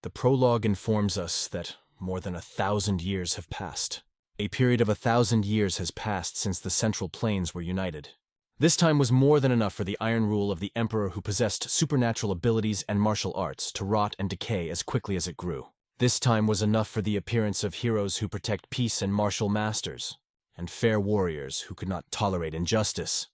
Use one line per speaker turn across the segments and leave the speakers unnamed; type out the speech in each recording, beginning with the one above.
The prologue informs us that more than 1,000 years have passed. A period of 1,000 years has passed since the Central Plains were united. This time was more than enough for the iron rule of the emperor who possessed supernatural abilities and martial arts to rot and decay as quickly as it grew. This time was enough for the appearance of heroes who protect peace and martial masters, and fair warriors who could not tolerate injustice.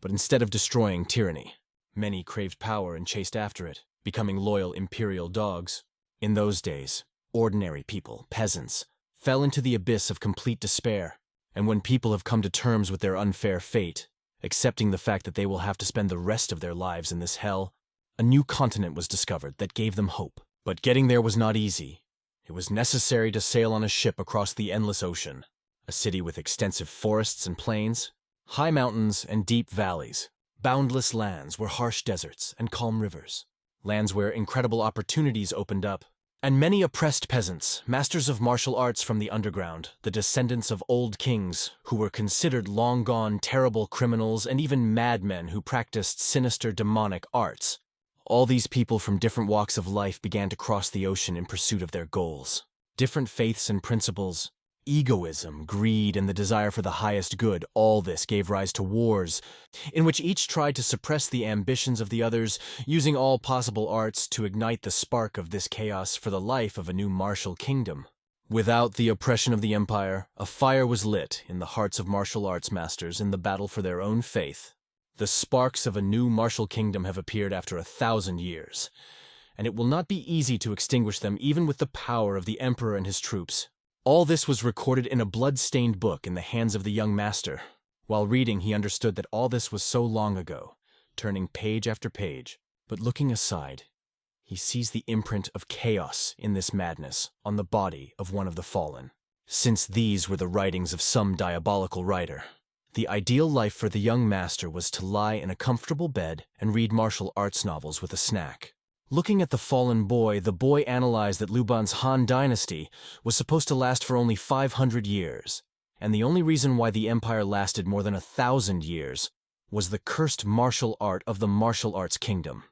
But instead of destroying tyranny, many craved power and chased after it, becoming loyal imperial dogs. In those days, ordinary people, peasants, fell into the abyss of complete despair, and when people have come to terms with their unfair fate, accepting the fact that they will have to spend the rest of their lives in this hell, a new continent was discovered that gave them hope. But getting there was not easy. It was necessary to sail on a ship across the endless ocean, a city with extensive forests and plains, high mountains and deep valleys, boundless lands where harsh deserts and calm rivers, lands where incredible opportunities opened up, and many oppressed peasants, masters of martial arts from the underground, the descendants of old kings who were considered long-gone terrible criminals and even madmen who practiced sinister demonic arts. All these people from different walks of life began to cross the ocean in pursuit of their goals. Different faiths and principles, egoism, greed, and the desire for the highest good, all this gave rise to wars, in which each tried to suppress the ambitions of the others, using all possible arts to ignite the spark of this chaos for the life of a new martial kingdom. Without the oppression of the empire, a fire was lit in the hearts of martial arts masters in the battle for their own faith. The sparks of a new martial kingdom have appeared after 1,000 years, and it will not be easy to extinguish them even with the power of the emperor and his troops. All this was recorded in a blood-stained book in the hands of the young master. While reading, he understood that all this was so long ago, turning page after page. But looking aside, he sees the imprint of chaos in this madness on the body of one of the fallen. Since these were the writings of some diabolical writer, the ideal life for the young master was to lie in a comfortable bed and read martial arts novels with a snack. Looking at the fallen boy, the boy analyzed that Luban's Han dynasty was supposed to last for only 500 years, and the only reason why the empire lasted more than 1,000 years was the cursed martial art of the martial arts kingdom.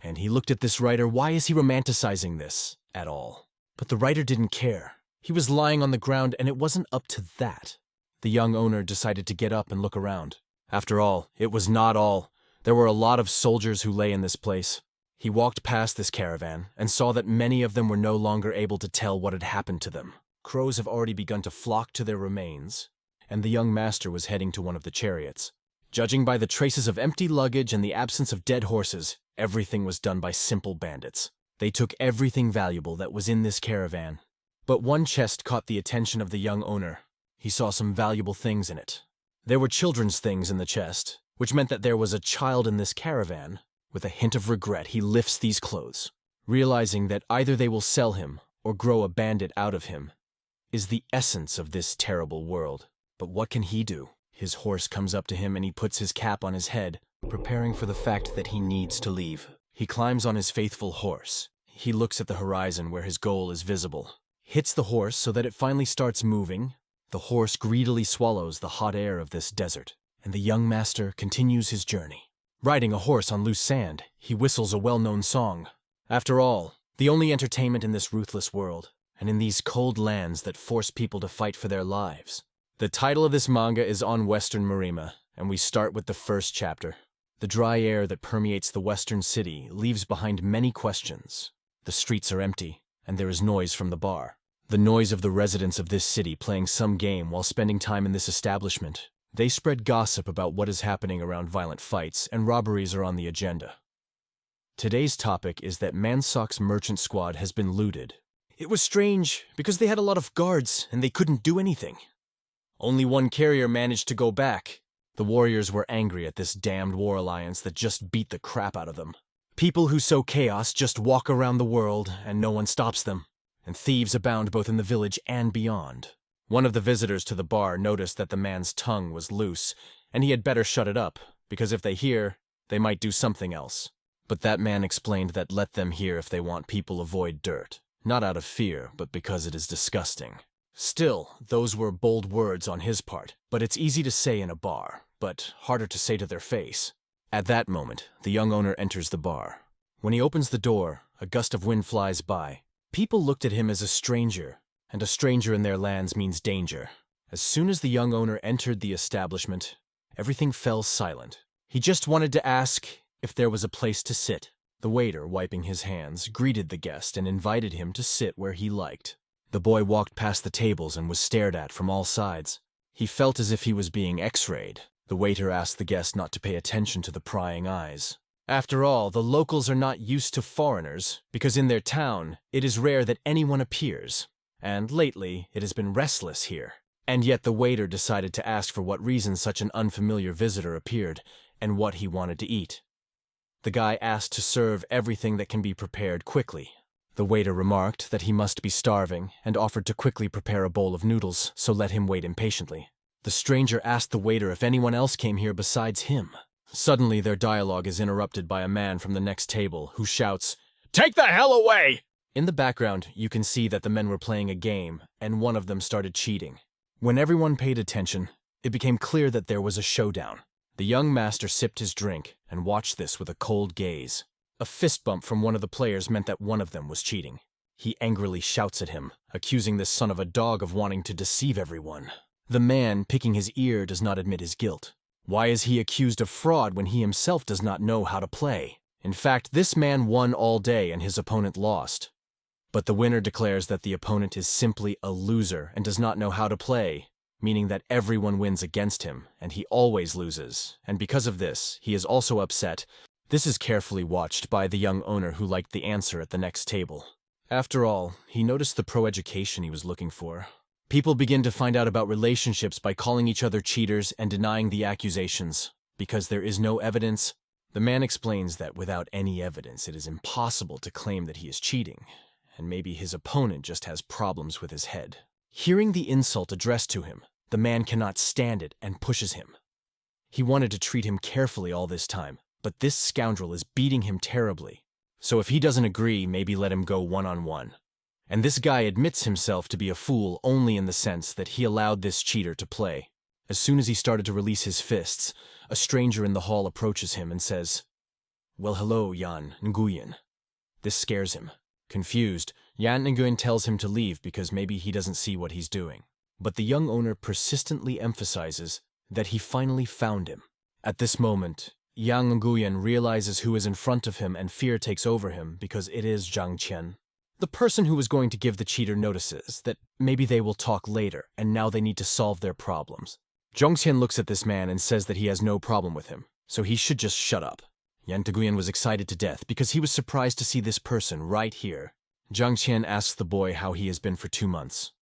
And he looked at this writer, why is he romanticizing this at all? But the writer didn't care. He was lying on the ground, and it wasn't up to that. The young owner decided to get up and look around. After all, it was not all. There were a lot of soldiers who lay in this place. He walked past this caravan and saw that many of them were no longer able to tell what had happened to them. Crows have already begun to flock to their remains, and the young master was heading to one of the chariots. Judging by the traces of empty luggage and the absence of dead horses, everything was done by simple bandits. They took everything valuable that was in this caravan. But one chest caught the attention of the young owner. He saw some valuable things in it. There were children's things in the chest, which meant that there was a child in this caravan. With a hint of regret, he lifts these clothes, realizing that either they will sell him or grow a bandit out of him, is the essence of this terrible world. But what can he do? His horse comes up to him and he puts his cap on his head, preparing for the fact that he needs to leave. He climbs on his faithful horse. He looks at the horizon where his goal is visible, hits the horse so that it finally starts moving. The horse greedily swallows the hot air of this desert, and the young master continues his journey. Riding a horse on loose sand, he whistles a well-known song. After all, the only entertainment in this ruthless world, and in these cold lands that force people to fight for their lives. The title of this manga is On Western Marima, and we start with the first chapter. The dry air that permeates the western city leaves behind many questions. The streets are empty, and there is noise from the bar. The noise of the residents of this city playing some game while spending time in this establishment. They spread gossip about what is happening around violent fights, and robberies are on the agenda. Today's topic is that Mansok's merchant squad has been looted. It was strange, because they had a lot of guards, and they couldn't do anything. Only one carrier managed to go back. The warriors were angry at this damned war alliance that just beat the crap out of them. People who sow chaos just walk around the world, and no one stops them. And thieves abound both in the village and beyond. One of the visitors to the bar noticed that the man's tongue was loose, and he had better shut it up, because if they hear, they might do something else. But that man explained that let them hear if they want people avoid dirt, not out of fear, but because it is disgusting. Still, those were bold words on his part, but it's easy to say in a bar, but harder to say to their face. At that moment, the young owner enters the bar. When he opens the door, a gust of wind flies by, People looked at him as a stranger, and a stranger in their lands means danger. As soon as the young owner entered the establishment, everything fell silent. He just wanted to ask if there was a place to sit. The waiter, wiping his hands, greeted the guest and invited him to sit where he liked. The boy walked past the tables and was stared at from all sides. He felt as if he was being x-rayed. The waiter asked the guest not to pay attention to the prying eyes. After all, the locals are not used to foreigners, because in their town, it is rare that anyone appears. And lately, it has been restless here. And yet the waiter decided to ask for what reason such an unfamiliar visitor appeared, and what he wanted to eat. The guy asked to serve everything that can be prepared quickly. The waiter remarked that he must be starving, and offered to quickly prepare a bowl of noodles, so let him wait impatiently. The stranger asked the waiter if anyone else came here besides him. Suddenly, their dialogue is interrupted by a man from the next table, who shouts, "Take the hell away!" In the background, you can see that the men were playing a game, and one of them started cheating. When everyone paid attention, it became clear that there was a showdown. The young master sipped his drink and watched this with a cold gaze. A fist bump from one of the players meant that one of them was cheating. He angrily shouts at him, accusing this son of a dog of wanting to deceive everyone. The man, picking his ear, does not admit his guilt. Why is he accused of fraud when he himself does not know how to play? In fact, this man won all day and his opponent lost. But the winner declares that the opponent is simply a loser and does not know how to play, meaning that everyone wins against him, and he always loses. And because of this, he is also upset. This is carefully watched by the young owner who liked the answer at the next table. After all, he noticed the pro-education he was looking for. People begin to find out about relationships by calling each other cheaters and denying the accusations. Because there is no evidence, the man explains that without any evidence, it is impossible to claim that he is cheating, and maybe his opponent just has problems with his head. Hearing the insult addressed to him, the man cannot stand it and pushes him. He wanted to treat him carefully all this time, but this scoundrel is beating him terribly. So if he doesn't agree, maybe let him go one-on-one. And this guy admits himself to be a fool only in the sense that he allowed this cheater to play. As soon as he started to release his fists, a stranger in the hall approaches him and says, "Well, hello, Yan Nguyen." This scares him. Confused, Yan Nguyen tells him to leave because maybe he doesn't see what he's doing. But the young owner persistently emphasizes that he finally found him. At this moment, Yang Nguyen realizes who is in front of him and fear takes over him because it is Zhang Qian. The person who was going to give the cheater notices that maybe they will talk later and now they need to solve their problems. Zhang Qian looks at this man and says that he has no problem with him, so he should just shut up. Yan Nguyen was excited to death because he was surprised to see this person right here. Zhang Qian asks the boy how he has been for 2 months.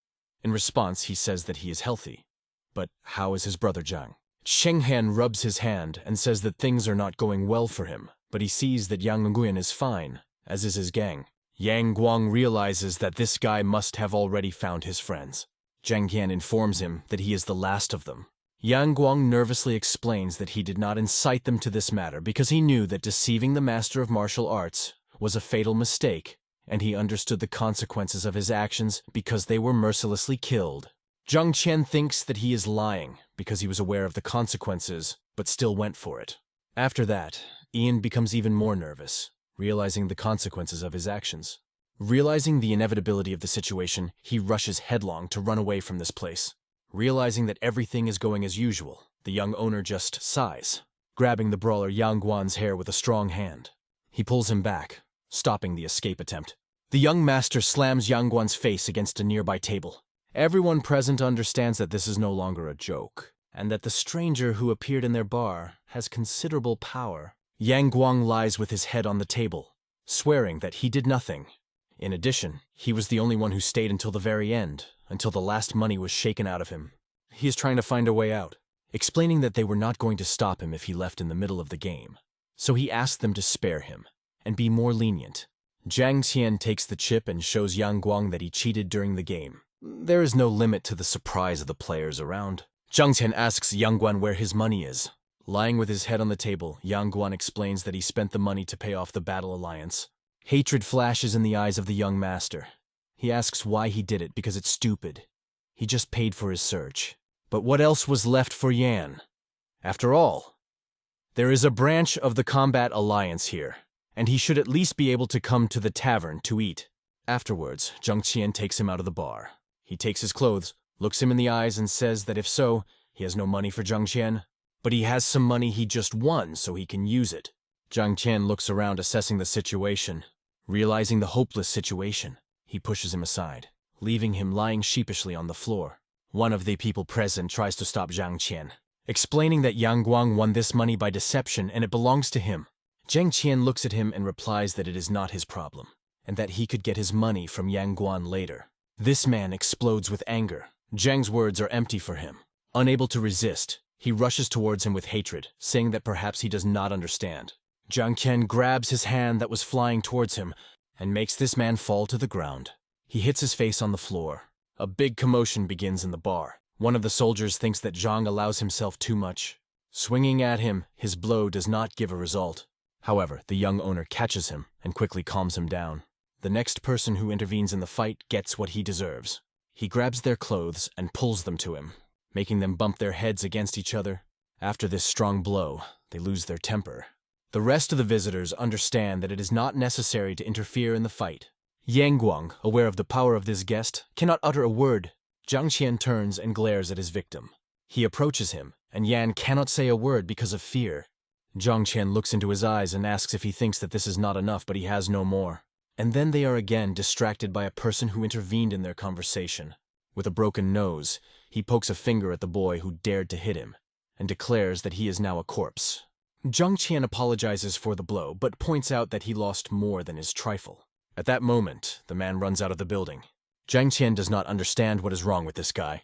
In response, he says that he is healthy. But how is his brother Zhang? Sheng Han rubs his hand and says that things are not going well for him, but he sees that Yang Nguyen is fine, as is his gang. Yang Guang realizes that this guy must have already found his friends. Zhang Qian informs him that he is the last of them. Yang Guang nervously explains that he did not incite them to this matter because he knew that deceiving the master of martial arts was a fatal mistake, and he understood the consequences of his actions because they were mercilessly killed. Zhang Qian thinks that he is lying because he was aware of the consequences, but still went for it. After that, Ian becomes even more nervous, realizing the consequences of his actions. Realizing the inevitability of the situation, he rushes headlong to run away from this place. Realizing that everything is going as usual, the young owner just sighs, grabbing the brawler Yang Guan's hair with a strong hand. He pulls him back, stopping the escape attempt. The young master slams Yang Guan's face against a nearby table. Everyone present understands that this is no longer a joke, and that the stranger who appeared in their bar has considerable power. Yang Guang lies with his head on the table, swearing that he did nothing. In addition, he was the only one who stayed until the very end, until the last money was shaken out of him. He is trying to find a way out, explaining that they were not going to stop him if he left in the middle of the game. So he asked them to spare him, and be more lenient. Zhang Qian takes the chip and shows Yang Guang that he cheated during the game. There is no limit to the surprise of the players around. Zhang Qian asks Yang Guan where his money is. Lying with his head on the table, Yang Guan explains that he spent the money to pay off the battle alliance. Hatred flashes in the eyes of the young master. He asks why he did it because it's stupid. He just paid for his search. But what else was left for Yan? After all, there is a branch of the combat alliance here, and he should at least be able to come to the tavern to eat. Afterwards, Zhang Qian takes him out of the bar. He takes his clothes, looks him in the eyes, and says that if so, he has no money for Zhang Qian, but he has some money he just won so he can use it. Zhang Qian looks around assessing the situation. Realizing the hopeless situation, he pushes him aside, leaving him lying sheepishly on the floor. One of the people present tries to stop Zhang Qian, explaining that Yang Guang won this money by deception and it belongs to him. Zhang Qian looks at him and replies that it is not his problem, and that he could get his money from Yang Guan later. This man explodes with anger. Zhang's words are empty for him. Unable to resist, he rushes towards him with hatred, saying that perhaps he does not understand. Zhang Qian grabs his hand that was flying towards him and makes this man fall to the ground. He hits his face on the floor. A big commotion begins in the bar. One of the soldiers thinks that Zhang allows himself too much. Swinging at him, his blow does not give a result. However, the young owner catches him and quickly calms him down. The next person who intervenes in the fight gets what he deserves. He grabs their clothes and pulls them to him, making them bump their heads against each other. After this strong blow, they lose their temper. The rest of the visitors understand that it is not necessary to interfere in the fight. Yang Guang, aware of the power of this guest, cannot utter a word. Zhang Qian turns and glares at his victim. He approaches him, and Yan cannot say a word because of fear. Zhang Qian looks into his eyes and asks if he thinks that this is not enough, but he has no more. And then they are again distracted by a person who intervened in their conversation. With a broken nose, he pokes a finger at the boy who dared to hit him, and declares that he is now a corpse. Zhang Qian apologizes for the blow, but points out that he lost more than his trifle. At that moment, the man runs out of the building. Zhang Qian does not understand what is wrong with this guy,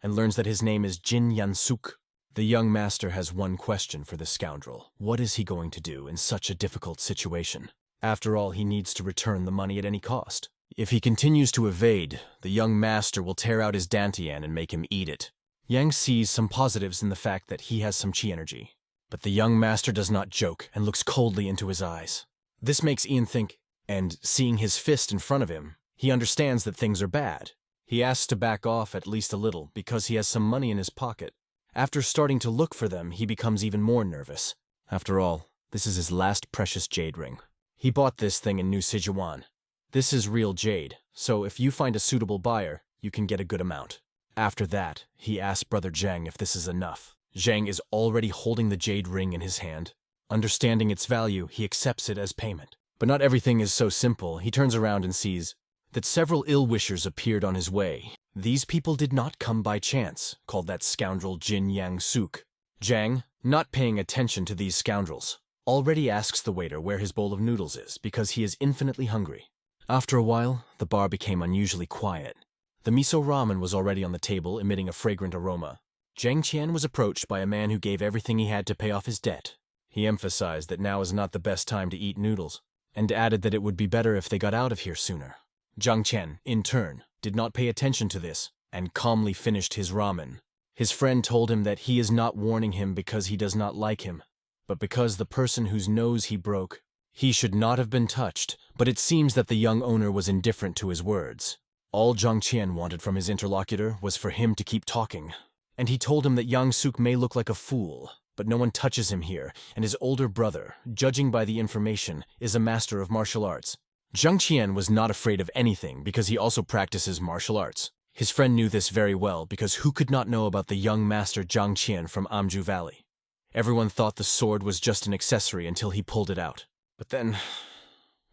and learns that his name is Jin Yansuk. The young master has one question for this scoundrel. What is he going to do in such a difficult situation? After all, he needs to return the money at any cost. If he continues to evade, the young master will tear out his dantian and make him eat it. Yang sees some positives in the fact that he has some chi energy. But the young master does not joke and looks coldly into his eyes. This makes Ian think, and seeing his fist in front of him, he understands that things are bad. He asks to back off at least a little because he has some money in his pocket. After starting to look for them, he becomes even more nervous. After all, this is his last precious jade ring. He bought this thing in New Sichuan. This is real jade, so if you find a suitable buyer, you can get a good amount. After that, he asks Brother Zhang if this is enough. Zhang is already holding the jade ring in his hand. Understanding its value, he accepts it as payment. But not everything is so simple. He turns around and sees that several ill-wishers appeared on his way. These people did not come by chance, called that scoundrel Jin Yang Suk. Zhang, not paying attention to these scoundrels, already asks the waiter where his bowl of noodles is because he is infinitely hungry. After a while, the bar became unusually quiet. The miso ramen was already on the table, emitting a fragrant aroma. Zhang Qian was approached by a man who gave everything he had to pay off his debt. He emphasized that now is not the best time to eat noodles, and added that it would be better if they got out of here sooner. Zhang Qian, in turn, did not pay attention to this, and calmly finished his ramen. His friend told him that he is not warning him because he does not like him, but because the person whose nose he broke, he should not have been touched, but it seems that the young owner was indifferent to his words. All Zhang Qian wanted from his interlocutor was for him to keep talking, and he told him that Yang Suk may look like a fool, but no one touches him here, and his older brother, judging by the information, is a master of martial arts. Zhang Qian was not afraid of anything because he also practices martial arts. His friend knew this very well because who could not know about the young master Zhang Qian from Amju Valley? Everyone thought the sword was just an accessory until he pulled it out. But then,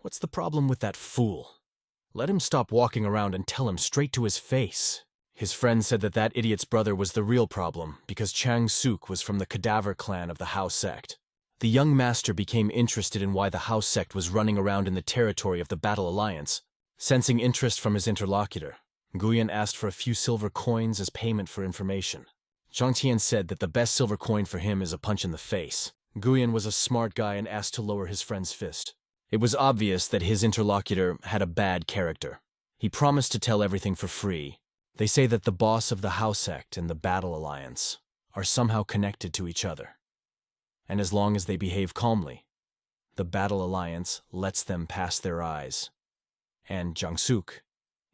what's the problem with that fool? Let him stop walking around and tell him straight to his face. His friend said that that idiot's brother was the real problem because Chang Suk was from the Cadaver clan of the Hao sect. The young master became interested in why the Hao sect was running around in the territory of the Battle Alliance. Sensing interest from his interlocutor, Guyan asked for a few silver coins as payment for information. Zhang Qian said that the best silver coin for him is a punch in the face. Guyan was a smart guy and asked to lower his friend's fist. It was obvious that his interlocutor had a bad character. He promised to tell everything for free. They say that the boss of the Hao sect and the Battle Alliance are somehow connected to each other. And as long as they behave calmly, the Battle Alliance lets them pass their eyes. And Zhang Suk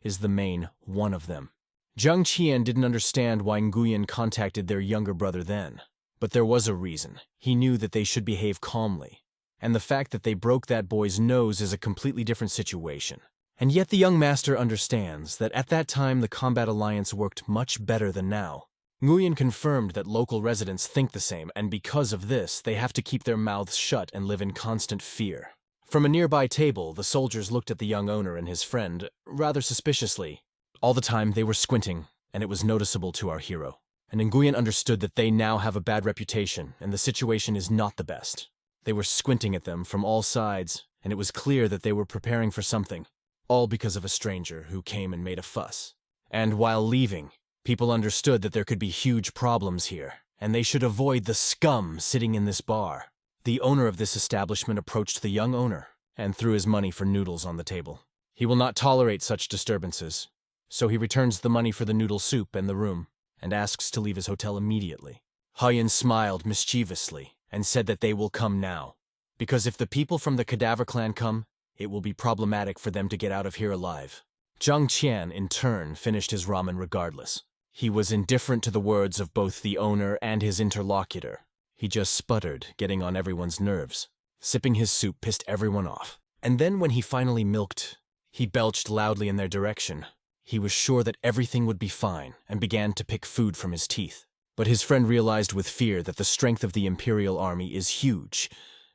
is the main one of them. Zhang Qian didn't understand why Nguyen contacted their younger brother then, but there was a reason. He knew that they should behave calmly, and the fact that they broke that boy's nose is a completely different situation. And yet the young master understands that at that time the combat alliance worked much better than now. Nguyen confirmed that local residents think the same, and because of this, they have to keep their mouths shut and live in constant fear. From a nearby table, the soldiers looked at the young owner and his friend rather suspiciously. All the time they were squinting, and it was noticeable to our hero. And Nguyen understood that they now have a bad reputation, and the situation is not the best. They were squinting at them from all sides, and it was clear that they were preparing for something, all because of a stranger who came and made a fuss. And while leaving, people understood that there could be huge problems here, and they should avoid the scum sitting in this bar. The owner of this establishment approached the young owner and threw his money for noodles on the table. He will not tolerate such disturbances, so he returns the money for the noodle soup and the room, and asks to leave his hotel immediately. Huyen smiled mischievously and said that they will come now, because if the people from the Cadaver clan come, it will be problematic for them to get out of here alive. Zhang Qian, in turn, finished his ramen regardless. He was indifferent to the words of both the owner and his interlocutor. He just sputtered, getting on everyone's nerves. Sipping his soup pissed everyone off. And then when he finally milked, he belched loudly in their direction. He was sure that everything would be fine and began to pick food from his teeth. But his friend realized with fear that the strength of the Imperial Army is huge,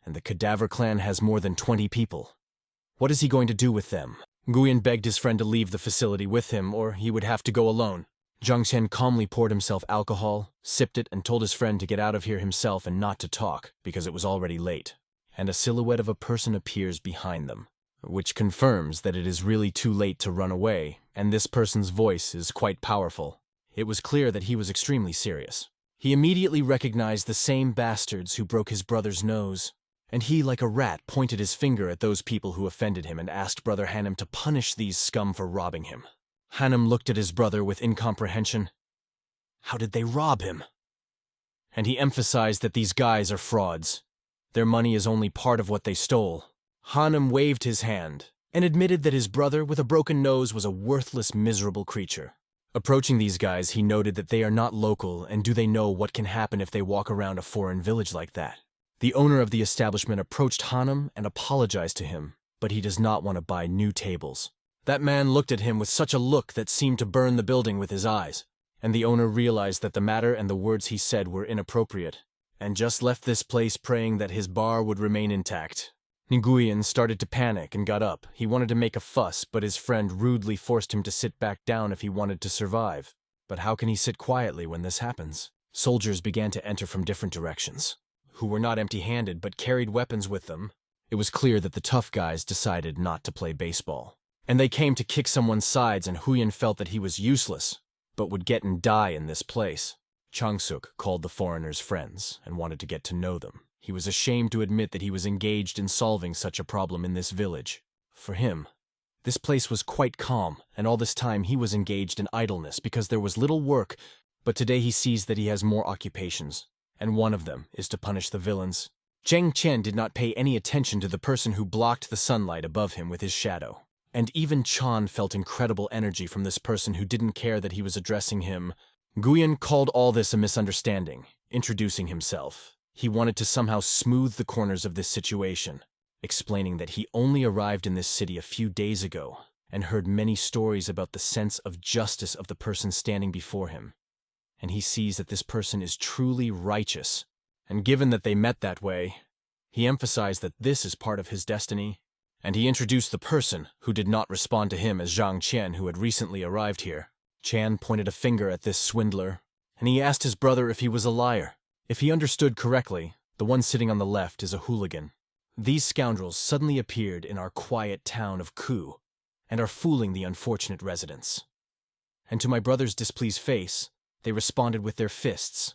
and the Cadaver clan has more than 20 people. What is he going to do with them? Nguyen begged his friend to leave the facility with him, or he would have to go alone. Zhang Qian calmly poured himself alcohol, sipped it, and told his friend to get out of here himself and not to talk, because it was already late. And a silhouette of a person appears behind them, which confirms that it is really too late to run away, and this person's voice is quite powerful. It was clear that he was extremely serious. He immediately recognized the same bastards who broke his brother's nose, and he, like a rat, pointed his finger at those people who offended him and asked Brother Hanem to punish these scum for robbing him. Hanem looked at his brother with incomprehension. How did they rob him? And he emphasized that these guys are frauds. Their money is only part of what they stole. Hanem waved his hand and admitted that his brother with a broken nose was a worthless, miserable creature. Approaching these guys, he noted that they are not local, and do they know what can happen if they walk around a foreign village like that? The owner of the establishment approached Hanem and apologized to him, but he does not want to buy new tables. That man looked at him with such a look that seemed to burn the building with his eyes, and the owner realized that the matter and the words he said were inappropriate, and just left this place praying that his bar would remain intact. Nguyen started to panic and got up. He wanted to make a fuss, but his friend rudely forced him to sit back down if he wanted to survive. But how can he sit quietly when this happens? Soldiers began to enter from different directions, who were not empty-handed but carried weapons with them. It was clear that the tough guys decided not to play baseball. And they came to kick someone's sides, and Huyen felt that he was useless, but would get and die in this place. Changsuk called the foreigners friends and wanted to get to know them. He was ashamed to admit that he was engaged in solving such a problem in this village. For him, this place was quite calm, and all this time he was engaged in idleness because there was little work, but today he sees that he has more occupations, and one of them is to punish the villains. Zhang Qian did not pay any attention to the person who blocked the sunlight above him with his shadow. And even Chan felt incredible energy from this person who didn't care that he was addressing him. Nguyen called all this a misunderstanding, introducing himself. He wanted to somehow smooth the corners of this situation, explaining that he only arrived in this city a few days ago and heard many stories about the sense of justice of the person standing before him. And he sees that this person is truly righteous. And given that they met that way, he emphasized that this is part of his destiny. And he introduced the person who did not respond to him as Zhang Qian, who had recently arrived here. Chan pointed a finger at this swindler, and he asked his brother if he was a liar. If he understood correctly, the one sitting on the left is a hooligan. These scoundrels suddenly appeared in our quiet town of Ku, and are fooling the unfortunate residents. And to my brother's displeased face, they responded with their fists.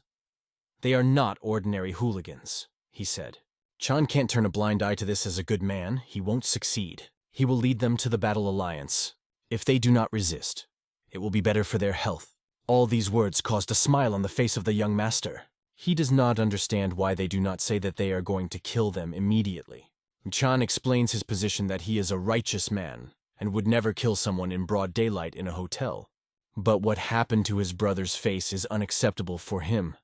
They are not ordinary hooligans, he said. Chan can't turn a blind eye to this as a good man. He won't succeed. He will lead them to the Battle Alliance. If they do not resist, it will be better for their health. All these words caused a smile on the face of the young master. He does not understand why they do not say that they are going to kill them immediately. Chan explains his position that he is a righteous man and would never kill someone in broad daylight in a hotel. But what happened to his brother's face is unacceptable for him,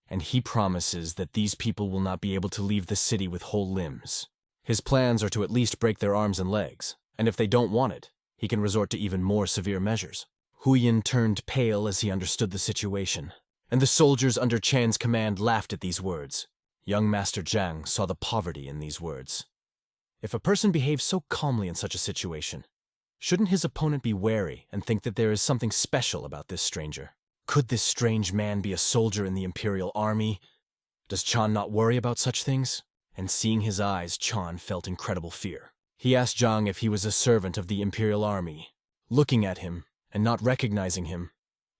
and he promises that these people will not be able to leave the city with whole limbs. His plans are to at least break their arms and legs, and if they don't want it, he can resort to even more severe measures. Huiyin turned pale as he understood the situation, and the soldiers under Chan's command laughed at these words. Young Master Zhang saw the poverty in these words. If a person behaves so calmly in such a situation, shouldn't his opponent be wary and think that there is something special about this stranger? Could this strange man be a soldier in the Imperial Army? Does Chan not worry about such things? And seeing his eyes, Chan felt incredible fear. He asked Zhang if he was a servant of the Imperial Army. Looking at him, and not recognizing him,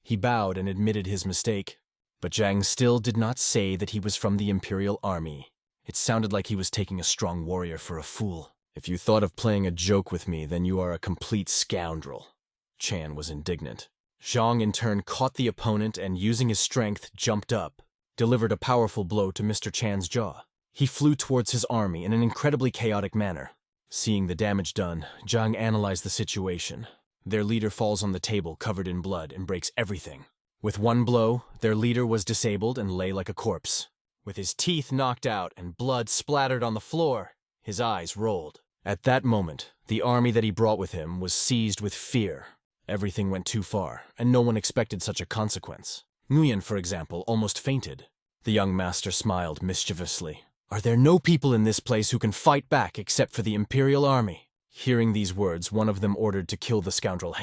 he bowed and admitted his mistake. But Zhang still did not say that he was from the Imperial Army. It sounded like he was taking a strong warrior for a fool. If you thought of playing a joke with me, then you are a complete scoundrel. Chan was indignant. Zhang in turn caught the opponent and, using his strength, jumped up, delivered a powerful blow to Mr. Chan's jaw. He flew towards his army in an incredibly chaotic manner. Seeing the damage done, Zhang analyzed the situation. Their leader falls on the table covered in blood and breaks everything. With one blow, their leader was disabled and lay like a corpse. With his teeth knocked out and blood splattered on the floor, his eyes rolled. At that moment, the army that he brought with him was seized with fear. Everything went too far, and no one expected such a consequence. Nguyen, for example, almost fainted. The young master smiled mischievously. Are there no people in this place who can fight back except for the Imperial Army? Hearing these words, one of them ordered to kill the scoundrel.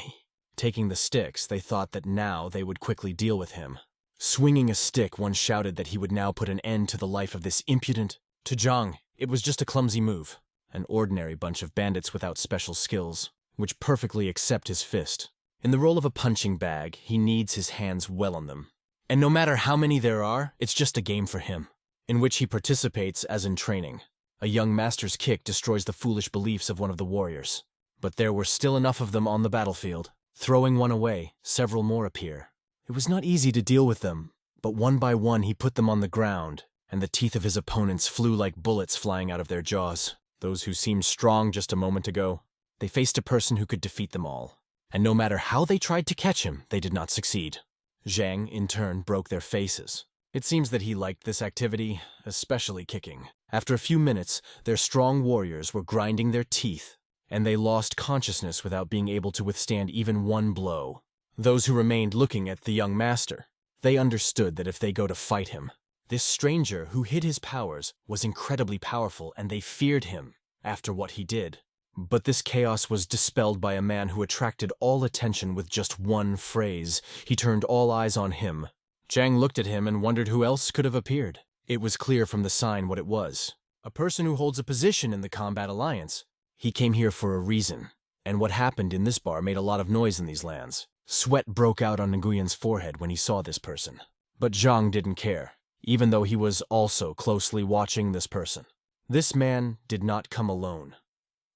Taking the sticks, they thought that now they would quickly deal with him. Swinging a stick, one shouted that he would now put an end to the life of this impudent. To Zhang, it was just a clumsy move. An ordinary bunch of bandits without special skills, which perfectly accept his fist. In the role of a punching bag, he needs his hands well on them. And no matter how many there are, it's just a game for him, in which he participates as in training. A young master's kick destroys the foolish beliefs of one of the warriors. But there were still enough of them on the battlefield. Throwing one away, several more appear. It was not easy to deal with them, but one by one he put them on the ground, and the teeth of his opponents flew like bullets flying out of their jaws. Those who seemed strong just a moment ago, they faced a person who could defeat them all. And no matter how they tried to catch him, they did not succeed. Zhang, in turn, broke their faces. It seems that he liked this activity, especially kicking. After a few minutes, their strong warriors were grinding their teeth, and they lost consciousness without being able to withstand even one blow. Those who remained looking at the young master, they understood that if they go to fight him, this stranger who hid his powers was incredibly powerful, and they feared him after what he did. But this chaos was dispelled by a man who attracted all attention with just one phrase. He turned all eyes on him. Zhang looked at him and wondered who else could have appeared. It was clear from the sign what it was. A person who holds a position in the combat alliance. He came here for a reason, and what happened in this bar made a lot of noise in these lands. Sweat broke out on Nguyen's forehead when he saw this person. But Zhang didn't care, even though he was also closely watching this person. This man did not come alone.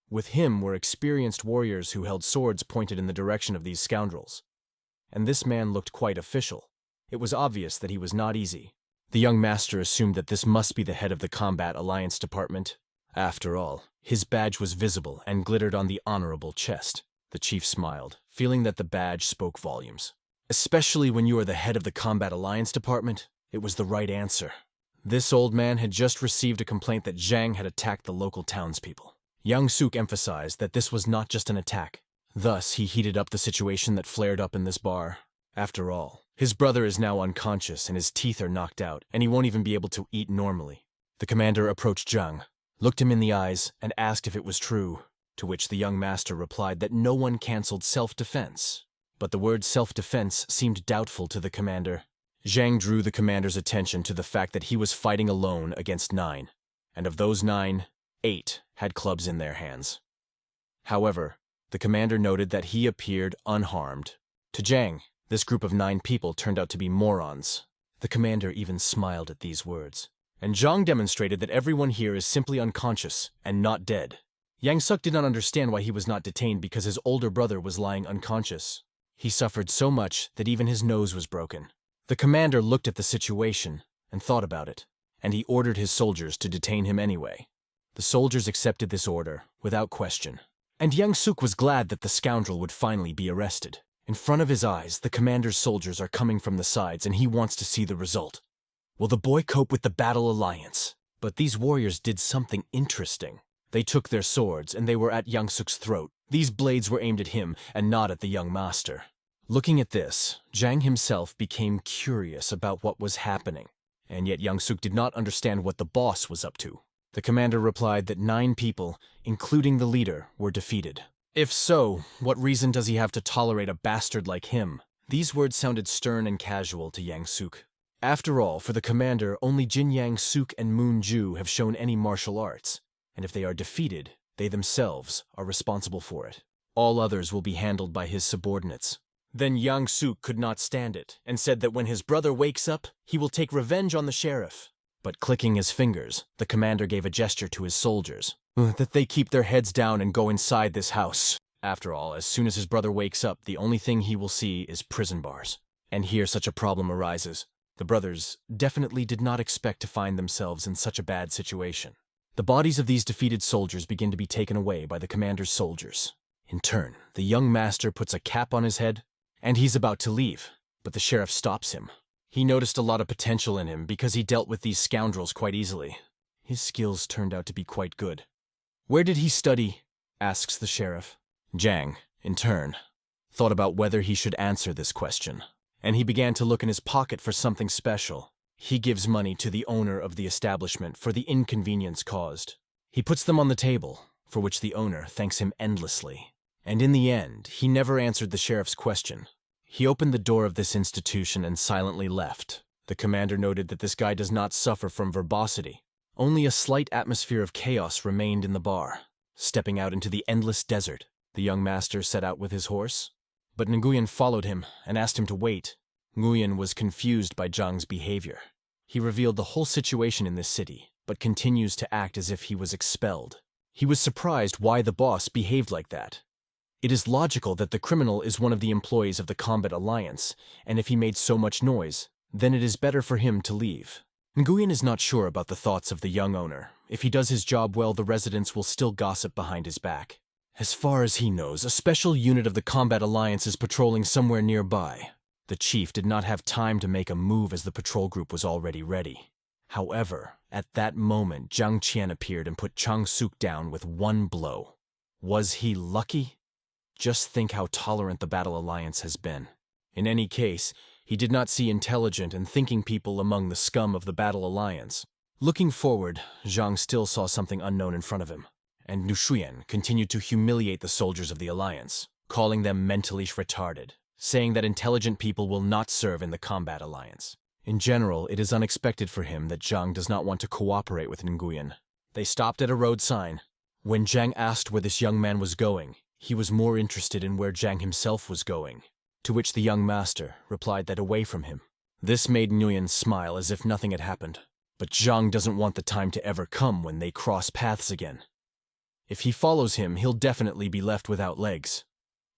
With him were experienced warriors who held swords pointed in the direction of these scoundrels. And this man looked quite official. It was obvious that he was not easy. The young master assumed that this must be the head of the Combat Alliance Department. After all, his badge was visible and glittered on the honorable chest. The chief smiled, feeling that the badge spoke volumes. Especially when you are the head of the Combat Alliance Department, it was the right answer. This old man had just received a complaint that Zhang had attacked the local townspeople. Yang Suk emphasized that this was not just an attack. Thus, he heated up the situation that flared up in this bar. After all, his brother is now unconscious and his teeth are knocked out, and he won't even be able to eat normally. The commander approached Zhang, looked him in the eyes, and asked if it was true, to which the young master replied that no one canceled self-defense. But the word self-defense seemed doubtful to the commander. Zhang drew the commander's attention to the fact that he was fighting alone against 9, and of those 9, 8 had clubs in their hands. However, the commander noted that he appeared unharmed. To Zhang, this group of 9 people turned out to be morons. The commander even smiled at these words. And Zhang demonstrated that everyone here is simply unconscious and not dead. Yang Suk did not understand why he was not detained because his older brother was lying unconscious. He suffered so much that even his nose was broken. The commander looked at the situation and thought about it, and he ordered his soldiers to detain him anyway. The soldiers accepted this order without question, and Yang Suk was glad that the scoundrel would finally be arrested. In front of his eyes, the commander's soldiers are coming from the sides, and he wants to see the result. Will the boy cope with the battle alliance? But these warriors did something interesting. They took their swords, and they were at Yang Suk's throat. These blades were aimed at him and not at the young master. Looking at this, Zhang himself became curious about what was happening, and yet Yang Suk did not understand what the boss was up to. The commander replied that 9 people, including the leader, were defeated. If so, what reason does he have to tolerate a bastard like him? These words sounded stern and casual to Yang Suk. After all, for the commander, only Jin Yang Suk and Moon Ju have shown any martial arts, and if they are defeated, they themselves are responsible for it. All others will be handled by his subordinates. Then Yang Suk could not stand it, and said that when his brother wakes up, he will take revenge on the sheriff. But clicking his fingers, the commander gave a gesture to his soldiers, that they keep their heads down and go inside this house. After all, as soon as his brother wakes up, the only thing he will see is prison bars. And here such a problem arises. The brothers definitely did not expect to find themselves in such a bad situation. The bodies of these defeated soldiers begin to be taken away by the commander's soldiers. In turn, the young master puts a cap on his head, and he's about to leave, but the sheriff stops him. He noticed a lot of potential in him because he dealt with these scoundrels quite easily. His skills turned out to be quite good. "Where did he study?" asks the sheriff. Zhang, in turn, thought about whether he should answer this question, and he began to look in his pocket for something special. He gives money to the owner of the establishment for the inconvenience caused. He puts them on the table, for which the owner thanks him endlessly. And in the end, he never answered the sheriff's question. He opened the door of this institution and silently left. The commander noted that this guy does not suffer from verbosity. Only a slight atmosphere of chaos remained in the bar. Stepping out into the endless desert, the young master set out with his horse. But Nguyen followed him and asked him to wait. Nguyen was confused by Zhang's behavior. He revealed the whole situation in this city, but continues to act as if he was expelled. He was surprised why the boss behaved like that. It is logical that the criminal is one of the employees of the Combat Alliance, and if he made so much noise, then it is better for him to leave. Nguyen is not sure about the thoughts of the young owner. If he does his job well, the residents will still gossip behind his back. As far as he knows, a special unit of the Combat Alliance is patrolling somewhere nearby. The chief did not have time to make a move as the patrol group was already ready. However, at that moment, Zhang Qian appeared and put Chang Suk down with one blow. Was he lucky? Just think how tolerant the Battle Alliance has been. In any case, he did not see intelligent and thinking people among the scum of the Battle Alliance. Looking forward, Zhang still saw something unknown in front of him, and Nushuyan continued to humiliate the soldiers of the Alliance, calling them mentally retarded, saying that intelligent people will not serve in the Combat Alliance. In general, it is unexpected for him that Zhang does not want to cooperate with Nguyen. They stopped at a road sign. When Zhang asked where this young man was going, he was more interested in where Zhang himself was going, to which the young master replied that away from him. This made Nguyen smile as if nothing had happened, but Zhang doesn't want the time to ever come when they cross paths again. If he follows him, he'll definitely be left without legs.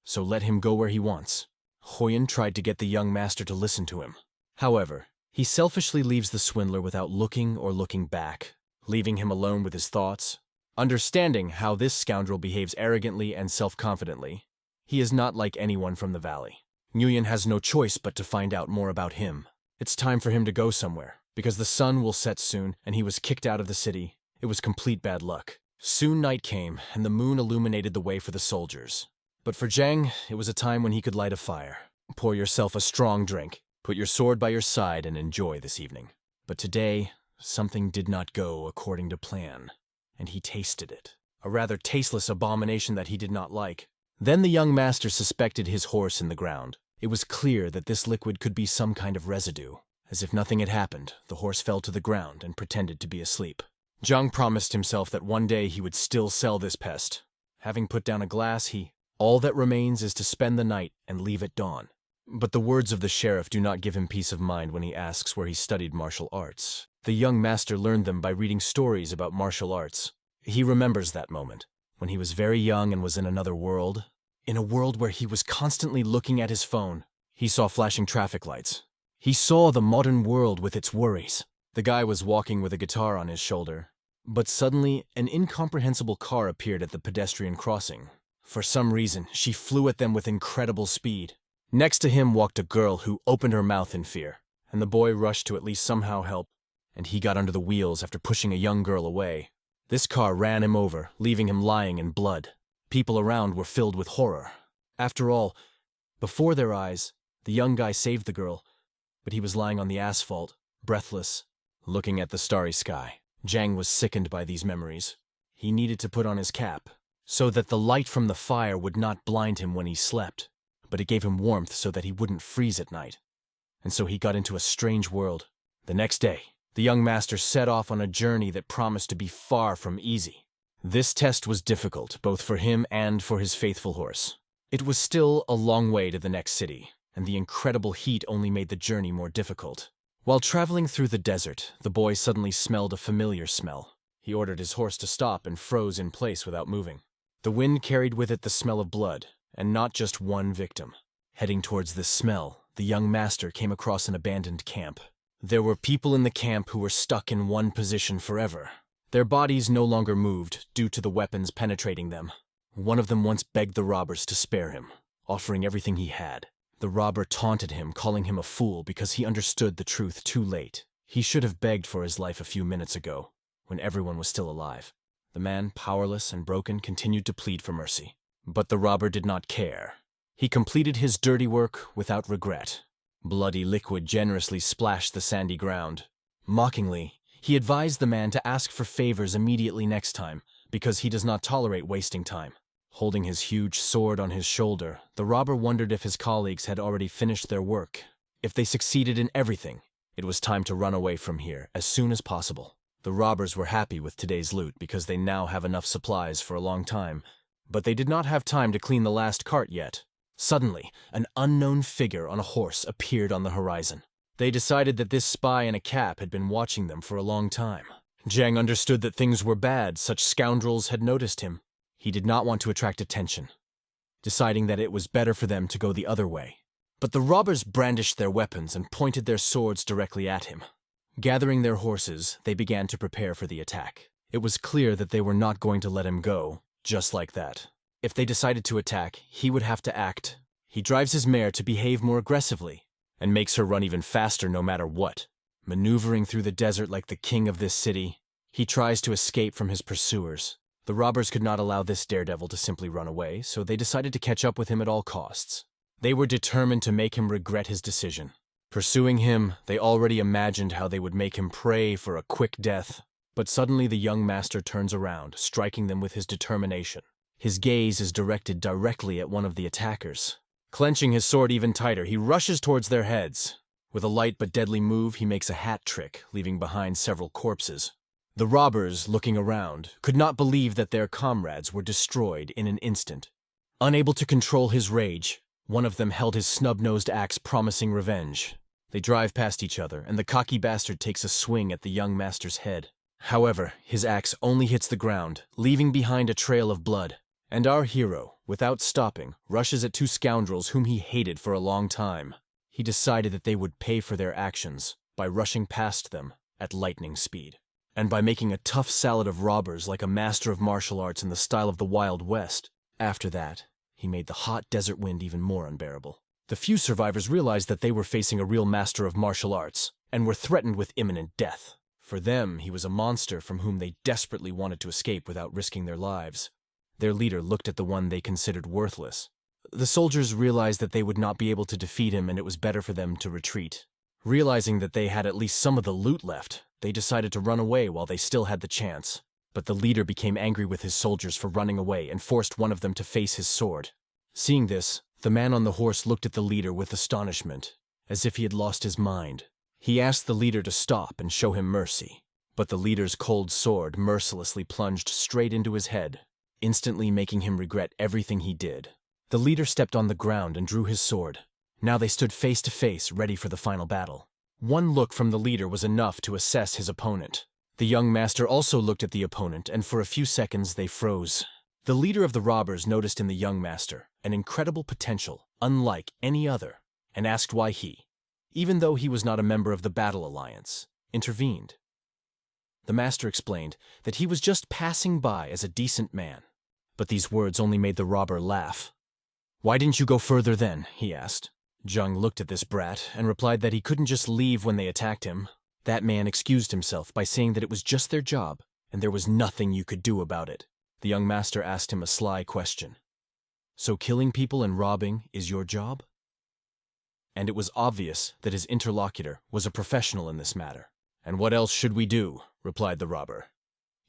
So let him go where he wants. Hoyan tried to get the young master to listen to him. However, he selfishly leaves the swindler without looking or looking back, leaving him alone with his thoughts. Understanding how this scoundrel behaves arrogantly and self-confidently, he is not like anyone from the valley. Nguyen has no choice but to find out more about him. It's time for him to go somewhere, because the sun will set soon and he was kicked out of the city. It was complete bad luck. Soon night came, and the moon illuminated the way for the soldiers. But for Zhang, it was a time when he could light a fire. Pour yourself a strong drink, put your sword by your side, and enjoy this evening. But today, something did not go according to plan, and he tasted it. A rather tasteless abomination that he did not like. Then the young master suspected his horse in the ground. It was clear that this liquid could be some kind of residue. As if nothing had happened, the horse fell to the ground and pretended to be asleep. Zhang promised himself that one day he would still sell this pest. Having put down a glass, all that remains is to spend the night and leave at dawn. But the words of the sheriff do not give him peace of mind when he asks where he studied martial arts. The young master learned them by reading stories about martial arts. He remembers that moment, when he was very young and was in another world. In a world where he was constantly looking at his phone. He saw flashing traffic lights. He saw the modern world with its worries. The guy was walking with a guitar on his shoulder. But suddenly, an incomprehensible car appeared at the pedestrian crossing. For some reason, she flew at them with incredible speed. Next to him walked a girl who opened her mouth in fear, and the boy rushed to at least somehow help, and he got under the wheels after pushing a young girl away. This car ran him over, leaving him lying in blood. People around were filled with horror. After all, before their eyes, the young guy saved the girl, but he was lying on the asphalt, breathless, looking at the starry sky. Zhang was sickened by these memories. He needed to put on his cap, so that the light from the fire would not blind him when he slept, but it gave him warmth so that he wouldn't freeze at night. And so he got into a strange world. The next day, the young master set off on a journey that promised to be far from easy. This test was difficult, both for him and for his faithful horse. It was still a long way to the next city, and the incredible heat only made the journey more difficult. While traveling through the desert, the boy suddenly smelled a familiar smell. He ordered his horse to stop and froze in place without moving. The wind carried with it the smell of blood, and not just one victim. Heading towards this smell, the young master came across an abandoned camp. There were people in the camp who were stuck in one position forever. Their bodies no longer moved due to the weapons penetrating them. One of them once begged the robbers to spare him, offering everything he had. The robber taunted him, calling him a fool because he understood the truth too late. He should have begged for his life a few minutes ago, when everyone was still alive. The man, powerless and broken, continued to plead for mercy. But the robber did not care. He completed his dirty work without regret. Bloody liquid generously splashed the sandy ground. Mockingly, he advised the man to ask for favors immediately next time, because he does not tolerate wasting time. Holding his huge sword on his shoulder, the robber wondered if his colleagues had already finished their work. If they succeeded in everything, it was time to run away from here as soon as possible. The robbers were happy with today's loot because they now have enough supplies for a long time, but they did not have time to clean the last cart yet. Suddenly, an unknown figure on a horse appeared on the horizon. They decided that this spy in a cap had been watching them for a long time. Zhang understood that things were bad. Such scoundrels had noticed him. He did not want to attract attention, deciding that it was better for them to go the other way. But the robbers brandished their weapons and pointed their swords directly at him. Gathering their horses, they began to prepare for the attack. It was clear that they were not going to let him go, just like that. If they decided to attack, he would have to act. He drives his mare to behave more aggressively, and makes her run even faster no matter what. Maneuvering through the desert like the king of this city, he tries to escape from his pursuers. The robbers could not allow this daredevil to simply run away, so they decided to catch up with him at all costs. They were determined to make him regret his decision. Pursuing him, they already imagined how they would make him pray for a quick death. But suddenly the young master turns around, striking them with his determination. His gaze is directed directly at one of the attackers. Clenching his sword even tighter, he rushes towards their heads. With a light but deadly move, he makes a hat trick, leaving behind several corpses. The robbers, looking around, could not believe that their comrades were destroyed in an instant. Unable to control his rage, one of them held his snub-nosed axe, promising revenge. They drive past each other, and the cocky bastard takes a swing at the young master's head. However, his axe only hits the ground, leaving behind a trail of blood. And our hero, without stopping, rushes at two scoundrels whom he hated for a long time. He decided that they would pay for their actions by rushing past them at lightning speed, and by making a tough salad of robbers like a master of martial arts in the style of the Wild West. After that, he made the hot desert wind even more unbearable. The few survivors realized that they were facing a real master of martial arts, and were threatened with imminent death. For them, he was a monster from whom they desperately wanted to escape without risking their lives. Their leader looked at the one they considered worthless. The soldiers realized that they would not be able to defeat him, and it was better for them to retreat. Realizing that they had at least some of the loot left, they decided to run away while they still had the chance. But the leader became angry with his soldiers for running away and forced one of them to face his sword. Seeing this, the man on the horse looked at the leader with astonishment, as if he had lost his mind. He asked the leader to stop and show him mercy, but the leader's cold sword mercilessly plunged straight into his head, instantly making him regret everything he did. The leader stepped on the ground and drew his sword. Now they stood face to face, ready for the final battle. One look from the leader was enough to assess his opponent. The young master also looked at the opponent, and for a few seconds they froze. The leader of the robbers noticed in the young master an incredible potential, unlike any other, and asked why he, even though he was not a member of the Battle Alliance, intervened. The master explained that he was just passing by as a decent man, but these words only made the robber laugh. "Why didn't you go further then?" he asked. Zhang looked at this brat and replied that he couldn't just leave when they attacked him. That man excused himself by saying that it was just their job, and there was nothing you could do about it. The young master asked him a sly question. So killing people and robbing is your job? And it was obvious that his interlocutor was a professional in this matter. And what else should we do? Replied the robber.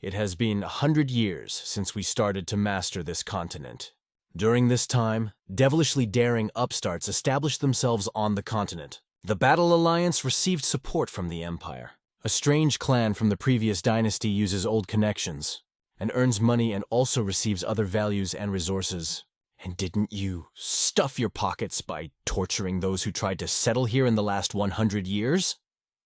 It has been 100 years since we started to master this continent. During this time, devilishly daring upstarts established themselves on the continent. The Battle Alliance received support from the Empire. A strange clan from the previous dynasty uses old connections and earns money and also receives other values and resources. And didn't you stuff your pockets by torturing those who tried to settle here in the last 100 years?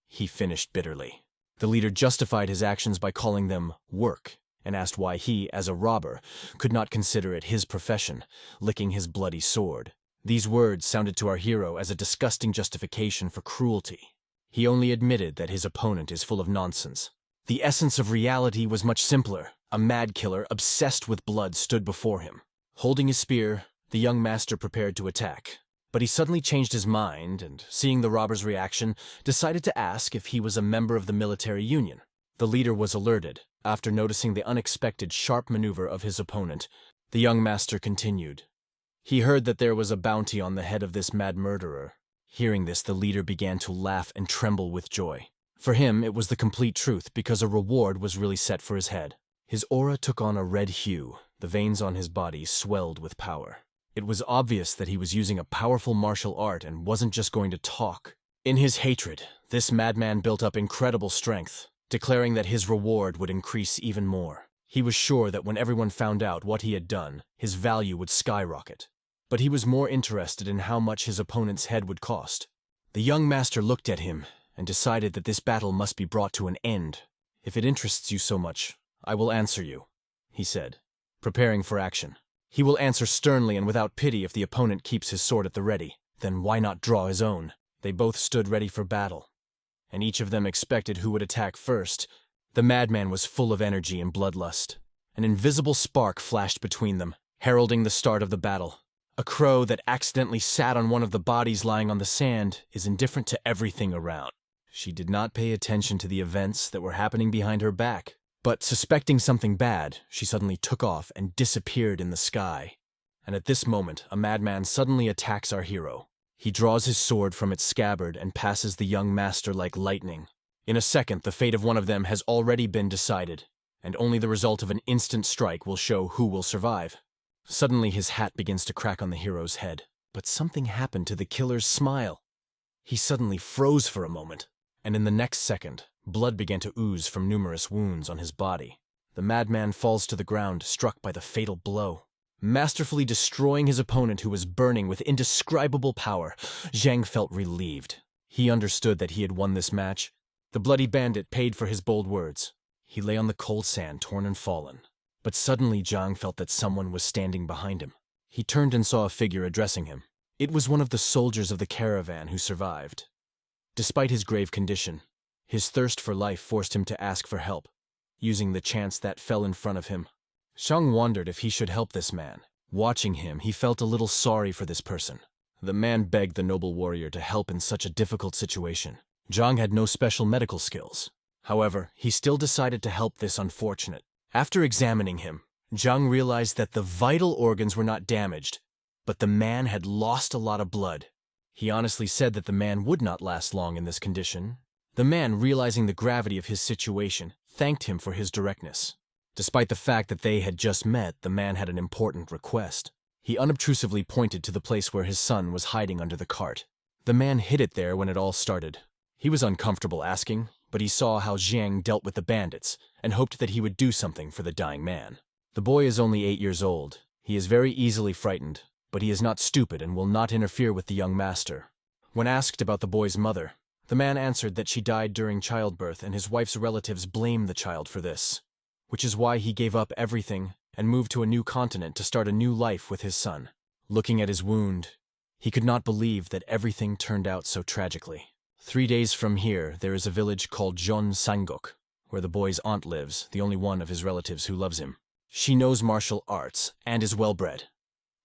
He finished bitterly. The leader justified his actions by calling them work, and asked why he, as a robber, could not consider it his profession, licking his bloody sword. These words sounded to our hero as a disgusting justification for cruelty. He only admitted that his opponent is full of nonsense. The essence of reality was much simpler. A mad killer, obsessed with blood, stood before him. Holding his spear, the young master prepared to attack. But he suddenly changed his mind and, seeing the robber's reaction, decided to ask if he was a member of the military union. The leader was alerted. After noticing the unexpected sharp maneuver of his opponent, the young master continued. He heard that there was a bounty on the head of this mad murderer. Hearing this, the leader began to laugh and tremble with joy. For him, it was the complete truth because a reward was really set for his head. His aura took on a red hue. The veins on his body swelled with power. It was obvious that he was using a powerful martial art and wasn't just going to talk. In his hatred, this madman built up incredible strength, declaring that his reward would increase even more. He was sure that when everyone found out what he had done, his value would skyrocket. But he was more interested in how much his opponent's head would cost. The young master looked at him and decided that this battle must be brought to an end. If it interests you so much, I will answer you, he said, preparing for action. He will answer sternly and without pity if the opponent keeps his sword at the ready. Then why not draw his own? They both stood ready for battle, and each of them expected who would attack first. The madman was full of energy and bloodlust. An invisible spark flashed between them, heralding the start of the battle. A crow that accidentally sat on one of the bodies lying on the sand is indifferent to everything around. She did not pay attention to the events that were happening behind her back. But suspecting something bad, she suddenly took off and disappeared in the sky. And at this moment, a madman suddenly attacks our hero. He draws his sword from its scabbard and passes the young master like lightning. In a second, the fate of one of them has already been decided, and only the result of an instant strike will show who will survive. Suddenly, his hat begins to crack on the hero's head. But something happened to the killer's smile. He suddenly froze for a moment, and in the next second, blood began to ooze from numerous wounds on his body. The madman falls to the ground, struck by the fatal blow. Masterfully destroying his opponent who was burning with indescribable power, Zhang felt relieved. He understood that he had won this match. The bloody bandit paid for his bold words. He lay on the cold sand, torn and fallen. But suddenly Zhang felt that someone was standing behind him. He turned and saw a figure addressing him. It was one of the soldiers of the caravan who survived. Despite his grave condition, his thirst for life forced him to ask for help, using the chance that fell in front of him. Zhang wondered if he should help this man. Watching him, he felt a little sorry for this person. The man begged the noble warrior to help in such a difficult situation. Zhang had no special medical skills. However, he still decided to help this unfortunate. After examining him, Zhang realized that the vital organs were not damaged, but the man had lost a lot of blood. He honestly said that the man would not last long in this condition. The man, realizing the gravity of his situation, thanked him for his directness. Despite the fact that they had just met, the man had an important request. He unobtrusively pointed to the place where his son was hiding under the cart. The man hid it there when it all started. He was uncomfortable asking, but he saw how Zhang dealt with the bandits and hoped that he would do something for the dying man. The boy is only 8 years old. He is very easily frightened, but he is not stupid and will not interfere with the young master. When asked about the boy's mother, the man answered that she died during childbirth and his wife's relatives blamed the child for this, which is why he gave up everything and moved to a new continent to start a new life with his son. Looking at his wound, he could not believe that everything turned out so tragically. 3 days from here, there is a village called Jon Sangok, where the boy's aunt lives, the only one of his relatives who loves him. She knows martial arts and is well-bred.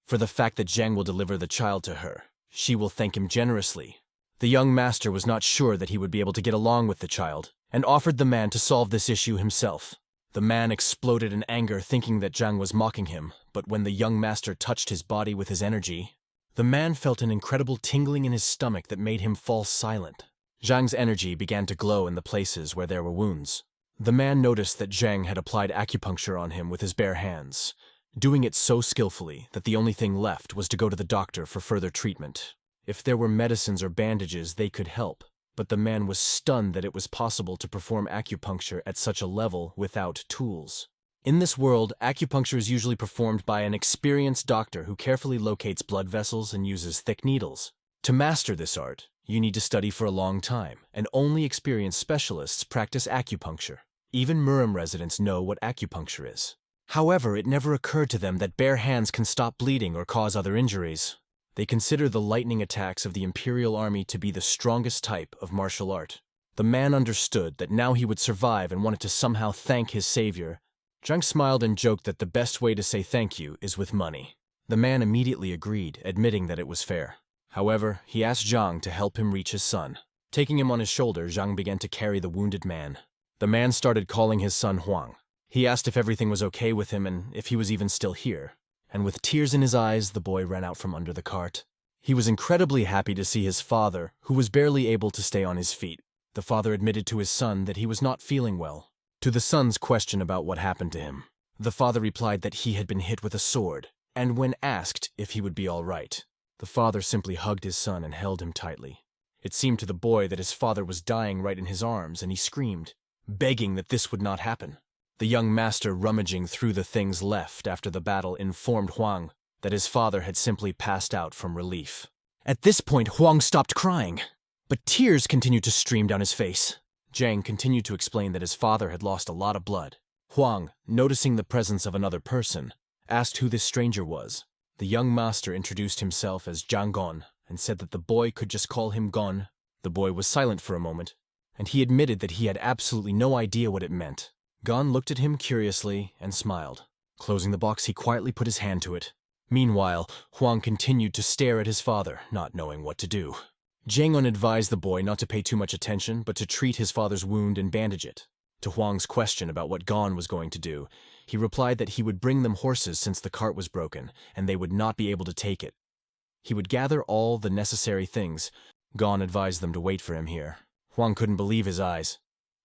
For the fact that Zhang will deliver the child to her, she will thank him generously. The young master was not sure that he would be able to get along with the child, and offered the man to solve this issue himself. The man exploded in anger, thinking that Zhang was mocking him, but when the young master touched his body with his energy, the man felt an incredible tingling in his stomach that made him fall silent. Zhang's energy began to glow in the places where there were wounds. The man noticed that Zhang had applied acupuncture on him with his bare hands, doing it so skillfully that the only thing left was to go to the doctor for further treatment. If there were medicines or bandages, they could help, but the man was stunned that it was possible to perform acupuncture at such a level without tools. In this world, acupuncture is usually performed by an experienced doctor who carefully locates blood vessels and uses thick needles. To master this art, you need to study for a long time, and only experienced specialists practice acupuncture. Even Murim residents know what acupuncture is. However, it never occurred to them that bare hands can stop bleeding or cause other injuries. They consider the lightning attacks of the Imperial Army to be the strongest type of martial art. The man understood that now he would survive and wanted to somehow thank his savior. Zhang smiled and joked that the best way to say thank you is with money. The man immediately agreed, admitting that it was fair. However, he asked Zhang to help him reach his son. Taking him on his shoulder, Zhang began to carry the wounded man. The man started calling his son Huang. He asked if everything was okay with him and if he was even still here. And with tears in his eyes, the boy ran out from under the cart. He was incredibly happy to see his father, who was barely able to stay on his feet. The father admitted to his son that he was not feeling well. To the son's question about what happened to him, the father replied that he had been hit with a sword, and when asked if he would be all right, the father simply hugged his son and held him tightly. It seemed to the boy that his father was dying right in his arms, and he screamed, begging that this would not happen. The young master, rummaging through the things left after the battle, informed Huang that his father had simply passed out from relief. At this point, Huang stopped crying, but tears continued to stream down his face. Zhang continued to explain that his father had lost a lot of blood. Huang, noticing the presence of another person, asked who this stranger was. The young master introduced himself as Zhang Gon and said that the boy could just call him Gon. The boy was silent for a moment, and he admitted that he had absolutely no idea what it meant. Gon looked at him curiously and smiled. Closing the box, he quietly put his hand to it. Meanwhile, Huang continued to stare at his father, not knowing what to do. Zhang Gon advised the boy not to pay too much attention, but to treat his father's wound and bandage it. To Huang's question about what Gon was going to do, he replied that he would bring them horses since the cart was broken, and they would not be able to take it. He would gather all the necessary things. Gon advised them to wait for him here. Huang couldn't believe his eyes.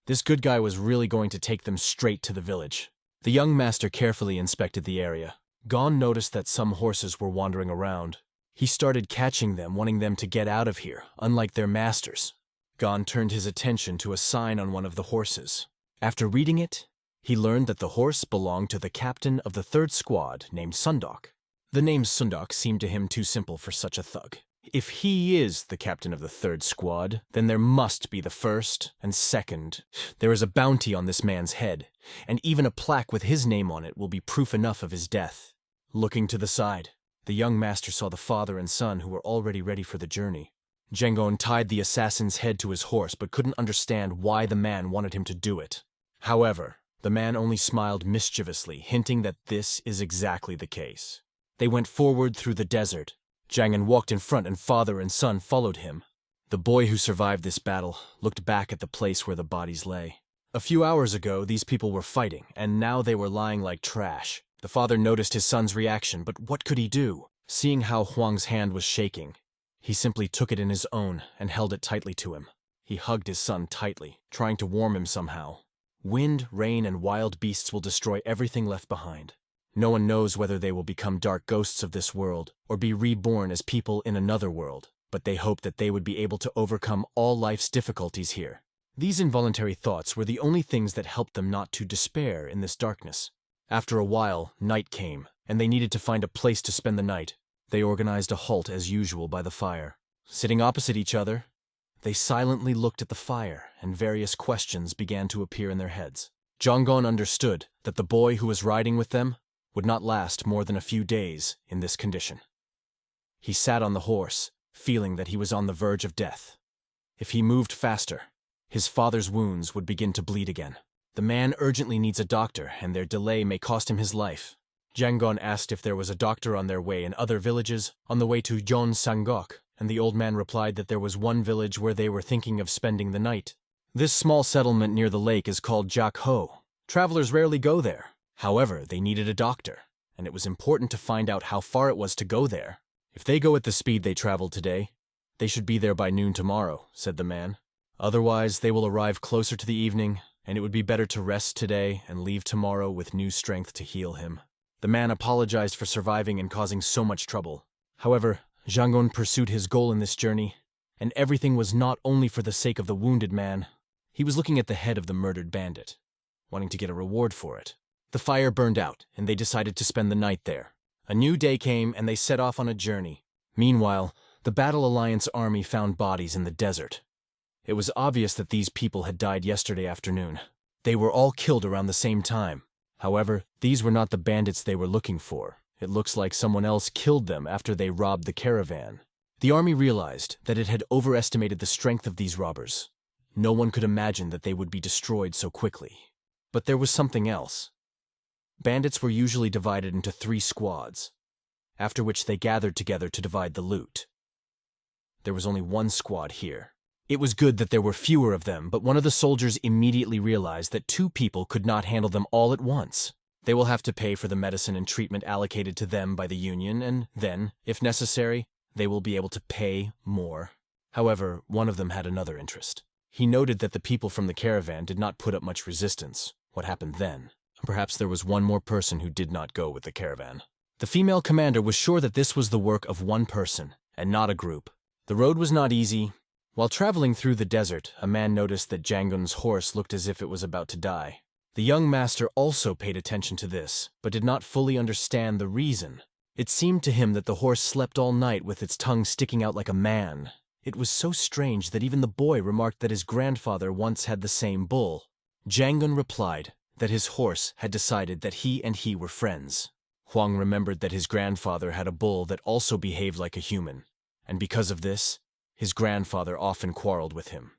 This good guy was really going to take them straight to the village. The young master carefully inspected the area. Gon noticed that some horses were wandering around. He started catching them, wanting them to get out of here, unlike their masters. Gon turned his attention to a sign on one of the horses. After reading it, he learned that the horse belonged to the captain of the third squad named Sundok. The name Sundok seemed to him too simple for such a thug. If he is the captain of the third squad, then there must be the first and second. There is a bounty on this man's head, and even a plaque with his name on it will be proof enough of his death. Looking to the side, the young master saw the father and son who were already ready for the journey. Zhang Gon tied the assassin's head to his horse but couldn't understand why the man wanted him to do it. However, the man only smiled mischievously, hinting that this is exactly the case. They went forward through the desert. Zhang Gon walked in front and father and son followed him. The boy who survived this battle looked back at the place where the bodies lay. A few hours ago, these people were fighting, and now they were lying like trash. The father noticed his son's reaction, but what could he do? Seeing how Huang's hand was shaking, he simply took it in his own and held it tightly to him. He hugged his son tightly, trying to warm him somehow. Wind, rain, and wild beasts will destroy everything left behind. No one knows whether they will become dark ghosts of this world or be reborn as people in another world, but they hoped that they would be able to overcome all life's difficulties here. These involuntary thoughts were the only things that helped them not to despair in this darkness. After a while, night came, and they needed to find a place to spend the night. They organized a halt as usual by the fire. Sitting opposite each other, they silently looked at the fire, and various questions began to appear in their heads. Zhang Gon understood that the boy who was riding with them would not last more than a few days in this condition. He sat on the horse, feeling that he was on the verge of death. If he moved faster, his father's wounds would begin to bleed again. The man urgently needs a doctor, and their delay may cost him his life. Zhang Gon asked if there was a doctor on their way in other villages on the way to Jeonsangok, and the old man replied that there was one village where they were thinking of spending the night. This small settlement near the lake is called Jakho. Travelers rarely go there. However, they needed a doctor, and it was important to find out how far it was to go there. If they go at the speed they traveled today, they should be there by noon tomorrow, said the man. Otherwise, they will arrive closer to the evening, and it would be better to rest today and leave tomorrow with new strength to heal him. The man apologized for surviving and causing so much trouble. However, Zhang pursued his goal in this journey, and everything was not only for the sake of the wounded man. He was looking at the head of the murdered bandit, wanting to get a reward for it. The fire burned out, and they decided to spend the night there. A new day came, and they set off on a journey. Meanwhile, the Battle Alliance army found bodies in the desert. It was obvious that these people had died yesterday afternoon. They were all killed around the same time. However, these were not the bandits they were looking for. It looks like someone else killed them after they robbed the caravan. The army realized that it had overestimated the strength of these robbers. No one could imagine that they would be destroyed so quickly. But there was something else. Bandits were usually divided into 3 squads, after which they gathered together to divide the loot. There was only 1 squad here. It was good that there were fewer of them, but one of the soldiers immediately realized that 2 people could not handle them all at once. They will have to pay for the medicine and treatment allocated to them by the Union, and then, if necessary, they will be able to pay more. However, one of them had another interest. He noted that the people from the caravan did not put up much resistance. What happened then? Perhaps there was one more person who did not go with the caravan. The female commander was sure that this was the work of one person, and not a group. The road was not easy. While traveling through the desert, a man noticed that Jangun's horse looked as if it was about to die. The young master also paid attention to this, but did not fully understand the reason. It seemed to him that the horse slept all night with its tongue sticking out like a man. It was so strange that even the boy remarked that his grandfather once had the same bull. Jangun replied that his horse had decided that he were friends. Huang remembered that his grandfather had a bull that also behaved like a human, and because of this, his grandfather often quarreled with him.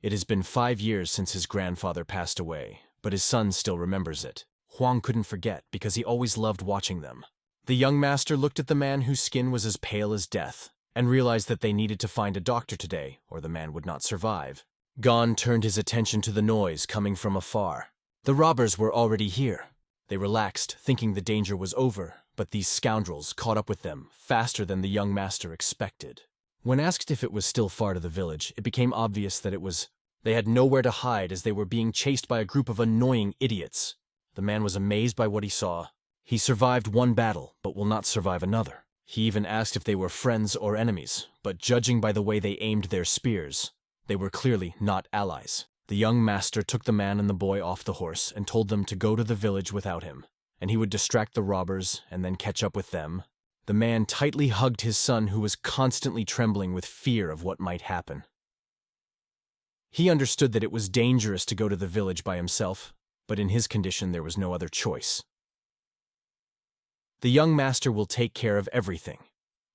It has been 5 years since his grandfather passed away, but his son still remembers it. Huang couldn't forget because he always loved watching them. The young master looked at the man whose skin was as pale as death, and realized that they needed to find a doctor today, or the man would not survive. Gon turned his attention to the noise coming from afar. The robbers were already here. They relaxed, thinking the danger was over, but these scoundrels caught up with them faster than the young master expected. When asked if it was still far to the village, it became obvious that it was. They had nowhere to hide as they were being chased by a group of annoying idiots. The man was amazed by what he saw. He survived 1 battle, but will not survive another. He even asked if they were friends or enemies, but judging by the way they aimed their spears, they were clearly not allies. The young master took the man and the boy off the horse and told them to go to the village without him, and he would distract the robbers and then catch up with them. The man tightly hugged his son, who was constantly trembling with fear of what might happen. He understood that it was dangerous to go to the village by himself, but in his condition there was no other choice. The young master will take care of everything.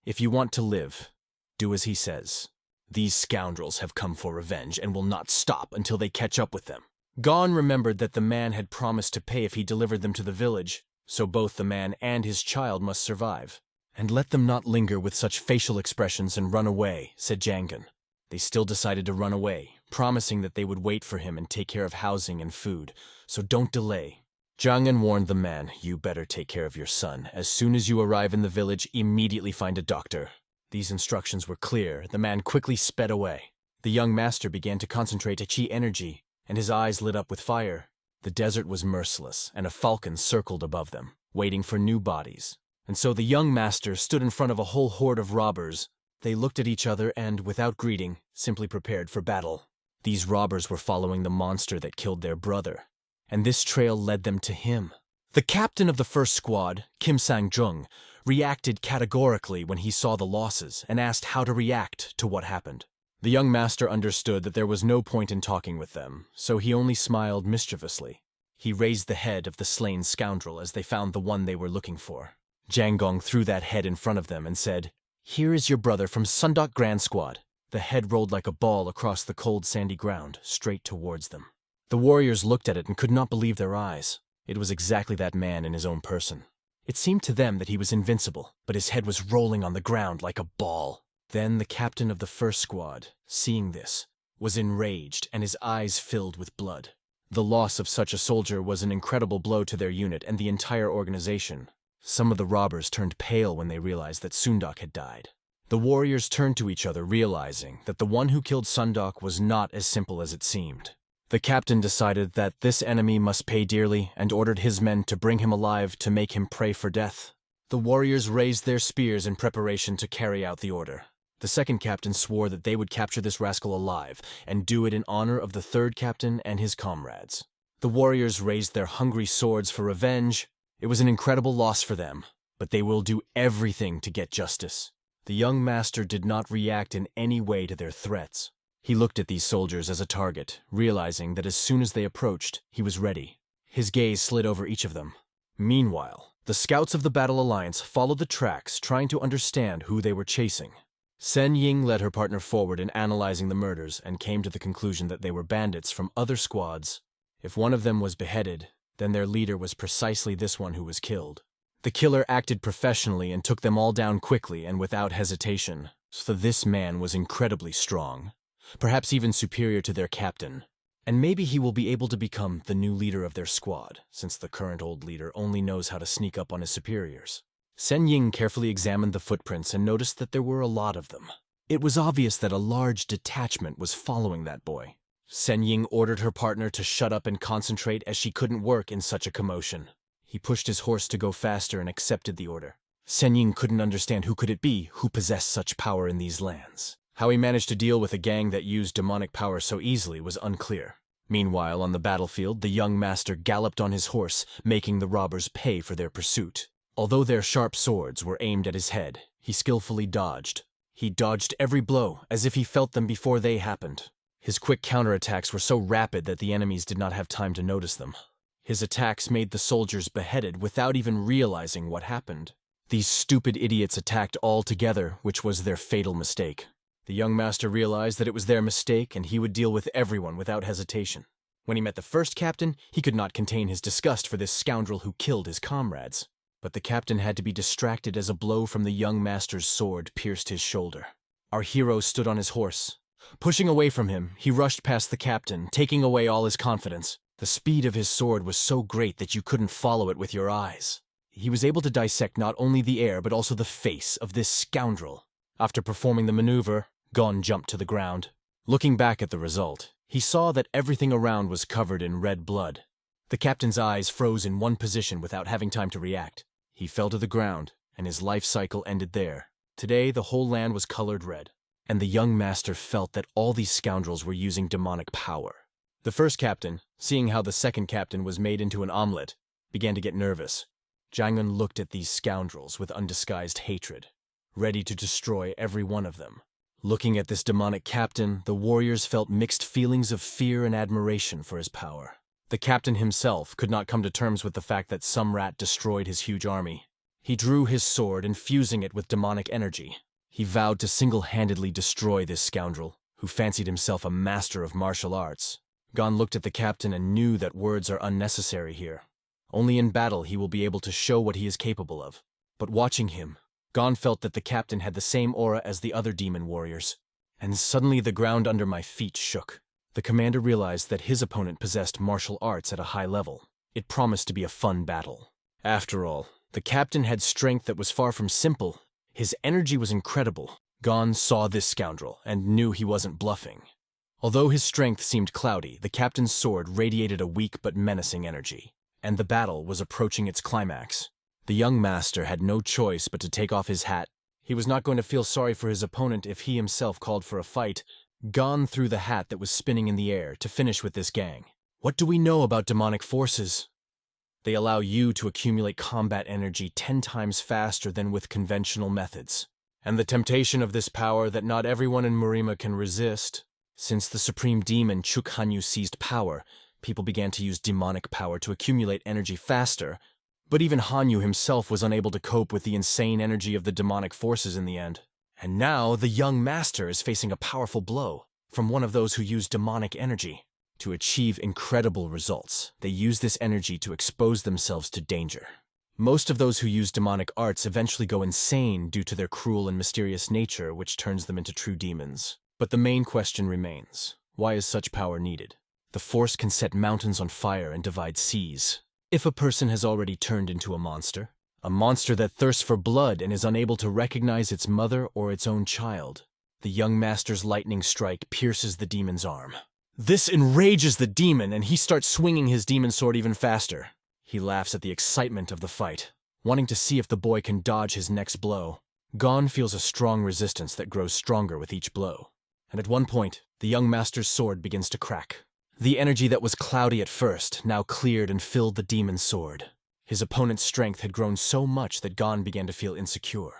If you want to live, do as he says. These scoundrels have come for revenge and will not stop until they catch up with them. Gon remembered that the man had promised to pay if he delivered them to the village, so both the man and his child must survive. And let them not linger with such facial expressions and run away, said Jangun. They still decided to run away, promising that they would wait for him and take care of housing and food, so don't delay. Jangun warned the man, you better take care of your son. As soon as you arrive in the village, immediately find a doctor. These instructions were clear. The man quickly sped away. The young master began to concentrate a chi energy, and his eyes lit up with fire. The desert was merciless, and a falcon circled above them, waiting for new bodies. And so the young master stood in front of a whole horde of robbers. They looked at each other and, without greeting, simply prepared for battle. These robbers were following the monster that killed their brother, and this trail led them to him. The captain of the first squad, Kim Sang-jung, reacted categorically when he saw the losses and asked how to react to what happened. The young master understood that there was no point in talking with them, so he only smiled mischievously. He raised the head of the slain scoundrel as they found the one they were looking for. Jangong threw that head in front of them and said, "Here is your brother from Sundok Grand Squad." The head rolled like a ball across the cold sandy ground, straight towards them. The warriors looked at it and could not believe their eyes. It was exactly that man in his own person. It seemed to them that he was invincible, but his head was rolling on the ground like a ball. Then the captain of the first squad, seeing this, was enraged and his eyes filled with blood. The loss of such a soldier was an incredible blow to their unit and the entire organization. Some of the robbers turned pale when they realized that Sundok had died. The warriors turned to each other, realizing that the one who killed Sundok was not as simple as it seemed. The captain decided that this enemy must pay dearly and ordered his men to bring him alive to make him pray for death. The warriors raised their spears in preparation to carry out the order. The second captain swore that they would capture this rascal alive and do it in honor of the third captain and his comrades. The warriors raised their hungry swords for revenge. It was an incredible loss for them, but they will do everything to get justice. The young master did not react in any way to their threats. He looked at these soldiers as a target, realizing that as soon as they approached, he was ready. His gaze slid over each of them. Meanwhile, the scouts of the Battle Alliance followed the tracks, trying to understand who they were chasing. Sen Ying led her partner forward in analyzing the murders and came to the conclusion that they were bandits from other squads. If one of them was beheaded, then their leader was precisely this one who was killed. The killer acted professionally and took them all down quickly and without hesitation, so this man was incredibly strong, perhaps even superior to their captain. And maybe he will be able to become the new leader of their squad, since the current old leader only knows how to sneak up on his superiors. Sen Ying carefully examined the footprints and noticed that there were a lot of them. It was obvious that a large detachment was following that boy. Sen Ying ordered her partner to shut up and concentrate as she couldn't work in such a commotion. He pushed his horse to go faster and accepted the order. Sen Ying couldn't understand who could it be who possessed such power in these lands. How he managed to deal with a gang that used demonic power so easily was unclear. Meanwhile, on the battlefield, the young master galloped on his horse, making the robbers pay for their pursuit. Although their sharp swords were aimed at his head, he skillfully dodged. He dodged every blow, as if he felt them before they happened. His quick counterattacks were so rapid that the enemies did not have time to notice them. His attacks made the soldiers beheaded without even realizing what happened. These stupid idiots attacked all together, which was their fatal mistake. The young master realized that it was their mistake and he would deal with everyone without hesitation. When he met the first captain, he could not contain his disgust for this scoundrel who killed his comrades. But the captain had to be distracted as a blow from the young master's sword pierced his shoulder. Our hero stood on his horse. Pushing away from him, he rushed past the captain, taking away all his confidence. The speed of his sword was so great that you couldn't follow it with your eyes. He was able to dissect not only the air but also the face of this scoundrel. After performing the maneuver, Gon jumped to the ground. Looking back at the result, he saw that everything around was covered in red blood. The captain's eyes froze in one position without having time to react. He fell to the ground, and his life cycle ended there. Today, the whole land was colored red, and the young master felt that all these scoundrels were using demonic power. The first captain, seeing how the second captain was made into an omelet, began to get nervous. Zhang Yun looked at these scoundrels with undisguised hatred, ready to destroy every one of them. Looking at this demonic captain, the warriors felt mixed feelings of fear and admiration for his power. The captain himself could not come to terms with the fact that some rat destroyed his huge army. He drew his sword, infusing it with demonic energy. He vowed to single-handedly destroy this scoundrel, who fancied himself a master of martial arts. Gon looked at the captain and knew that words are unnecessary here. Only in battle he will be able to show what he is capable of. But watching him, Gon felt that the captain had the same aura as the other demon warriors. And suddenly the ground under my feet shook. The commander realized that his opponent possessed martial arts at a high level. It promised to be a fun battle. After all, the captain had strength that was far from simple. His energy was incredible. Gon saw this scoundrel and knew he wasn't bluffing. Although his strength seemed cloudy, the captain's sword radiated a weak but menacing energy. And the battle was approaching its climax. The young master had no choice but to take off his hat. He was not going to feel sorry for his opponent if he himself called for a fight. Gon threw the hat that was spinning in the air to finish with this gang. What do we know about demonic forces? They allow you to accumulate combat energy 10 times faster than with conventional methods. And the temptation of this power that not everyone in Murima can resist. Since the supreme demon Chuk Hanyu seized power, people began to use demonic power to accumulate energy faster. But even Hanyu himself was unable to cope with the insane energy of the demonic forces in the end. And now the young master is facing a powerful blow from one of those who use demonic energy. To achieve incredible results, they use this energy to expose themselves to danger. Most of those who use demonic arts eventually go insane due to their cruel and mysterious nature, which turns them into true demons. But the main question remains, why is such power needed? The force can set mountains on fire and divide seas. If a person has already turned into a monster that thirsts for blood and is unable to recognize its mother or its own child, the young master's lightning strike pierces the demon's arm. This enrages the demon, and he starts swinging his demon sword even faster. He laughs at the excitement of the fight, wanting to see if the boy can dodge his next blow. Gon feels a strong resistance that grows stronger with each blow. And at one point, the young master's sword begins to crack. The energy that was cloudy at first now cleared and filled the demon's sword. His opponent's strength had grown so much that Gon began to feel insecure.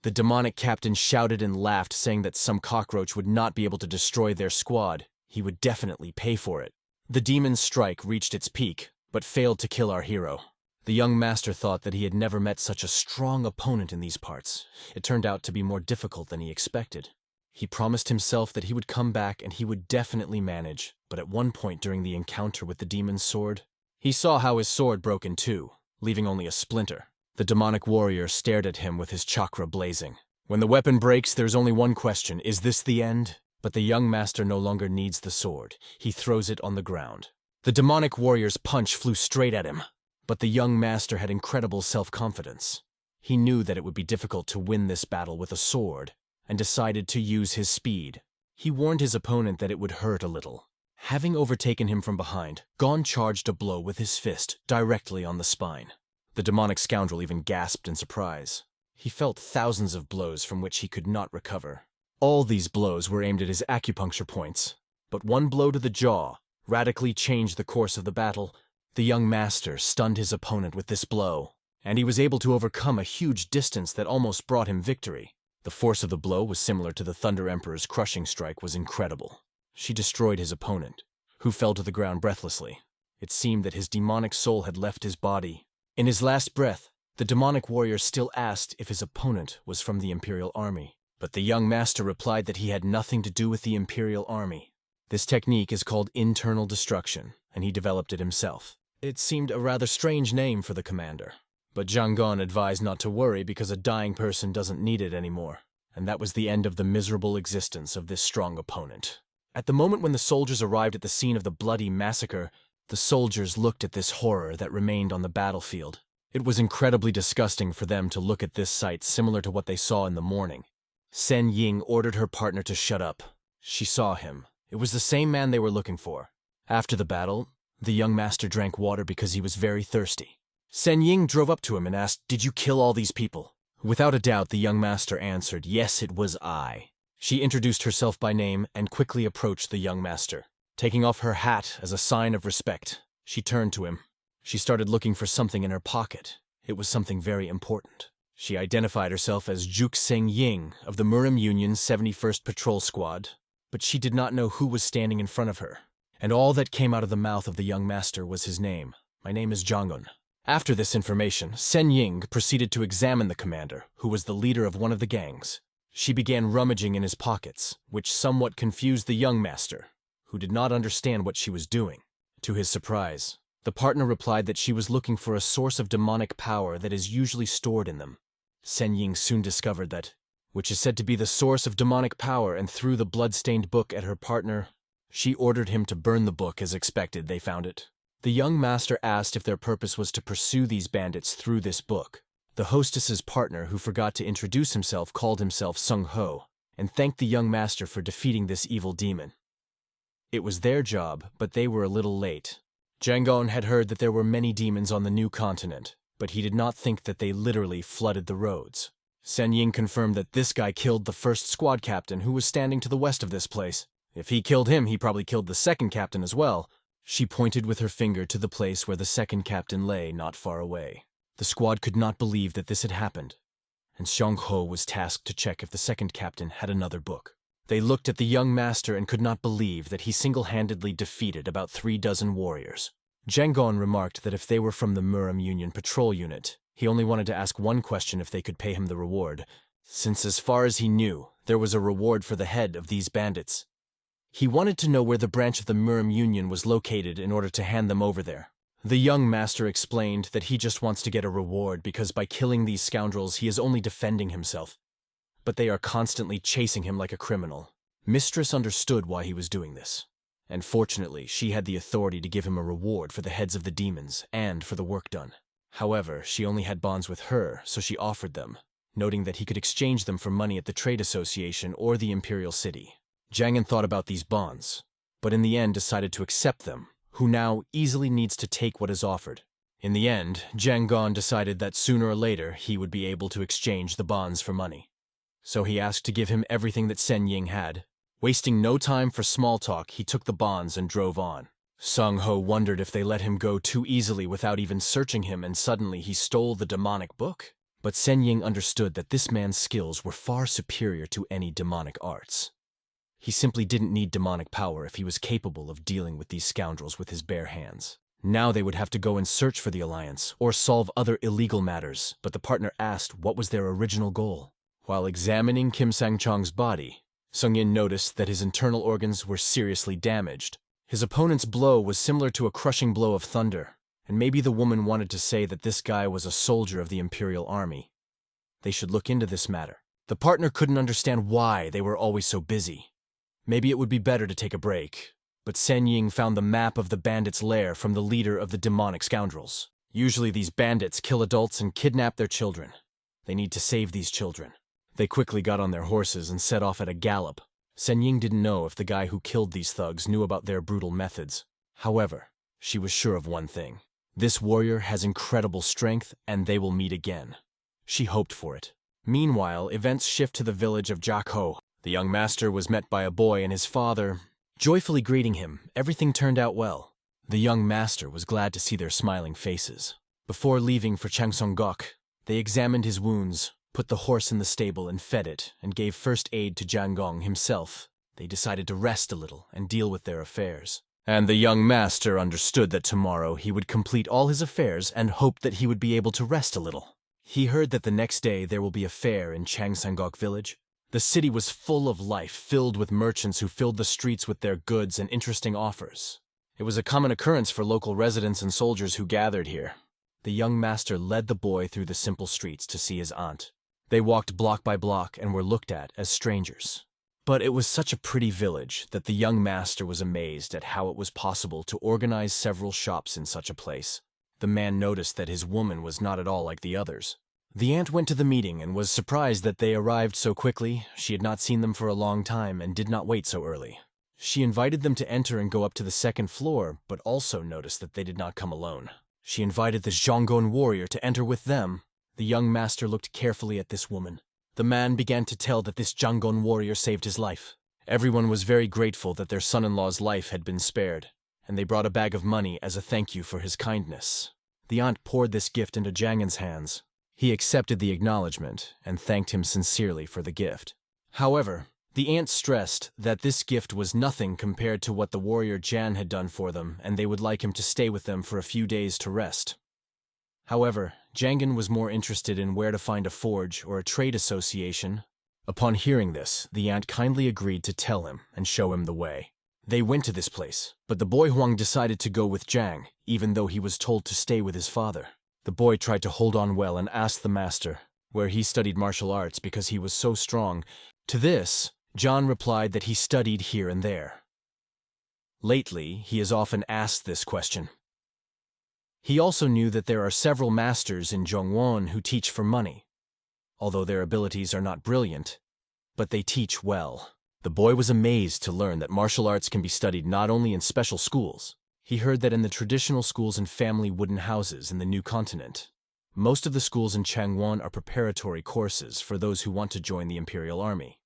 The demonic captain shouted and laughed, saying that some cockroach would not be able to destroy their squad. He would definitely pay for it. The demon's strike reached its peak, but failed to kill our hero. The young master thought that he had never met such a strong opponent in these parts. It turned out to be more difficult than he expected. He promised himself that he would come back and he would definitely manage, but at one point during the encounter with the demon's sword, he saw how his sword broke in two, leaving only a splinter. The demonic warrior stared at him with his chakra blazing. When the weapon breaks, there's only one question: is this the end? But the young master no longer needs the sword. He throws it on the ground. The demonic warrior's punch flew straight at him, but the young master had incredible self-confidence. He knew that it would be difficult to win this battle with a sword, and decided to use his speed. He warned his opponent that it would hurt a little. Having overtaken him from behind, Gon charged a blow with his fist directly on the spine. The demonic scoundrel even gasped in surprise. He felt thousands of blows from which he could not recover. All these blows were aimed at his acupuncture points, but one blow to the jaw radically changed the course of the battle. The young master stunned his opponent with this blow, and he was able to overcome a huge distance that almost brought him victory. The force of the blow was similar to the Thunder Emperor's crushing strike was incredible. She destroyed his opponent, who fell to the ground breathlessly. It seemed that his demonic soul had left his body. In his last breath, the demonic warrior still asked if his opponent was from the Imperial Army, but the young master replied that he had nothing to do with the Imperial Army. This technique is called internal destruction, and he developed it himself. It seemed a rather strange name for the commander, but Zhang Gon advised not to worry because a dying person doesn't need it anymore, and that was the end of the miserable existence of this strong opponent. At the moment when the soldiers arrived at the scene of the bloody massacre, the soldiers looked at this horror that remained on the battlefield. It was incredibly disgusting for them to look at this sight, similar to what they saw in the morning. Sen Ying ordered her partner to shut up. She saw him. It was the same man they were looking for. After the battle, the young master drank water because he was very thirsty. Sen Ying drove up to him and asked, "Did you kill all these people?" Without a doubt, the young master answered, "Yes, it was I." She introduced herself by name and quickly approached the young master. Taking off her hat as a sign of respect, she turned to him. She started looking for something in her pocket. It was something very important. She identified herself as Juk Seng Ying of the Murim Union's 71st Patrol Squad, but she did not know who was standing in front of her. And all that came out of the mouth of the young master was his name. "My name is Zhangun." After this information, Sen Ying proceeded to examine the commander, who was the leader of one of the gangs. She began rummaging in his pockets, which somewhat confused the young master, who did not understand what she was doing. To his surprise, the partner replied that she was looking for a source of demonic power that is usually stored in them. Sen Ying soon discovered that, which is said to be the source of demonic power, and threw the blood-stained book at her partner. She ordered him to burn the book. As expected, they found it. The young master asked if their purpose was to pursue these bandits through this book. The hostess's partner, who forgot to introduce himself, called himself Sung Ho, and thanked the young master for defeating this evil demon. It was their job, but they were a little late. Zhang had heard that there were many demons on the new continent, but he did not think that they literally flooded the roads. Sen Ying confirmed that this guy killed the first squad captain, who was standing to the west of this place. If he killed him, he probably killed the second captain as well. She pointed with her finger to the place where the second captain lay, not far away. The squad could not believe that this had happened, and Xiang Ho was tasked to check if the second captain had another book. They looked at the young master and could not believe that he single-handedly defeated about 36 warriors. Zhang Gon remarked that if they were from the Murim Union patrol unit, he only wanted to ask one question: if they could pay him the reward, since as far as he knew, there was a reward for the head of these bandits. He wanted to know where the branch of the Murim Union was located in order to hand them over there. The young master explained that he just wants to get a reward because by killing these scoundrels he is only defending himself. But they are constantly chasing him like a criminal. Mistress understood why he was doing this. and fortunately she had the authority to give him a reward for the heads of the demons and for the work done. However, she only had bonds with her, so she offered them, noting that he could exchange them for money at the trade association or the imperial city. Jiangen thought about these bonds, but in the end decided to accept them, who now easily needs to take what is offered. In the end, Jiang Gan decided that sooner or later he would be able to exchange the bonds for money. So he asked to give him everything that Sen Ying had. Wasting no time for small talk, he took the bonds and drove on. Sung Ho wondered if they let him go too easily without even searching him, and suddenly he stole the demonic book. But Sen Ying understood that this man's skills were far superior to any demonic arts. He simply didn't need demonic power if he was capable of dealing with these scoundrels with his bare hands. Now they would have to go and search for the Alliance, or solve other illegal matters, but the partner asked what was their original goal. While examining Kim Sang-chong's body, Sung Yin noticed that his internal organs were seriously damaged. His opponent's blow was similar to a crushing blow of thunder, and maybe the woman wanted to say that this guy was a soldier of the Imperial Army. They should look into this matter. The partner couldn't understand why they were always so busy. Maybe it would be better to take a break. But Sen Ying found the map of the bandits' lair from the leader of the demonic scoundrels. Usually these bandits kill adults and kidnap their children. They need to save these children. They quickly got on their horses and set off at a gallop. Sen Ying didn't know if the guy who killed these thugs knew about their brutal methods. However, she was sure of one thing. This warrior has incredible strength, and they will meet again. She hoped for it. Meanwhile, events shift to the village of Jiakou. The young master was met by a boy and his father, joyfully greeting him. Everything turned out well. The young master was glad to see their smiling faces. Before leaving for Changsonggok, they examined his wounds, put the horse in the stable and fed it, and gave first aid to Jiang Gong himself. They decided to rest a little and deal with their affairs. And the young master understood that tomorrow he would complete all his affairs and hoped that he would be able to rest a little. He heard that the next day there will be a fair in Changsonggok village. The city was full of life, filled with merchants who filled the streets with their goods and interesting offers. It was a common occurrence for local residents and soldiers who gathered here. The young master led the boy through the simple streets to see his aunt. They walked block by block and were looked at as strangers. But it was such a pretty village that the young master was amazed at how it was possible to organize several shops in such a place. The man noticed that his woman was not at all like the others. The aunt went to the meeting and was surprised that they arrived so quickly. She had not seen them for a long time and did not wait so early. She invited them to enter and go up to the second floor, but also noticed that they did not come alone. She invited the Zhonggon warrior to enter with them. The young master looked carefully at this woman. The man began to tell that this Zhonggon warrior saved his life. Everyone was very grateful that their son-in-law's life had been spared, and they brought a bag of money as a thank you for his kindness. The aunt poured this gift into Jiangen's hands. He accepted the acknowledgement and thanked him sincerely for the gift. However, the aunt stressed that this gift was nothing compared to what the warrior Jan had done for them, and they would like him to stay with them for a few days to rest. However, Jiangen was more interested in where to find a forge or a trade association. Upon hearing this, the aunt kindly agreed to tell him and show him the way. They went to this place, but the boy Huang decided to go with Jiang, even though he was told to stay with his father. The boy tried to hold on well and asked the master where he studied martial arts because he was so strong. To this, John replied that he studied here and there. Lately, he has often asked this question. He also knew that there are several masters in Zhongwon who teach for money, although their abilities are not brilliant, but they teach well. The boy was amazed to learn that martial arts can be studied not only in special schools. He heard that in the traditional schools and family wooden houses in the new continent, most of the schools in Changwon are preparatory courses for those who want to join the Imperial Army.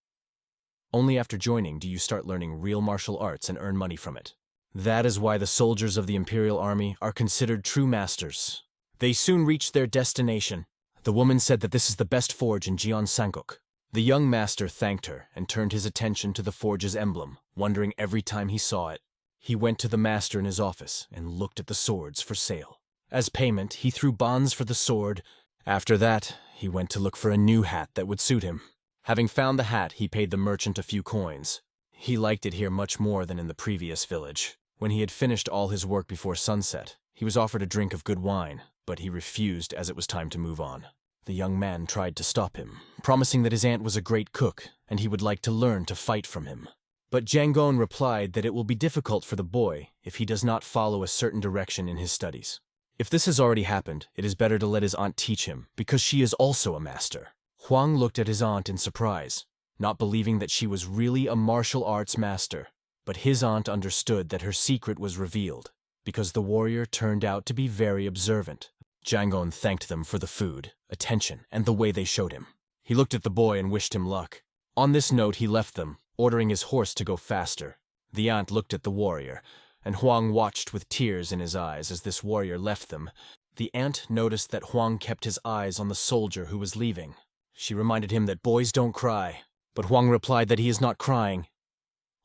Only after joining do you start learning real martial arts and earn money from it. That is why the soldiers of the Imperial Army are considered true masters. They soon reached their destination. The woman said that this is the best forge in Gyeongsangguk. The young master thanked her and turned his attention to the forge's emblem, wondering every time he saw it. He went to the master in his office and looked at the swords for sale. As payment, he threw bonds for the sword. After that, he went to look for a new hat that would suit him. Having found the hat, he paid the merchant a few coins. He liked it here much more than in the previous village. When he had finished all his work before sunset, he was offered a drink of good wine, but he refused as it was time to move on. The young man tried to stop him, promising that his aunt was a great cook and he would like to learn to fight from him. But Jangon replied that it will be difficult for the boy if he does not follow a certain direction in his studies. If this has already happened, it is better to let his aunt teach him, because she is also a master. Huang looked at his aunt in surprise, not believing that she was really a martial arts master. But his aunt understood that her secret was revealed, because the warrior turned out to be very observant. Jangon thanked them for the food, attention, and the way they showed him. He looked at the boy and wished him luck. On this note, he left them, ordering his horse to go faster. The aunt looked at the warrior, and Huang watched with tears in his eyes as this warrior left them. The aunt noticed that Huang kept his eyes on the soldier who was leaving. She reminded him that boys don't cry, but Huang replied that he is not crying,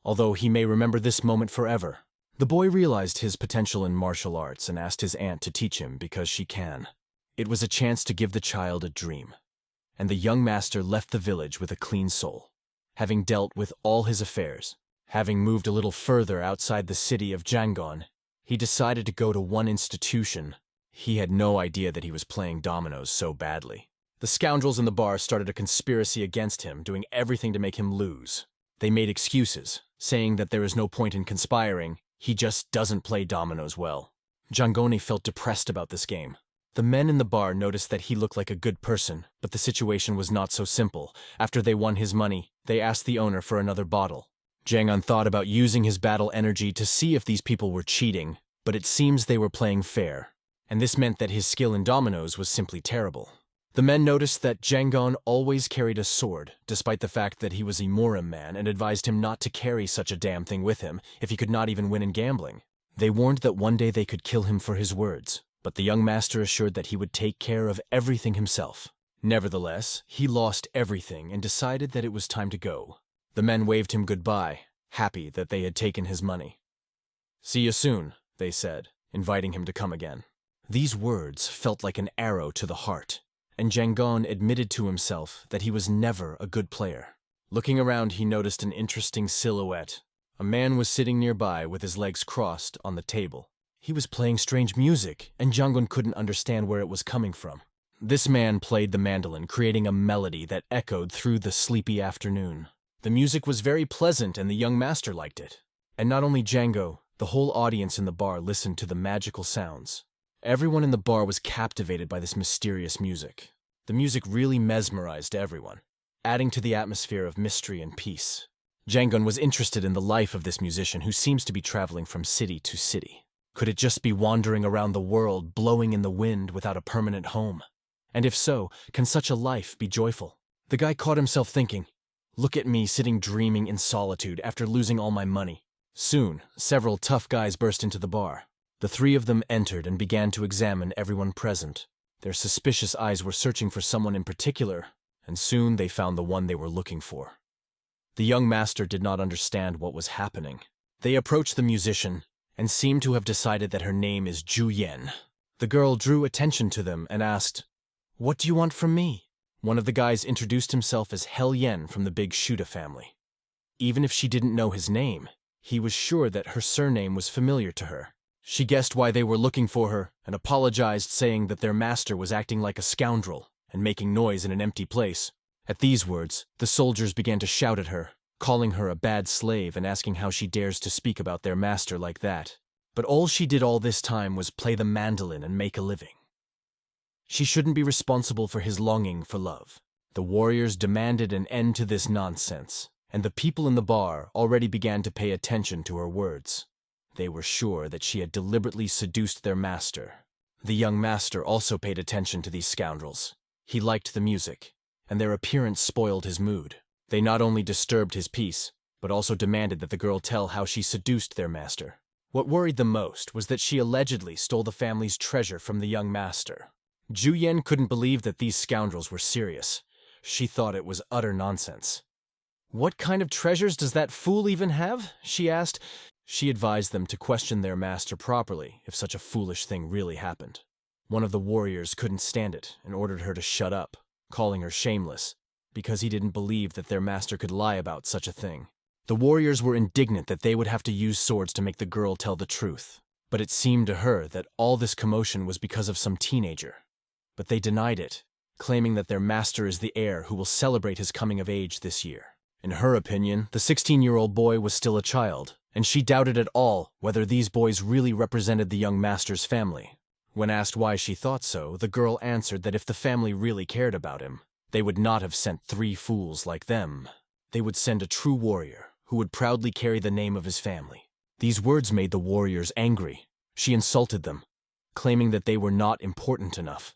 although he may remember this moment forever. The boy realized his potential in martial arts and asked his aunt to teach him because she can. It was a chance to give the child a dream. And the young master left the village with a clean soul, having dealt with all his affairs. Having moved a little further outside the city of Jangon, he decided to go to one institution. He had no idea that he was playing dominoes so badly. The scoundrels in the bar started a conspiracy against him, doing everything to make him lose. They made excuses, saying that there is no point in conspiring, he just doesn't play dominoes well. Jangoni felt depressed about this game. The men in the bar noticed that he looked like a good person, but the situation was not so simple. After they won his money, they asked the owner for another bottle. Jangon thought about using his battle energy to see if these people were cheating, but it seems they were playing fair, and this meant that his skill in dominoes was simply terrible. The men noticed that Jangon always carried a sword, despite the fact that he was a Morim man, and advised him not to carry such a damn thing with him if he could not even win in gambling. They warned that one day they could kill him for his words, but the young master assured that he would take care of everything himself. Nevertheless, he lost everything and decided that it was time to go. The men waved him goodbye, happy that they had taken his money. "See you soon," they said, inviting him to come again. These words felt like an arrow to the heart, and Jangon admitted to himself that he was never a good player. Looking around, he noticed an interesting silhouette. A man was sitting nearby with his legs crossed on the table. He was playing strange music, and Jangon couldn't understand where it was coming from. This man played the mandolin, creating a melody that echoed through the sleepy afternoon. The music was very pleasant, and the young master liked it. And not only Django, the whole audience in the bar listened to the magical sounds. Everyone in the bar was captivated by this mysterious music. The music really mesmerized everyone, adding to the atmosphere of mystery and peace. Jangon was interested in the life of this musician who seems to be traveling from city to city. Could it just be wandering around the world, blowing in the wind without a permanent home? And if so, can such a life be joyful? The guy caught himself thinking, "Look at me sitting dreaming in solitude after losing all my money." Soon, several tough guys burst into the bar. The three of them entered and began to examine everyone present. Their suspicious eyes were searching for someone in particular, and soon they found the one they were looking for. The young master did not understand what was happening. They approached the musician and seemed to have decided that her name is Ju Yen. The girl drew attention to them and asked, "What do you want from me?" One of the guys introduced himself as Hell Yen from the big Shuda family. Even if she didn't know his name, he was sure that her surname was familiar to her. She guessed why they were looking for her and apologized, saying that their master was acting like a scoundrel and making noise in an empty place. At these words, the soldiers began to shout at her, calling her a bad slave and asking how she dares to speak about their master like that. But all she did all this time was play the mandolin and make a living. She shouldn't be responsible for his longing for love. The warriors demanded an end to this nonsense, and the people in the bar already began to pay attention to her words. They were sure that she had deliberately seduced their master. The young master also paid attention to these scoundrels. He liked the music, and their appearance spoiled his mood. They not only disturbed his peace, but also demanded that the girl tell how she seduced their master. What worried them most was that she allegedly stole the family's treasure from the young master. Ju Yen couldn't believe that these scoundrels were serious. She thought it was utter nonsense. "What kind of treasures does that fool even have?" she asked. She advised them to question their master properly if such a foolish thing really happened. One of the warriors couldn't stand it and ordered her to shut up, calling her shameless, because he didn't believe that their master could lie about such a thing. The warriors were indignant that they would have to use swords to make the girl tell the truth, but it seemed to her that all this commotion was because of some teenager. But they denied it, claiming that their master is the heir who will celebrate his coming of age this year. In her opinion, the 16-year-old boy was still a child, and she doubted at all whether these boys really represented the young master's family. When asked why she thought so, the girl answered that if the family really cared about him, they would not have sent 3 fools like them. They would send a true warrior who would proudly carry the name of his family. These words made the warriors angry. She insulted them, claiming that they were not important enough.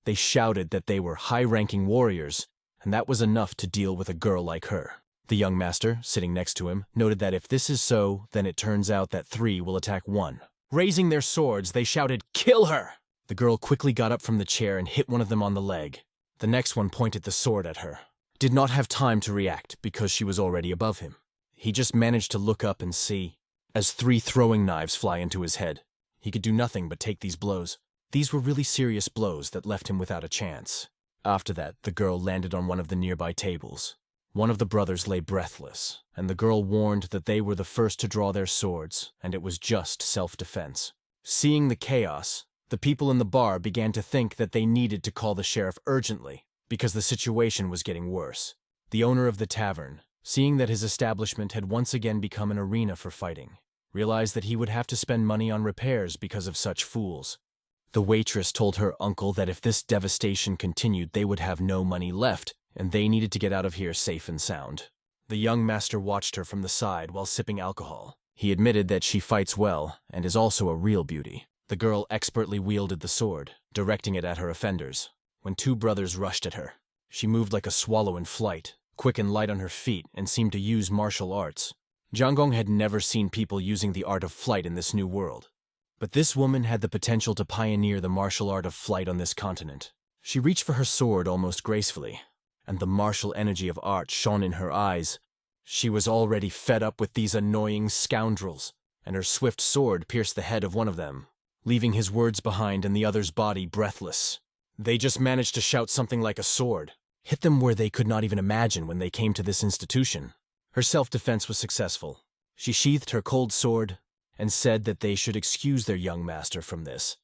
They shouted that they were high-ranking warriors, and that was enough to deal with a girl like her. The young master, sitting next to him, noted that if this is so, then it turns out that 3 will attack 1. Raising their swords, they shouted, "Kill her!" The girl quickly got up from the chair and hit one of them on the leg. The next one pointed the sword at her. Did not have time to react because she was already above him. He just managed to look up and see, as 3 throwing knives fly into his head. He could do nothing but take these blows. These were really serious blows that left him without a chance. After that, the girl landed on one of the nearby tables. One of the brothers lay breathless, and the girl warned that they were the first to draw their swords, and it was just self-defense. Seeing the chaos, the people in the bar began to think that they needed to call the sheriff urgently, because the situation was getting worse. The owner of the tavern, seeing that his establishment had once again become an arena for fighting, realized that he would have to spend money on repairs because of such fools. The waitress told her uncle that if this devastation continued, they would have no money left, and they needed to get out of here safe and sound. The young master watched her from the side while sipping alcohol. He admitted that she fights well and is also a real beauty. The girl expertly wielded the sword, directing it at her offenders. When 2 brothers rushed at her, she moved like a swallow in flight, quick and light on her feet, and seemed to use martial arts. Jiang Gong had never seen people using the art of flight in this new world. But this woman had the potential to pioneer the martial art of flight on this continent. She reached for her sword almost gracefully, and the martial energy of art shone in her eyes. She was already fed up with these annoying scoundrels, and her swift sword pierced the head of one of them, leaving his words behind and the other's body breathless. They just managed to shout something like a sword, hit them where they could not even imagine when they came to this institution. Her self-defense was successful. She sheathed her cold sword and said that they should excuse their young master from this.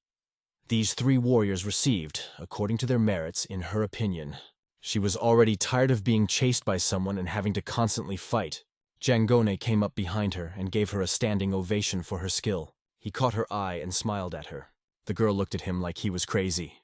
These 3 warriors received, according to their merits, in her opinion. She was already tired of being chased by someone and having to constantly fight. Jangone came up behind her and gave her a standing ovation for her skill. He caught her eye and smiled at her. The girl looked at him like he was crazy.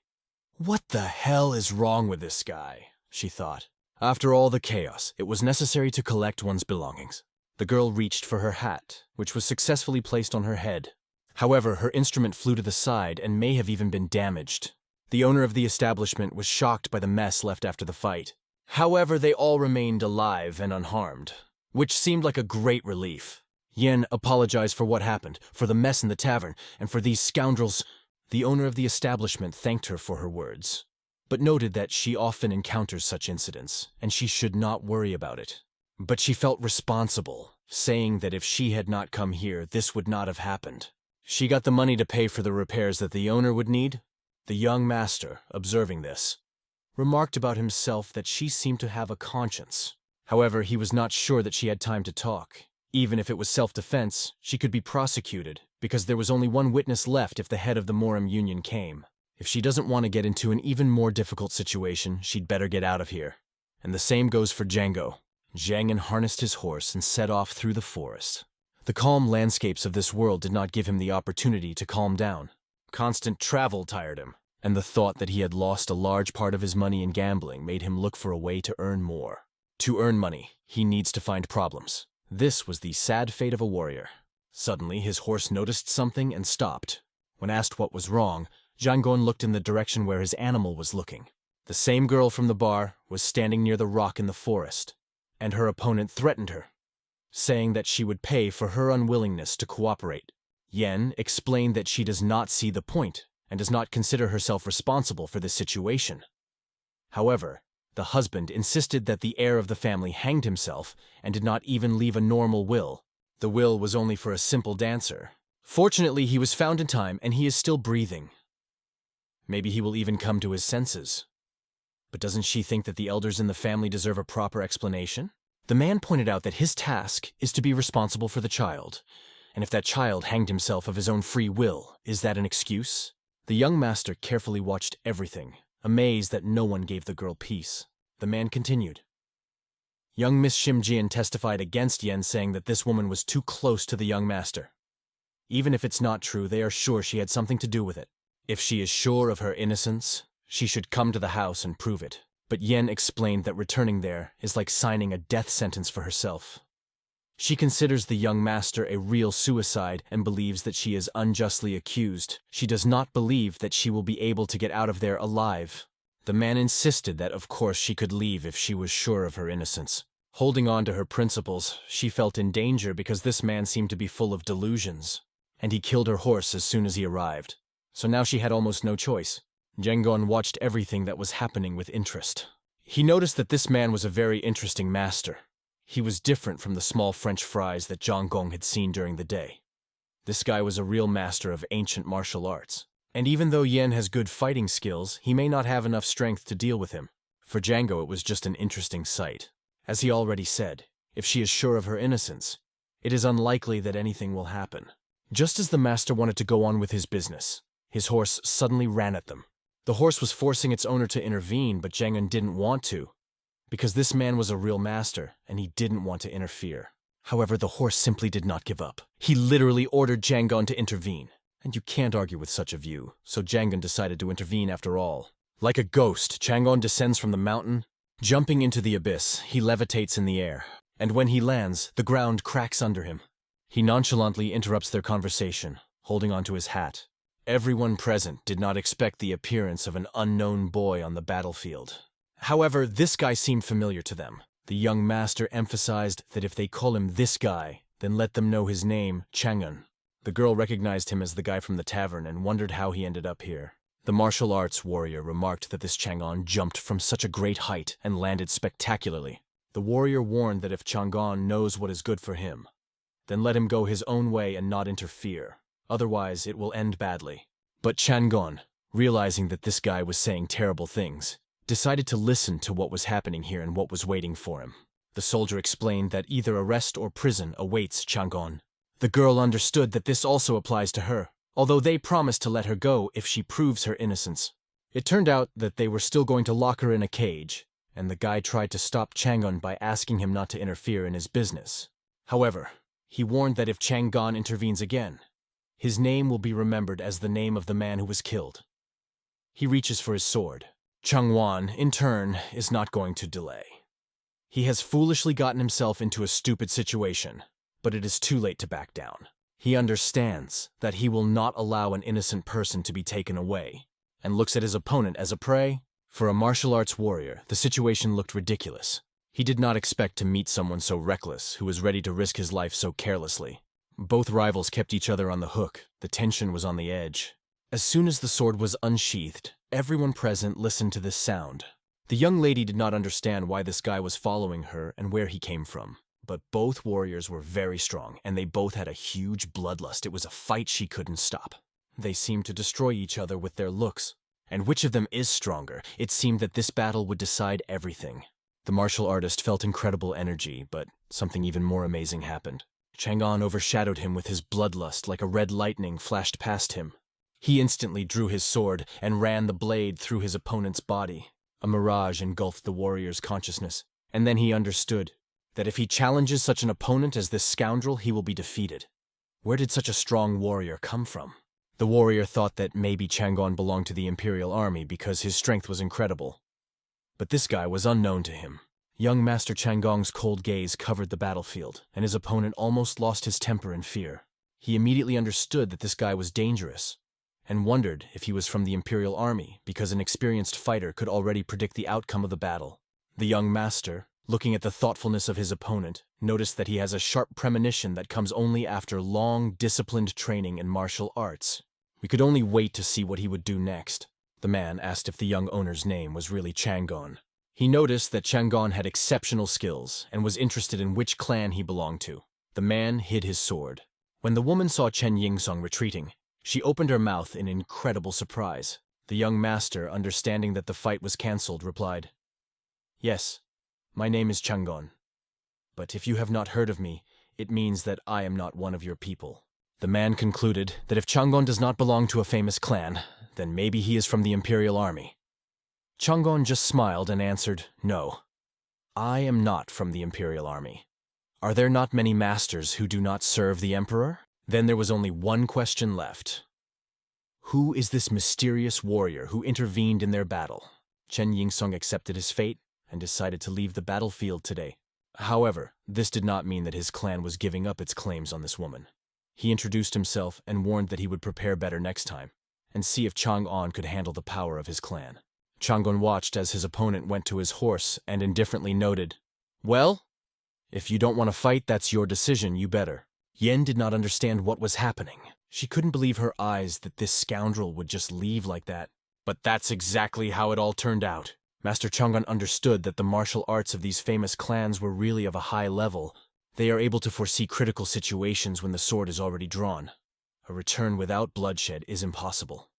What the hell is wrong with this guy? She thought. After all the chaos, it was necessary to collect one's belongings. The girl reached for her hat, which was successfully placed on her head. However, her instrument flew to the side and may have even been damaged. The owner of the establishment was shocked by the mess left after the fight. However, they all remained alive and unharmed, which seemed like a great relief. Yen apologized for what happened, for the mess in the tavern, and for these scoundrels. The owner of the establishment thanked her for her words, but noted that she often encounters such incidents, and she should not worry about it. But she felt responsible, saying that if she had not come here, this would not have happened. She got the money to pay for the repairs that the owner would need. The young master, observing this, remarked about himself that she seemed to have a conscience. However, he was not sure that she had time to talk. Even if it was self-defense, she could be prosecuted, because there was only one witness left if the head of the Moram Union came. If she doesn't want to get into an even more difficult situation, she'd better get out of here. And the same goes for Django. Zhang harnessed his horse and set off through the forest. The calm landscapes of this world did not give him the opportunity to calm down. Constant travel tired him, and the thought that he had lost a large part of his money in gambling made him look for a way to earn more. To earn money, he needs to find problems. This was the sad fate of a warrior. Suddenly, his horse noticed something and stopped. When asked what was wrong, Zhang looked in the direction where his animal was looking. The same girl from the bar was standing near the rock in the forest, and her opponent threatened her, saying that she would pay for her unwillingness to cooperate. Yen explained that she does not see the point and does not consider herself responsible for this situation. However, the husband insisted that the heir of the family hanged himself and did not even leave a normal will. The will was only for a simple dancer. Fortunately, he was found in time and he is still breathing. Maybe he will even come to his senses. But doesn't she think that the elders in the family deserve a proper explanation? The man pointed out that his task is to be responsible for the child, and if that child hanged himself of his own free will, is that an excuse? The young master carefully watched everything, amazed that no one gave the girl peace. The man continued. Young Miss Shimjian testified against Yen, saying that this woman was too close to the young master. Even if it's not true, they are sure she had something to do with it. If she is sure of her innocence, she should come to the house and prove it. But Yen explained that returning there is like signing a death sentence for herself. She considers the young master a real suicide and believes that she is unjustly accused. She does not believe that she will be able to get out of there alive. The man insisted that of course she could leave if she was sure of her innocence. Holding on to her principles, she felt in danger because this man seemed to be full of delusions, and he killed her horse as soon as he arrived. So now she had almost no choice. Zhengong watched everything that was happening with interest. He noticed that this man was a very interesting master. He was different from the small French fries that Zhang Gong had seen during the day. This guy was a real master of ancient martial arts. And even though Yen has good fighting skills, he may not have enough strength to deal with him. For Django, it was just an interesting sight. As he already said, if she is sure of her innocence, it is unlikely that anything will happen. Just as the master wanted to go on with his business, his horse suddenly ran at them. The horse was forcing its owner to intervene, but Zhang Yun didn't want to, because this man was a real master, and he didn't want to interfere. However, the horse simply did not give up. He literally ordered Zhang Yun to intervene, and you can't argue with such a view, so Zhang Yun decided to intervene after all. Like a ghost, Zhang Yun descends from the mountain. Jumping into the abyss, he levitates in the air, and when he lands, the ground cracks under him. He nonchalantly interrupts their conversation, holding onto his hat. Everyone present did not expect the appearance of an unknown boy on the battlefield. However, this guy seemed familiar to them. The young master emphasized that if they call him this guy, then let them know his name, Chang'an. The girl recognized him as the guy from the tavern and wondered how he ended up here. The martial arts warrior remarked that this Chang'an jumped from such a great height and landed spectacularly. The warrior warned that if Chang'an knows what is good for him, then let him go his own way and not interfere. Otherwise, it will end badly. But Chang'an, realizing that this guy was saying terrible things, decided to listen to what was happening here and what was waiting for him. The soldier explained that either arrest or prison awaits Chang'an. The girl understood that this also applies to her, although they promised to let her go if she proves her innocence. It turned out that they were still going to lock her in a cage, and the guy tried to stop Chang'an by asking him not to interfere in his business. However, he warned that if Chang'an intervenes again, his name will be remembered as the name of the man who was killed. He reaches for his sword. Chang'an, in turn, is not going to delay. He has foolishly gotten himself into a stupid situation, but it is too late to back down. He understands that he will not allow an innocent person to be taken away, and looks at his opponent as a prey. For a martial arts warrior, the situation looked ridiculous. He did not expect to meet someone so reckless, who was ready to risk his life so carelessly. Both rivals kept each other on the hook. The tension was on the edge. As soon as the sword was unsheathed, everyone present listened to this sound. The young lady did not understand why this guy was following her and where he came from. But both warriors were very strong, and they both had a huge bloodlust. It was a fight she couldn't stop. They seemed to destroy each other with their looks. And which of them is stronger? It seemed that this battle would decide everything. The martial artist felt incredible energy, but something even more amazing happened. Chang'an overshadowed him with his bloodlust like a red lightning flashed past him. He instantly drew his sword and ran the blade through his opponent's body. A mirage engulfed the warrior's consciousness, and then he understood that if he challenges such an opponent as this scoundrel, he will be defeated. Where did such a strong warrior come from? The warrior thought that maybe Chang'an belonged to the Imperial Army because his strength was incredible. But this guy was unknown to him. Young Master Chang'an's cold gaze covered the battlefield, and his opponent almost lost his temper in fear. He immediately understood that this guy was dangerous, and wondered if he was from the Imperial Army, because an experienced fighter could already predict the outcome of the battle. The young master, looking at the thoughtfulness of his opponent, noticed that he has a sharp premonition that comes only after long, disciplined training in martial arts. We could only wait to see what he would do next. The man asked if the young owner's name was really Chang'an. He noticed that Chang'an had exceptional skills and was interested in which clan he belonged to. The man hid his sword. When the woman saw Chen Yingsong retreating, she opened her mouth in incredible surprise. The young master, understanding that the fight was cancelled, replied, "Yes, my name is Chang'an. But if you have not heard of me, it means that I am not one of your people." The man concluded that if Chang'an does not belong to a famous clan, then maybe he is from the Imperial Army. Chang'an just smiled and answered, "No." I am not from the Imperial Army. Are there not many masters who do not serve the Emperor? Then there was only one question left. Who is this mysterious warrior who intervened in their battle? Chen Yingsong accepted his fate and decided to leave the battlefield today. However, this did not mean that his clan was giving up its claims on this woman. He introduced himself and warned that he would prepare better next time and see if Chang'an could handle the power of his clan. Chang'an watched as his opponent went to his horse and indifferently noted, "Well, if you don't want to fight, that's your decision, you better." Yen did not understand what was happening. She couldn't believe her eyes that this scoundrel would just leave like that. But that's exactly how it all turned out. Master Chang'an understood that the martial arts of these famous clans were really of a high level. They are able to foresee critical situations when the sword is already drawn. A return without bloodshed is impossible.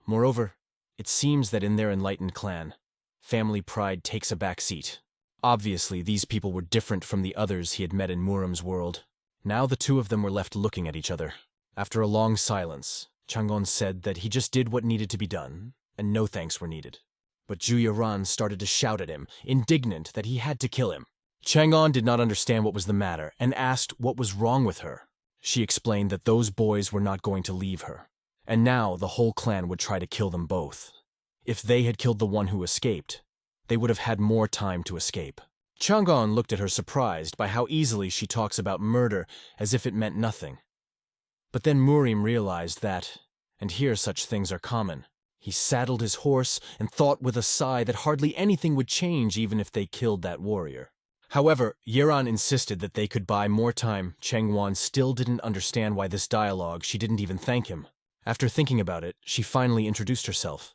Moreover, it seems that in their enlightened clan, family pride takes a back seat. Obviously, these people were different from the others he had met in Muram's world. Now the two of them were left looking at each other. After a long silence, Chang'an said that he just did what needed to be done, and no thanks were needed. But Zhu Yaran started to shout at him, indignant that he had to kill him. Chang'an did not understand what was the matter and asked what was wrong with her. She explained that those boys were not going to leave her, and now the whole clan would try to kill them both. If they had killed the one who escaped, they would have had more time to escape. Chang'an looked at her surprised by how easily she talks about murder as if it meant nothing. But then Murim realized that, and here such things are common. He saddled his horse and thought with a sigh that hardly anything would change even if they killed that warrior. However, Yiran insisted that they could buy more time. Cheng Wan still didn't understand why this dialogue. She didn't even thank him. After thinking about it, she finally introduced herself.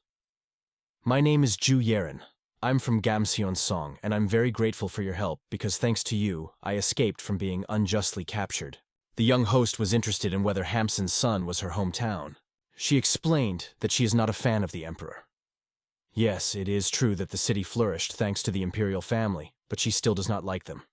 "My name is Zhu Yaran. I'm from Gamseon Song, and I'm very grateful for your help because thanks to you, I escaped from being unjustly captured." The young host was interested in whether Hamsun's son was her hometown. She explained that she is not a fan of the Emperor. Yes, it is true that the city flourished thanks to the imperial family, but she still does not like them.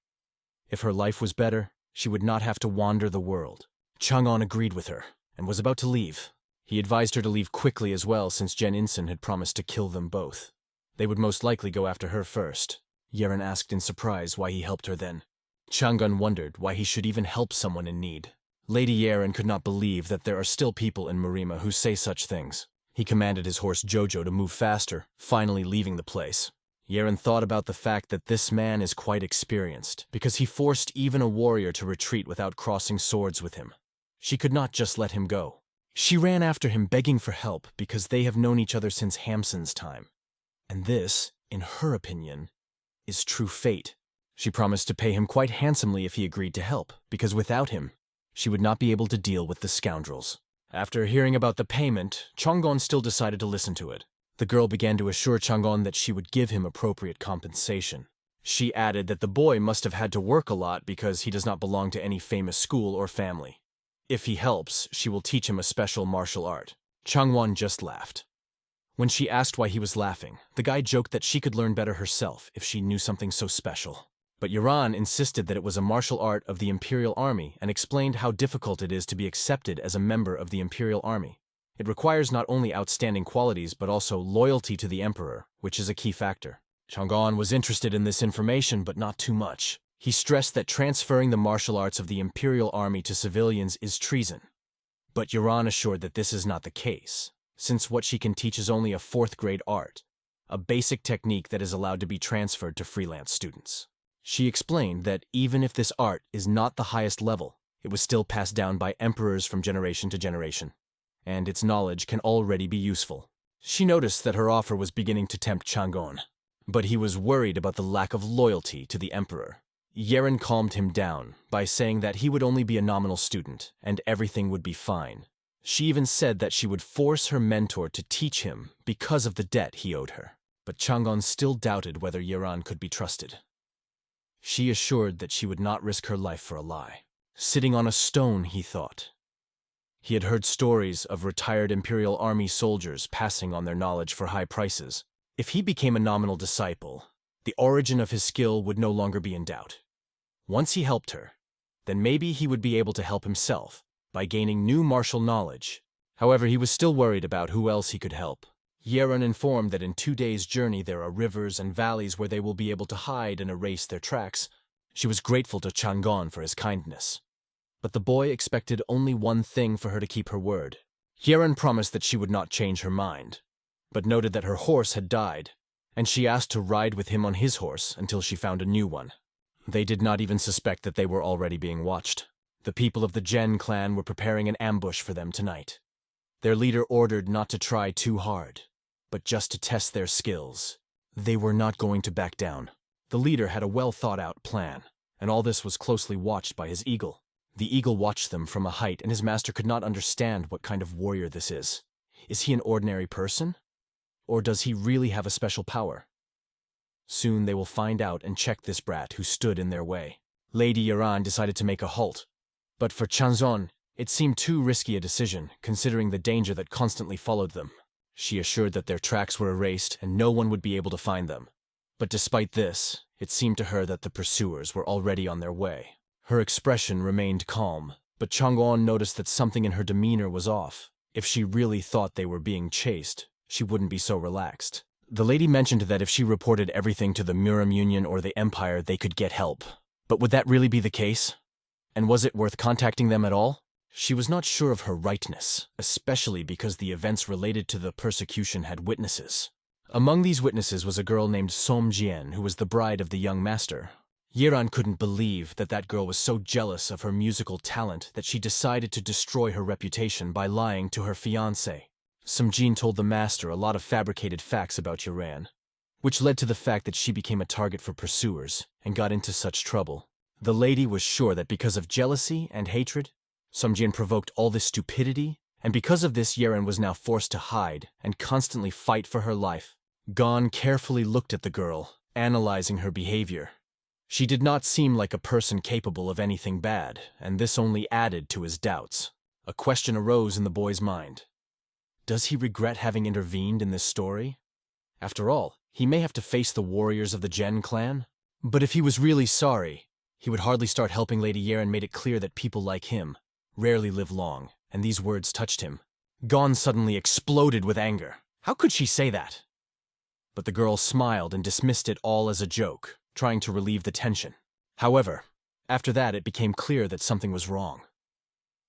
If her life was better, she would not have to wander the world. Chang'an agreed with her and was about to leave. He advised her to leave quickly as well since Jen Insun had promised to kill them both. They would most likely go after her first. Yeren asked in surprise why he helped her then. Chang'an wondered why he should even help someone in need. Lady Yeren could not believe that there are still people in Marima who say such things. He commanded his horse Jojo to move faster, finally leaving the place. Yeren thought about the fact that this man is quite experienced, because he forced even a warrior to retreat without crossing swords with him. She could not just let him go. She ran after him begging for help because they have known each other since Hamsun's time. And this, in her opinion, is true fate. She promised to pay him quite handsomely if he agreed to help, because without him, she would not be able to deal with the scoundrels. After hearing about the payment, Chang'an still decided to listen to it. The girl began to assure Chang'an that she would give him appropriate compensation. She added that the boy must have had to work a lot because he does not belong to any famous school or family. If he helps, she will teach him a special martial art. Chang'an just laughed. When she asked why he was laughing, the guy joked that she could learn better herself if she knew something so special. But Yaran insisted that it was a martial art of the Imperial Army and explained how difficult it is to be accepted as a member of the Imperial Army. It requires not only outstanding qualities but also loyalty to the Emperor, which is a key factor. Chang'an was interested in this information, but not too much. He stressed that transferring the martial arts of the Imperial Army to civilians is treason. But Yaran assured that this is not the case, since what she can teach is only a 4th-grade art, a basic technique that is allowed to be transferred to freelance students. She explained that even if this art is not the highest level, it was still passed down by emperors from generation to generation, and its knowledge can already be useful. She noticed that her offer was beginning to tempt Chang'an, but he was worried about the lack of loyalty to the emperor. Yeren calmed him down by saying that he would only be a nominal student and everything would be fine. She even said that she would force her mentor to teach him because of the debt he owed her. But Chang'an still doubted whether Yaran could be trusted. She assured that she would not risk her life for a lie. Sitting on a stone, he thought. He had heard stories of retired Imperial Army soldiers passing on their knowledge for high prices. If he became a nominal disciple, the origin of his skill would no longer be in doubt. Once he helped her, then maybe he would be able to help himself by gaining new martial knowledge. However, he was still worried about who else he could help. Yeran informed that in 2 days' journey there are rivers and valleys where they will be able to hide and erase their tracks. She was grateful to Chang'an for his kindness. But the boy expected only one thing for her to keep her word. Yeran promised that she would not change her mind, but noted that her horse had died, and she asked to ride with him on his horse until she found a new one. They did not even suspect that they were already being watched. The people of the Gen clan were preparing an ambush for them tonight. Their leader ordered not to try too hard, but just to test their skills. They were not going to back down. The leader had a well-thought-out plan, and all this was closely watched by his eagle. The eagle watched them from a height, and his master could not understand what kind of warrior this is. Is he an ordinary person? Or does he really have a special power? Soon they will find out and check this brat who stood in their way. Lady Yaran decided to make a halt, but for Chang'an, it seemed too risky a decision, considering the danger that constantly followed them. She assured that their tracks were erased and no one would be able to find them. But despite this, it seemed to her that the pursuers were already on their way. Her expression remained calm, but Chang'an noticed that something in her demeanor was off. If she really thought they were being chased, she wouldn't be so relaxed. The lady mentioned that if she reported everything to the Muram Union or the Empire, they could get help. But would that really be the case? And was it worth contacting them at all? She was not sure of her rightness, especially because the events related to the persecution had witnesses. Among these witnesses was a girl named Som Jian, who was the bride of the young master. Yiran couldn't believe that that girl was so jealous of her musical talent that she decided to destroy her reputation by lying to her fiancé. Som Jian told the master a lot of fabricated facts about Yiran, which led to the fact that she became a target for pursuers and got into such trouble. The lady was sure that because of jealousy and hatred, Som Jian provoked all this stupidity, and because of this Yiran was now forced to hide and constantly fight for her life. Gon carefully looked at the girl, analyzing her behavior. She did not seem like a person capable of anything bad, and this only added to his doubts. A question arose in the boy's mind. Does he regret having intervened in this story? After all, he may have to face the warriors of the Gen clan. But if he was really sorry, he would hardly start helping Lady Yiran made it clear that people like him rarely live long, and these words touched him. Gon suddenly exploded with anger. How could she say that? But the girl smiled and dismissed it all as a joke, trying to relieve the tension. However, after that it became clear that something was wrong.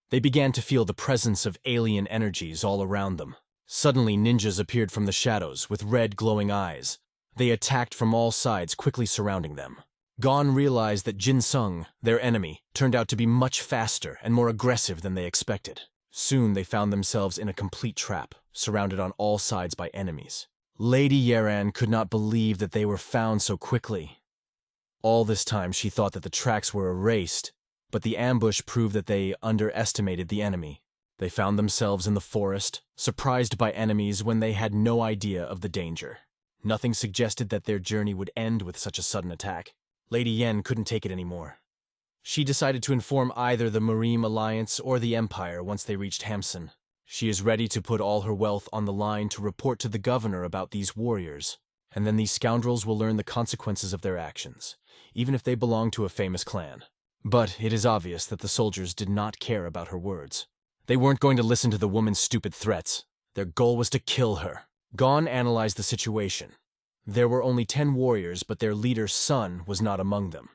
They began to feel the presence of alien energies all around them. Suddenly ninjas appeared from the shadows with red glowing eyes. They attacked from all sides, quickly surrounding them. Gon realized that Jin Sung, their enemy, turned out to be much faster and more aggressive than they expected. Soon they found themselves in a complete trap, surrounded on all sides by enemies. Lady Yaran could not believe that they were found so quickly. All this time she thought that the tracks were erased, but the ambush proved that they underestimated the enemy. They found themselves in the forest, surprised by enemies when they had no idea of the danger. Nothing suggested that their journey would end with such a sudden attack. Lady Yen couldn't take it anymore. She decided to inform either the Marine Alliance or the Empire once they reached Hamsun. She is ready to put all her wealth on the line to report to the governor about these warriors, and then these scoundrels will learn the consequences of their actions, even if they belong to a famous clan. But it is obvious that the soldiers did not care about her words. They weren't going to listen to the woman's stupid threats. Their goal was to kill her. Gon analyzed the situation. There were only 10 warriors, but their leader's son was not among them.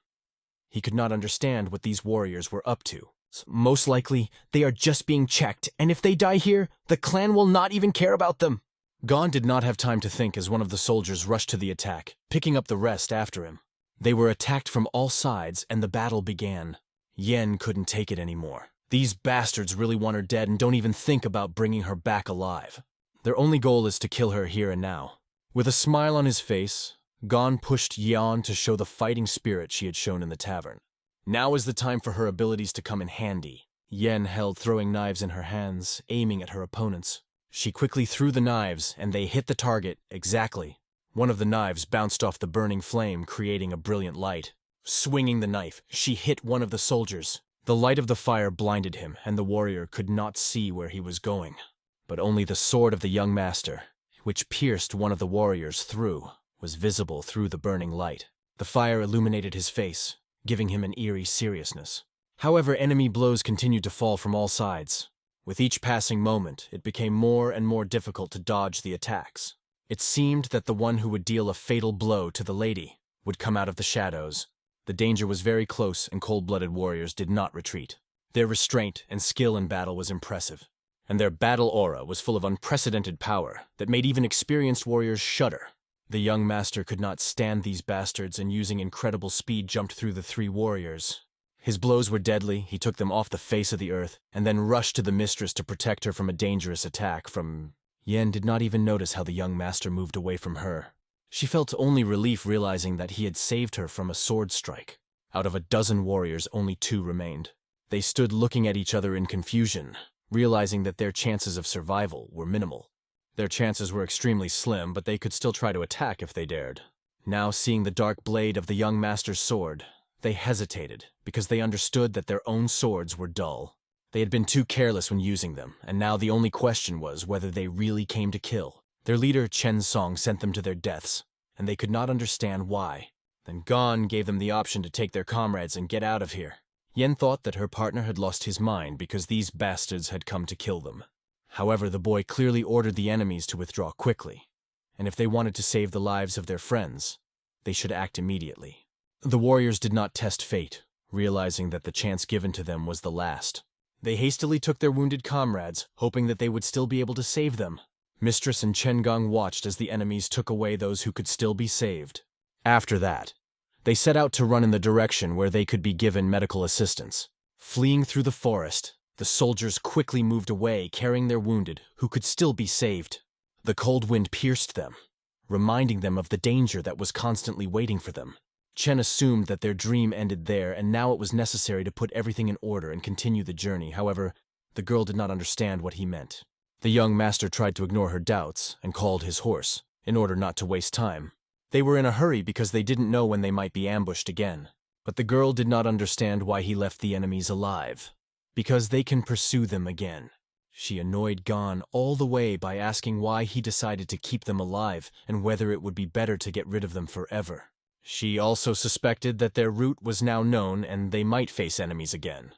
He could not understand what these warriors were up to. Most likely, they are just being checked, and if they die here, the clan will not even care about them. Gon did not have time to think as one of the soldiers rushed to the attack, picking up the rest after him. They were attacked from all sides, and the battle began. Yen couldn't take it anymore. These bastards really want her dead and don't even think about bringing her back alive. Their only goal is to kill her here and now. With a smile on his face, Gon pushed Yan to show the fighting spirit she had shown in the tavern. Now is the time for her abilities to come in handy. Yen held throwing knives in her hands, aiming at her opponents. She quickly threw the knives, and they hit the target exactly. One of the knives bounced off the burning flame, creating a brilliant light. Swinging the knife, she hit one of the soldiers. The light of the fire blinded him, and the warrior could not see where he was going. But only the sword of the young master, which pierced one of the warriors through, was visible through the burning light. The fire illuminated his face, giving him an eerie seriousness. However, enemy blows continued to fall from all sides. With each passing moment, it became more and more difficult to dodge the attacks. It seemed that the one who would deal a fatal blow to the lady would come out of the shadows. The danger was very close, and cold-blooded warriors did not retreat. Their restraint and skill in battle was impressive, and their battle aura was full of unprecedented power that made even experienced warriors shudder. The young master could not stand these bastards, and using incredible speed jumped through the three warriors. His blows were deadly. He took them off the face of the earth, and then rushed to the mistress to protect her from a dangerous attack from... Yen did not even notice how the young master moved away from her. She felt only relief realizing that he had saved her from a sword strike. Out of a dozen warriors, only 2 remained. They stood looking at each other in confusion, realizing that their chances of survival were minimal. Their chances were extremely slim, but they could still try to attack if they dared. Now, seeing the dark blade of the young master's sword, they hesitated because they understood that their own swords were dull. They had been too careless when using them, and now the only question was whether they really came to kill. Their leader, Chen Song, sent them to their deaths, and they could not understand why. Then Gon gave them the option to take their comrades and get out of here. Yen thought that her partner had lost his mind because these bastards had come to kill them. However, the boy clearly ordered the enemies to withdraw quickly, and if they wanted to save the lives of their friends, they should act immediately. The warriors did not test fate, realizing that the chance given to them was the last. They hastily took their wounded comrades, hoping that they would still be able to save them. Mistress and Chen Gong watched as the enemies took away those who could still be saved. After that, they set out to run in the direction where they could be given medical assistance. Fleeing through the forest, the soldiers quickly moved away, carrying their wounded, who could still be saved. The cold wind pierced them, reminding them of the danger that was constantly waiting for them. Chen assumed that their dream ended there, and now it was necessary to put everything in order and continue the journey. However, the girl did not understand what he meant. The young master tried to ignore her doubts and called his horse, in order not to waste time. They were in a hurry because they didn't know when they might be ambushed again. But the girl did not understand why he left the enemies alive. Because they can pursue them again. She annoyed Gon all the way by asking why he decided to keep them alive and whether it would be better to get rid of them forever. She also suspected that their route was now known and they might face enemies again.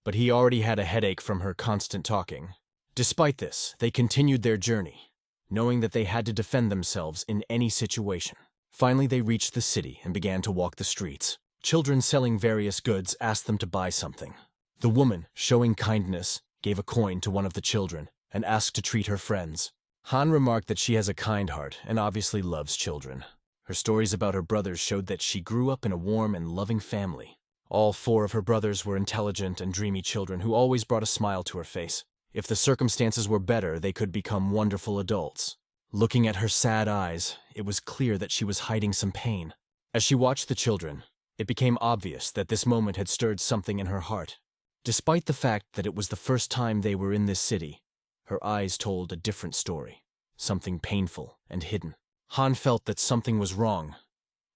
But he already had a headache from her constant talking. Despite this, they continued their journey, knowing that they had to defend themselves in any situation. Finally, they reached the city and began to walk the streets. Children selling various goods asked them to buy something. The woman, showing kindness, gave a coin to one of the children and asked to treat her friends. Han remarked that she has a kind heart and obviously loves children. Her stories about her brothers showed that she grew up in a warm and loving family. All 4 of her brothers were intelligent and dreamy children who always brought a smile to her face. If the circumstances were better, they could become wonderful adults. Looking at her sad eyes, it was clear that she was hiding some pain. As she watched the children, it became obvious that this moment had stirred something in her heart. Despite the fact that it was the first time they were in this city, her eyes told a different story, something painful and hidden. Han felt that something was wrong,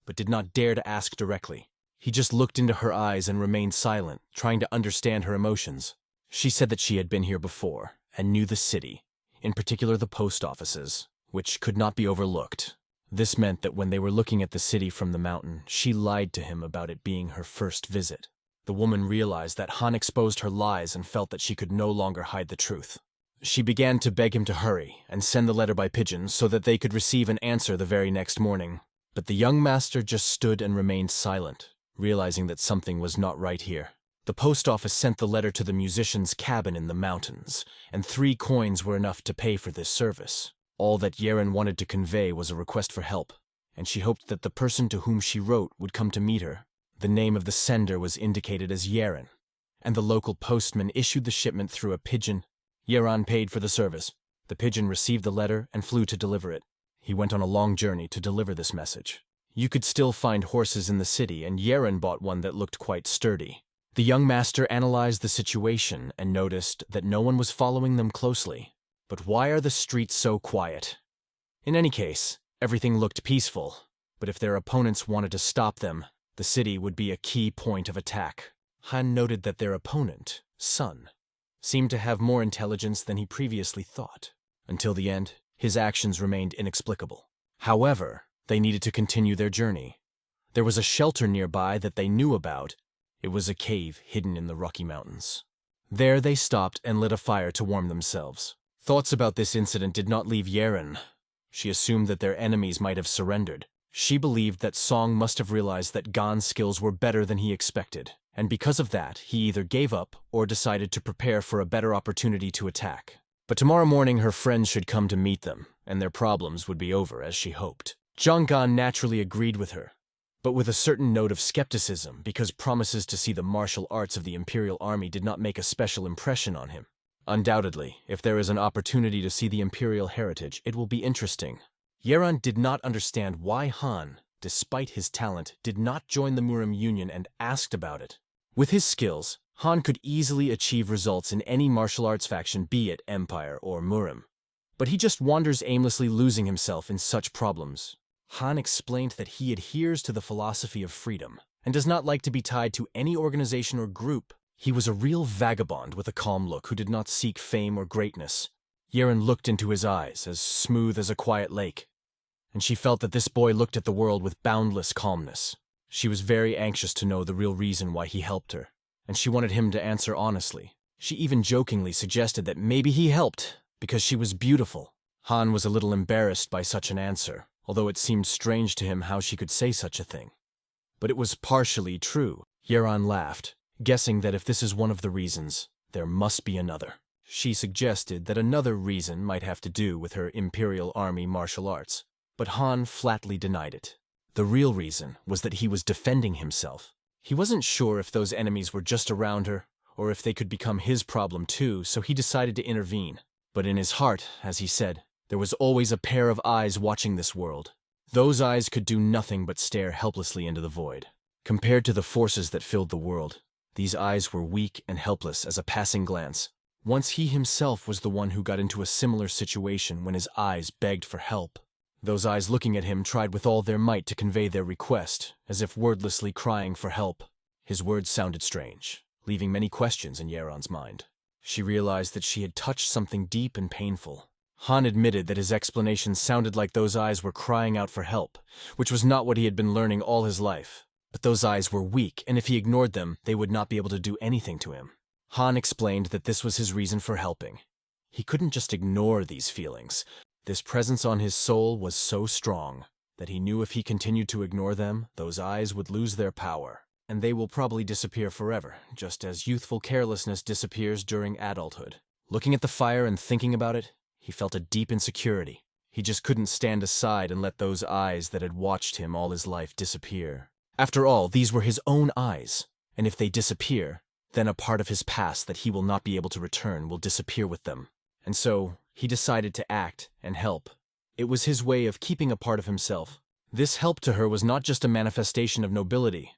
but did not dare to ask directly. He just looked into her eyes and remained silent, trying to understand her emotions. She said that she had been here before and knew the city, in particular the post offices, which could not be overlooked. This meant that when they were looking at the city from the mountain, she lied to him about it being her first visit. The woman realized that Han exposed her lies and felt that she could no longer hide the truth. She began to beg him to hurry and send the letter by pigeon so that they could receive an answer the very next morning. But the young master just stood and remained silent, realizing that something was not right here. The post office sent the letter to the musician's cabin in the mountains, and 3 coins were enough to pay for this service. All that Yeren wanted to convey was a request for help, and she hoped that the person to whom she wrote would come to meet her. The name of the sender was indicated as Yeren, and the local postman issued the shipment through a pigeon. Yeren paid for the service. The pigeon received the letter and flew to deliver it. He went on a long journey to deliver this message. You could still find horses in the city, and Yeren bought one that looked quite sturdy. The young master analyzed the situation and noticed that no one was following them closely. But why are the streets so quiet? In any case, everything looked peaceful, but if their opponents wanted to stop them, the city would be a key point of attack. Han noted that their opponent, Sun, seemed to have more intelligence than he previously thought. Until the end, his actions remained inexplicable. However, they needed to continue their journey. There was a shelter nearby that they knew about. It was a cave hidden in the Rocky Mountains. There they stopped and lit a fire to warm themselves. Thoughts about this incident did not leave Yeren. She assumed that their enemies might have surrendered. She believed that Song must have realized that Gon's skills were better than he expected, and because of that, he either gave up or decided to prepare for a better opportunity to attack. But tomorrow morning her friends should come to meet them, and their problems would be over as she hoped. Zhang Gan naturally agreed with her, but with a certain note of skepticism because promises to see the martial arts of the Imperial Army did not make a special impression on him. Undoubtedly, if there is an opportunity to see the Imperial heritage, it will be interesting. Yeran did not understand why Han, despite his talent, did not join the Murim Union and asked about it. With his skills, Han could easily achieve results in any martial arts faction, be it Empire or Murim. But he just wanders aimlessly, losing himself in such problems. Han explained that he adheres to the philosophy of freedom and does not like to be tied to any organization or group. He was a real vagabond with a calm look who did not seek fame or greatness. Yeren looked into his eyes, as smooth as a quiet lake, and she felt that this boy looked at the world with boundless calmness. She was very anxious to know the real reason why he helped her, and she wanted him to answer honestly. She even jokingly suggested that maybe he helped because she was beautiful. Han was a little embarrassed by such an answer, although it seemed strange to him how she could say such a thing. But it was partially true. Yeran laughed, guessing that if this is one of the reasons, there must be another. She suggested that another reason might have to do with her Imperial Army martial arts, but Han flatly denied it. The real reason was that he was defending himself. He wasn't sure if those enemies were just around her, or if they could become his problem too, so he decided to intervene. But in his heart, as he said, there was always a pair of eyes watching this world. Those eyes could do nothing but stare helplessly into the void. Compared to the forces that filled the world, these eyes were weak and helpless as a passing glance. Once he himself was the one who got into a similar situation when his eyes begged for help. Those eyes looking at him tried with all their might to convey their request, as if wordlessly crying for help. His words sounded strange, leaving many questions in Yeran's mind. She realized that she had touched something deep and painful. Han admitted that his explanations sounded like those eyes were crying out for help, which was not what he had been learning all his life. But those eyes were weak, and if he ignored them, they would not be able to do anything to him. Han explained that this was his reason for helping. He couldn't just ignore these feelings. This presence on his soul was so strong that he knew if he continued to ignore them, those eyes would lose their power, and they will probably disappear forever, just as youthful carelessness disappears during adulthood. Looking at the fire and thinking about it, he felt a deep insecurity. He just couldn't stand aside and let those eyes that had watched him all his life disappear. After all, these were his own eyes, and if they disappear, then a part of his past that he will not be able to return will disappear with them. And so, he decided to act and help. It was his way of keeping a part of himself. This help to her was not just a manifestation of nobility,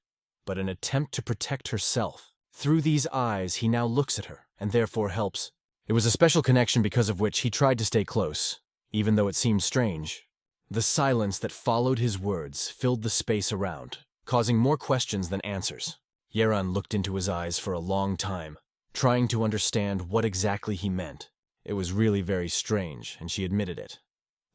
but an attempt to protect herself. Through these eyes, he now looks at her, and therefore helps. It was a special connection because of which he tried to stay close, even though it seemed strange. The silence that followed his words filled the space around, causing more questions than answers. Yeran looked into his eyes for a long time, trying to understand what exactly he meant. It was really very strange, and she admitted it.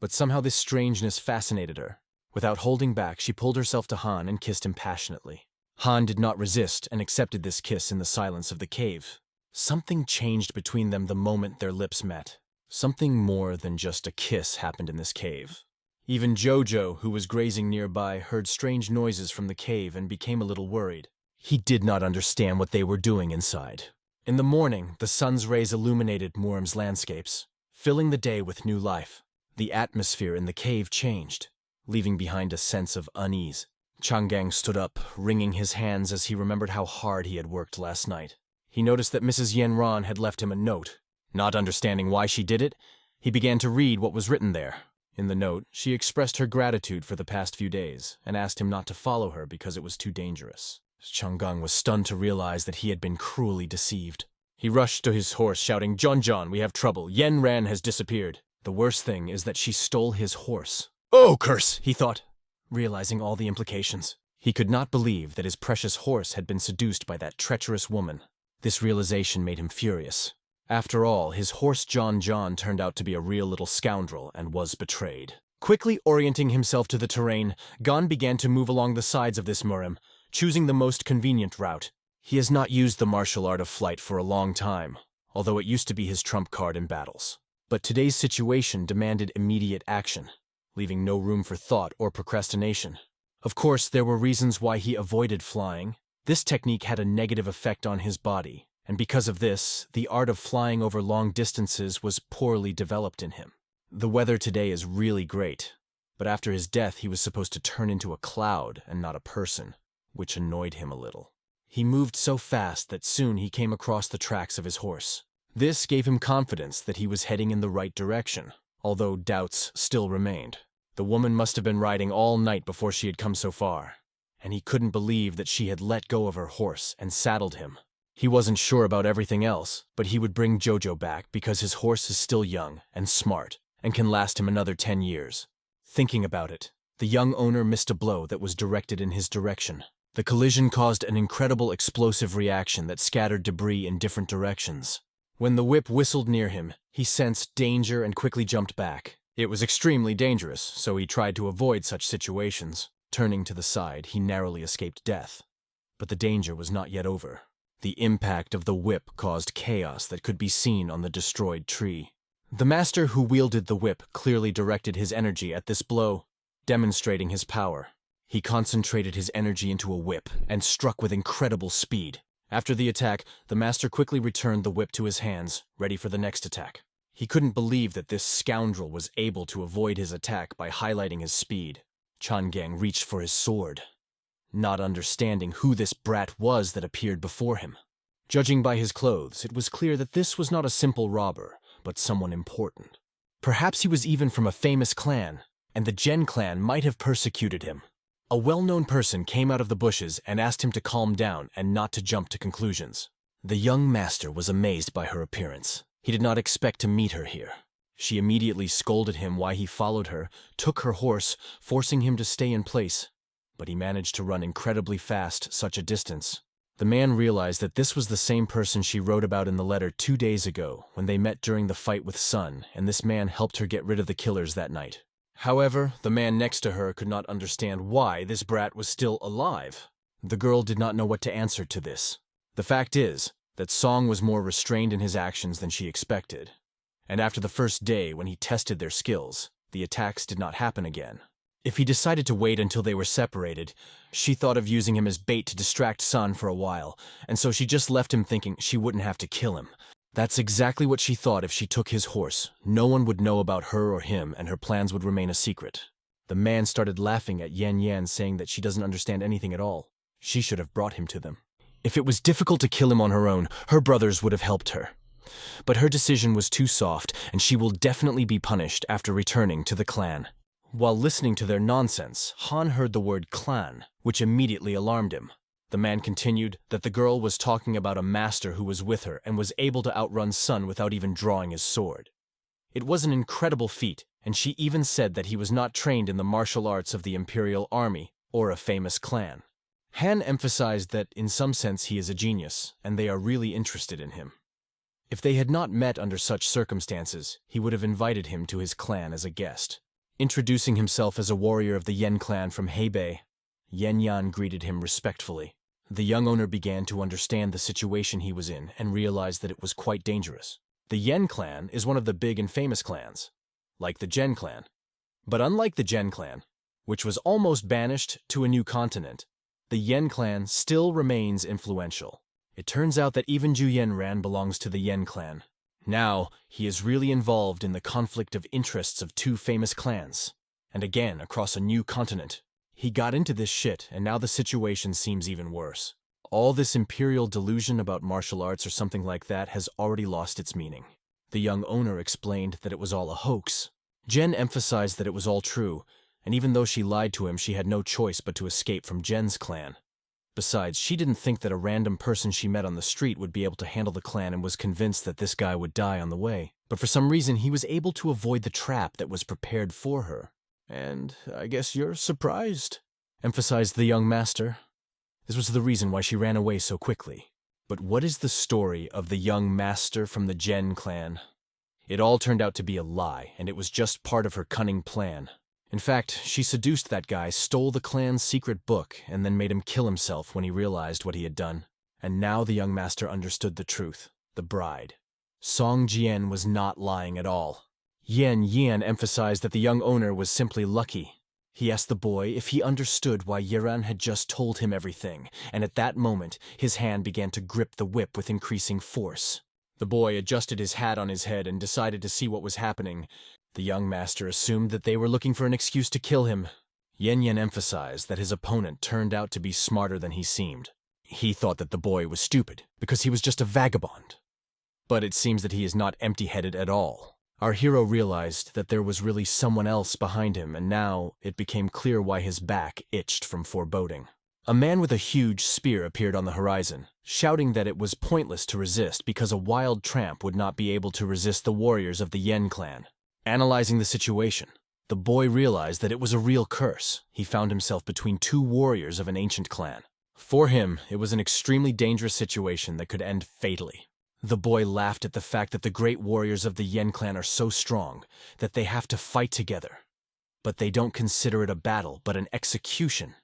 But somehow this strangeness fascinated her. Without holding back, she pulled herself to Han and kissed him passionately. Han did not resist and accepted this kiss in the silence of the cave. Something changed between them the moment their lips met. Something more than just a kiss happened in this cave. Even Jojo, who was grazing nearby, heard strange noises from the cave and became a little worried. He did not understand what they were doing inside. In the morning, the sun's rays illuminated Murim's landscapes, filling the day with new life. The atmosphere in the cave changed, leaving behind a sense of unease. Changgang stood up, wringing his hands as he remembered how hard he had worked last night. He noticed that Mrs. Yenran had left him a note. Not understanding why she did it, he began to read what was written there. In the note, she expressed her gratitude for the past few days and asked him not to follow her because it was too dangerous. Changgang was stunned to realize that he had been cruelly deceived. He rushed to his horse, shouting, John, we have trouble. Yenran has disappeared. The worst thing is that she stole his horse. Oh, curse, he thought, realizing all the implications. He could not believe that his precious horse had been seduced by that treacherous woman. This realization made him furious. After all, his horse John turned out to be a real little scoundrel and was betrayed. Quickly orienting himself to the terrain, Gon began to move along the sides of this Murim, choosing the most convenient route. He has not used the martial art of flight for a long time, although it used to be his trump card in battles. But today's situation demanded immediate action, leaving no room for thought or procrastination. Of course, there were reasons why he avoided flying. This technique had a negative effect on his body, and because of this, the art of flying over long distances was poorly developed in him. The weather today is really great, but after his death he was supposed to turn into a cloud and not a person, which annoyed him a little. He moved so fast that soon he came across the tracks of his horse. This gave him confidence that he was heading in the right direction, although doubts still remained. The woman must have been riding all night before she had come so far, and he couldn't believe that she had let go of her horse and saddled him. He wasn't sure about everything else, but he would bring Jojo back because his horse is still young and smart and can last him another 10 years. Thinking about it, the young owner missed a blow that was directed in his direction. The collision caused an incredible explosive reaction that scattered debris in different directions. When the whip whistled near him, he sensed danger and quickly jumped back. It was extremely dangerous, so he tried to avoid such situations. Turning to the side, he narrowly escaped death. But the danger was not yet over. The impact of the whip caused chaos that could be seen on the destroyed tree. The master who wielded the whip clearly directed his energy at this blow, demonstrating his power. He concentrated his energy into a whip and struck with incredible speed. After the attack, the master quickly returned the whip to his hands, ready for the next attack. He couldn't believe that this scoundrel was able to avoid his attack by highlighting his speed. Changgang reached for his sword, not understanding who this brat was that appeared before him. Judging by his clothes, it was clear that this was not a simple robber, but someone important. Perhaps he was even from a famous clan, and the Gen clan might have persecuted him. A well-known person came out of the bushes and asked him to calm down and not to jump to conclusions. The young master was amazed by her appearance. He did not expect to meet her here. She immediately scolded him why he followed her, took her horse, forcing him to stay in place. But he managed to run incredibly fast such a distance. The man realized that this was the same person she wrote about in the letter 2 days ago when they met during the fight with Sun, and this man helped her get rid of the killers that night. However, the man next to her could not understand why this brat was still alive. The girl did not know what to answer to this. The fact is that Song was more restrained in his actions than she expected. And after the first day when he tested their skills, the attacks did not happen again. If he decided to wait until they were separated, she thought of using him as bait to distract Sun for a while, and so she just left him thinking she wouldn't have to kill him. That's exactly what she thought if she took his horse. No one would know about her or him, and her plans would remain a secret. The man started laughing at Yan Yan, saying that she doesn't understand anything at all. She should have brought him to them. If it was difficult to kill him on her own, her brothers would have helped her. But her decision was too soft, and she will definitely be punished after returning to the clan. While listening to their nonsense, Han heard the word clan, which immediately alarmed him. The man continued that the girl was talking about a master who was with her and was able to outrun Sun without even drawing his sword. It was an incredible feat, and she even said that he was not trained in the martial arts of the Imperial Army or a famous clan. Han emphasized that in some sense he is a genius, and they are really interested in him. If they had not met under such circumstances, he would have invited him to his clan as a guest. Introducing himself as a warrior of the Yen clan from Hebei, Yan Yan greeted him respectfully. The young owner began to understand the situation he was in and realized that it was quite dangerous. The Yen clan is one of the big and famous clans, like the Gen clan. But unlike the Gen clan, which was almost banished to a new continent, the Yen clan still remains influential. It turns out that even Zhu Yanran belongs to the Yen clan. Now, he is really involved in the conflict of interests of two famous clans, and again across a new continent. He got into this shit, and now the situation seems even worse. All this imperial delusion about martial arts or something like that has already lost its meaning. The young owner explained that it was all a hoax. Jen emphasized that it was all true, and even though she lied to him, she had no choice but to escape from Jen's clan. Besides, she didn't think that a random person she met on the street would be able to handle the clan and was convinced that this guy would die on the way. But for some reason, he was able to avoid the trap that was prepared for her. "And I guess you're surprised," emphasized the young master. This was the reason why she ran away so quickly. But what is the story of the young master from the Gen clan? It all turned out to be a lie, and it was just part of her cunning plan. In fact, she seduced that guy, stole the clan's secret book, and then made him kill himself when he realized what he had done. And now the young master understood the truth. The bride. Song Jian was not lying at all. Yan emphasized that the young owner was simply lucky. He asked the boy if he understood why Yiran had just told him everything, and at that moment, his hand began to grip the whip with increasing force. The boy adjusted his hat on his head and decided to see what was happening. The young master assumed that they were looking for an excuse to kill him. Yan emphasized that his opponent turned out to be smarter than he seemed. He thought that the boy was stupid, because he was just a vagabond. But it seems that he is not empty-headed at all. Our hero realized that there was really someone else behind him, and now it became clear why his back itched from foreboding. A man with a huge spear appeared on the horizon, shouting that it was pointless to resist because a wild tramp would not be able to resist the warriors of the Yen clan. Analyzing the situation, the boy realized that it was a real curse. He found himself between two warriors of an ancient clan. For him, it was an extremely dangerous situation that could end fatally. The boy laughed at the fact that the great warriors of the Yen clan are so strong that they have to fight together. But they don't consider it a battle, but an execution.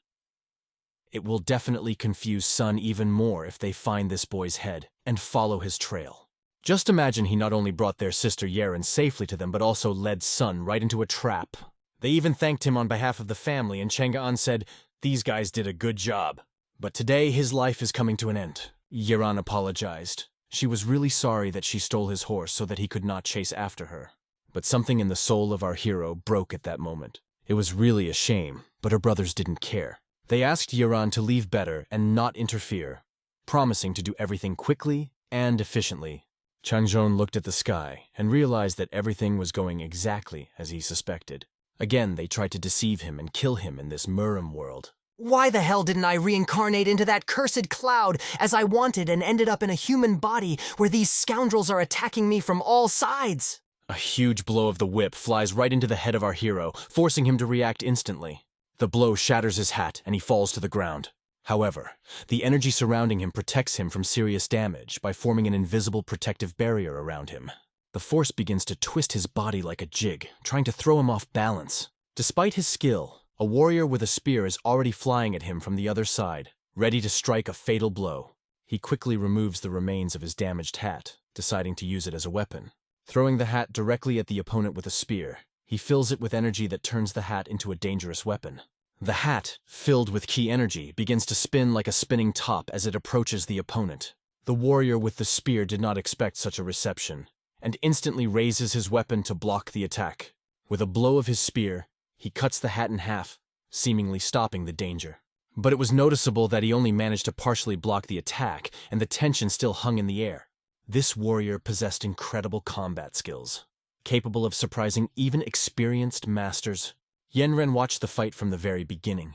It will definitely confuse Sun even more if they find this boy's head and follow his trail. Just imagine he not only brought their sister Yeren safely to them, but also led Sun right into a trap. They even thanked him on behalf of the family, and Chang'an said, "These guys did a good job." But today his life is coming to an end. Yiran apologized. She was really sorry that she stole his horse so that he could not chase after her. But something in the soul of our hero broke at that moment. It was really a shame, but her brothers didn't care. They asked Yiran to leave better and not interfere, promising to do everything quickly and efficiently. Changzhong looked at the sky and realized that everything was going exactly as he suspected. Again, they tried to deceive him and kill him in this Murim world.
Why the hell didn't I reincarnate into that cursed cloud as I wanted and ended up in a human body where these scoundrels are attacking me from all sides?
A huge blow of the whip flies right into the head of our hero, forcing him to react instantly. The blow shatters his hat and he falls to the ground. However, the energy surrounding him protects him from serious damage by forming an invisible protective barrier around him. The force begins to twist his body like a jig, trying to throw him off balance. Despite his skill, a warrior with a spear is already flying at him from the other side, ready to strike a fatal blow. He quickly removes the remains of his damaged hat, deciding to use it as a weapon. Throwing the hat directly at the opponent with a spear, he fills it with energy that turns the hat into a dangerous weapon. The hat, filled with key energy, begins to spin like a spinning top as it approaches the opponent. The warrior with the spear did not expect such a reception, and instantly raises his weapon to block the attack. With a blow of his spear, he cuts the hat in half, seemingly stopping the danger. But it was noticeable that he only managed to partially block the attack, and the tension still hung in the air. This warrior possessed incredible combat skills, capable of surprising even experienced masters. Yenren watched the fight from the very beginning,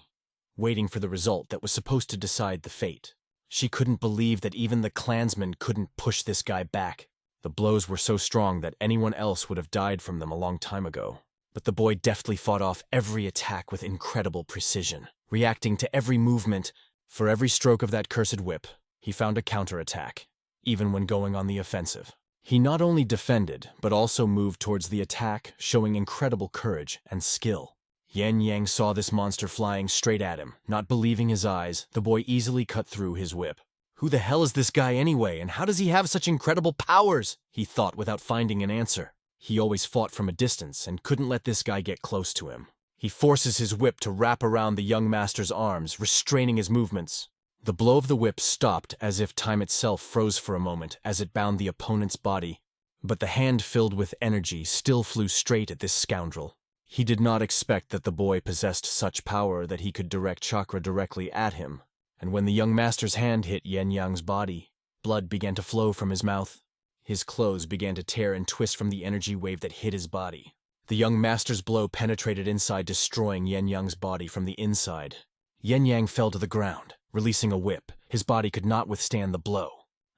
waiting for the result that was supposed to decide the fate. She couldn't believe that even the clansmen couldn't push this guy back. The blows were so strong that anyone else would have died from them a long time ago. But the boy deftly fought off every attack with incredible precision, reacting to every movement. For every stroke of that cursed whip, he found a counterattack, even when going on the offensive. He not only defended, but also moved towards the attack, showing incredible courage and skill. Yan Yang saw this monster flying straight at him. Not believing his eyes, the boy easily cut through his whip. Who the hell is this guy anyway, and how does he have such incredible powers? He thought without finding an answer. He always fought from a distance and couldn't let this guy get close to him. He forces his whip to wrap around the young master's arms, restraining his movements. The blow of the whip stopped as if time itself froze for a moment as it bound the opponent's body. But the hand filled with energy still flew straight at this scoundrel. He did not expect that the boy possessed such power that he could direct chakra directly at him. And when the young master's hand hit Yen Yang's body, blood began to flow from his mouth. His clothes began to tear and twist from the energy wave that hit his body. The young master's blow penetrated inside, destroying Yen Yang's body from the inside. Yen Yang fell to the ground, releasing a whip. His body could not withstand the blow.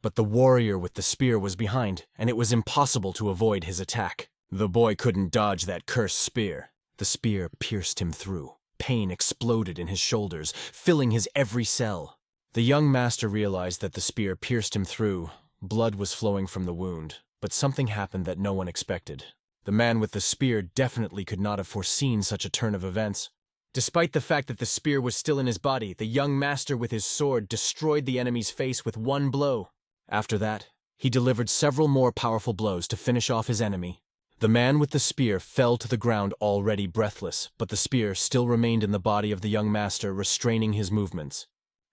But the warrior with the spear was behind, and it was impossible to avoid his attack. The boy couldn't dodge that cursed spear. The spear pierced him through. Pain exploded in his shoulders, filling his every cell. The young master realized that the spear pierced him through. Blood was flowing from the wound, but something happened that no one expected. The man with the spear definitely could not have foreseen such a turn of events. Despite the fact that the spear was still in his body, the young master with his sword destroyed the enemy's face with one blow. After that, he delivered several more powerful blows to finish off his enemy. The man with the spear fell to the ground already breathless, but the spear still remained in the body of the young master, restraining his movements.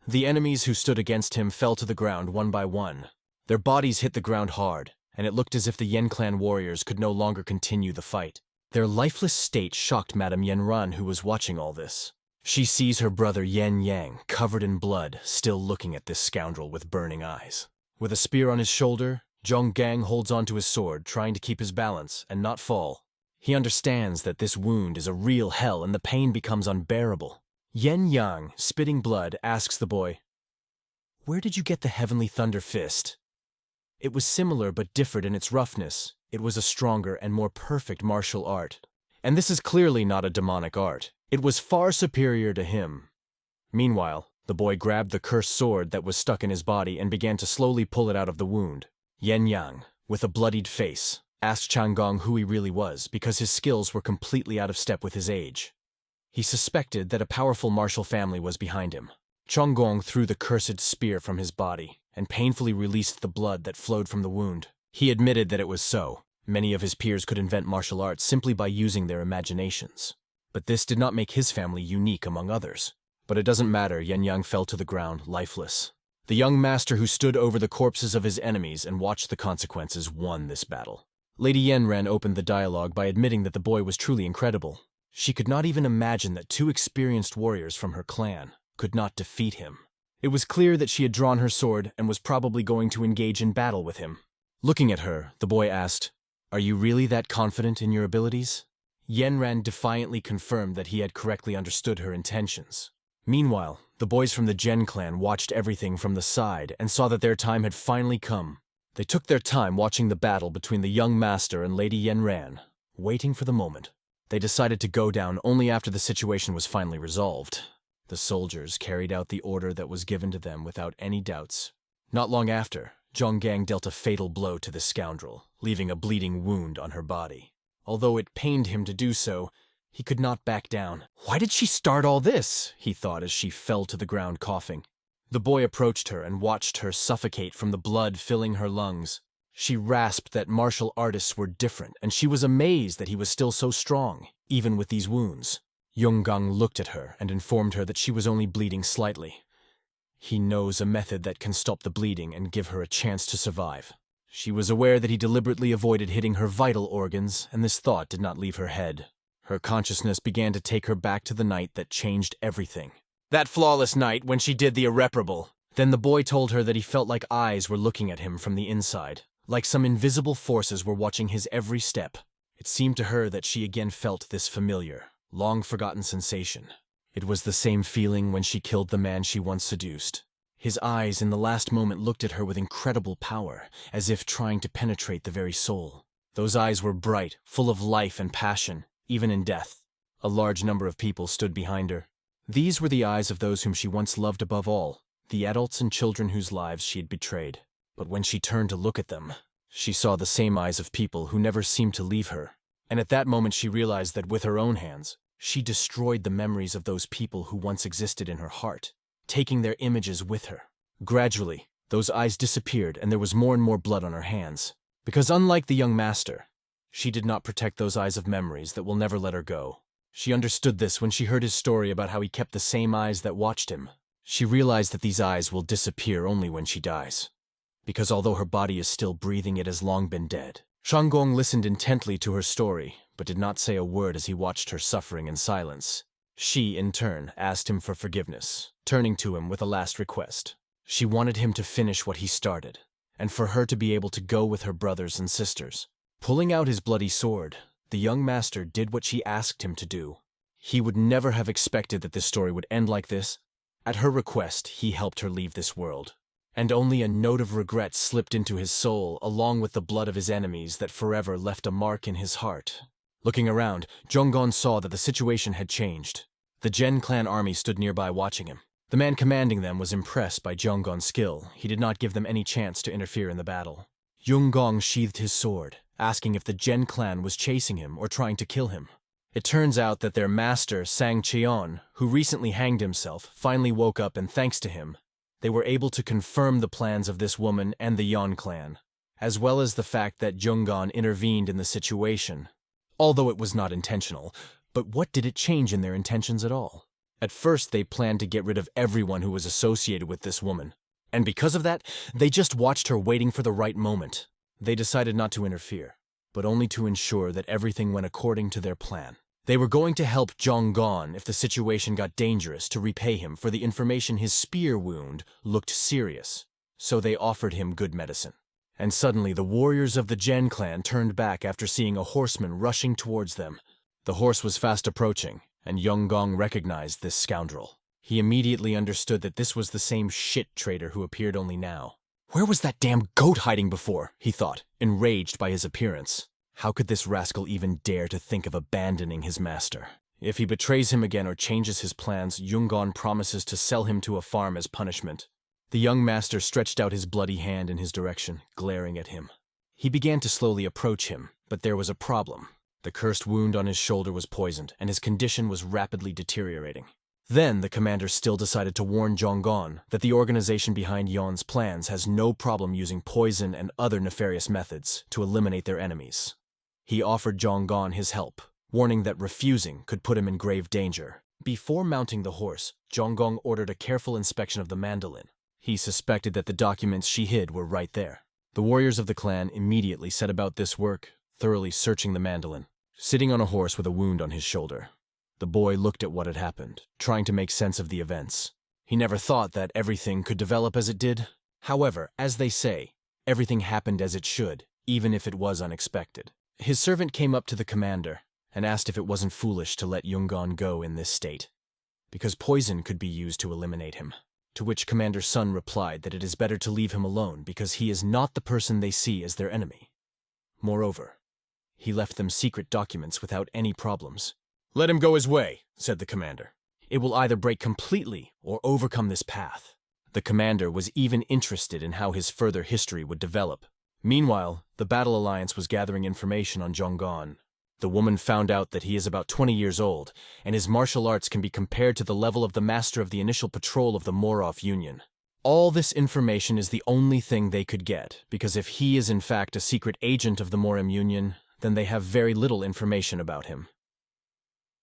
The enemies who stood against him fell to the ground one by one. Their bodies hit the ground hard, and it looked as if the Yen clan warriors could no longer continue the fight. Their lifeless state shocked Madame Yen Ran, who was watching all this. She sees her brother Yen Yang, covered in blood, still looking at this scoundrel with burning eyes. With a spear on his shoulder, Zhong Gang holds onto his sword, trying to keep his balance and not fall. He understands that this wound is a real hell and the pain becomes unbearable. Yen Yang, spitting blood, asks the boy, "Where did you get the Heavenly Thunder Fist?" It was similar but different in its roughness. It was a stronger and more perfect martial art. And this is clearly not a demonic art. It was far superior to him. Meanwhile, the boy grabbed the cursed sword that was stuck in his body and began to slowly pull it out of the wound. Yen Yang, with a bloodied face, asked Changgong who he really was because his skills were completely out of step with his age. He suspected that a powerful martial family was behind him. Changgong threw the cursed spear from his body and painfully released the blood that flowed from the wound. He admitted that it was so. Many of his peers could invent martial arts simply by using their imaginations. But this did not make his family unique among others. But it doesn't matter, Yen Yang fell to the ground, lifeless. The young master who stood over the corpses of his enemies and watched the consequences won this battle. Lady Yen Ran opened the dialogue by admitting that the boy was truly incredible. She could not even imagine that two experienced warriors from her clan could not defeat him. It was clear that she had drawn her sword and was probably going to engage in battle with him. Looking at her, the boy asked, "Are you really that confident in your abilities?" Yen Ran defiantly confirmed that he had correctly understood her intentions. Meanwhile, the boys from the Gen clan watched everything from the side and saw that their time had finally come. They took their time watching the battle between the young master and Lady Yen Ran, waiting for the moment. They decided to go down only after the situation was finally resolved. The soldiers carried out the order that was given to them without any doubts. Not long after, Zhong Gang dealt a fatal blow to the scoundrel, leaving a bleeding wound on her body. Although it pained him to do so, he could not back down. Why did she start all this? He thought as she fell to the ground coughing. The boy approached her and watched her suffocate from the blood filling her lungs. She rasped that martial artists were different, and she was amazed that he was still so strong, even with these wounds. Yonggang looked at her and informed her that she was only bleeding slightly. He knows a method that can stop the bleeding and give her a chance to survive. She was aware that he deliberately avoided hitting her vital organs, and this thought did not leave her head. Her consciousness began to take her back to the night that changed everything. That flawless night when she did the irreparable. Then the boy told her that he felt like eyes were looking at him from the inside, like some invisible forces were watching his every step. It seemed to her that she again felt this familiar, long-forgotten sensation. It was the same feeling when she killed the man she once seduced. His eyes in the last moment looked at her with incredible power, as if trying to penetrate the very soul. Those eyes were bright, full of life and passion, even in death. A large number of people stood behind her. These were the eyes of those whom she once loved above all, the adults and children whose lives she had betrayed. But when she turned to look at them, she saw the same eyes of people who never seemed to leave her. And at that moment she realized that with her own hands, she destroyed the memories of those people who once existed in her heart, taking their images with her. Gradually, those eyes disappeared and there was more and more blood on her hands. Because unlike the young master, she did not protect those eyes of memories that will never let her go. She understood this when she heard his story about how he kept the same eyes that watched him. She realized that these eyes will disappear only when she dies. Because although her body is still breathing, it has long been dead. Shanggong listened intently to her story, but did not say a word as he watched her suffering in silence. She, in turn, asked him for forgiveness, turning to him with a last request. She wanted him to finish what he started, and for her to be able to go with her brothers and sisters. Pulling out his bloody sword, the young master did what she asked him to do. He would never have expected that this story would end like this. At her request, he helped her leave this world. And only a note of regret slipped into his soul, along with the blood of his enemies that forever left a mark in his heart. Looking around, Zhonggon saw that the situation had changed. The Gen clan army stood nearby watching him. The man commanding them was impressed by Zhonggon's skill. He did not give them any chance to interfere in the battle. Yunggong sheathed his sword, asking if the Gen clan was chasing him or trying to kill him. It turns out that their master, Sang Cheon, who recently hanged himself, finally woke up, and thanks to him, they were able to confirm the plans of this woman and the Yon clan, as well as the fact that Junggon intervened in the situation. Although it was not intentional, but what did it change in their intentions at all? At first, they planned to get rid of everyone who was associated with this woman. And because of that, they just watched her waiting for the right moment. They decided not to interfere, but only to ensure that everything went according to their plan. They were going to help Jonggon if the situation got dangerous to repay him for the information his spear wound looked serious, so they offered him good medicine. And suddenly the warriors of the Gen clan turned back after seeing a horseman rushing towards them. The horse was fast approaching, and Yonggong recognized this scoundrel. He immediately understood that this was the same shit trader who appeared only now. Where was that damn goat hiding before? He thought, enraged by his appearance. How could this rascal even dare to think of abandoning his master? If he betrays him again or changes his plans, Yungon promises to sell him to a farm as punishment. The young master stretched out his bloody hand in his direction, glaring at him. He began to slowly approach him, but there was a problem. The cursed wound on his shoulder was poisoned, and his condition was rapidly deteriorating. Then the commander still decided to warn Jonggon that the organization behind Yon's plans has no problem using poison and other nefarious methods to eliminate their enemies. He offered Jonggon his help, warning that refusing could put him in grave danger. Before mounting the horse, Jonggong ordered a careful inspection of the mandolin. He suspected that the documents she hid were right there. The warriors of the clan immediately set about this work, thoroughly searching the mandolin. Sitting on a horse with a wound on his shoulder, the boy looked at what had happened, trying to make sense of the events. He never thought that everything could develop as it did. However, as they say, everything happened as it should, even if it was unexpected. His servant came up to the commander and asked if it wasn't foolish to let Yungon go in this state, because poison could be used to eliminate him. To which Commander Sun replied that it is better to leave him alone because he is not the person they see as their enemy. Moreover, he left them secret documents without any problems. "Let him go his way," said the commander. "It will either break completely or overcome this path." The commander was even interested in how his further history would develop. Meanwhile, the Battle Alliance was gathering information on Jonggon. The woman found out that he is about 20 years old, and his martial arts can be compared to the level of the master of the initial patrol of the Morov Union. All this information is the only thing they could get, because if he is in fact a secret agent of the Morim Union, then they have very little information about him.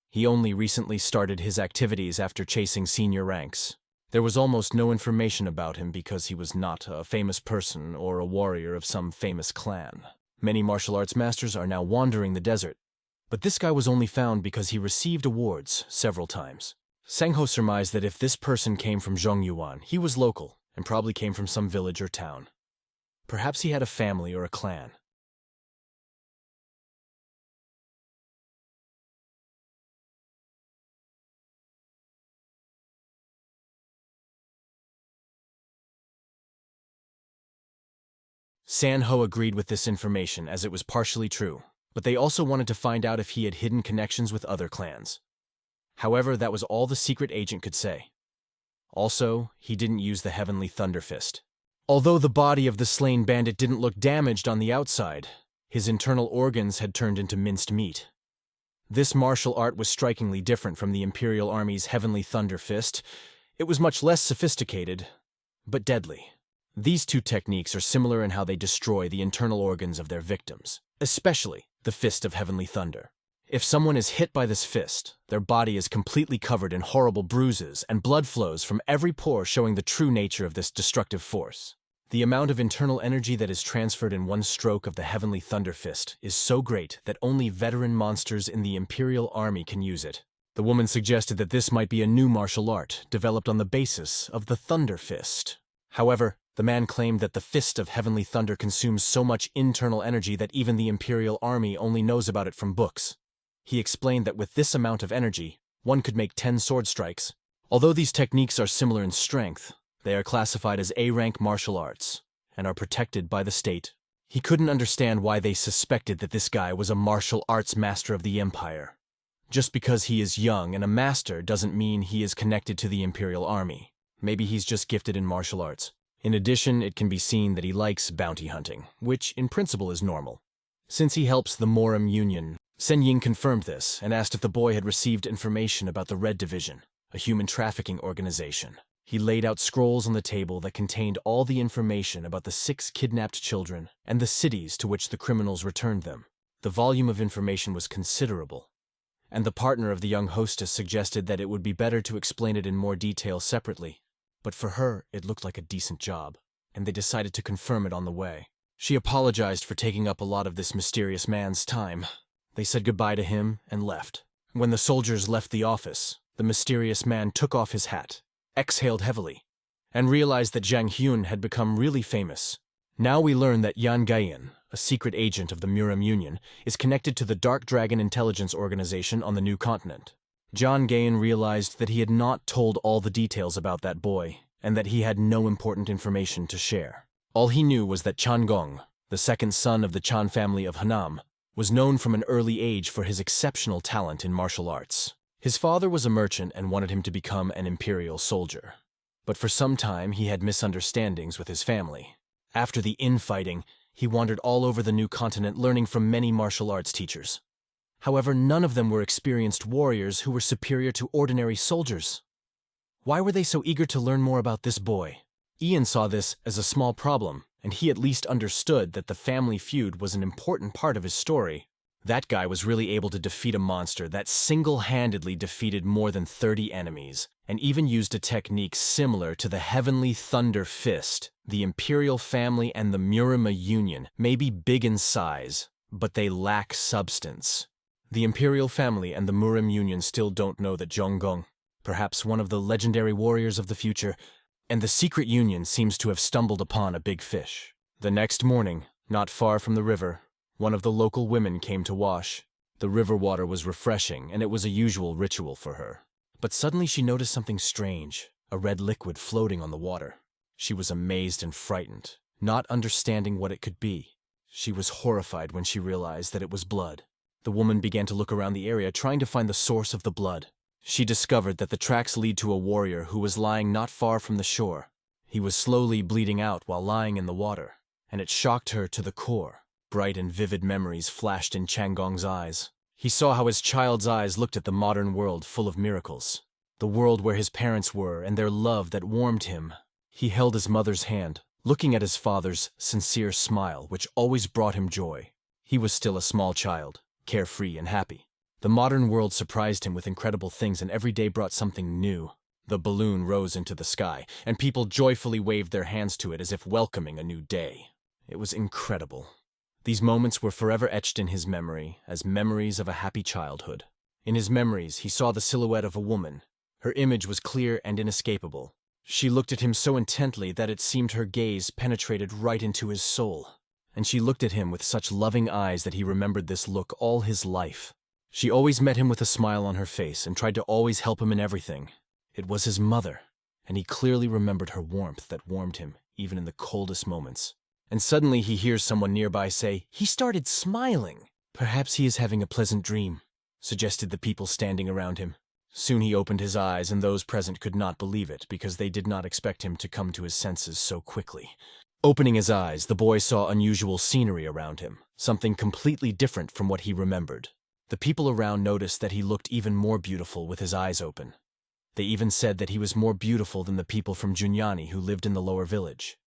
He only recently started his activities after chasing senior ranks. There was almost no information about him because he was not a famous person or a warrior of some famous clan. Many martial arts masters are now wandering the desert, but this guy was only found because he received awards several times. Sengho surmised that if this person came from Zhongyuan, he was local and probably came from some village or town. Perhaps he had a family or a clan. Sanho agreed with this information as it was partially true, but they also wanted to find out if he had hidden connections with other clans. However, that was all the secret agent could say. Also, he didn't use the Heavenly Thunder Fist. Although the body of the slain bandit didn't look damaged on the outside, his internal organs had turned into minced meat. This martial art was strikingly different from the Imperial Army's Heavenly Thunder Fist. It was much less sophisticated, but deadly. These two techniques are similar in how they destroy the internal organs of their victims, especially the Fist of Heavenly Thunder. If someone is hit by this fist, their body is completely covered in horrible bruises and blood flows from every pore, showing the true nature of this destructive force. The amount of internal energy that is transferred in one stroke of the Heavenly Thunder Fist is so great that only veteran monsters in the Imperial Army can use it. The woman suggested that this might be a new martial art developed on the basis of the Thunder Fist. However, the man claimed that the Fist of Heavenly Thunder consumes so much internal energy that even the Imperial Army only knows about it from books. He explained that with this amount of energy, one could make 10 sword strikes. Although these techniques are similar in strength, they are classified as A-rank martial arts and are protected by the state. He couldn't understand why they suspected that this guy was a martial arts master of the Empire. Just because he is young and a master doesn't mean he is connected to the Imperial Army. Maybe he's just gifted in martial arts. In addition, it can be seen that he likes bounty hunting, which in principle is normal. Since he helps the Morim Union Sen Ying confirmed this and asked if the boy had received information about the Red Division, a human trafficking organization. He laid out scrolls on the table that contained all the information about the 6 kidnapped children and the cities to which the criminals returned them. The volume of information was considerable, and the partner of the young hostess suggested that it would be better to explain it in more detail separately. But for her, it looked like a decent job, and they decided to confirm it on the way. She apologized for taking up a lot of this mysterious man's time. They said goodbye to him and left. When the soldiers left the office, the mysterious man took off his hat, exhaled heavily, and realized that Zhang Hyun had become really famous. Now we learn that Yan Gaiyan, a secret agent of the Murim Union, is connected to the Dark Dragon Intelligence Organization on the New Continent. John Gaiyan realized that he had not told all the details about that boy, and that he had no important information to share. All he knew was that Chan Gong, the second son of the Chan family of Hanam, was known from an early age for his exceptional talent in martial arts. His father was a merchant and wanted him to become an imperial soldier. But for some time he had misunderstandings with his family. After the infighting, he wandered all over the New Continent learning from many martial arts teachers. However, none of them were experienced warriors who were superior to ordinary soldiers. Why were they so eager to learn more about this boy? Ian saw this as a small problem, and he at least understood that the family feud was an important part of his story. That guy was really able to defeat a monster that single-handedly defeated more than 30 enemies, and even used a technique similar to the Heavenly Thunder Fist. The Imperial family and the Murima Union may be big in size, but they lack substance. The Imperial family and the Murim Union still don't know that Zhonggong, perhaps one of the legendary warriors of the future, and the secret union seems to have stumbled upon a big fish. The next morning, not far from the river, one of the local women came to wash. The river water was refreshing, and it was a usual ritual for her. But suddenly she noticed something strange, a red liquid floating on the water. She was amazed and frightened, not understanding what it could be. She was horrified when she realized that it was blood. The woman began to look around the area, trying to find the source of the blood. She discovered that the tracks lead to a warrior who was lying not far from the shore. He was slowly bleeding out while lying in the water, and it shocked her to the core. Bright and vivid memories flashed in Changgong's eyes. He saw how his child's eyes looked at the modern world full of miracles, the world where his parents were and their love that warmed him. He held his mother's hand, looking at his father's sincere smile, which always brought him joy. He was still a small child, carefree and happy. The modern world surprised him with incredible things, and every day brought something new. The balloon rose into the sky, and people joyfully waved their hands to it as if welcoming a new day. It was incredible. These moments were forever etched in his memory as memories of a happy childhood. In his memories, he saw the silhouette of a woman. Her image was clear and inescapable. She looked at him so intently that it seemed her gaze penetrated right into his soul. And she looked at him with such loving eyes that he remembered this look all his life. She always met him with a smile on her face and tried to always help him in everything. It was his mother, and he clearly remembered her warmth that warmed him, even in the coldest moments. And suddenly he hears someone nearby say, "He started smiling." "Perhaps he is having a pleasant dream," suggested the people standing around him. Soon he opened his eyes, and those present could not believe it because they did not expect him to come to his senses so quickly. Opening his eyes, the boy saw unusual scenery around him, something completely different from what he remembered. The people around noticed that he looked even more beautiful with his eyes open. They even said that he was more beautiful than the people from Junyani who lived in the lower village.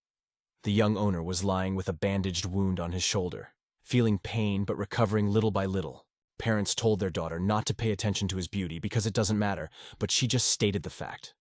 The young owner was lying with a bandaged wound on his shoulder, feeling pain but recovering little by little. Parents told their daughter not to pay attention to his beauty because it doesn't matter, but she just stated the fact.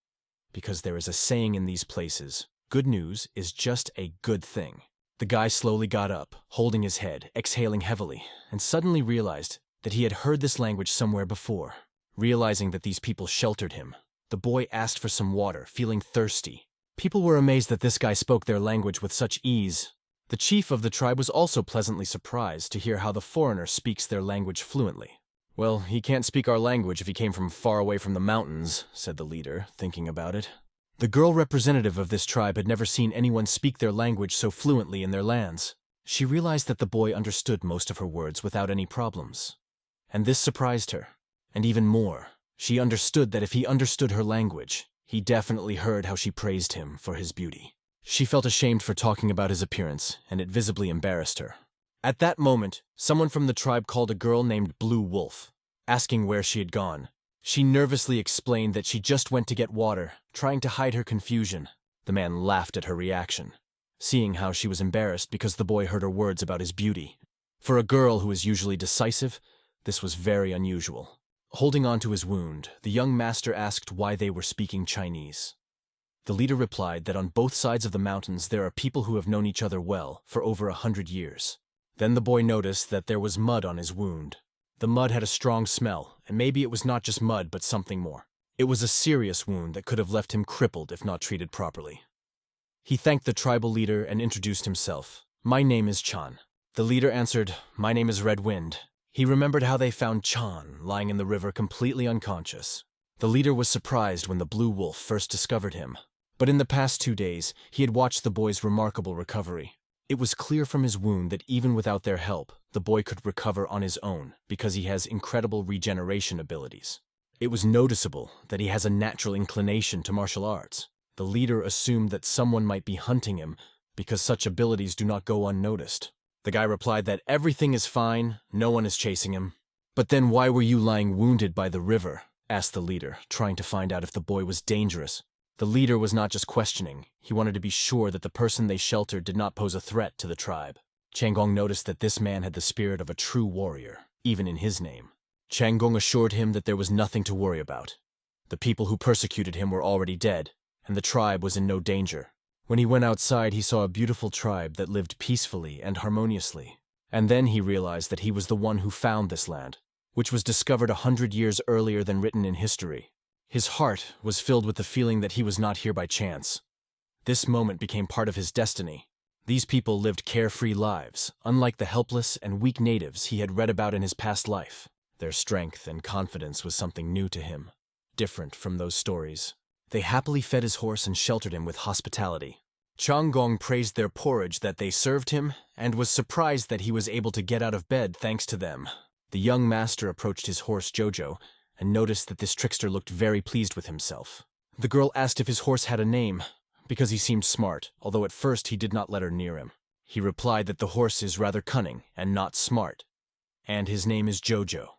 Because there is a saying in these places, good news is just a good thing. The guy slowly got up, holding his head, exhaling heavily, and suddenly realized that he had heard this language somewhere before. Realizing that these people sheltered him, the boy asked for some water, feeling thirsty. People were amazed that this guy spoke their language with such ease. The chief of the tribe was also pleasantly surprised to hear how the foreigner speaks their language fluently. "Well, he can't speak our language if he came from far away from the mountains," said the leader, thinking about it. The girl representative of this tribe had never seen anyone speak their language so fluently in their lands. She realized that the boy understood most of her words without any problems. And this surprised her. And even more, she understood that if he understood her language, he definitely heard how she praised him for his beauty. She felt ashamed for talking about his appearance, and it visibly embarrassed her. At that moment, someone from the tribe called a girl named Blue Wolf, asking where she had gone. She nervously explained that she just went to get water, trying to hide her confusion. The man laughed at her reaction, seeing how she was embarrassed because the boy heard her words about his beauty. For a girl who is usually decisive, this was very unusual. Holding on to his wound, the young master asked why they were speaking Chinese. The leader replied that on both sides of the mountains there are people who have known each other well for over 100 years. Then the boy noticed that there was mud on his wound. The mud had a strong smell, and maybe it was not just mud but something more. It was a serious wound that could have left him crippled if not treated properly. He thanked the tribal leader and introduced himself. "My name is Chan." The leader answered, "My name is Red Wind." He remembered how they found Chan lying in the river completely unconscious. The leader was surprised when the Blue Wolf first discovered him. But in the past 2 days, he had watched the boy's remarkable recovery. It was clear from his wound that even without their help, the boy could recover on his own because he has incredible regeneration abilities. It was noticeable that he has a natural inclination to martial arts. The leader assumed that someone might be hunting him because such abilities do not go unnoticed. The guy replied that everything is fine, no one is chasing him. "But then why were you lying wounded by the river?" asked the leader, trying to find out if the boy was dangerous. The leader was not just questioning, he wanted to be sure that the person they sheltered did not pose a threat to the tribe. Changong noticed that this man had the spirit of a true warrior, even in his name. Changong assured him that there was nothing to worry about. The people who persecuted him were already dead, and the tribe was in no danger. When he went outside, he saw a beautiful tribe that lived peacefully and harmoniously. And then he realized that he was the one who found this land, which was discovered 100 years earlier than written in history. His heart was filled with the feeling that he was not here by chance. This moment became part of his destiny. These people lived carefree lives, unlike the helpless and weak natives he had read about in his past life. Their strength and confidence was something new to him, different from those stories. They happily fed his horse and sheltered him with hospitality. Changong praised their porridge that they served him and was surprised that he was able to get out of bed thanks to them. The young master approached his horse Jojo and noticed that this trickster looked very pleased with himself. The girl asked if his horse had a name, because he seemed smart, although at first he did not let her near him. He replied that the horse is rather cunning and not smart, and his name is Jojo.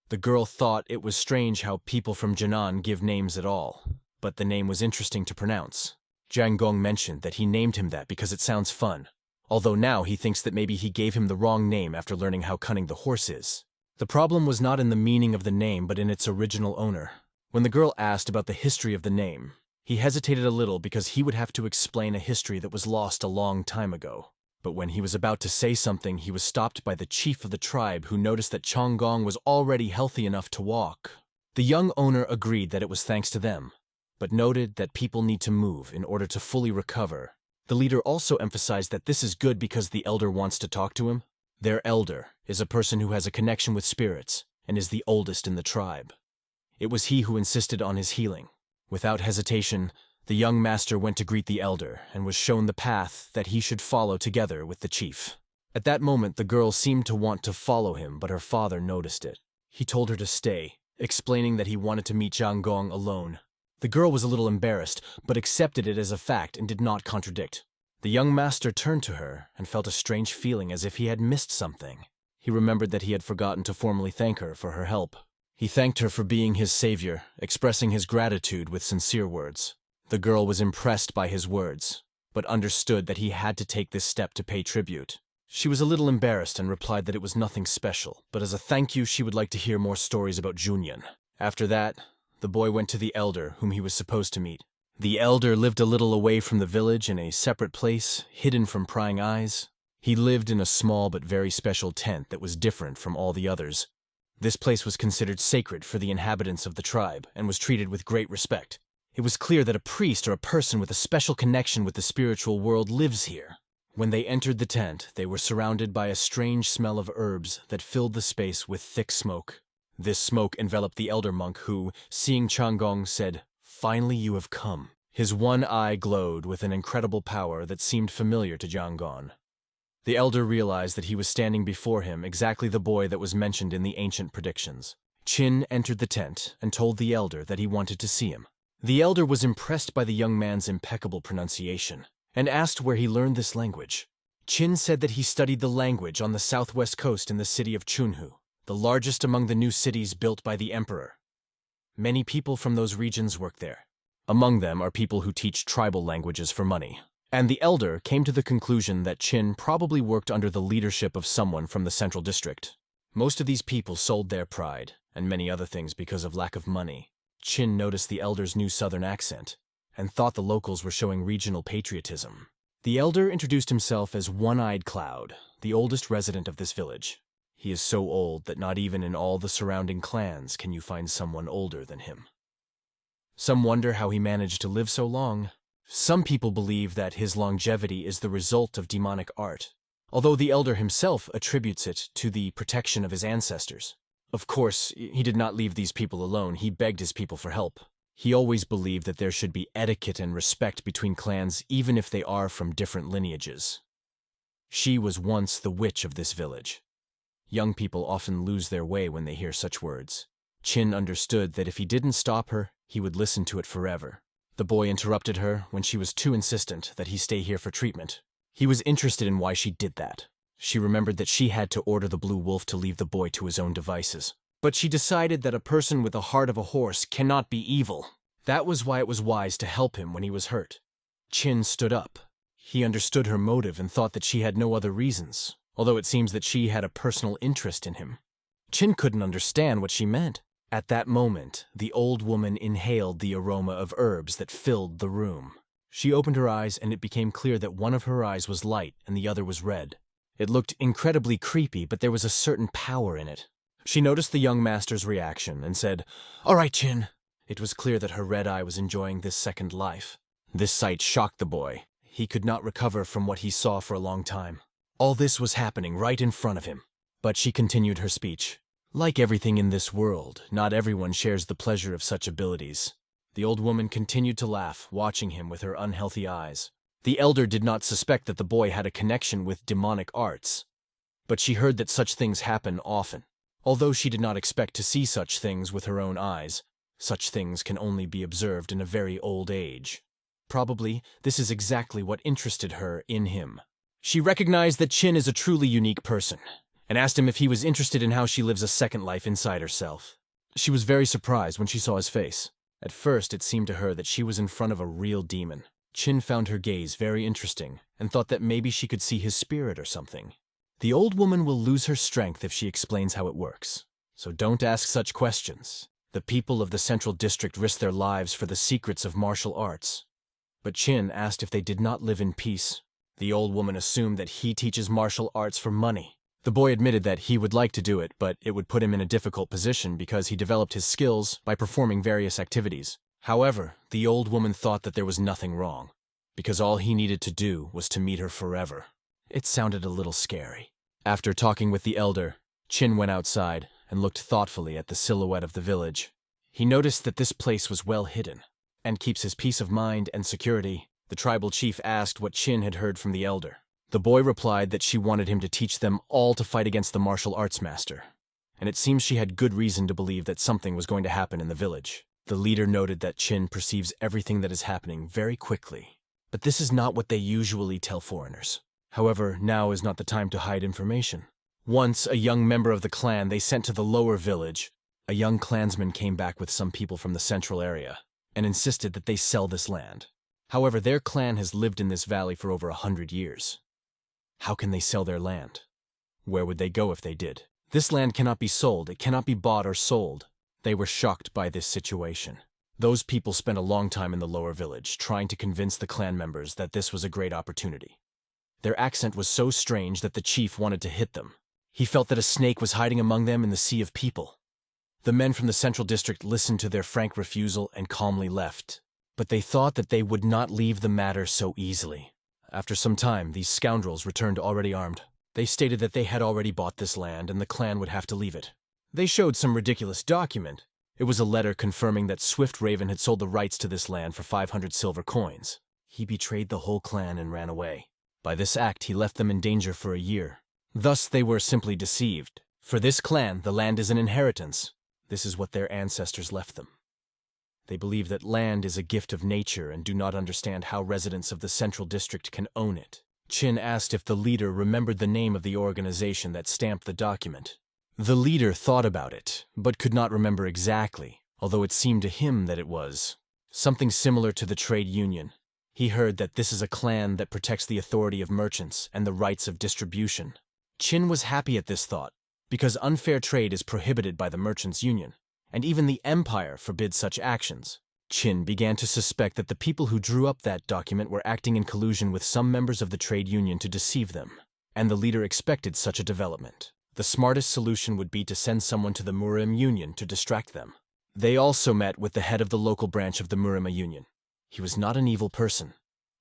The girl thought it was strange how people from Jinan give names at all, but the name was interesting to pronounce. Jiang Gong mentioned that he named him that because it sounds fun, although now he thinks that maybe he gave him the wrong name after learning how cunning the horse is. The problem was not in the meaning of the name but in its original owner. When the girl asked about the history of the name, he hesitated a little because he would have to explain a history that was lost a long time ago. But when he was about to say something, he was stopped by the chief of the tribe who noticed that Chonggong was already healthy enough to walk. The young owner agreed that it was thanks to them, but noted that people need to move in order to fully recover. The leader also emphasized that this is good because the elder wants to talk to him. Their elder is a person who has a connection with spirits and is the oldest in the tribe. It was he who insisted on his healing. Without hesitation, the young master went to greet the elder and was shown the path that he should follow together with the chief. At that moment, the girl seemed to want to follow him, but her father noticed it. He told her to stay, explaining that he wanted to meet Jiang Gong alone. The girl was a little embarrassed, but accepted it as a fact and did not contradict. The young master turned to her and felt a strange feeling as if he had missed something. He remembered that he had forgotten to formally thank her for her help. He thanked her for being his savior, expressing his gratitude with sincere words. The girl was impressed by his words, but understood that he had to take this step to pay tribute. She was a little embarrassed and replied that it was nothing special, but as a thank you she would like to hear more stories about Junyan. After that, the boy went to the elder whom he was supposed to meet. The elder lived a little away from the village in a separate place, hidden from prying eyes. He lived in a small but very special tent that was different from all the others. This place was considered sacred for the inhabitants of the tribe and was treated with great respect. It was clear that a priest or a person with a special connection with the spiritual world lives here. When they entered the tent, they were surrounded by a strange smell of herbs that filled the space with thick smoke. This smoke enveloped the elder monk who, seeing Changgong, said, "Finally you have come." His one eye glowed with an incredible power that seemed familiar to Jiang Gong. The elder realized that he was standing before him exactly the boy that was mentioned in the ancient predictions. Qin entered the tent and told the elder that he wanted to see him. The elder was impressed by the young man's impeccable pronunciation and asked where he learned this language. Qin said that he studied the language on the southwest coast in the city of Chunhu, the largest among the new cities built by the emperor. Many people from those regions work there. Among them are people who teach tribal languages for money. And the elder came to the conclusion that Qin probably worked under the leadership of someone from the central district. Most of these people sold their pride, and many other things because of lack of money. Qin noticed the elder's new southern accent, and thought the locals were showing regional patriotism. The elder introduced himself as One-Eyed Cloud, the oldest resident of this village. He is so old that not even in all the surrounding clans can you find someone older than him. Some wonder how he managed to live so long. Some people believe that his longevity is the result of demonic art, although the elder himself attributes it to the protection of his ancestors. Of course, he did not leave these people alone. He begged his people for help. He always believed that there should be etiquette and respect between clans even if they are from different lineages. She was once the witch of this village. Young people often lose their way when they hear such words. Qin understood that if he didn't stop her, he would listen to it forever. The boy interrupted her when she was too insistent that he stay here for treatment. He was interested in why she did that. She remembered that she had to order the blue wolf to leave the boy to his own devices. But she decided that a person with the heart of a horse cannot be evil. That was why it was wise to help him when he was hurt. Qin stood up. He understood her motive and thought that she had no other reasons, although it seems that she had a personal interest in him. Qin couldn't understand what she meant. At that moment, the old woman inhaled the aroma of herbs that filled the room. She opened her eyes and it became clear that one of her eyes was light and the other was red. It looked incredibly creepy, but there was a certain power in it. She noticed the young master's reaction and said, "All right, Qin." It was clear that her red eye was enjoying this second life. This sight shocked the boy. He could not recover from what he saw for a long time. All this was happening right in front of him. But she continued her speech. Like everything in this world, not everyone shares the pleasure of such abilities. The old woman continued to laugh, watching him with her unhealthy eyes. The elder did not suspect that the boy had a connection with demonic arts, but she heard that such things happen often. Although she did not expect to see such things with her own eyes, such things can only be observed in a very old age. Probably, this is exactly what interested her in him. She recognized that Qin is a truly unique person, and asked him if he was interested in how she lives a second life inside herself. She was very surprised when she saw his face. At first, it seemed to her that she was in front of a real demon. Qin found her gaze very interesting, and thought that maybe she could see his spirit or something. The old woman will lose her strength if she explains how it works, so don't ask such questions. The people of the central district risk their lives for the secrets of martial arts. But Qin asked if they did not live in peace. The old woman assumed that he teaches martial arts for money. The boy admitted that he would like to do it, but it would put him in a difficult position because he developed his skills by performing various activities. However, the old woman thought that there was nothing wrong, because all he needed to do was to meet her forever. It sounded a little scary. After talking with the elder, Qin went outside and looked thoughtfully at the silhouette of the village. He noticed that this place was well hidden, and keeps his peace of mind and security. The tribal chief asked what Qin had heard from the elder. The boy replied that she wanted him to teach them all to fight against the martial arts master, and it seems she had good reason to believe that something was going to happen in the village. The leader noted that Qin perceives everything that is happening very quickly, but this is not what they usually tell foreigners. However, now is not the time to hide information. Once, a young member of the clan they sent to the lower village, a young clansman came back with some people from the central area, and insisted that they sell this land. However, their clan has lived in this valley for over 100 years. How can they sell their land? Where would they go if they did? This land cannot be sold, it cannot be bought or sold. They were shocked by this situation. Those people spent a long time in the lower village, trying to convince the clan members that this was a great opportunity. Their accent was so strange that the chief wanted to hit them. He felt that a snake was hiding among them in the sea of people. The men from the central district listened to their frank refusal and calmly left. But they thought that they would not leave the matter so easily. After some time, these scoundrels returned already armed. They stated that they had already bought this land and the clan would have to leave it. They showed some ridiculous document. It was a letter confirming that Swift Raven had sold the rights to this land for 500 silver coins. He betrayed the whole clan and ran away. By this act, he left them in danger for a year. Thus, they were simply deceived. For this clan, the land is an inheritance. This is what their ancestors left them. They believe that land is a gift of nature and do not understand how residents of the central district can own it. Qin asked if the leader remembered the name of the organization that stamped the document. The leader thought about it, but could not remember exactly, although it seemed to him that it was something similar to the trade union. He heard that this is a clan that protects the authority of merchants and the rights of distribution. Qin was happy at this thought, because unfair trade is prohibited by the merchants' union, and even the empire forbids such actions. Qin began to suspect that the people who drew up that document were acting in collusion with some members of the trade union to deceive them, and the leader expected such a development. The smartest solution would be to send someone to the Murima Union to distract them. They also met with the head of the local branch of the Murima Union. He was not an evil person,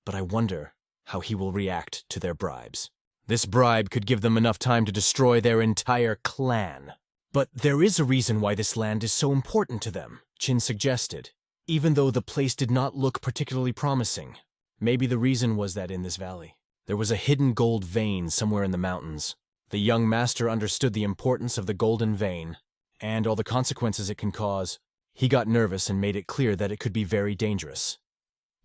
but I wonder how he will react to their bribes. This bribe could give them enough time to destroy their entire clan. But there is a reason why this land is so important to them, Qin suggested, even though the place did not look particularly promising. Maybe the reason was that in this valley, there was a hidden gold vein somewhere in the mountains. The young master understood the importance of the golden vein, and all the consequences it can cause. He got nervous and made it clear that it could be very dangerous.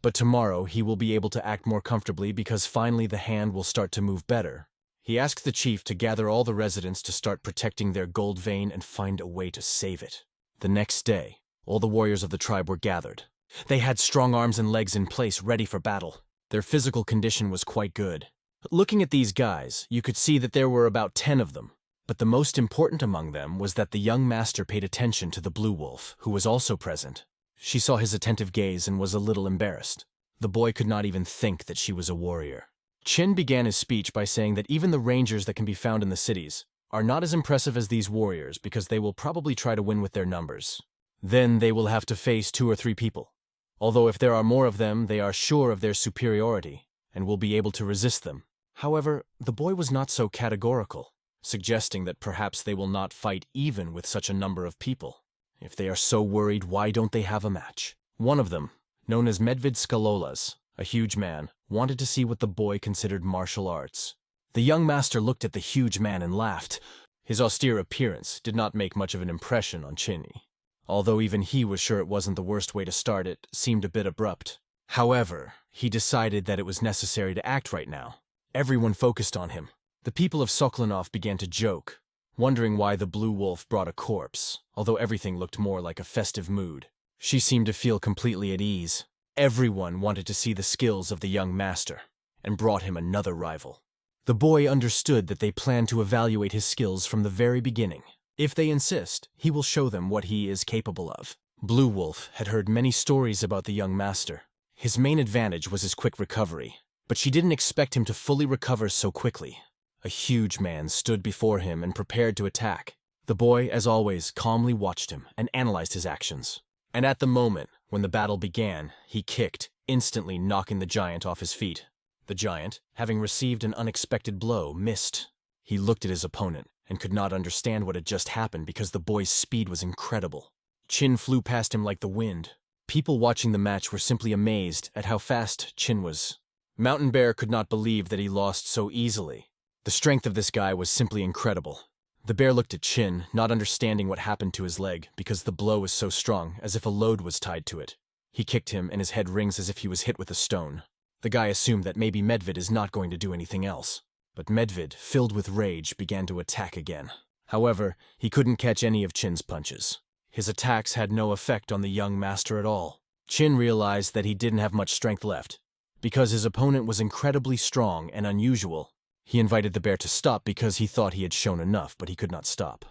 But tomorrow he will be able to act more comfortably because finally the hand will start to move better. He asked the chief to gather all the residents to start protecting their gold vein and find a way to save it. The next day, all the warriors of the tribe were gathered. They had strong arms and legs in place ready for battle. Their physical condition was quite good. Looking at these guys, you could see that there were about 10 of them. But the most important among them was that the young master paid attention to the blue wolf, who was also present. She saw his attentive gaze and was a little embarrassed. The boy could not even think that she was a warrior. Qin began his speech by saying that even the rangers that can be found in the cities are not as impressive as these warriors because they will probably try to win with their numbers. Then they will have to face 2 or 3 people. Although if there are more of them, they are sure of their superiority and will be able to resist them. However, the boy was not so categorical, suggesting that perhaps they will not fight even with such a number of people. If they are so worried, why don't they have a match? One of them, known as Medvid Skalolas, a huge man, wanted to see what the boy considered martial arts. The young master looked at the huge man and laughed. His austere appearance did not make much of an impression on Chinny. Although even he was sure it wasn't the worst way to start, it seemed a bit abrupt. However, he decided that it was necessary to act right now. Everyone focused on him. The people of Soklinov began to joke, wondering why the blue wolf brought a corpse, although everything looked more like a festive mood. She seemed to feel completely at ease. Everyone wanted to see the skills of the young master, and brought him another rival. The boy understood that they planned to evaluate his skills from the very beginning. If they insist, he will show them what he is capable of. Blue Wolf had heard many stories about the young master. His main advantage was his quick recovery, but she didn't expect him to fully recover so quickly. A huge man stood before him and prepared to attack. The boy, as always, calmly watched him and analyzed his actions. And at the moment when the battle began, he kicked, instantly knocking the giant off his feet. The giant, having received an unexpected blow, missed. He looked at his opponent and could not understand what had just happened because the boy's speed was incredible. Qin flew past him like the wind. People watching the match were simply amazed at how fast Qin was. Mountain Bear could not believe that he lost so easily. The strength of this guy was simply incredible. The bear looked at Qin, not understanding what happened to his leg because the blow was so strong, as if a load was tied to it. He kicked him and his head rings as if he was hit with a stone. The guy assumed that maybe Medvid is not going to do anything else. But Medvid, filled with rage, began to attack again. However, he couldn't catch any of Qin's punches. His attacks had no effect on the young master at all. Qin realized that he didn't have much strength left. Because his opponent was incredibly strong and unusual, he invited the bear to stop because he thought he had shown enough, but he could not stop.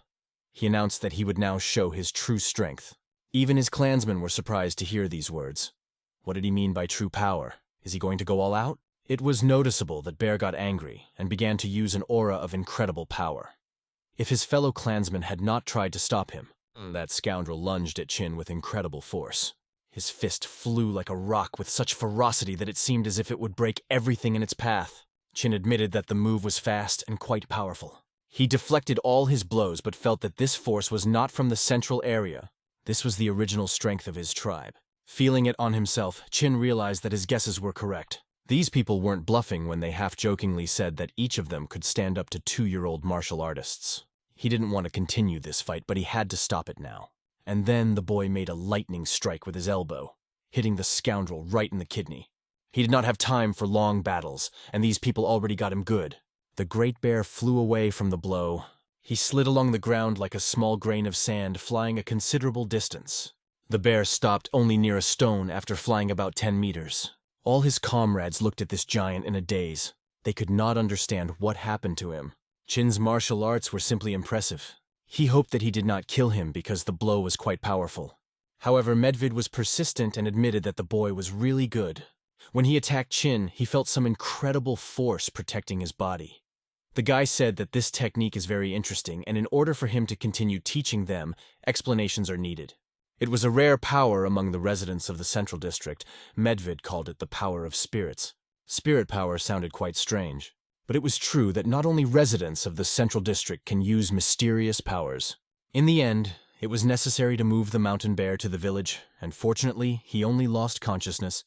He announced that he would now show his true strength. Even his clansmen were surprised to hear these words. What did he mean by true power? Is he going to go all out? It was noticeable that Bear got angry and began to use an aura of incredible power. If his fellow clansmen had not tried to stop him, that scoundrel lunged at Qin with incredible force. His fist flew like a rock with such ferocity that it seemed as if it would break everything in its path. Qin admitted that the move was fast and quite powerful. He deflected all his blows but felt that this force was not from the central area. This was the original strength of his tribe. Feeling it on himself, Qin realized that his guesses were correct. These people weren't bluffing when they half-jokingly said that each of them could stand up to 2-year-old martial artists. He didn't want to continue this fight, but he had to stop it now. And then the boy made a lightning strike with his elbow, hitting the scoundrel right in the kidney. He did not have time for long battles, and these people already got him good. The great bear flew away from the blow. He slid along the ground like a small grain of sand, flying a considerable distance. The bear stopped only near a stone after flying about 10 meters. All his comrades looked at this giant in a daze. They could not understand what happened to him. Chin's martial arts were simply impressive. He hoped that he did not kill him because the blow was quite powerful. However, Medved was persistent and admitted that the boy was really good. When he attacked Chin, he felt some incredible force protecting his body. The guy said that this technique is very interesting, and in order for him to continue teaching them, explanations are needed. It was a rare power among the residents of the Central District. Medved called it the power of spirits. Spirit power sounded quite strange. But it was true that not only residents of the Central District can use mysterious powers. In the end, it was necessary to move the mountain bear to the village, and fortunately, he only lost consciousness.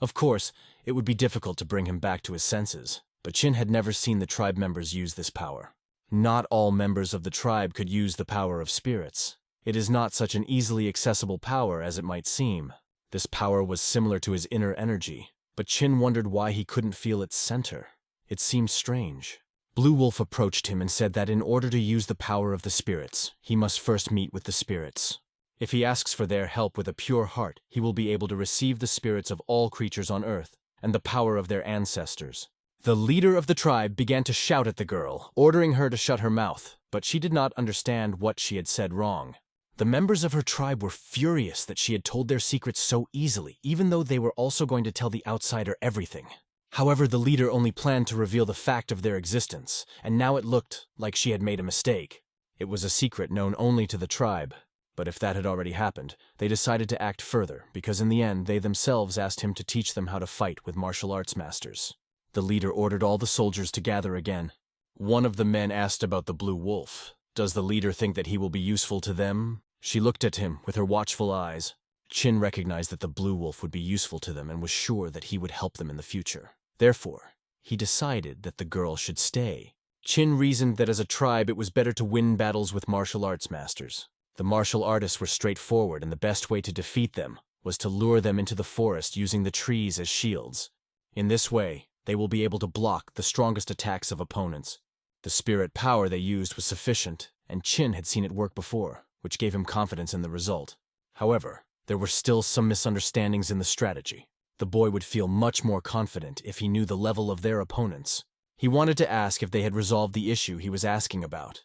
Of course, it would be difficult to bring him back to his senses, but Chin had never seen the tribe members use this power. Not all members of the tribe could use the power of spirits. It is not such an easily accessible power as it might seem. This power was similar to his inner energy, but Chin wondered why he couldn't feel its center. It seemed strange. Blue Wolf approached him and said that in order to use the power of the spirits, he must first meet with the spirits. If he asks for their help with a pure heart, he will be able to receive the spirits of all creatures on earth and the power of their ancestors. The leader of the tribe began to shout at the girl, ordering her to shut her mouth, but she did not understand what she had said wrong. The members of her tribe were furious that she had told their secrets so easily, even though they were also going to tell the outsider everything. However, the leader only planned to reveal the fact of their existence, and now it looked like she had made a mistake. It was a secret known only to the tribe, but if that had already happened, they decided to act further, because in the end they themselves asked him to teach them how to fight with martial arts masters. The leader ordered all the soldiers to gather again. One of the men asked about the Blue Wolf. Does the leader think that he will be useful to them? She looked at him with her watchful eyes. Chin recognized that the Blue Wolf would be useful to them and was sure that he would help them in the future. Therefore, he decided that the girl should stay. Chin reasoned that as a tribe it was better to win battles with martial arts masters. The martial artists were straightforward, and the best way to defeat them was to lure them into the forest using the trees as shields. In this way, they will be able to block the strongest attacks of opponents. The spirit power they used was sufficient, and Chin had seen it work before, which gave him confidence in the result. However, there were still some misunderstandings in the strategy. The boy would feel much more confident if he knew the level of their opponents. He wanted to ask if they had resolved the issue he was asking about.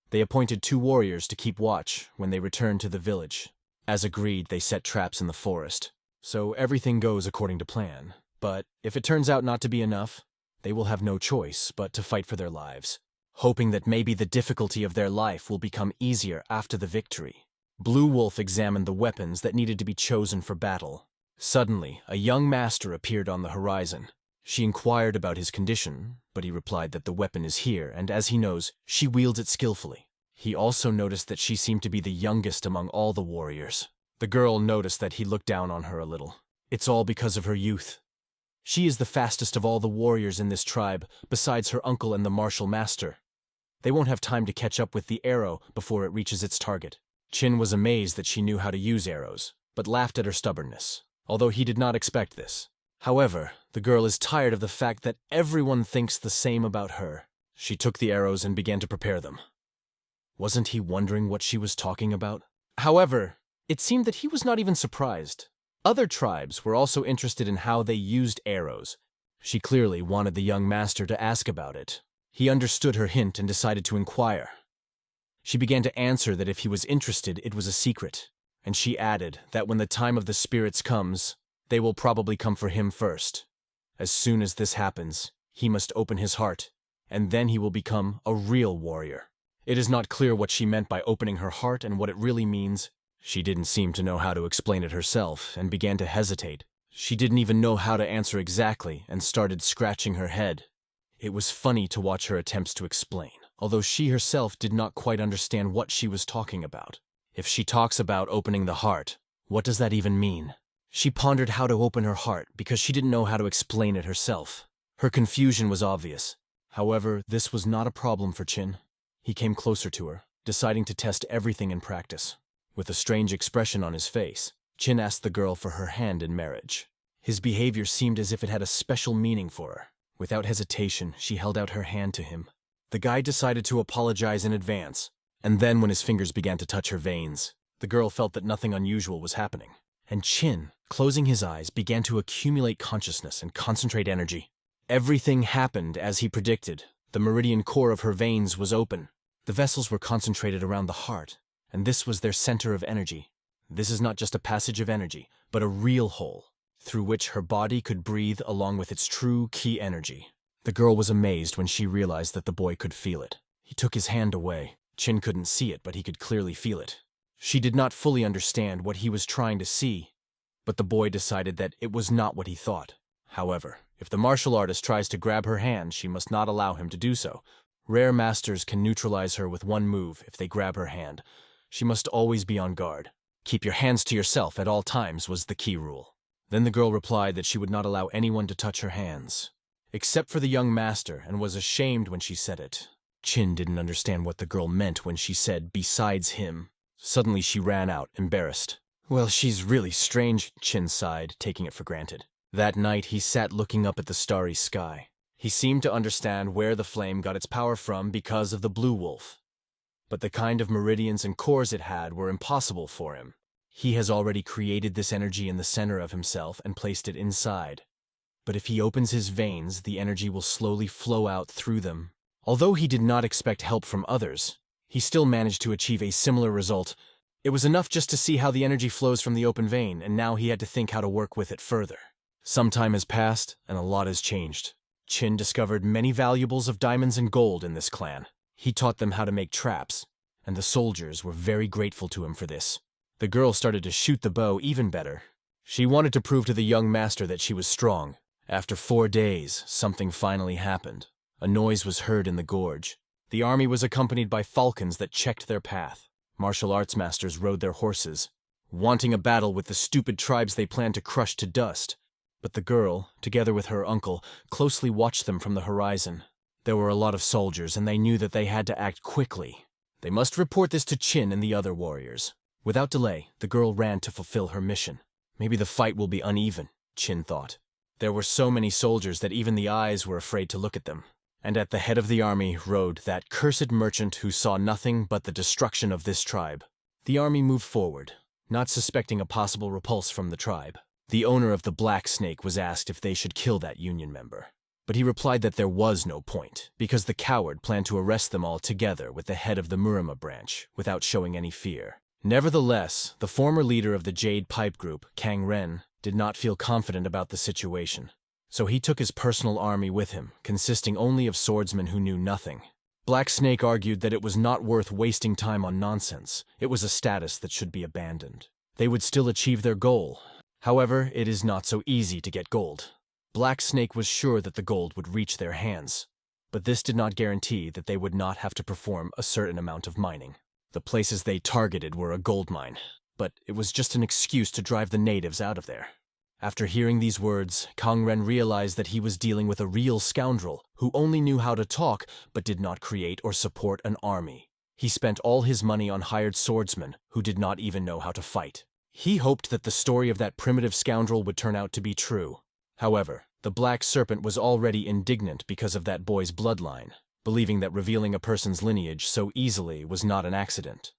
They appointed 2 warriors to keep watch when they returned to the village. As agreed, they set traps in the forest. So everything goes according to plan. But if it turns out not to be enough, they will have no choice but to fight for their lives, hoping that maybe the difficulty of their life will become easier after the victory. Blue Wolf examined the weapons that needed to be chosen for battle. Suddenly, a young master appeared on the horizon. She inquired about his condition, but he replied that the weapon is here, and as he knows, she wields it skillfully. He also noticed that she seemed to be the youngest among all the warriors. The girl noticed that he looked down on her a little. It's all because of her youth. She is the fastest of all the warriors in this tribe, besides her uncle and the martial master. They won't have time to catch up with the arrow before it reaches its target. Chin was amazed that she knew how to use arrows, but laughed at her stubbornness, although he did not expect this. However, the girl is tired of the fact that everyone thinks the same about her. She took the arrows and began to prepare them. Wasn't he wondering what she was talking about? However, it seemed that he was not even surprised. Other tribes were also interested in how they used arrows. She clearly wanted the young master to ask about it. He understood her hint and decided to inquire. She began to answer that if he was interested, it was a secret, and she added that when the time of the spirits comes, they will probably come for him first. As soon as this happens, he must open his heart, and then he will become a real warrior. It is not clear what she meant by opening her heart and what it really means. She didn't seem to know how to explain it herself and began to hesitate. She didn't even know how to answer exactly and started scratching her head. It was funny to watch her attempts to explain, although she herself did not quite understand what she was talking about. If she talks about opening the heart, what does that even mean? She pondered how to open her heart because she didn't know how to explain it herself. Her confusion was obvious. However, this was not a problem for Chin. He came closer to her, deciding to test everything in practice. With a strange expression on his face, Chin asked the girl for her hand in marriage. His behavior seemed as if it had a special meaning for her. Without hesitation, she held out her hand to him. The guy decided to apologize in advance, and then when his fingers began to touch her veins, the girl felt that nothing unusual was happening. And Chin, closing his eyes, began to accumulate consciousness and concentrate energy. Everything happened as he predicted. The meridian core of her veins was open. The vessels were concentrated around the heart, and this was their center of energy. This is not just a passage of energy, but a real hole, through which her body could breathe along with its true key energy. The girl was amazed when she realized that the boy could feel it. He took his hand away. Chin couldn't see it, but he could clearly feel it. She did not fully understand what he was trying to see, but the boy decided that it was not what he thought. However, if the martial artist tries to grab her hand, she must not allow him to do so. Rare masters can neutralize her with one move if they grab her hand. She must always be on guard. Keep your hands to yourself at all times was the key rule. Then the girl replied that she would not allow anyone to touch her hands, except for the young master, and was ashamed when she said it. Chin didn't understand what the girl meant when she said, "besides him." Suddenly she ran out, embarrassed. "Well, she's really strange," Chin sighed, taking it for granted. That night he sat looking up at the starry sky. He seemed to understand where the flame got its power from because of the blue wolf. But the kind of meridians and cores it had were impossible for him. He has already created this energy in the center of himself and placed it inside. But if he opens his veins, the energy will slowly flow out through them. Although he did not expect help from others, he still managed to achieve a similar result. It was enough just to see how the energy flows from the open vein, and now he had to think how to work with it further. Some time has passed, and a lot has changed. Chin discovered many valuables of diamonds and gold in this clan. He taught them how to make traps, and the soldiers were very grateful to him for this. The girl started to shoot the bow even better. She wanted to prove to the young master that she was strong. After 4 days, something finally happened. A noise was heard in the gorge. The army was accompanied by falcons that checked their path. Martial arts masters rode their horses, wanting a battle with the stupid tribes they planned to crush to dust. But the girl, together with her uncle, closely watched them from the horizon. There were a lot of soldiers, and they knew that they had to act quickly. They must report this to Chin and the other warriors. Without delay, the girl ran to fulfill her mission. Maybe the fight will be uneven, Chin thought. There were so many soldiers that even the eyes were afraid to look at them. And at the head of the army rode that cursed merchant who saw nothing but the destruction of this tribe. The army moved forward, not suspecting a possible repulse from the tribe. The owner of the Black Snake was asked if they should kill that union member. But he replied that there was no point, because the coward planned to arrest them all together with the head of the Murama branch, without showing any fear. Nevertheless, the former leader of the Jade Pipe Group, Kang Ren, did not feel confident about the situation. So he took his personal army with him, consisting only of swordsmen who knew nothing. Black Snake argued that it was not worth wasting time on nonsense. It was a status that should be abandoned. They would still achieve their goal. However, it is not so easy to get gold. Black Snake was sure that the gold would reach their hands, but this did not guarantee that they would not have to perform a certain amount of mining. The places they targeted were a gold mine, but it was just an excuse to drive the natives out of there. After hearing these words, Kang Ren realized that he was dealing with a real scoundrel who only knew how to talk but did not create or support an army. He spent all his money on hired swordsmen who did not even know how to fight. He hoped that the story of that primitive scoundrel would turn out to be true. However, the Black Serpent was already indignant because of that boy's bloodline, believing that revealing a person's lineage so easily was not an accident.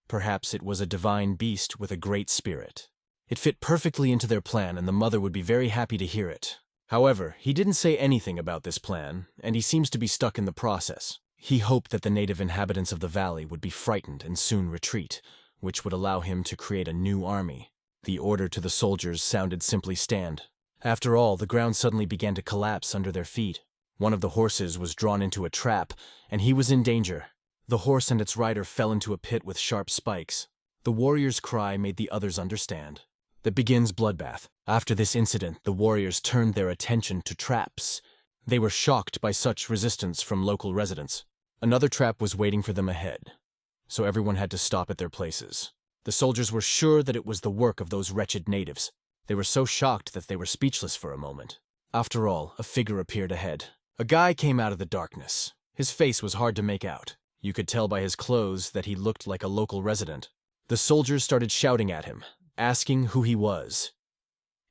Perhaps it was a divine beast with a great spirit. It fit perfectly into their plan, and the mother would be very happy to hear it. However, he didn't say anything about this plan, and he seems to be stuck in the process. He hoped that the native inhabitants of the valley would be frightened and soon retreat, which would allow him to create a new army. The order to the soldiers sounded simply stand. After all, the ground suddenly began to collapse under their feet. One of the horses was drawn into a trap, and he was in danger. The horse and its rider fell into a pit with sharp spikes. The warrior's cry made the others understand. That begins bloodbath. After this incident, the warriors turned their attention to traps. They were shocked by such resistance from local residents. Another trap was waiting for them ahead, so everyone had to stop at their places. The soldiers were sure that it was the work of those wretched natives. They were so shocked that they were speechless for a moment. After all, a figure appeared ahead. A guy came out of the darkness. His face was hard to make out. You could tell by his clothes that he looked like a local resident. The soldiers started shouting at him, asking who he was.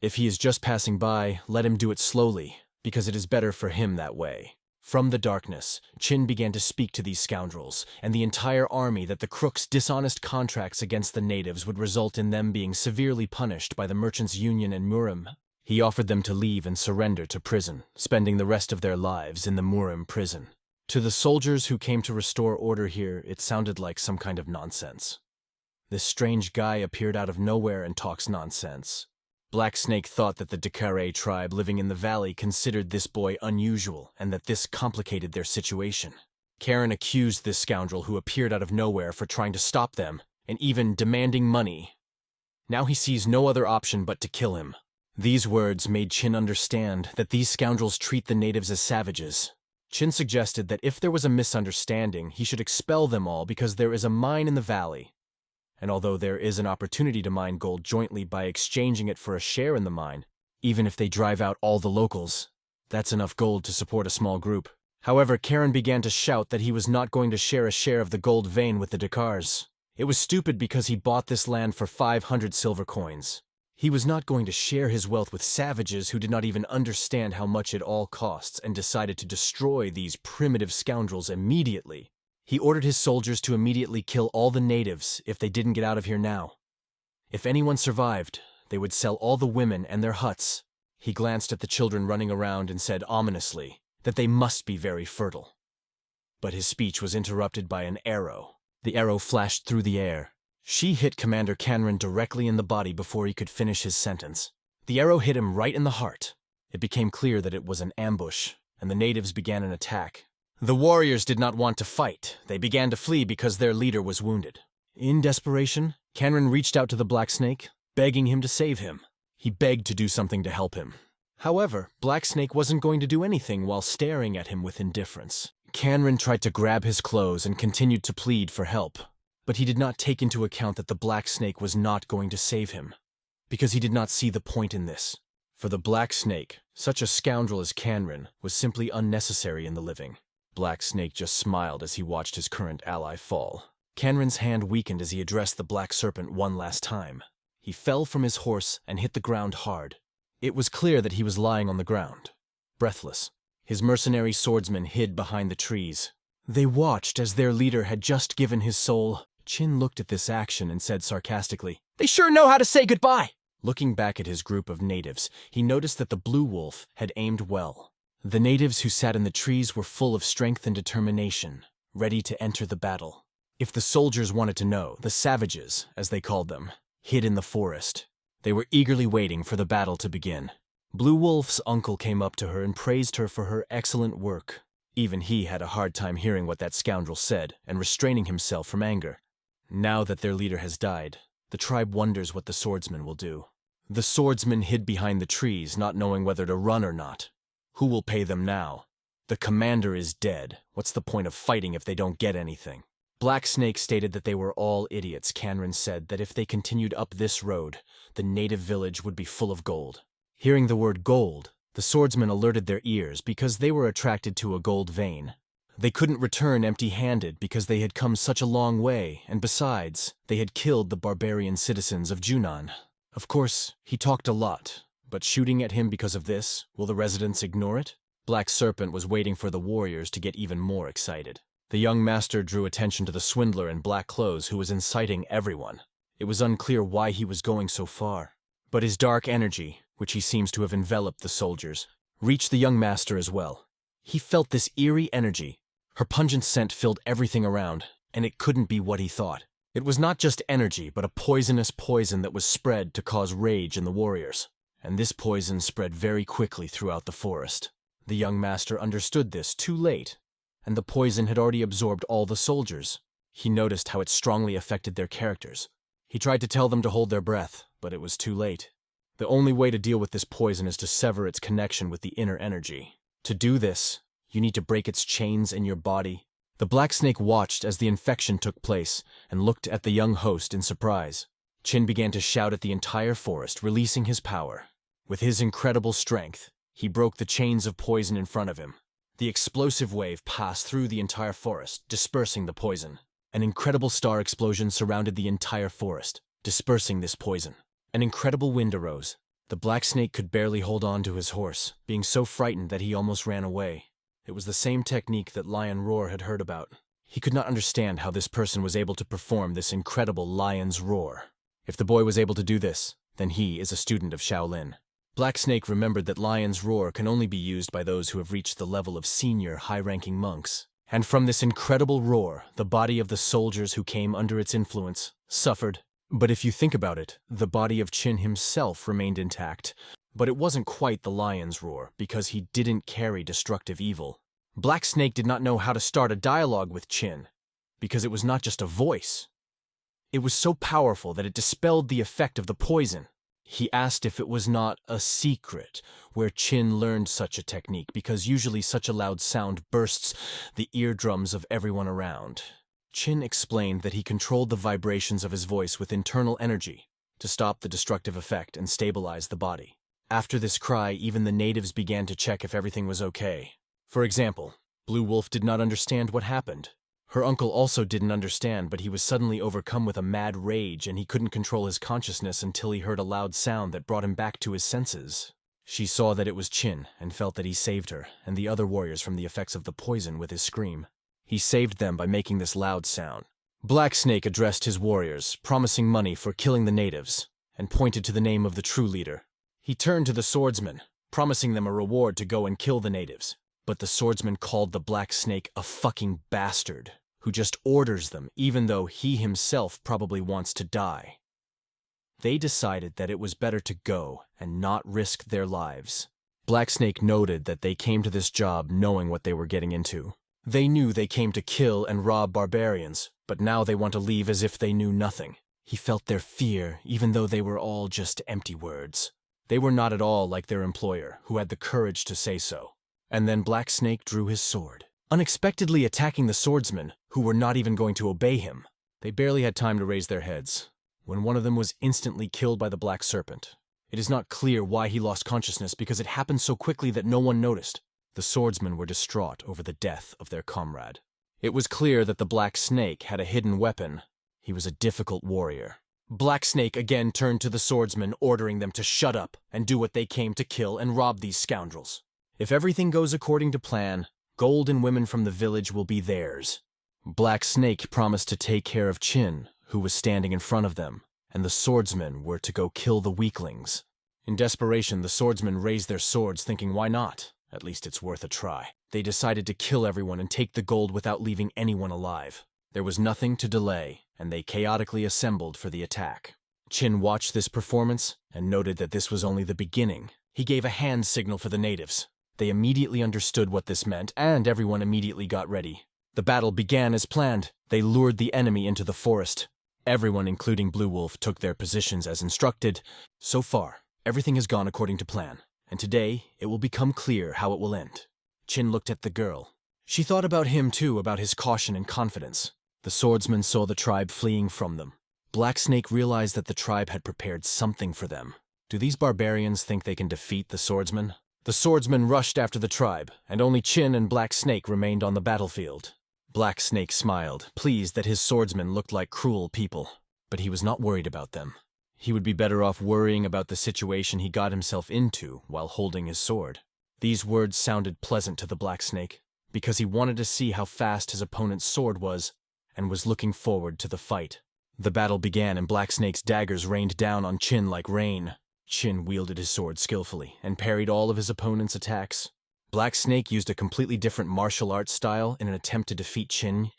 If he is just passing by, let him do it slowly, because it is better for him that way. From the darkness, Qin began to speak to these scoundrels, and the entire army that the crooks' dishonest contracts against the natives would result in them being severely punished by the Merchants' Union and Murim. He offered them to leave and surrender to prison, spending the rest of their lives in the Murim prison. To the soldiers who came to restore order here, it sounded like some kind of nonsense. This strange guy appeared out of nowhere and talks nonsense. Black Snake thought that the Dakare tribe living in the valley considered this boy unusual and that this complicated their situation. Karen accused this scoundrel who appeared out of nowhere for trying to stop them and even demanding money. Now he sees no other option but to kill him. These words made Qin understand that these scoundrels treat the natives as savages. Qin suggested that if there was a misunderstanding, he should expel them all because there is a mine in the valley. And although there is an opportunity to mine gold jointly by exchanging it for a share in the mine, even if they drive out all the locals, that's enough gold to support a small group. However, Karen began to shout that he was not going to share a share of the gold vein with the Dakars. It was stupid because he bought this land for 500 silver coins. He was not going to share his wealth with savages who did not even understand how much it all costs and decided to destroy these primitive scoundrels immediately. He ordered his soldiers to immediately kill all the natives if they didn't get out of here now. If anyone survived, they would sell all the women and their huts. He glanced at the children running around and said ominously that they must be very fertile. But his speech was interrupted by an arrow. The arrow flashed through the air. She hit Commander Canron directly in the body before he could finish his sentence. The arrow hit him right in the heart. It became clear that it was an ambush, and the natives began an attack. The warriors did not want to fight. They began to flee because their leader was wounded. In desperation, Canron reached out to the Black Snake, begging him to save him. He begged to do something to help him. However, Black Snake wasn't going to do anything while staring at him with indifference. Canron tried to grab his clothes and continued to plead for help. But he did not take into account that the Black Snake was not going to save him, because he did not see the point in this. For the Black Snake, such a scoundrel as Canron was simply unnecessary in the living. Black Snake just smiled as he watched his current ally fall. Canron's hand weakened as he addressed the Black Serpent one last time. He fell from his horse and hit the ground hard. It was clear that he was lying on the ground, breathless. His mercenary swordsmen hid behind the trees. They watched as their leader had just given his soul. Qin looked at this action and said sarcastically, "They sure know how to say goodbye!" Looking back at his group of natives, he noticed that the Blue Wolf had aimed well. The natives who sat in the trees were full of strength and determination, ready to enter the battle. If the soldiers wanted to know, the savages, as they called them, hid in the forest. They were eagerly waiting for the battle to begin. Blue Wolf's uncle came up to her and praised her for her excellent work. Even he had a hard time hearing what that scoundrel said and restraining himself from anger. Now that their leader has died, the tribe wonders what the swordsmen will do. The swordsmen hid behind the trees, not knowing whether to run or not. Who will pay them now? The commander is dead. What's the point of fighting if they don't get anything? Black Snake stated that they were all idiots. Canron said that if they continued up this road, the native village would be full of gold. Hearing the word gold, the swordsmen alerted their ears because they were attracted to a gold vein. They couldn't return empty-handed because they had come such a long way, and besides, they had killed the barbarian citizens of Junan. Of course, he talked a lot, but shooting at him because of this, will the residents ignore it? Black Serpent was waiting for the warriors to get even more excited. The young master drew attention to the swindler in black clothes who was inciting everyone. It was unclear why he was going so far, but his dark energy, which he seems to have enveloped the soldiers, reached the young master as well. He felt this eerie energy. Her pungent scent filled everything around, and it couldn't be what he thought. It was not just energy, but a poisonous poison that was spread to cause rage in the warriors. And this poison spread very quickly throughout the forest. The young master understood this too late, and the poison had already absorbed all the soldiers. He noticed how it strongly affected their characters. He tried to tell them to hold their breath, but it was too late. The only way to deal with this poison is to sever its connection with the inner energy. To do this, you need to break its chains in your body. The Black Snake watched as the infection took place and looked at the young host in surprise. Qin began to shout at the entire forest, releasing his power. With his incredible strength, he broke the chains of poison in front of him. The explosive wave passed through the entire forest, dispersing the poison. An incredible star explosion surrounded the entire forest, dispersing this poison. An incredible wind arose. The Black Snake could barely hold on to his horse, being so frightened that he almost ran away. It was the same technique that Lion Roar had heard about. He could not understand how this person was able to perform this incredible lion's roar. If the boy was able to do this, then he is a student of Shaolin. Black Snake remembered that lion's roar can only be used by those who have reached the level of senior, high-ranking monks. And from this incredible roar, the body of the soldiers who came under its influence suffered. But if you think about it, the body of Qin himself remained intact. But it wasn't quite the lion's roar, because he didn't carry destructive evil. Black Snake did not know how to start a dialogue with Qin, because it was not just a voice. It was so powerful that it dispelled the effect of the poison. He asked if it was not a secret where Qin learned such a technique, because usually such a loud sound bursts the eardrums of everyone around. Qin explained that he controlled the vibrations of his voice with internal energy to stop the destructive effect and stabilize the body. After this cry, even the natives began to check if everything was okay. For example, Blue Wolf did not understand what happened. Her uncle also didn't understand, but he was suddenly overcome with a mad rage and he couldn't control his consciousness until he heard a loud sound that brought him back to his senses. She saw that it was Qin and felt that he saved her and the other warriors from the effects of the poison with his scream. He saved them by making this loud sound. Black Snake addressed his warriors, promising money for killing the natives, and pointed to the name of the true leader. He turned to the swordsman, promising them a reward to go and kill the natives. But the swordsman called the Black Snake a fucking bastard, who just orders them even though he himself probably wants to die. They decided that it was better to go and not risk their lives. Black Snake noted that they came to this job knowing what they were getting into. They knew they came to kill and rob barbarians, but now they want to leave as if they knew nothing. He felt their fear, even though they were all just empty words. They were not at all like their employer, who had the courage to say so. And then Black Snake drew his sword, unexpectedly attacking the swordsmen, who were not even going to obey him. They barely had time to raise their heads, when one of them was instantly killed by the Black Serpent. It is not clear why he lost consciousness because it happened so quickly that no one noticed. The swordsmen were distraught over the death of their comrade. It was clear that the Black Snake had a hidden weapon. He was a difficult warrior. Black Snake again turned to the swordsmen, ordering them to shut up and do what they came to kill and rob these scoundrels. If everything goes according to plan, gold and women from the village will be theirs. Black Snake promised to take care of Qin, who was standing in front of them, and the swordsmen were to go kill the weaklings. In desperation, the swordsmen raised their swords, thinking, why not? At least it's worth a try. They decided to kill everyone and take the gold without leaving anyone alive. There was nothing to delay, and they chaotically assembled for the attack. Qin watched this performance and noted that this was only the beginning. He gave a hand signal for the natives. They immediately understood what this meant, and everyone immediately got ready. The battle began as planned. They lured the enemy into the forest. Everyone, including Blue Wolf, took their positions as instructed. So far, everything has gone according to plan, and today it will become clear how it will end. Qin looked at the girl. She thought about him too, about his caution and confidence. The swordsmen saw the tribe fleeing from them. Black Snake realized that the tribe had prepared something for them. Do these barbarians think they can defeat the swordsmen? The swordsmen rushed after the tribe, and only Qin and Black Snake remained on the battlefield. Black Snake smiled, pleased that his swordsmen looked like cruel people. But he was not worried about them. He would be better off worrying about the situation he got himself into while holding his sword. These words sounded pleasant to the Black Snake, because he wanted to see how fast his opponent's sword was, and was looking forward to the fight. The battle began, and Black Snake's daggers rained down on Qin like rain. Qin wielded his sword skillfully and parried all of his opponent's attacks. Black Snake used a completely different martial arts style in an attempt to defeat Qin,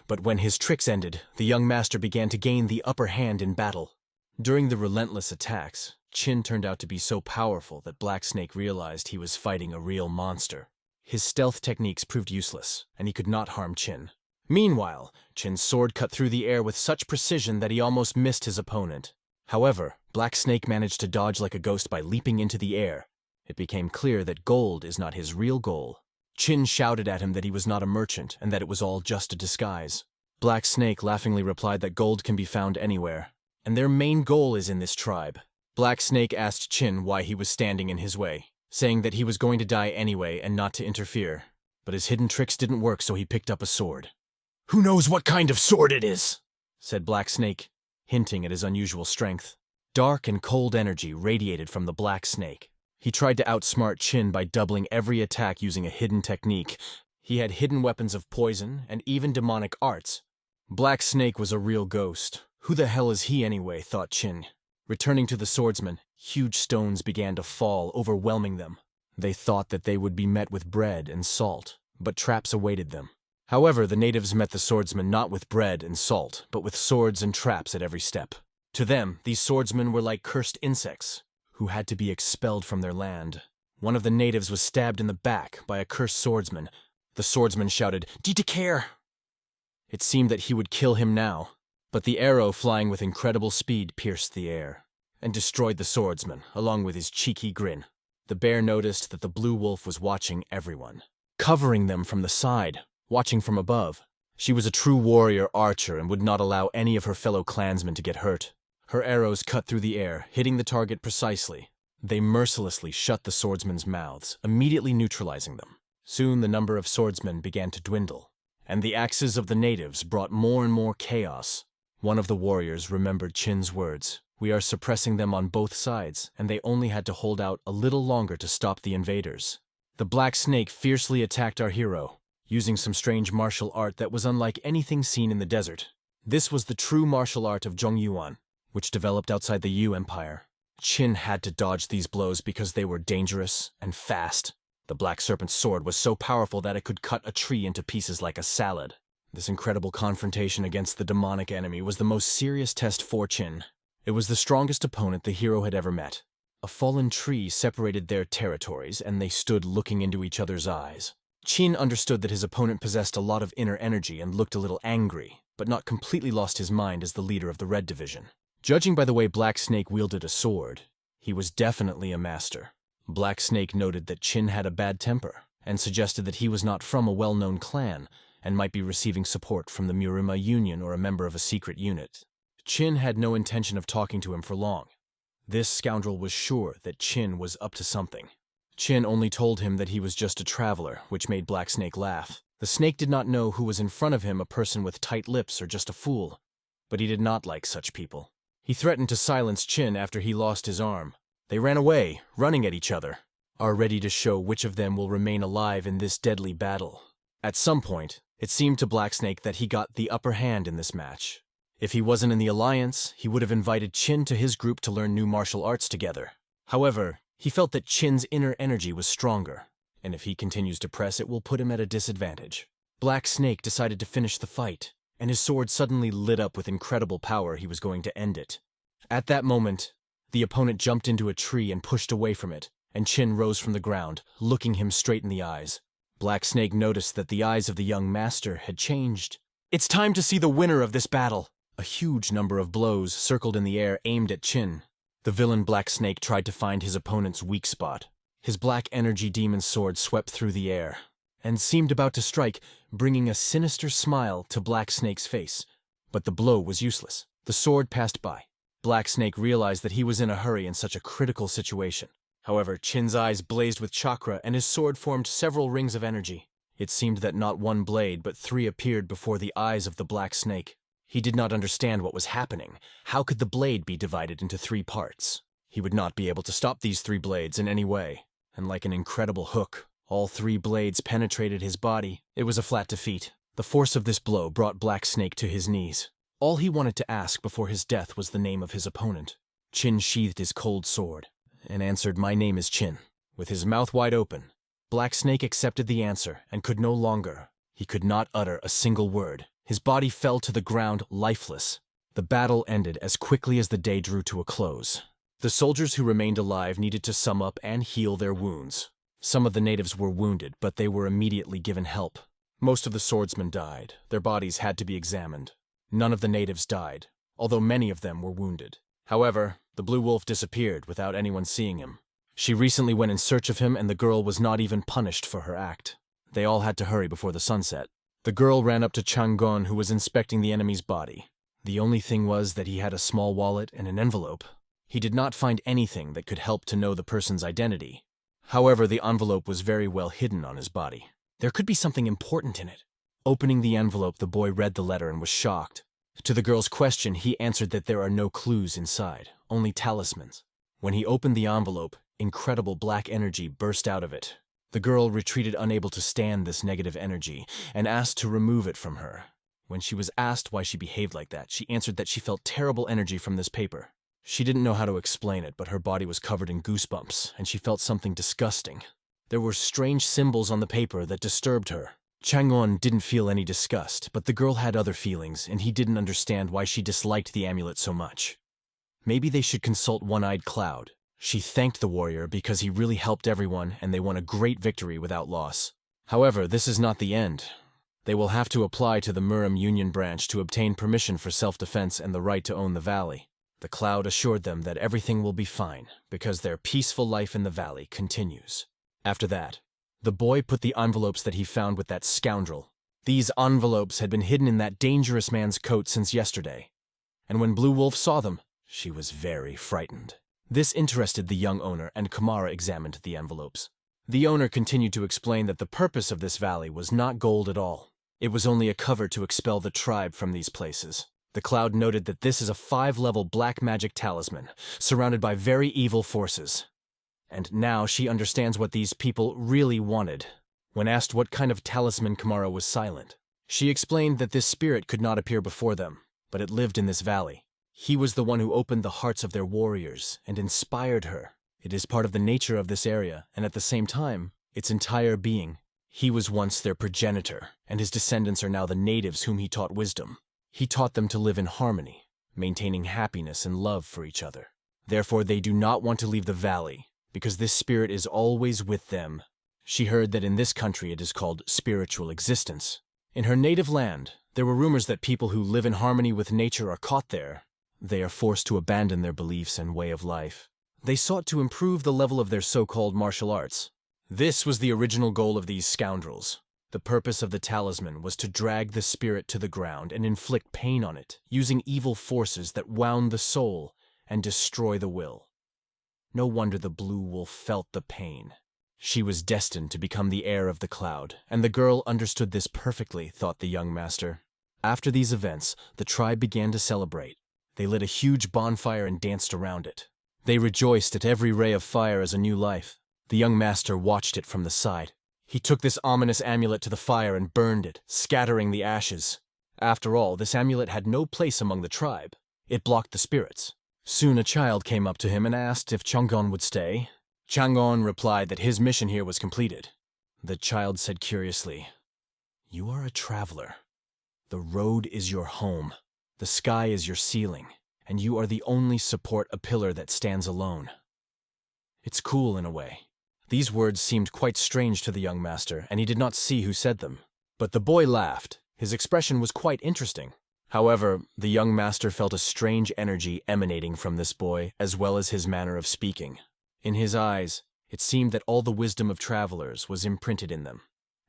but when his tricks ended, the young master began to gain the upper hand in battle. During the relentless attacks, Qin turned out to be so powerful that Black Snake realized he was fighting a real monster. His stealth techniques proved useless, and he could not harm Qin. Meanwhile, Qin's sword cut through the air with such precision that he almost missed his opponent. However, Black Snake managed to dodge like a ghost by leaping into the air. It became clear that gold is not his real goal. Qin shouted at him that he was not a merchant and that it was all just a disguise. Black Snake laughingly replied that gold can be found anywhere, and their main goal is in this tribe. Black Snake asked Qin why he was standing in his way, saying that he was going to die anyway and not to interfere. But his hidden tricks didn't work, so he picked up a sword. "Who knows what kind of sword it is?" said Black Snake, hinting at his unusual strength. Dark and cold energy radiated from the black snake. He tried to outsmart Chin by doubling every attack using a hidden technique. He had hidden weapons of poison and even demonic arts. Black Snake was a real ghost. Who the hell is he anyway, thought Chin. Returning to the swordsman, huge stones began to fall, overwhelming them. They thought that they would be met with bread and salt, but traps awaited them. However, the natives met the swordsman not with bread and salt, but with swords and traps at every step. To them, these swordsmen were like cursed insects, who had to be expelled from their land. One of the natives was stabbed in the back by a cursed swordsman. The swordsman shouted, "Dita care!" It seemed that he would kill him now, but the arrow flying with incredible speed pierced the air and destroyed the swordsman, along with his cheeky grin. The bear noticed that the blue wolf was watching everyone, covering them from the side, watching from above. She was a true warrior archer and would not allow any of her fellow clansmen to get hurt. Her arrows cut through the air, hitting the target precisely. They mercilessly shut the swordsmen's mouths, immediately neutralizing them. Soon the number of swordsmen began to dwindle, and the axes of the natives brought more and more chaos. One of the warriors remembered Chin's words. We are suppressing them on both sides, and they only had to hold out a little longer to stop the invaders. The black snake fiercely attacked our hero, using some strange martial art that was unlike anything seen in the desert. This was the true martial art of Zhongyuan, which developed outside the Yu Empire. Chin had to dodge these blows because they were dangerous and fast. The black serpent's sword was so powerful that it could cut a tree into pieces like a salad. This incredible confrontation against the demonic enemy was the most serious test for Chin. It was the strongest opponent the hero had ever met. A fallen tree separated their territories, and they stood looking into each other's eyes. Chin understood that his opponent possessed a lot of inner energy and looked a little angry, but not completely lost his mind as the leader of the Red Division. Judging by the way Black Snake wielded a sword, he was definitely a master. Black Snake noted that Chin had a bad temper, and suggested that he was not from a well-known clan, and might be receiving support from the Murima Union or a member of a secret unit. Chin had no intention of talking to him for long. This scoundrel was sure that Chin was up to something. Chin only told him that he was just a traveler, which made Black Snake laugh. The snake did not know who was in front of him, a person with tight lips or just a fool, but he did not like such people. He threatened to silence Chin after he lost his arm. They ran away, running at each other, are ready to show which of them will remain alive in this deadly battle. At some point, it seemed to Black Snake that he got the upper hand in this match. If he wasn't in the alliance, he would have invited Chin to his group to learn new martial arts together. However, he felt that Chin's inner energy was stronger, and if he continues to press, it will put him at a disadvantage. Black Snake decided to finish the fight, and his sword suddenly lit up with incredible power. He was going to end it. At that moment, the opponent jumped into a tree and pushed away from it, and Chin rose from the ground, looking him straight in the eyes. Black Snake noticed that the eyes of the young master had changed. "It's time to see the winner of this battle!" A huge number of blows circled in the air aimed at Chin. The villain Black Snake tried to find his opponent's weak spot. His black energy demon sword swept through the air, and seemed about to strike, bringing a sinister smile to Black Snake's face. But the blow was useless. The sword passed by. Black Snake realized that he was in a hurry in such a critical situation. However, Chin's eyes blazed with chakra, and his sword formed several rings of energy. It seemed that not one blade, but 3 appeared before the eyes of the Black Snake. He did not understand what was happening. How could the blade be divided into 3 parts? He would not be able to stop these 3 blades in any way. And like an incredible hook, all 3 blades penetrated his body. It was a flat defeat. The force of this blow brought Black Snake to his knees. All he wanted to ask before his death was the name of his opponent. Chin sheathed his cold sword and answered, "My name is Chin." With his mouth wide open, Black Snake accepted the answer and could no longer. He could not utter a single word. His body fell to the ground lifeless. The battle ended as quickly as the day drew to a close. The soldiers who remained alive needed to sum up and heal their wounds. Some of the natives were wounded, but they were immediately given help. Most of the swordsmen died. Their bodies had to be examined. None of the natives died, although many of them were wounded. However, the blue wolf disappeared without anyone seeing him. She recently went in search of him, and the girl was not even punished for her act. They all had to hurry before the sunset. The girl ran up to Chang'an, who was inspecting the enemy's body. The only thing was that he had a small wallet and an envelope. He did not find anything that could help to know the person's identity. However, the envelope was very well hidden on his body. There could be something important in it. Opening the envelope, the boy read the letter and was shocked. To the girl's question, he answered that there are no clues inside, only talismans. When he opened the envelope, incredible black energy burst out of it. The girl retreated, unable to stand this negative energy, and asked to remove it from her. When she was asked why she behaved like that, she answered that she felt terrible energy from this paper. She didn't know how to explain it, but her body was covered in goosebumps, and she felt something disgusting. There were strange symbols on the paper that disturbed her. Chang'an didn't feel any disgust, but the girl had other feelings, and he didn't understand why she disliked the amulet so much. Maybe they should consult One-Eyed Cloud. She thanked the warrior because he really helped everyone, and they won a great victory without loss. However, this is not the end. They will have to apply to the Murim Union branch to obtain permission for self-defense and the right to own the valley. The cloud assured them that everything will be fine, because their peaceful life in the valley continues. After that, the boy put the envelopes that he found with that scoundrel. These envelopes had been hidden in that dangerous man's coat since yesterday. And when Blue Wolf saw them, she was very frightened. This interested the young owner, and Kamara examined the envelopes. The owner continued to explain that the purpose of this valley was not gold at all. It was only a cover to expel the tribe from these places. The cloud noted that this is a 5-level black magic talisman, surrounded by very evil forces. And now she understands what these people really wanted. When asked what kind of talisman, Kamara was silent. She explained that this spirit could not appear before them, but it lived in this valley. He was the one who opened the hearts of their warriors and inspired her. It is part of the nature of this area, and at the same time, its entire being. He was once their progenitor, and his descendants are now the natives whom he taught wisdom. He taught them to live in harmony, maintaining happiness and love for each other. Therefore, they do not want to leave the valley, because this spirit is always with them. She heard that in this country it is called spiritual existence. In her native land, there were rumors that people who live in harmony with nature are caught there. They are forced to abandon their beliefs and way of life. They sought to improve the level of their so-called martial arts. This was the original goal of these scoundrels. The purpose of the talisman was to drag the spirit to the ground and inflict pain on it, using evil forces that wound the soul and destroy the will. No wonder the Blue Wolf felt the pain. She was destined to become the heir of the cloud, and the girl understood this perfectly, thought the young master. After these events, the tribe began to celebrate. They lit a huge bonfire and danced around it. They rejoiced at every ray of fire as a new life. The young master watched it from the side. He took this ominous amulet to the fire and burned it, scattering the ashes. After all, this amulet had no place among the tribe. It blocked the spirits. Soon a child came up to him and asked if Chang'an would stay. Chang'an replied that his mission here was completed. The child said curiously, "You are a traveler. The road is your home. The sky is your ceiling, and you are the only support, a pillar that stands alone." It's cool in a way. These words seemed quite strange to the young master, and he did not see who said them. But the boy laughed. His expression was quite interesting. However, the young master felt a strange energy emanating from this boy, as well as his manner of speaking. In his eyes, it seemed that all the wisdom of travelers was imprinted in them,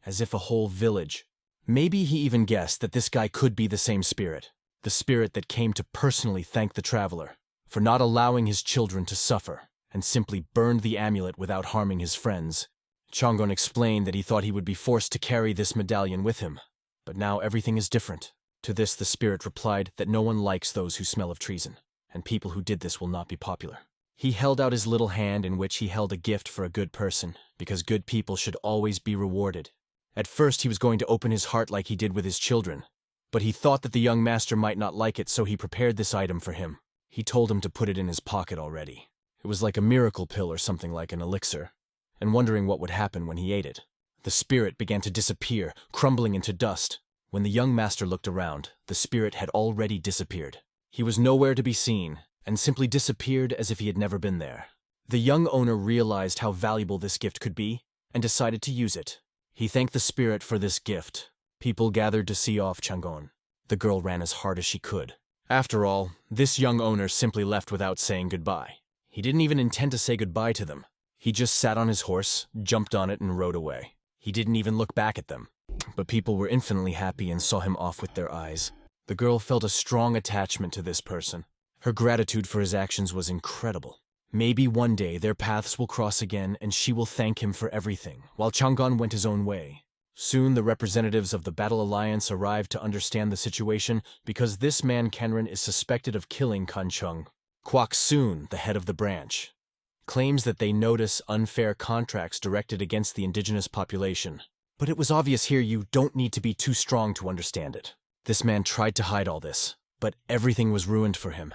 as if a whole village. Maybe he even guessed that this guy could be the same spirit, the spirit that came to personally thank the traveler for not allowing his children to suffer, and simply burned the amulet without harming his friends. Chang'an explained that he thought he would be forced to carry this medallion with him, but now everything is different. To this the spirit replied that no one likes those who smell of treason, and people who did this will not be popular. He held out his little hand in which he held a gift for a good person, because good people should always be rewarded. At first he was going to open his heart like he did with his children, but he thought that the young master might not like it, so he prepared this item for him. He told him to put it in his pocket already. It was like a miracle pill or something like an elixir, and wondering what would happen when he ate it. The spirit began to disappear, crumbling into dust. When the young master looked around, the spirit had already disappeared. He was nowhere to be seen, and simply disappeared as if he had never been there. The young owner realized how valuable this gift could be, and decided to use it. He thanked the spirit for this gift. People gathered to see off Chang'an. The girl ran as hard as she could. After all, this young owner simply left without saying goodbye. He didn't even intend to say goodbye to them. He just sat on his horse, jumped on it, and rode away. He didn't even look back at them. But people were infinitely happy and saw him off with their eyes. The girl felt a strong attachment to this person. Her gratitude for his actions was incredible. Maybe one day their paths will cross again and she will thank him for everything, while Chang'an went his own way. Soon the representatives of the Battle Alliance arrived to understand the situation because this man Kenren is suspected of killing Kanchung. Kwok Soon, the head of the branch, claims that they notice unfair contracts directed against the indigenous population. But it was obvious here you don't need to be too strong to understand it. This man tried to hide all this, but everything was ruined for him.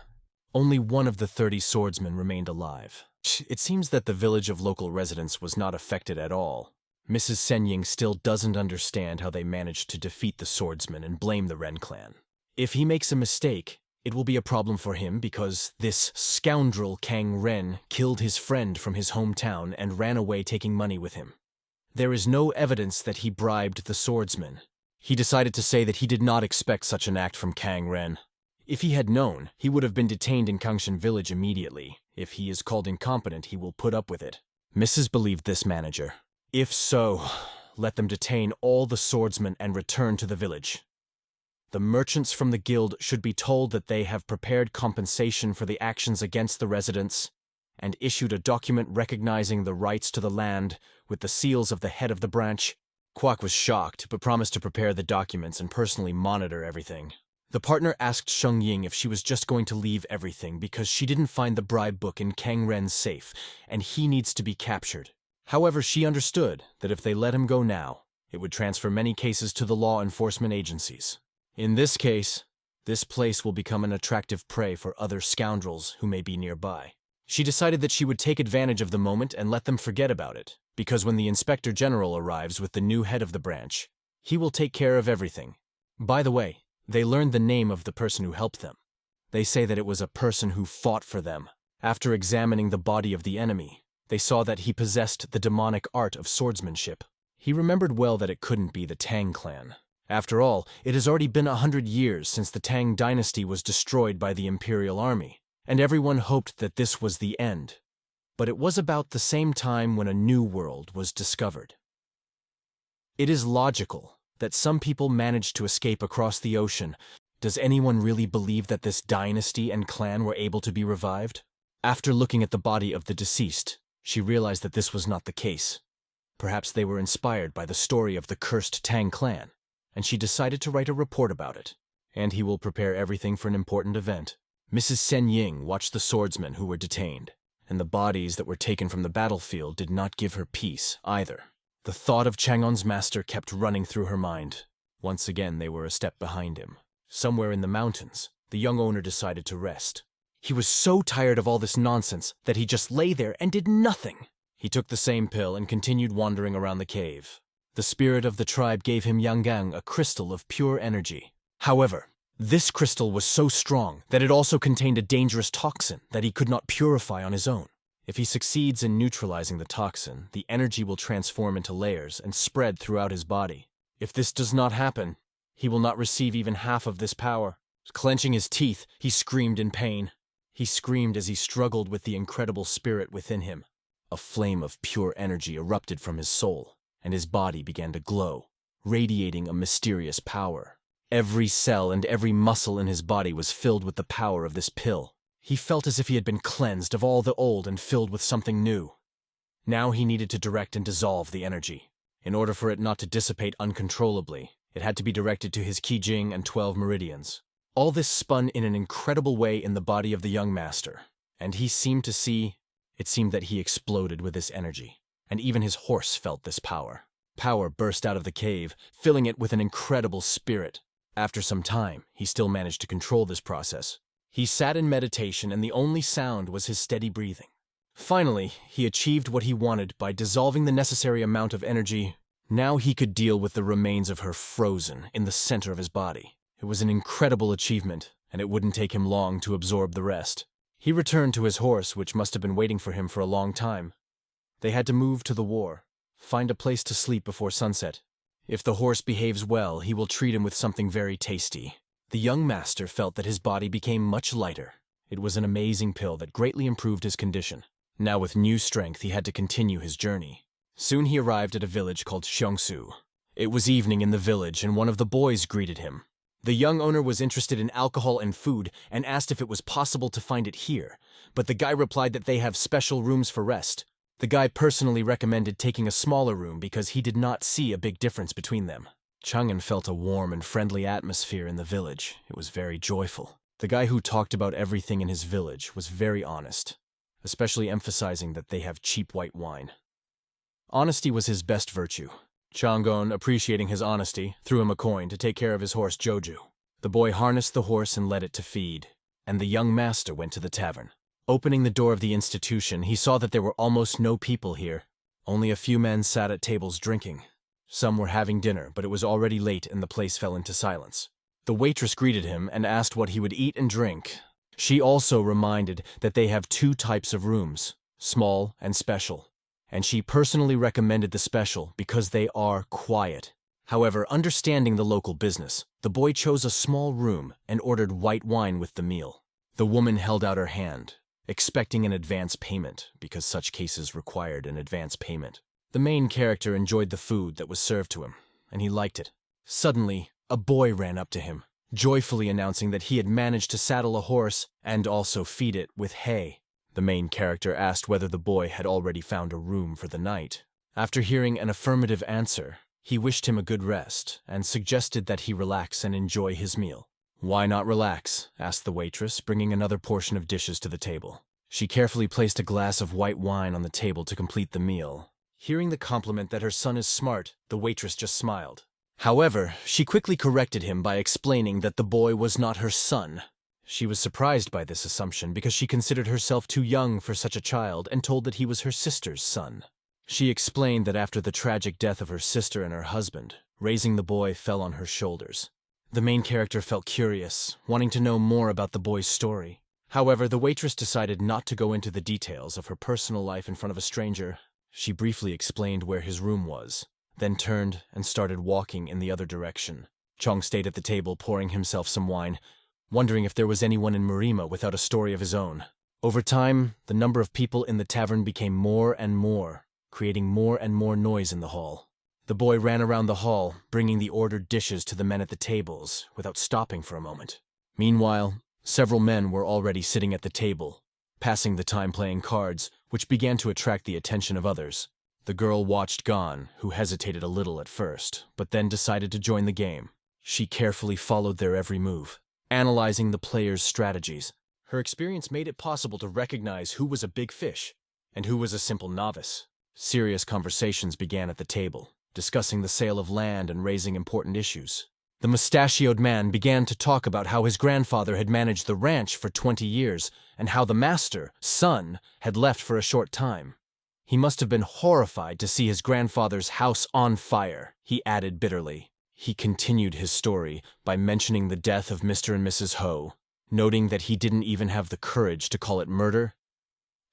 Only one of the 30 swordsmen remained alive. It seems that the village of local residents was not affected at all. Mrs. Senying still doesn't understand how they managed to defeat the swordsmen and blame the Ren clan. If he makes a mistake, it will be a problem for him because this scoundrel Kang Ren killed his friend from his hometown and ran away taking money with him. There is no evidence that he bribed the swordsman. He decided to say that he did not expect such an act from Kang Ren. If he had known, he would have been detained in Kangshan village immediately. If he is called incompetent, he will put up with it. Mrs. believed this manager. If so, let them detain all the swordsmen and return to the village. The merchants from the guild should be told that they have prepared compensation for the actions against the residents and issued a document recognizing the rights to the land with the seals of the head of the branch. Kwok was shocked, but promised to prepare the documents and personally monitor everything. The partner asked Sheng Ying if she was just going to leave everything because she didn't find the bribe book in Kang Ren's safe, and he needs to be captured. However, she understood that if they let him go now, it would transfer many cases to the law enforcement agencies. In this case, this place will become an attractive prey for other scoundrels who may be nearby. She decided that she would take advantage of the moment and let them forget about it, because when the Inspector General arrives with the new head of the branch, he will take care of everything. By the way, they learned the name of the person who helped them. They say that it was a person who fought for them. After examining the body of the enemy, they saw that he possessed the demonic art of swordsmanship. He remembered well that it couldn't be the Tang clan. After all, it has already been 100 years since the Tang dynasty was destroyed by the Imperial Army, and everyone hoped that this was the end. But it was about the same time when a new world was discovered. It is logical that some people managed to escape across the ocean. Does anyone really believe that this dynasty and clan were able to be revived? After looking at the body of the deceased, she realized that this was not the case. Perhaps they were inspired by the story of the cursed Tang clan, and she decided to write a report about it. And he will prepare everything for an important event. Mrs. Sen Ying watched the swordsmen who were detained, and the bodies that were taken from the battlefield did not give her peace either. The thought of Chang'on's master kept running through her mind. Once again, they were a step behind him. Somewhere in the mountains, the young owner decided to rest. He was so tired of all this nonsense that he just lay there and did nothing. He took the same pill and continued wandering around the cave. The spirit of the tribe gave him Yanggang, a crystal of pure energy. However, this crystal was so strong that it also contained a dangerous toxin that he could not purify on his own. If he succeeds in neutralizing the toxin, the energy will transform into layers and spread throughout his body. If this does not happen, he will not receive even half of this power. Clenching his teeth, he screamed in pain. He screamed as he struggled with the incredible spirit within him. A flame of pure energy erupted from his soul, and his body began to glow, radiating a mysterious power. Every cell and every muscle in his body was filled with the power of this pill. He felt as if he had been cleansed of all the old and filled with something new. Now he needed to direct and dissolve the energy. In order for it not to dissipate uncontrollably, it had to be directed to his Qijing and 12 meridians. All this spun in an incredible way in the body of the young master, and it seemed that he exploded with this energy, and even his horse felt this power. Power burst out of the cave, filling it with an incredible spirit. After some time, he still managed to control this process. He sat in meditation, and the only sound was his steady breathing. Finally, he achieved what he wanted by dissolving the necessary amount of energy. Now he could deal with the remains of her frozen in the center of his body. It was an incredible achievement, and it wouldn't take him long to absorb the rest. He returned to his horse, which must have been waiting for him for a long time. They had to move to the war, find a place to sleep before sunset. If the horse behaves well, he will treat him with something very tasty. The young master felt that his body became much lighter. It was an amazing pill that greatly improved his condition. Now with new strength, he had to continue his journey. Soon he arrived at a village called Xiongsu. It was evening in the village, and one of the boys greeted him. The young owner was interested in alcohol and food and asked if it was possible to find it here, but the guy replied that they have special rooms for rest. The guy personally recommended taking a smaller room because he did not see a big difference between them. Chang'an felt a warm and friendly atmosphere in the village. It was very joyful. The guy who talked about everything in his village was very honest, especially emphasizing that they have cheap white wine. Honesty was his best virtue. Chang'an, appreciating his honesty, threw him a coin to take care of his horse Joju. The boy harnessed the horse and led it to feed, and the young master went to the tavern. Opening the door of the institution, he saw that there were almost no people here. Only a few men sat at tables drinking. Some were having dinner, but it was already late and the place fell into silence. The waitress greeted him and asked what he would eat and drink. She also reminded that they have two types of rooms, small and special, and she personally recommended the special because they are quiet. However, understanding the local business, the boy chose a small room and ordered white wine with the meal. The woman held out her hand, expecting an advance payment because such cases required an advance payment. The main character enjoyed the food that was served to him, and he liked it. Suddenly, a boy ran up to him, joyfully announcing that he had managed to saddle a horse and also feed it with hay. The main character asked whether the boy had already found a room for the night. After hearing an affirmative answer, he wished him a good rest and suggested that he relax and enjoy his meal. "Why not relax?" asked the waitress, bringing another portion of dishes to the table. She carefully placed a glass of white wine on the table to complete the meal. Hearing the compliment that her son is smart, the waitress just smiled. However, she quickly corrected him by explaining that the boy was not her son. She was surprised by this assumption because she considered herself too young for such a child and told that he was her sister's son. She explained that after the tragic death of her sister and her husband, raising the boy fell on her shoulders. The main character felt curious, wanting to know more about the boy's story. However, the waitress decided not to go into the details of her personal life in front of a stranger. She briefly explained where his room was, then turned and started walking in the other direction. Chong stayed at the table pouring himself some wine, wondering if there was anyone in Murima without a story of his own. Over time, the number of people in the tavern became more and more, creating more and more noise in the hall. The boy ran around the hall, bringing the ordered dishes to the men at the tables, without stopping for a moment. Meanwhile, several men were already sitting at the table, passing the time playing cards, which began to attract the attention of others. The girl watched Gon, who hesitated a little at first, but then decided to join the game. She carefully followed their every move, analyzing the players' strategies. Her experience made it possible to recognize who was a big fish and who was a simple novice. Serious conversations began at the table, discussing the sale of land and raising important issues. The mustachioed man began to talk about how his grandfather had managed the ranch for 20 years and how the master, son, had left for a short time. He must have been horrified to see his grandfather's house on fire, he added bitterly. He continued his story by mentioning the death of Mr. and Mrs. Ho, noting that he didn't even have the courage to call it murder.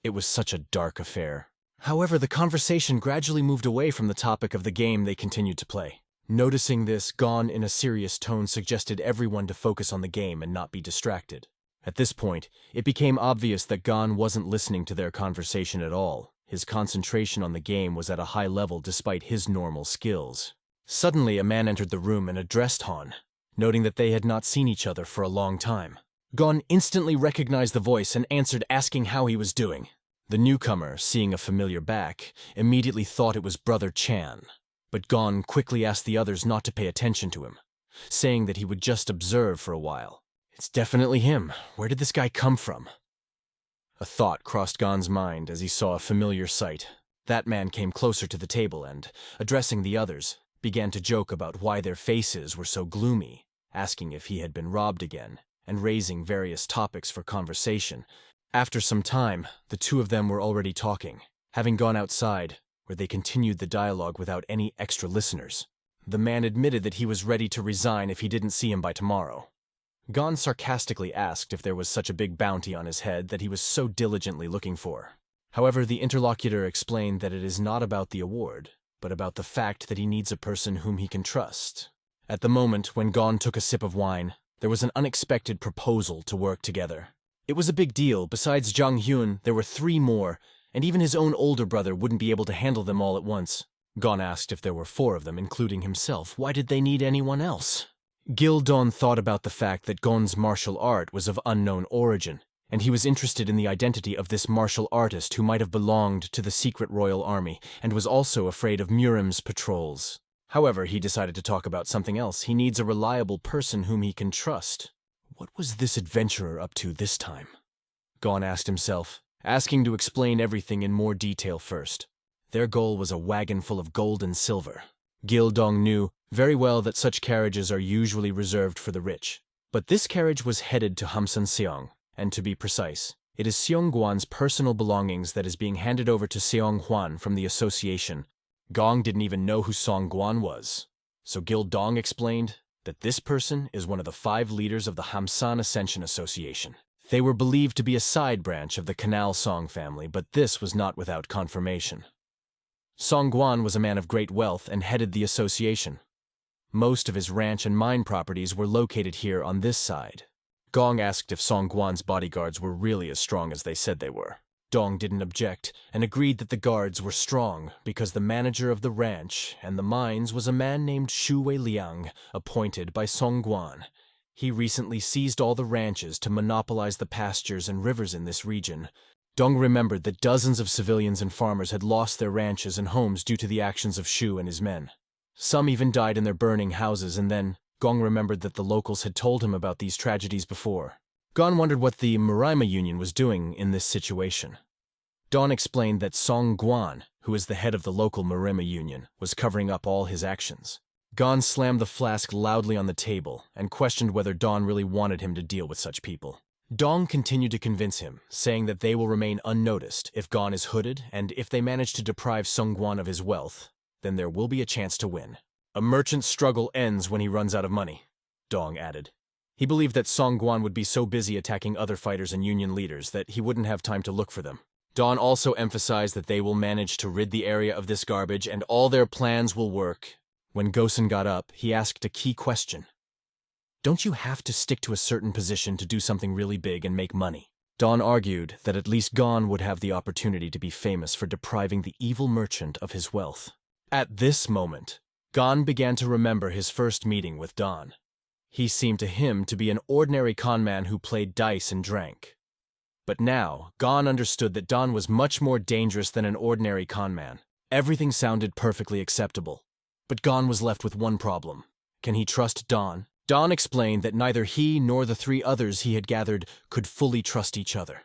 It was such a dark affair. However, the conversation gradually moved away from the topic of the game they continued to play. Noticing this, Gon in a serious tone suggested everyone to focus on the game and not be distracted. At this point, it became obvious that Gon wasn't listening to their conversation at all. His concentration on the game was at a high level despite his normal skills. Suddenly, a man entered the room and addressed Han, noting that they had not seen each other for a long time. Gon instantly recognized the voice and answered, asking how he was doing. The newcomer, seeing a familiar back, immediately thought it was Brother Chan, but Gon quickly asked the others not to pay attention to him, saying that he would just observe for a while. It's definitely him. Where did this guy come from? A thought crossed Gon's mind as he saw a familiar sight. That man came closer to the table and, addressing the others, began to joke about why their faces were so gloomy, asking if he had been robbed again, and raising various topics for conversation. After some time, the two of them were already talking, having gone outside, where they continued the dialogue without any extra listeners. The man admitted that he was ready to resign if he didn't see him by tomorrow. Gon sarcastically asked if there was such a big bounty on his head that he was so diligently looking for. However, the interlocutor explained that it is not about the award, but about the fact that he needs a person whom he can trust. At the moment when Gon took a sip of wine, there was an unexpected proposal to work together. It was a big deal. Besides Zhang Hyun, there were 3 more, and even his own older brother wouldn't be able to handle them all at once. Gon asked if there were 4 of them, including himself. Why did they need anyone else? Gil Don thought about the fact that Gon's martial art was of unknown origin. and he was interested in the identity of this martial artist who might have belonged to the secret royal army, and was also afraid of Murim's patrols. However, he decided to talk about something else. He needs a reliable person whom he can trust. What was this adventurer up to this time? Gon asked himself, asking to explain everything in more detail first. Their goal was a wagon full of gold and silver. Gil Dong knew very well that such carriages are usually reserved for the rich. But this carriage was headed to Hamsan Seong, and to be precise, it is Seong Guan's personal belongings that is being handed over to Seong Huan from the association. Gong didn't even know who Song Guan was. So Gil Dong explained that this person is one of the 5 leaders of the Hamsan Ascension Association. They were believed to be a side branch of the Canal Song family, but this was not without confirmation. Song Guan was a man of great wealth and headed the association. Most of his ranch and mine properties were located here on this side. Gong asked if Song Guan's bodyguards were really as strong as they said they were. Dong didn't object and agreed that the guards were strong because the manager of the ranch and the mines was a man named Shu Wei Liang, appointed by Song Guan. He recently seized all the ranches to monopolize the pastures and rivers in this region. Dong remembered that dozens of civilians and farmers had lost their ranches and homes due to the actions of Shu and his men. Some even died in their burning houses, and then Gong remembered that the locals had told him about these tragedies before. Gon wondered what the Murima Union was doing in this situation. Don explained that Song Guan, who is the head of the local Murima Union, was covering up all his actions. Gon slammed the flask loudly on the table and questioned whether Don really wanted him to deal with such people. Dong continued to convince him, saying that they will remain unnoticed if Gon is hooded, and if they manage to deprive Song Guan of his wealth, then there will be a chance to win. A merchant's struggle ends when he runs out of money, Dong added. He believed that Song Guan would be so busy attacking other fighters and union leaders that he wouldn't have time to look for them. Don also emphasized that they will manage to rid the area of this garbage and all their plans will work. When Gosen got up, he asked a key question. Don't you have to stick to a certain position to do something really big and make money? Don argued that at least Gon would have the opportunity to be famous for depriving the evil merchant of his wealth. At this moment, Gon began to remember his first meeting with Don. He seemed to him to be an ordinary conman who played dice and drank. But now, Gon understood that Don was much more dangerous than an ordinary conman. Everything sounded perfectly acceptable. But Gon was left with one problem. Can he trust Don? Don explained that neither he nor the 3 others he had gathered could fully trust each other.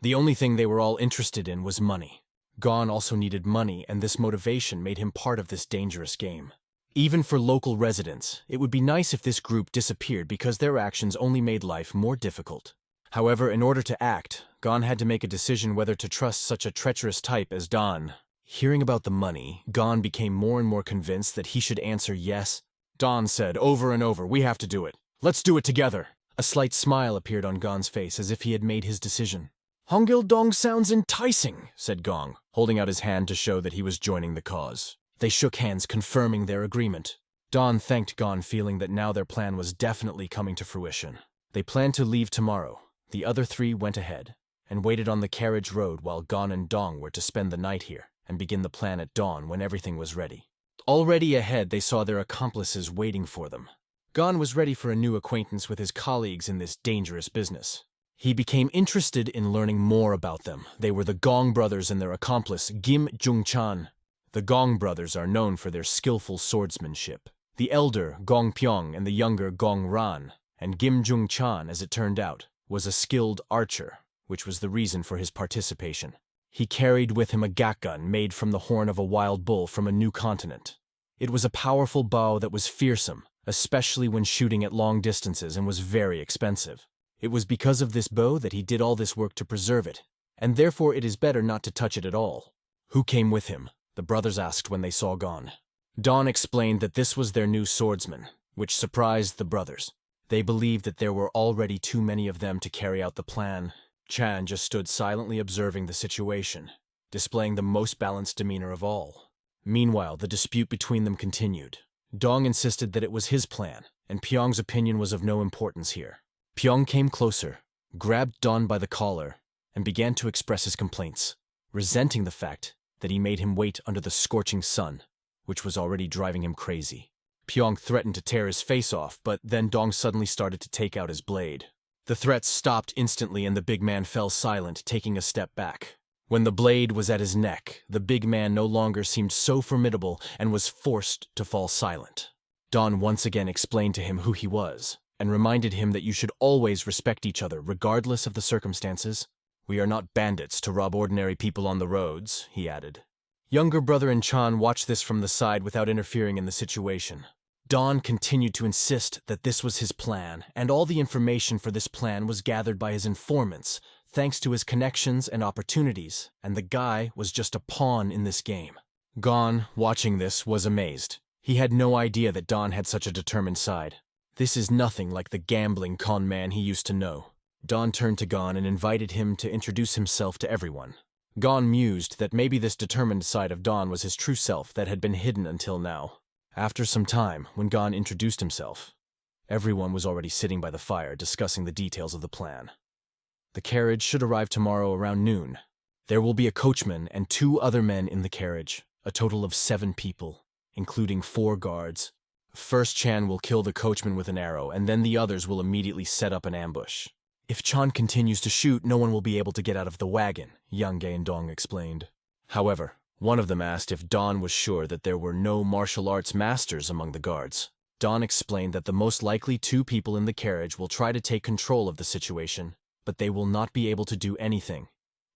The only thing they were all interested in was money. Gon also needed money, and this motivation made him part of this dangerous game. Even for local residents, it would be nice if this group disappeared because their actions only made life more difficult. However, in order to act, Gon had to make a decision whether to trust such a treacherous type as Don. Hearing about the money, Gon became more and more convinced that he should answer yes. Don said over and over, "We have to do it. Let's do it together." A slight smile appeared on Gon's face as if he had made his decision. "Hongil Dong sounds enticing," said Gong, holding out his hand to show that he was joining the cause. They shook hands, confirming their agreement. Don thanked Gon, feeling that now their plan was definitely coming to fruition. They planned to leave tomorrow. The other 3 went ahead and waited on the carriage road while Gon and Dong were to spend the night here and begin the plan at dawn when everything was ready. Already ahead, they saw their accomplices waiting for them. Gon was ready for a new acquaintance with his colleagues in this dangerous business. He became interested in learning more about them. They were the Gong brothers and their accomplice, Kim Jung-chan. The Gong brothers are known for their skillful swordsmanship. The elder, Gong Pyong, and the younger, Gong Ran, and Kim Jung-chan, as it turned out, was a skilled archer, which was the reason for his participation. He carried with him a gatgun made from the horn of a wild bull from a new continent. It was a powerful bow that was fearsome, especially when shooting at long distances, and was very expensive. It was because of this bow that he did all this work to preserve it, and therefore it is better not to touch it at all. Who came with him? The brothers asked when they saw Gon. Don explained that this was their new swordsman, which surprised the brothers. They believed that there were already too many of them to carry out the plan. Chan just stood silently observing the situation, displaying the most balanced demeanor of all. Meanwhile, the dispute between them continued. Dong insisted that it was his plan, and Pyong's opinion was of no importance here. Pyong came closer, grabbed Don by the collar, and began to express his complaints, resenting the fact that he made him wait under the scorching sun, which was already driving him crazy. Pyong threatened to tear his face off, but then Dong suddenly started to take out his blade. The threats stopped instantly and the big man fell silent, taking a step back. When the blade was at his neck, the big man no longer seemed so formidable and was forced to fall silent. Don once again explained to him who he was, and reminded him that you should always respect each other regardless of the circumstances. "We are not bandits to rob ordinary people on the roads," he added. Younger brother and Chan watched this from the side without interfering in the situation. Don continued to insist that this was his plan, and all the information for this plan was gathered by his informants, thanks to his connections and opportunities, and the guy was just a pawn in this game. Gon, watching this, was amazed. He had no idea that Don had such a determined side. This is nothing like the gambling con man he used to know. Don turned to Gon and invited him to introduce himself to everyone. Gon mused that maybe this determined side of Don was his true self that had been hidden until now. After some time, when Gon introduced himself, everyone was already sitting by the fire discussing the details of the plan. The carriage should arrive tomorrow around noon. There will be a coachman and 2 other men in the carriage, a total of 7 people, including 4 guards. First Chan will kill the coachman with an arrow, and then the others will immediately set up an ambush. "If Chan continues to shoot, no one will be able to get out of the wagon," Yang and Dong explained. However, one of them asked if Don was sure that there were no martial arts masters among the guards. Don explained that the most likely 2 people in the carriage will try to take control of the situation, but they will not be able to do anything.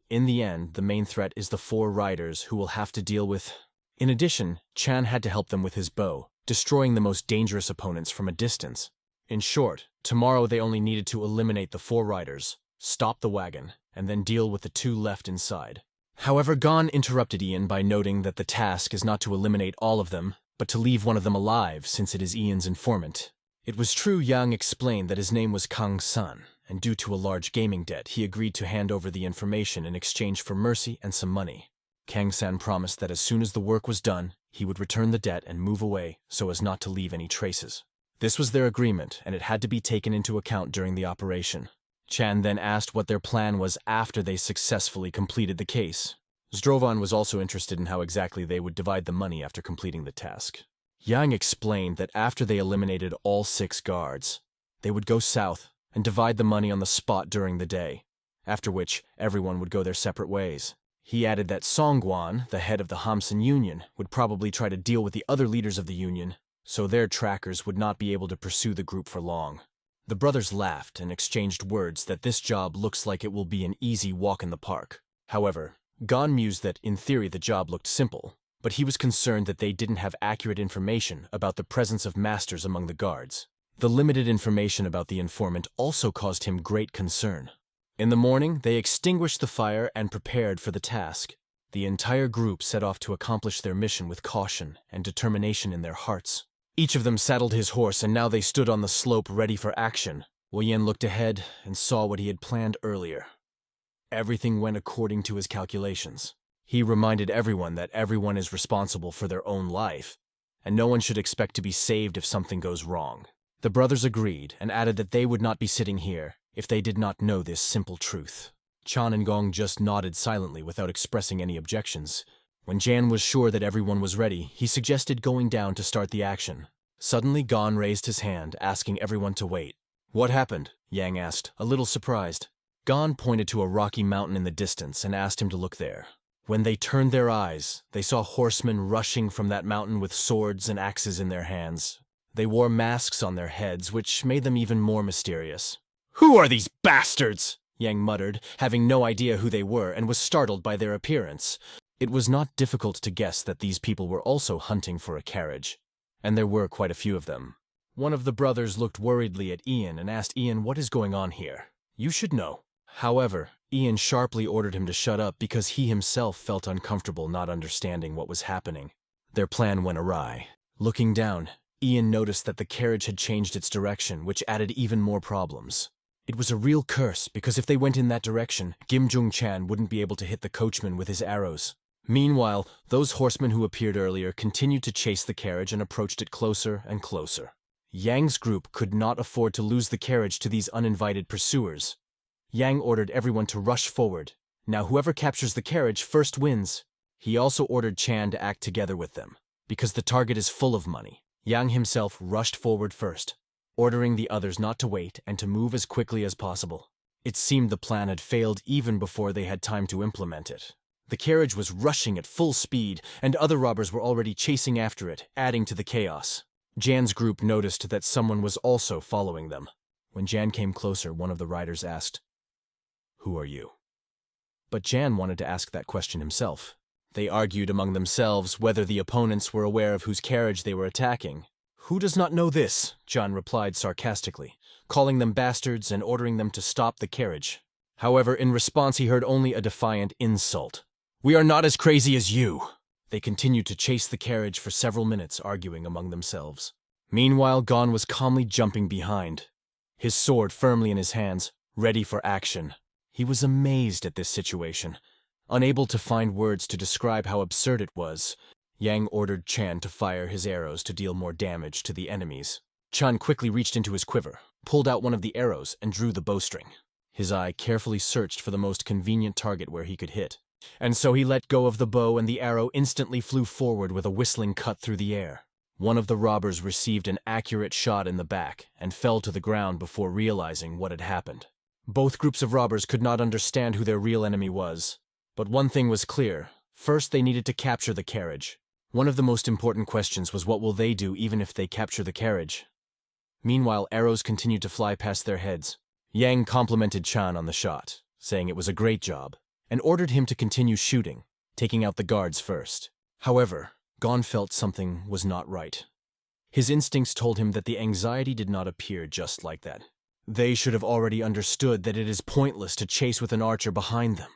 In the end, the main threat is the 4 riders who will have to deal with. In addition, Chan had to help them with his bow, destroying the most dangerous opponents from a distance. In short, tomorrow they only needed to eliminate the 4 riders, stop the wagon, and then deal with the 2 left inside. However, Gon interrupted Ian by noting that the task is not to eliminate all of them, but to leave one of them alive since it is Ian's informant. It was true Yang explained that his name was Kang Sun, and due to a large gaming debt, he agreed to hand over the information in exchange for mercy and some money. Kang San promised that as soon as the work was done, he would return the debt and move away so as not to leave any traces. This was their agreement, and it had to be taken into account during the operation. Chan then asked what their plan was after they successfully completed the case. Zdrovan was also interested in how exactly they would divide the money after completing the task. Yang explained that after they eliminated all 6 guards, they would go south and divide the money on the spot during the day, after which everyone would go their separate ways. He added that Songguan, the head of the Hamsun Union, would probably try to deal with the other leaders of the union, so their trackers would not be able to pursue the group for long. The brothers laughed and exchanged words that this job looks like it will be an easy walk in the park. However, Gon mused that in theory the job looked simple, but he was concerned that they didn't have accurate information about the presence of masters among the guards. The limited information about the informant also caused him great concern. In the morning, they extinguished the fire and prepared for the task. The entire group set off to accomplish their mission with caution and determination in their hearts. Each of them saddled his horse, and now they stood on the slope ready for action. Wei Yan looked ahead and saw what he had planned earlier. Everything went according to his calculations. He reminded everyone that everyone is responsible for their own life, and no one should expect to be saved if something goes wrong. The brothers agreed and added that they would not be sitting here if they did not know this simple truth. Chan and Gong just nodded silently without expressing any objections. When Jan was sure that everyone was ready, he suggested going down to start the action. Suddenly, Gon raised his hand, asking everyone to wait. "What happened?" Yang asked, a little surprised. Gon pointed to a rocky mountain in the distance and asked him to look there. When they turned their eyes, they saw horsemen rushing from that mountain with swords and axes in their hands. They wore masks on their heads, which made them even more mysterious. "Who are these bastards?" Yang muttered, having no idea who they were, and was startled by their appearance. It was not difficult to guess that these people were also hunting for a carriage, and there were quite a few of them. One of the brothers looked worriedly at Ian and asked Ian what is going on here. "You should know." However, Ian sharply ordered him to shut up because he himself felt uncomfortable not understanding what was happening. Their plan went awry. Looking down, Ian noticed that the carriage had changed its direction, which added even more problems. It was a real curse, because if they went in that direction, Kim Jung-chan wouldn't be able to hit the coachman with his arrows. Meanwhile, those horsemen who appeared earlier continued to chase the carriage and approached it closer and closer. Yang's group could not afford to lose the carriage to these uninvited pursuers. Yang ordered everyone to rush forward. Now whoever captures the carriage first wins. He also ordered Chan to act together with them, because the target is full of money. Yang himself rushed forward first. ordering the others not to wait and to move as quickly as possible. It seemed the plan had failed even before they had time to implement it. The carriage was rushing at full speed, and other robbers were already chasing after it, adding to the chaos. Jan's group noticed that someone was also following them. When Jan came closer, one of the riders asked, "Who are you?" But Jan wanted to ask that question himself. They argued among themselves whether the opponents were aware of whose carriage they were attacking. "Who does not know this?" Jan replied sarcastically, calling them bastards and ordering them to stop the carriage. However, in response he heard only a defiant insult. "We are not as crazy as you." They continued to chase the carriage for several minutes, arguing among themselves. Meanwhile, Gon was calmly jumping behind, his sword firmly in his hands, ready for action. He was amazed at this situation. Unable to find words to describe how absurd it was, Yang ordered Chan to fire his arrows to deal more damage to the enemies. Chan quickly reached into his quiver, pulled out one of the arrows, and drew the bowstring. His eye carefully searched for the most convenient target where he could hit. And so he let go of the bow, and the arrow instantly flew forward with a whistling cut through the air. One of the robbers received an accurate shot in the back and fell to the ground before realizing what had happened. Both groups of robbers could not understand who their real enemy was. But one thing was clear. First, they needed to capture the carriage. One of the most important questions was what will they do even if they capture the carriage? Meanwhile, arrows continued to fly past their heads. Yang complimented Chan on the shot, saying it was a great job, and ordered him to continue shooting, taking out the guards first. However, Gon felt something was not right. His instincts told him that the anxiety did not appear just like that. They should have already understood that it is pointless to chase with an archer behind them.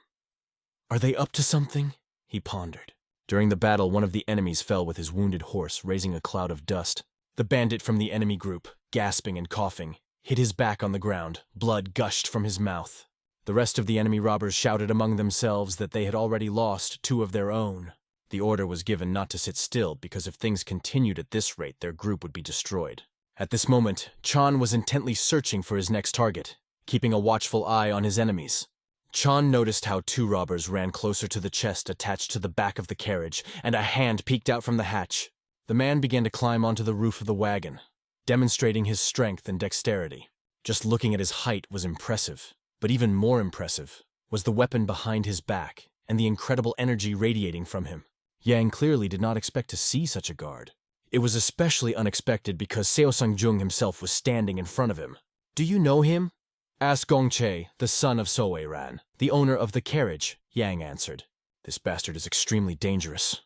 "Are they up to something?" he pondered. During the battle, one of the enemies fell with his wounded horse, raising a cloud of dust. The bandit from the enemy group, gasping and coughing, hit his back on the ground. Blood gushed from his mouth. The rest of the enemy robbers shouted among themselves that they had already lost 2 of their own. The order was given not to sit still because if things continued at this rate, their group would be destroyed. At this moment, Chan was intently searching for his next target, keeping a watchful eye on his enemies. Chan noticed how 2 robbers ran closer to the chest attached to the back of the carriage, and a hand peeked out from the hatch. The man began to climb onto the roof of the wagon, demonstrating his strength and dexterity. Just looking at his height was impressive, but even more impressive was the weapon behind his back and the incredible energy radiating from him. Yang clearly did not expect to see such a guard. It was especially unexpected because Seo Sang-jung himself was standing in front of him. "Do you know him?" asked Gong Che, the son of Soe-ran, the owner of the carriage. Yang answered, "This bastard is extremely dangerous.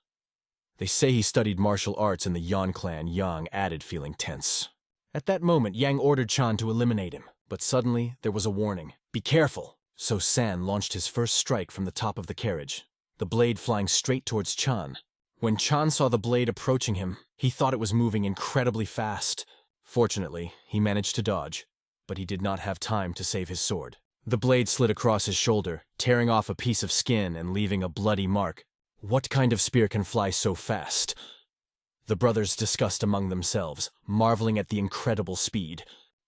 They say he studied martial arts in the Yan clan." Yang added, feeling tense. At that moment, Yang ordered Chan to eliminate him, but suddenly there was a warning. "Be careful!" So San launched his first strike from the top of the carriage, the blade flying straight towards Chan. When Chan saw the blade approaching him, he thought it was moving incredibly fast. Fortunately, he managed to dodge, but he did not have time to save his sword. The blade slid across his shoulder, tearing off a piece of skin and leaving a bloody mark. What kind of spear can fly so fast? The brothers discussed among themselves, marveling at the incredible speed.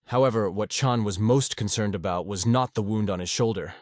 However, what Chan was most concerned about was not the wound on his shoulder,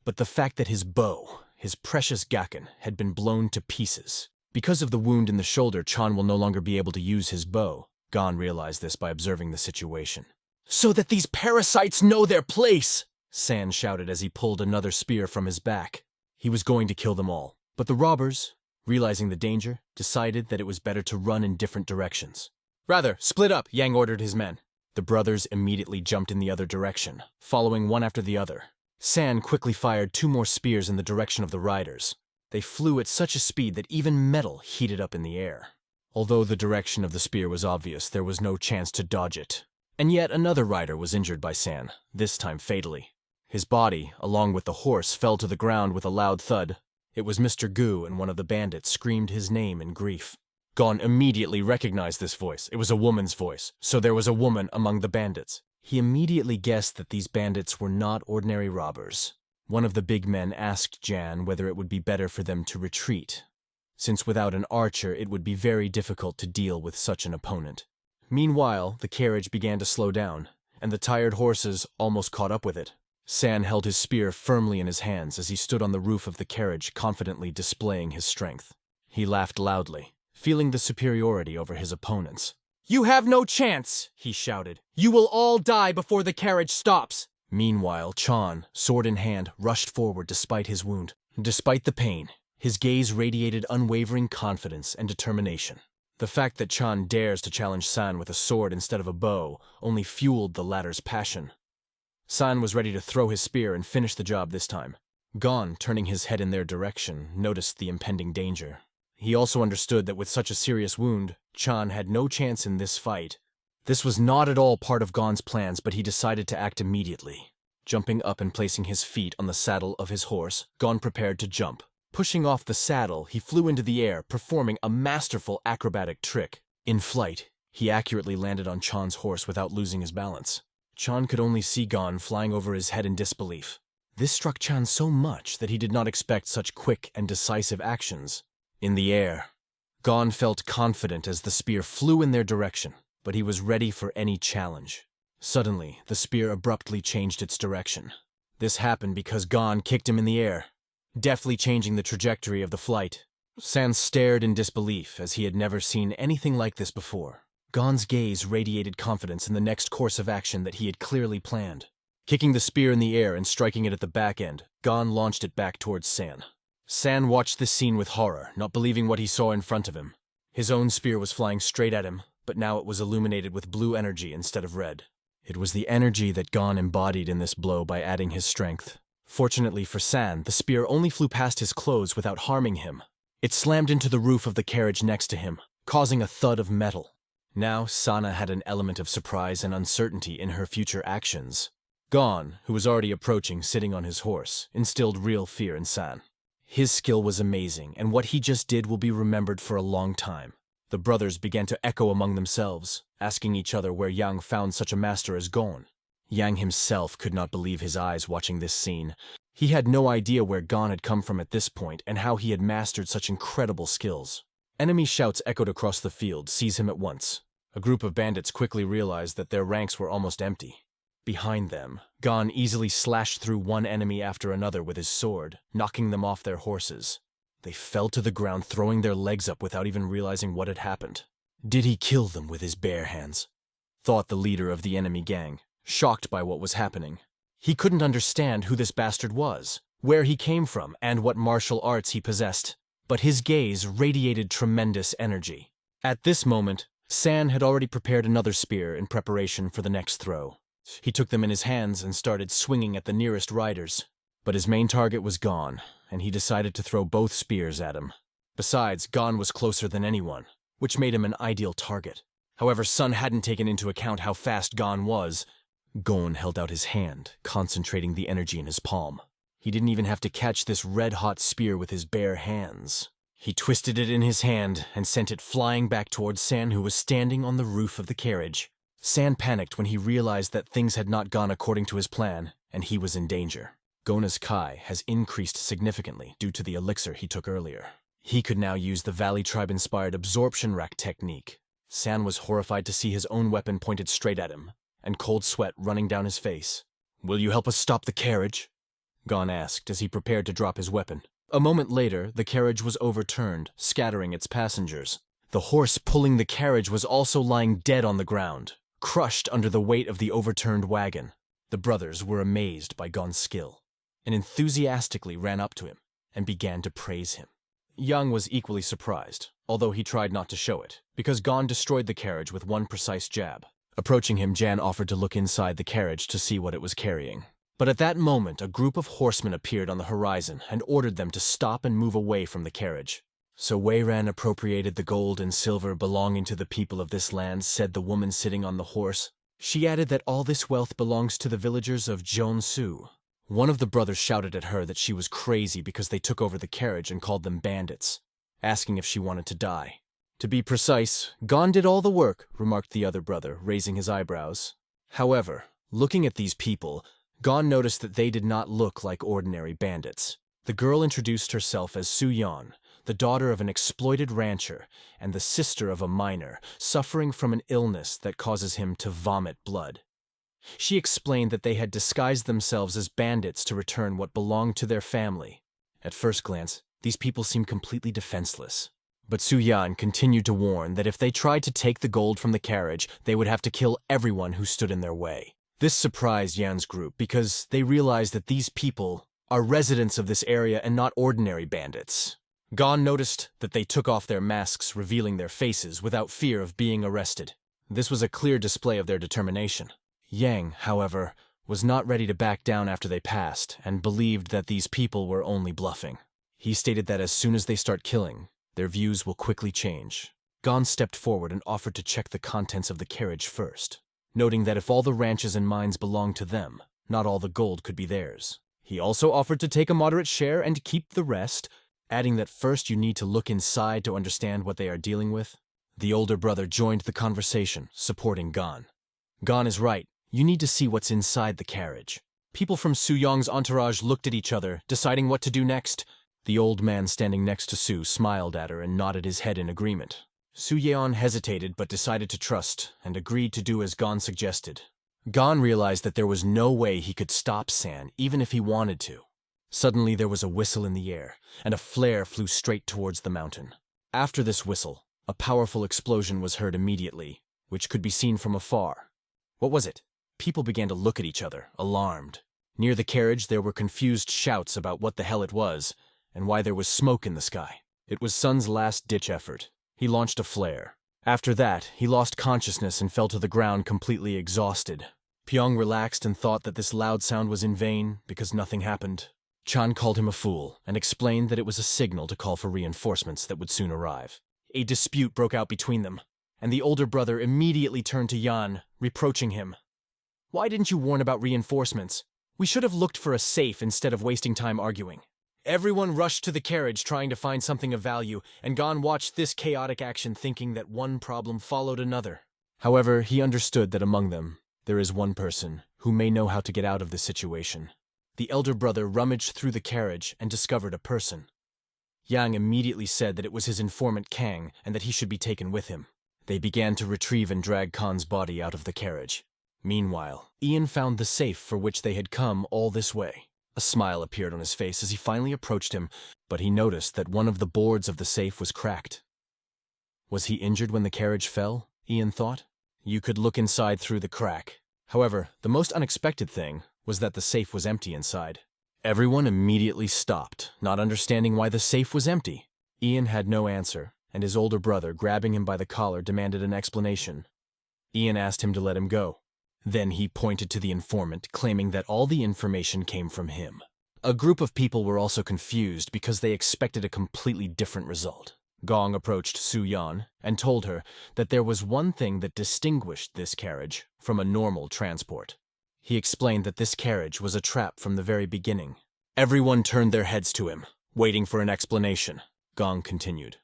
but the fact that his bow, his precious gakken, had been blown to pieces. Because of the wound in the shoulder, Chan will no longer be able to use his bow. Gon realized this by observing the situation. "So that these parasites know their place!" San shouted as he pulled another spear from his back. He was going to kill them all, but the robbers, realizing the danger, decided that it was better to run in different directions. "Rather, split up," Yang ordered his men. The brothers immediately jumped in the other direction, following one after the other. San quickly fired 2 more spears in the direction of the riders. They flew at such a speed that even metal heated up in the air. Although the direction of the spear was obvious, there was no chance to dodge it. And yet another rider was injured by San, this time fatally. His body, along with the horse, fell to the ground with a loud thud. It was Mr. Gu, and one of the bandits screamed his name in grief. Gon immediately recognized this voice. It was a woman's voice, so there was a woman among the bandits. He immediately guessed that these bandits were not ordinary robbers. One of the big men asked Jan whether it would be better for them to retreat, since without an archer it would be very difficult to deal with such an opponent. Meanwhile, the carriage began to slow down, and the tired horses almost caught up with it. San held his spear firmly in his hands as he stood on the roof of the carriage, confidently displaying his strength. He laughed loudly, feeling the superiority over his opponents. "You have no chance," he shouted. "You will all die before the carriage stops." Meanwhile, Chan, sword in hand, rushed forward despite his wound. Despite the pain, his gaze radiated unwavering confidence and determination. The fact that Chan dares to challenge San with a sword instead of a bow only fueled the latter's passion. San was ready to throw his spear and finish the job this time. Gon, turning his head in their direction, noticed the impending danger. He also understood that with such a serious wound, Chan had no chance in this fight. This was not at all part of Gon's plans, but he decided to act immediately. Jumping up and placing his feet on the saddle of his horse, Gon prepared to jump. Pushing off the saddle, he flew into the air, performing a masterful acrobatic trick. In flight, he accurately landed on Chan's horse without losing his balance. Chan could only see Gon flying over his head in disbelief. This struck Chan so much that he did not expect such quick and decisive actions. In the air, Gon felt confident as the spear flew in their direction, but he was ready for any challenge. Suddenly, the spear abruptly changed its direction. This happened because Gon kicked him in the air, deftly changing the trajectory of the flight. San stared in disbelief, as he had never seen anything like this before. Gon's gaze radiated confidence in the next course of action that he had clearly planned. Kicking the spear in the air and striking it at the back end, Gon launched it back towards San. San watched this scene with horror, not believing what he saw in front of him. His own spear was flying straight at him, but now it was illuminated with blue energy instead of red. It was the energy that Gon embodied in this blow by adding his strength. Fortunately for San, the spear only flew past his clothes without harming him. It slammed into the roof of the carriage next to him, causing a thud of metal. Now Sana had an element of surprise and uncertainty in her future actions. Gon, who was already approaching sitting on his horse, instilled real fear in San. His skill was amazing, and what he just did will be remembered for a long time. The brothers began to echo among themselves, asking each other where Yang found such a master as Gon. Yang himself could not believe his eyes watching this scene. He had no idea where Gon had come from at this point and how he had mastered such incredible skills. Enemy shouts echoed across the field, "Seize him at once." A group of bandits quickly realized that their ranks were almost empty. Behind them, Gon easily slashed through one enemy after another with his sword, knocking them off their horses. They fell to the ground, throwing their legs up without even realizing what had happened. Did he kill them with his bare hands? Thought the leader of the enemy gang, shocked by what was happening. He couldn't understand who this bastard was, where he came from, and what martial arts he possessed. But his gaze radiated tremendous energy. At this moment, San had already prepared another spear in preparation for the next throw. He took them in his hands and started swinging at the nearest riders. But his main target was Gon, and he decided to throw both spears at him. Besides, Gon was closer than anyone, which made him an ideal target. However, Sun hadn't taken into account how fast Gon was. Gon held out his hand, concentrating the energy in his palm. He didn't even have to catch this red-hot spear with his bare hands. He twisted it in his hand and sent it flying back towards San, who was standing on the roof of the carriage. San panicked when he realized that things had not gone according to his plan, and he was in danger. Gona's Kai has increased significantly due to the elixir he took earlier. He could now use the Valley Tribe-inspired absorption rack technique. San was horrified to see his own weapon pointed straight at him, and cold sweat running down his face. "Will you help us stop the carriage?" Gon asked as he prepared to drop his weapon. A moment later, the carriage was overturned, scattering its passengers. The horse pulling the carriage was also lying dead on the ground, crushed under the weight of the overturned wagon. The brothers were amazed by Gon's skill, and enthusiastically ran up to him and began to praise him. Yang was equally surprised, although he tried not to show it, because Gon destroyed the carriage with one precise jab. Approaching him, Jan offered to look inside the carriage to see what it was carrying. But at that moment, a group of horsemen appeared on the horizon and ordered them to stop and move away from the carriage. "So Weiran appropriated the gold and silver belonging to the people of this land," said the woman sitting on the horse. She added that all this wealth belongs to the villagers of Jeonsu. One of the brothers shouted at her that she was crazy because they took over the carriage and called them bandits, asking if she wanted to die. "To be precise, Gon did all the work," remarked the other brother, raising his eyebrows. However, looking at these people, Gon noticed that they did not look like ordinary bandits. The girl introduced herself as Su-yeon, the daughter of an exploited rancher and the sister of a miner, suffering from an illness that causes him to vomit blood. She explained that they had disguised themselves as bandits to return what belonged to their family. At first glance, these people seemed completely defenseless. But Su Yan continued to warn that if they tried to take the gold from the carriage, they would have to kill everyone who stood in their way. This surprised Yan's group because they realized that these people are residents of this area and not ordinary bandits. Gon noticed that they took off their masks, revealing their faces without fear of being arrested. This was a clear display of their determination. Yang, however, was not ready to back down after they passed and believed that these people were only bluffing. He stated that as soon as they start killing, their views will quickly change. Gon stepped forward and offered to check the contents of the carriage first, noting that if all the ranches and mines belonged to them, not all the gold could be theirs. He also offered to take a moderate share and keep the rest, adding that first you need to look inside to understand what they are dealing with. The older brother joined the conversation, supporting Gon. Gon is right. You need to see what's inside the carriage. People from Su Yong's entourage looked at each other, deciding what to do next. The old man standing next to Su smiled at her and nodded his head in agreement. Su Yeon hesitated but decided to trust and agreed to do as Gon suggested. Gon realized that there was no way he could stop San, even if he wanted to. Suddenly there was a whistle in the air, and a flare flew straight towards the mountain. After this whistle, a powerful explosion was heard immediately, which could be seen from afar. What was it? People began to look at each other, alarmed. Near the carriage there were confused shouts about what the hell it was, and why there was smoke in the sky. It was Sun's last-ditch effort. He launched a flare. After that, he lost consciousness and fell to the ground completely exhausted. Pyong relaxed and thought that this loud sound was in vain because nothing happened. Chan called him a fool and explained that it was a signal to call for reinforcements that would soon arrive. A dispute broke out between them, and the older brother immediately turned to Yan, reproaching him. Why didn't you warn about reinforcements? We should have looked for a safe instead of wasting time arguing. Everyone rushed to the carriage trying to find something of value, and Gon watched this chaotic action thinking that one problem followed another. However, he understood that among them, there is one person who may know how to get out of this situation. The elder brother rummaged through the carriage and discovered a person. Yang immediately said that it was his informant Kang and that he should be taken with him. They began to retrieve and drag Khan's body out of the carriage. Meanwhile, Ian found the safe for which they had come all this way. A smile appeared on his face as he finally approached him, but he noticed that one of the boards of the safe was cracked. Was he injured when the carriage fell? Ian thought. You could look inside through the crack. However, the most unexpected thing was that the safe was empty inside. Everyone immediately stopped, not understanding why the safe was empty. Ian had no answer, and his older brother, grabbing him by the collar, demanded an explanation. Ian asked him to let him go. Then he pointed to the informant, claiming that all the information came from him. A group of people were also confused because they expected a completely different result. Gong approached Su Yan and told her that there was one thing that distinguished this carriage from a normal transport. He explained that this carriage was a trap from the very beginning. Everyone turned their heads to him, waiting for an explanation. Gong continued.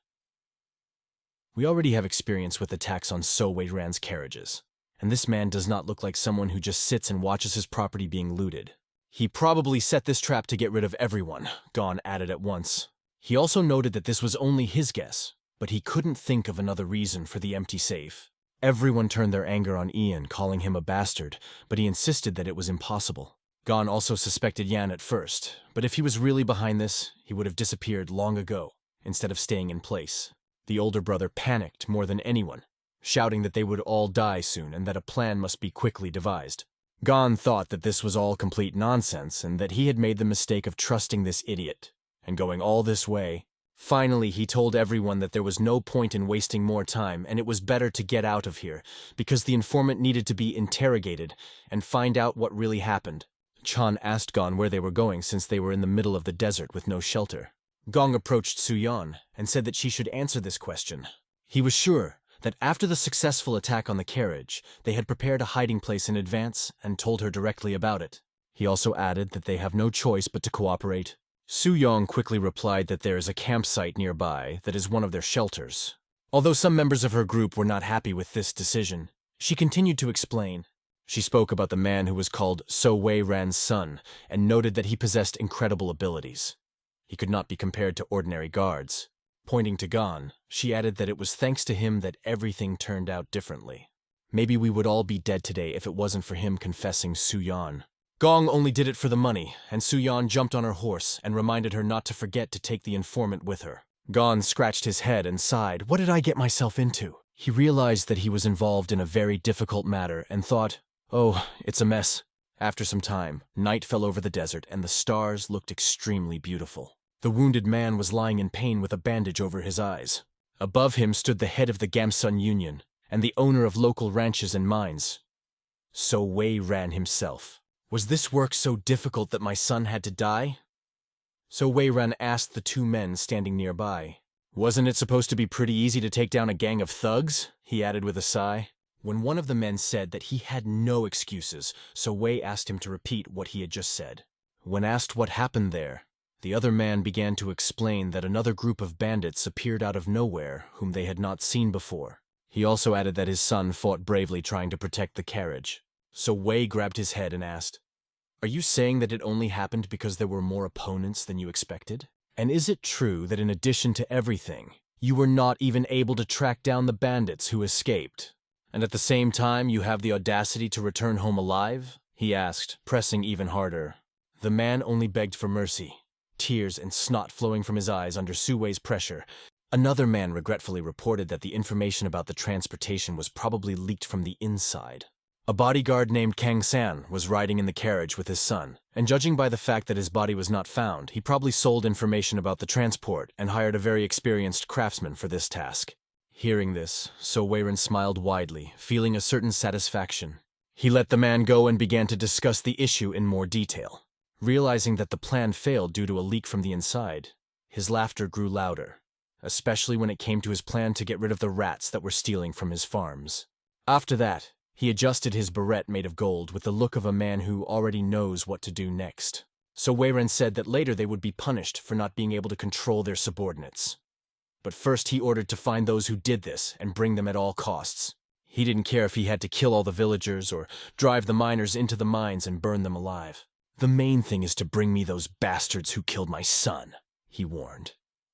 We already have experience with attacks on So Wei Ran's carriages, and this man does not look like someone who just sits and watches his property being looted. He probably set this trap to get rid of everyone, Gon added at once. He also noted that this was only his guess, but he couldn't think of another reason for the empty safe. Everyone turned their anger on Ian, calling him a bastard, but he insisted that it was impossible. Gon also suspected Yan at first, but if he was really behind this, he would have disappeared long ago, instead of staying in place. The older brother panicked more than anyone, shouting that they would all die soon and that a plan must be quickly devised. Gon thought that this was all complete nonsense and that he had made the mistake of trusting this idiot and going all this way. Finally, he told everyone that there was no point in wasting more time and it was better to get out of here because the informant needed to be interrogated and find out what really happened. Chan asked Gon where they were going since they were in the middle of the desert with no shelter. Gong approached Su Yan and said that she should answer this question. He was sure that after the successful attack on the carriage, they had prepared a hiding place in advance and told her directly about it. He also added that they have no choice but to cooperate. Su Yong quickly replied that there is a campsite nearby that is one of their shelters. Although some members of her group were not happy with this decision, she continued to explain. She spoke about the man who was called So Wei Ran's son and noted that he possessed incredible abilities. He could not be compared to ordinary guards. Pointing to Gon, she added that it was thanks to him that everything turned out differently. Maybe we would all be dead today if it wasn't for him confessing Su Yan. Gong only did it for the money, and Su Yan jumped on her horse and reminded her not to forget to take the informant with her. Gon scratched his head and sighed. What did I get myself into? He realized that he was involved in a very difficult matter and thought, oh, it's a mess. After some time, night fell over the desert and the stars looked extremely beautiful. The wounded man was lying in pain with a bandage over his eyes. Above him stood the head of the Gamsun Union and the owner of local ranches and mines. So Wei Ran himself. Was this work so difficult that my son had to die? So Wei Ran asked the two men standing nearby. Wasn't it supposed to be pretty easy to take down a gang of thugs? He added with a sigh. When one of the men said that he had no excuses, so Wei asked him to repeat what he had just said. When asked what happened there, the other man began to explain that another group of bandits appeared out of nowhere whom they had not seen before. He also added that his son fought bravely trying to protect the carriage. So Wei grabbed his head and asked, "Are you saying that it only happened because there were more opponents than you expected? And is it true that in addition to everything, you were not even able to track down the bandits who escaped? And at the same time you have the audacity to return home alive?" he asked, pressing even harder. The man only begged for mercy, tears and snot flowing from his eyes under Su Wei's pressure. Another man regretfully reported that the information about the transportation was probably leaked from the inside. A bodyguard named Kang San was riding in the carriage with his son, and judging by the fact that his body was not found, he probably sold information about the transport and hired a very experienced craftsman for this task. Hearing this, So Weiren smiled widely, feeling a certain satisfaction. He let the man go and began to discuss the issue in more detail. Realizing that the plan failed due to a leak from the inside, his laughter grew louder, especially when it came to his plan to get rid of the rats that were stealing from his farms. After that, he adjusted his beret made of gold with the look of a man who already knows what to do next. So Weiren said that later they would be punished for not being able to control their subordinates. But first he ordered to find those who did this and bring them at all costs. He didn't care if he had to kill all the villagers or drive the miners into the mines and burn them alive. "The main thing is to bring me those bastards who killed my son," he warned,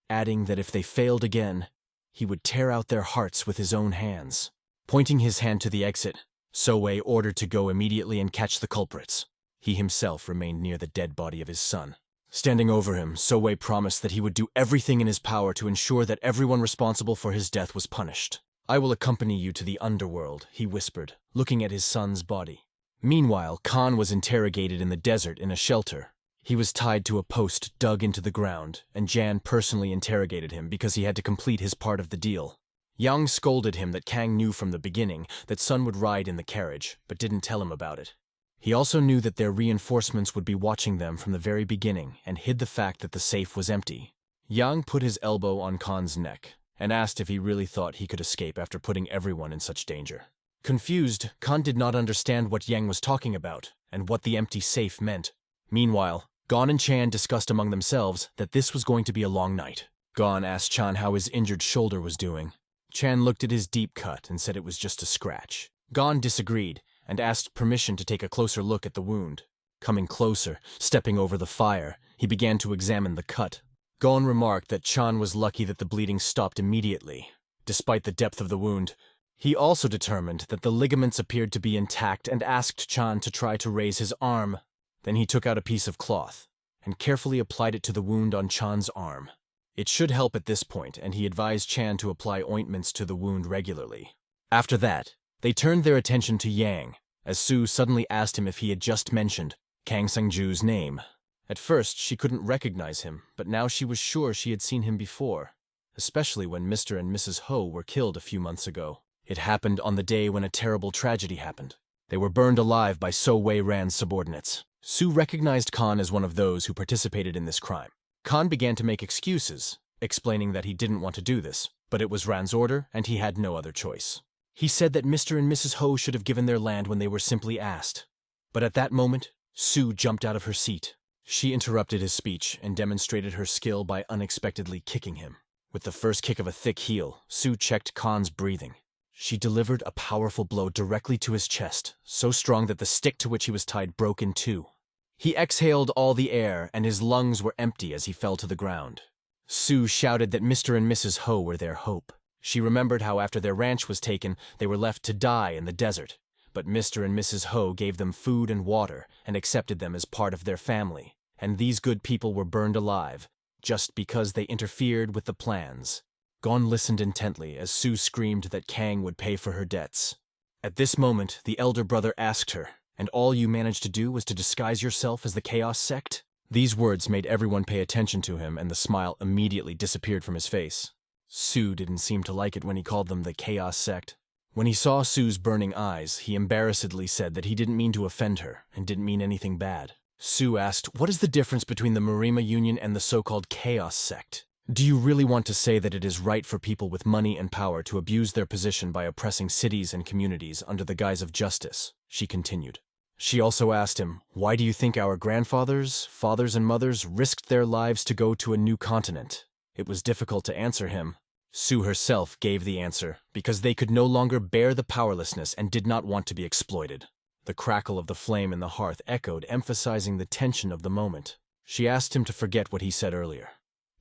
adding that if they failed again, he would tear out their hearts with his own hands. Pointing his hand to the exit, So Wei ordered to go immediately and catch the culprits. He himself remained near the dead body of his son. Standing over him, So Wei promised that he would do everything in his power to ensure that everyone responsible for his death was punished. "I will accompany you to the underworld," he whispered, looking at his son's body. Meanwhile, Khan was interrogated in the desert in a shelter. He was tied to a post dug into the ground, and Jan personally interrogated him because he had to complete his part of the deal. Yang scolded him that Kang knew from the beginning that Sun would ride in the carriage, but didn't tell him about it. He also knew that their reinforcements would be watching them from the very beginning and hid the fact that the safe was empty. Yang put his elbow on Khan's neck and asked if he really thought he could escape after putting everyone in such danger. Confused, Khan did not understand what Yang was talking about and what the empty safe meant. Meanwhile, Gon and Chan discussed among themselves that this was going to be a long night. Gon asked Chan how his injured shoulder was doing. Chan looked at his deep cut and said it was just a scratch. Gon disagreed and asked permission to take a closer look at the wound. Coming closer, stepping over the fire, he began to examine the cut. Gon remarked that Chan was lucky that the bleeding stopped immediately, despite the depth of the wound. He also determined that the ligaments appeared to be intact and asked Chan to try to raise his arm. Then he took out a piece of cloth and carefully applied it to the wound on Chan's arm. It should help at this point, and he advised Chan to apply ointments to the wound regularly. After that, they turned their attention to Yang, as Su suddenly asked him if he had just mentioned Kang Sungju's name. At first, she couldn't recognize him, but now she was sure she had seen him before, especially when Mr. and Mrs. Ho were killed a few months ago. It happened on the day when a terrible tragedy happened. They were burned alive by So Wei Ran's subordinates. Su recognized Khan as one of those who participated in this crime. Khan began to make excuses, explaining that he didn't want to do this, but it was Ran's order and he had no other choice. He said that Mr. and Mrs. Ho should have given their land when they were simply asked. But at that moment, Su jumped out of her seat. She interrupted his speech and demonstrated her skill by unexpectedly kicking him. With the first kick of a thick heel, Su checked Khan's breathing. She delivered a powerful blow directly to his chest, so strong that the stick to which he was tied broke in two. He exhaled all the air, and his lungs were empty as he fell to the ground. Su shouted that Mr. and Mrs. Ho were their hope. She remembered how after their ranch was taken, they were left to die in the desert. But Mr. and Mrs. Ho gave them food and water and accepted them as part of their family. And these good people were burned alive, just because they interfered with the plans. Gon listened intently as Su screamed that Kang would pay for her debts. At this moment, the elder brother asked her, "And all you managed to do was to disguise yourself as the Chaos Sect?" These words made everyone pay attention to him, and the smile immediately disappeared from his face. Su didn't seem to like it when he called them the Chaos Sect. When he saw Su's burning eyes, he embarrassedly said that he didn't mean to offend her and didn't mean anything bad. Su asked, "What is the difference between the Marima Union and the so-called Chaos Sect? Do you really want to say that it is right for people with money and power to abuse their position by oppressing cities and communities under the guise of justice?" She continued. She also asked him, "Why do you think our grandfathers, fathers and mothers risked their lives to go to a new continent?" It was difficult to answer him. Su herself gave the answer, because they could no longer bear the powerlessness and did not want to be exploited. The crackle of the flame in the hearth echoed, emphasizing the tension of the moment. She asked him to forget what he said earlier,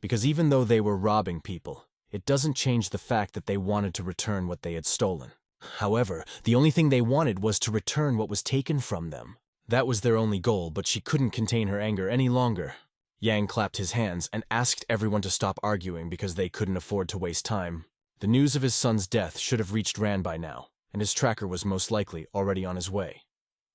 because even though they were robbing people, it doesn't change the fact that they wanted to return what they had stolen. However, the only thing they wanted was to return what was taken from them. That was their only goal, but she couldn't contain her anger any longer. Yang clapped his hands and asked everyone to stop arguing because they couldn't afford to waste time. The news of his son's death should have reached Ran by now, and his tracker was most likely already on his way.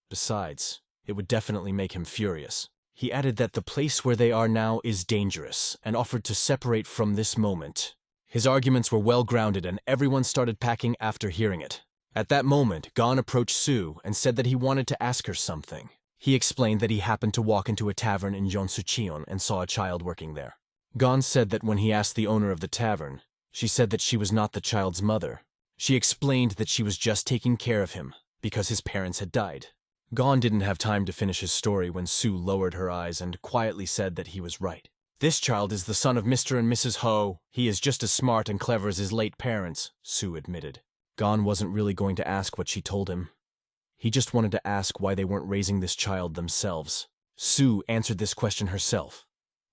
Besides, it would definitely make him furious. He added that the place where they are now is dangerous, and offered to separate from this moment. His arguments were well grounded, and everyone started packing after hearing it. At that moment, Gon approached Su and said that he wanted to ask her something. He explained that he happened to walk into a tavern in Sichuan and saw a child working there. Gon said that when he asked the owner of the tavern, she said that she was not the child's mother. She explained that she was just taking care of him because his parents had died. Gon didn't have time to finish his story when Su lowered her eyes and quietly said that he was right. "This child is the son of Mr. and Mrs. Ho. He is just as smart and clever as his late parents," Su admitted. Gon wasn't really going to ask what she told him. He just wanted to ask why they weren't raising this child themselves. Su answered this question herself.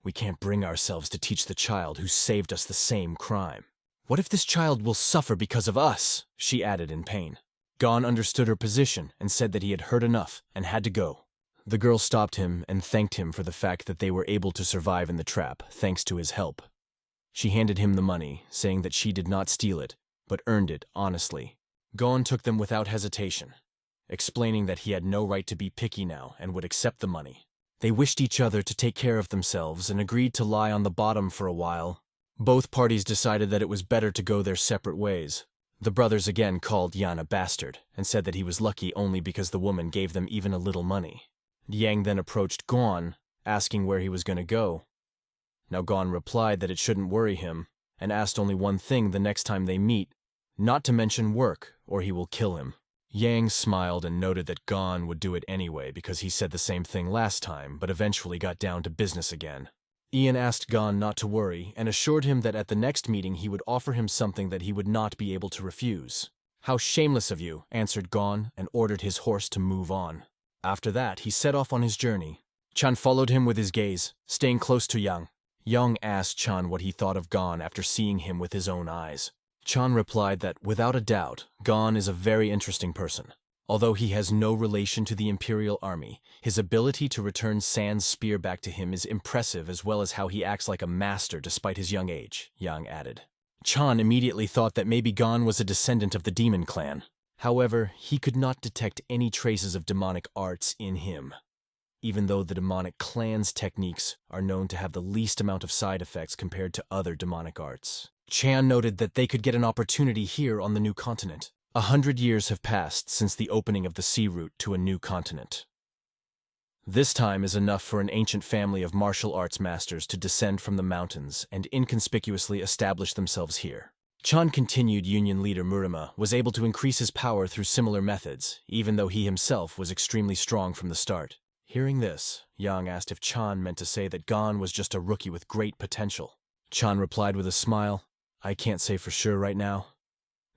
"We can't bring ourselves to teach the child who saved us the same crime. What if this child will suffer because of us?" she added in pain. Gon understood her position and said that he had heard enough and had to go. The girl stopped him and thanked him for the fact that they were able to survive in the trap thanks to his help. She handed him the money, saying that she did not steal it, but earned it honestly. Gon took them without hesitation, explaining that he had no right to be picky now and would accept the money. They wished each other to take care of themselves and agreed to lie on the bottom for a while. Both parties decided that it was better to go their separate ways. The brothers again called Yan a bastard and said that he was lucky only because the woman gave them even a little money. Yang then approached Gon, asking where he was going to go. Now Gon replied that it shouldn't worry him, and asked only one thing the next time they meet, not to mention work, or he will kill him. Yang smiled and noted that Gon would do it anyway because he said the same thing last time, but eventually got down to business again. Ian asked Gon not to worry and assured him that at the next meeting he would offer him something that he would not be able to refuse. "How shameless of you," answered Gon and ordered his horse to move on. After that, he set off on his journey. Chan followed him with his gaze, staying close to Yang. Yang asked Chan what he thought of Gon after seeing him with his own eyes. Chan replied that, without a doubt, Gon is a very interesting person. Although he has no relation to the Imperial Army, his ability to return San's spear back to him is impressive, as well as how he acts like a master despite his young age, Yang added. Chan immediately thought that maybe Gon was a descendant of the demon clan. However, he could not detect any traces of demonic arts in him, even though the demonic clan's techniques are known to have the least amount of side effects compared to other demonic arts. Chan noted that they could get an opportunity here on the new continent. 100 years have passed since the opening of the sea route to a new continent. This time is enough for an ancient family of martial arts masters to descend from the mountains and inconspicuously establish themselves here. Chan continued Union leader Murima was able to increase his power through similar methods, even though he himself was extremely strong from the start. Hearing this, Yang asked if Chan meant to say that Gon was just a rookie with great potential. Chan replied with a smile, "I can't say for sure right now.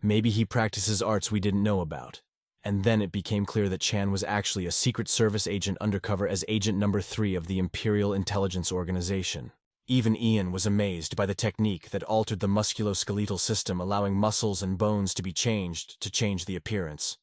Maybe he practices arts we didn't know about." And then it became clear that Chan was actually a Secret Service agent undercover as Agent Number 3 of the Imperial Intelligence Organization. Even Ian was amazed by the technique that altered the musculoskeletal system, allowing muscles and bones to be changed to change the appearance.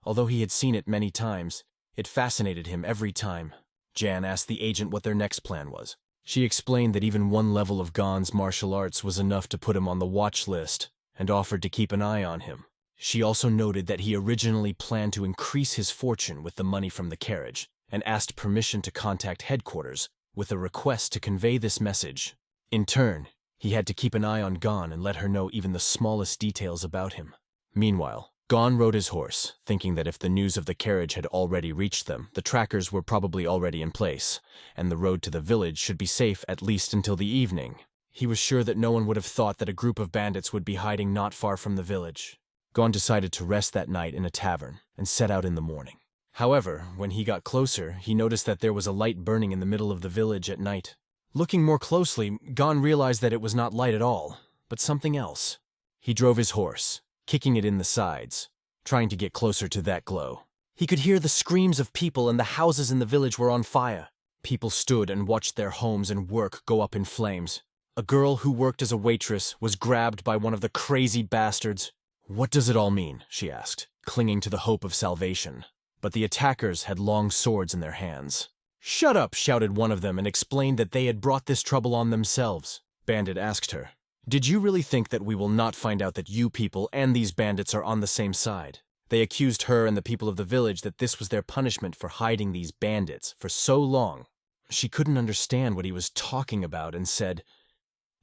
Although he had seen it many times, it fascinated him every time. Jan asked the agent what their next plan was. She explained that even one level of Gon's martial arts was enough to put him on the watch list and offered to keep an eye on him. She also noted that he originally planned to increase his fortune with the money from the carriage and asked permission to contact headquarters with a request to convey this message. In turn, he had to keep an eye on Gon and let her know even the smallest details about him. Meanwhile, Gon rode his horse, thinking that if the news of the carriage had already reached them, the trackers were probably already in place, and the road to the village should be safe at least until the evening. He was sure that no one would have thought that a group of bandits would be hiding not far from the village. Gon decided to rest that night in a tavern and set out in the morning. However, when he got closer, he noticed that there was a light burning in the middle of the village at night. Looking more closely, Gon realized that it was not light at all, but something else. He drove his horse, kicking it in the sides, trying to get closer to that glow. He could hear the screams of people and the houses in the village were on fire. People stood and watched their homes and work go up in flames. A girl who worked as a waitress was grabbed by one of the crazy bastards. "What does it all mean?" she asked, clinging to the hope of salvation. But the attackers had long swords in their hands. "Shut up!" shouted one of them and explained that they had brought this trouble on themselves. Bandit asked her, "Did you really think that we will not find out that you people and these bandits are on the same side?" They accused her and the people of the village that this was their punishment for hiding these bandits for so long. She couldn't understand what he was talking about and said,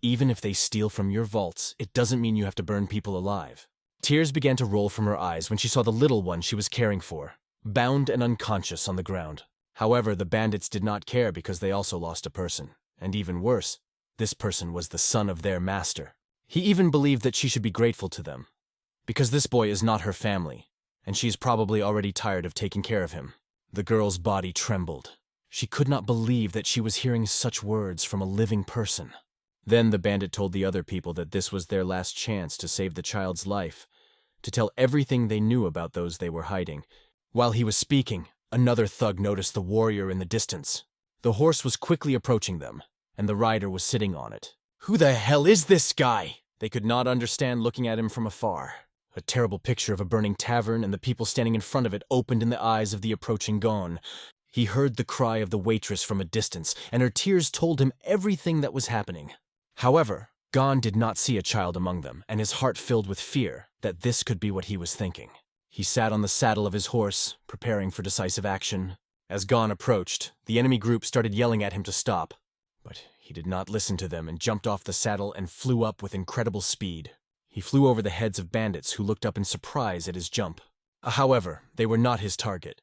"Even if they steal from your vaults, it doesn't mean you have to burn people alive." Tears began to roll from her eyes when she saw the little one she was caring for, bound and unconscious on the ground. However, the bandits did not care because they also lost a person. And even worse, this person was the son of their master. He even believed that she should be grateful to them, because this boy is not her family, and she is probably already tired of taking care of him. The girl's body trembled. She could not believe that she was hearing such words from a living person. Then the bandit told the other people that this was their last chance to save the child's life, to tell everything they knew about those they were hiding. While he was speaking, another thug noticed the warrior in the distance. The horse was quickly approaching them, and the rider was sitting on it. "Who the hell is this guy?" They could not understand looking at him from afar. A terrible picture of a burning tavern and the people standing in front of it opened in the eyes of the approaching Gon. He heard the cry of the waitress from a distance, and her tears told him everything that was happening. However, Gon did not see a child among them, and his heart filled with fear that this could be what he was thinking. He sat on the saddle of his horse, preparing for decisive action. As Gon approached, the enemy group started yelling at him to stop. But he did not listen to them and jumped off the saddle and flew up with incredible speed. He flew over the heads of bandits who looked up in surprise at his jump. However, they were not his target.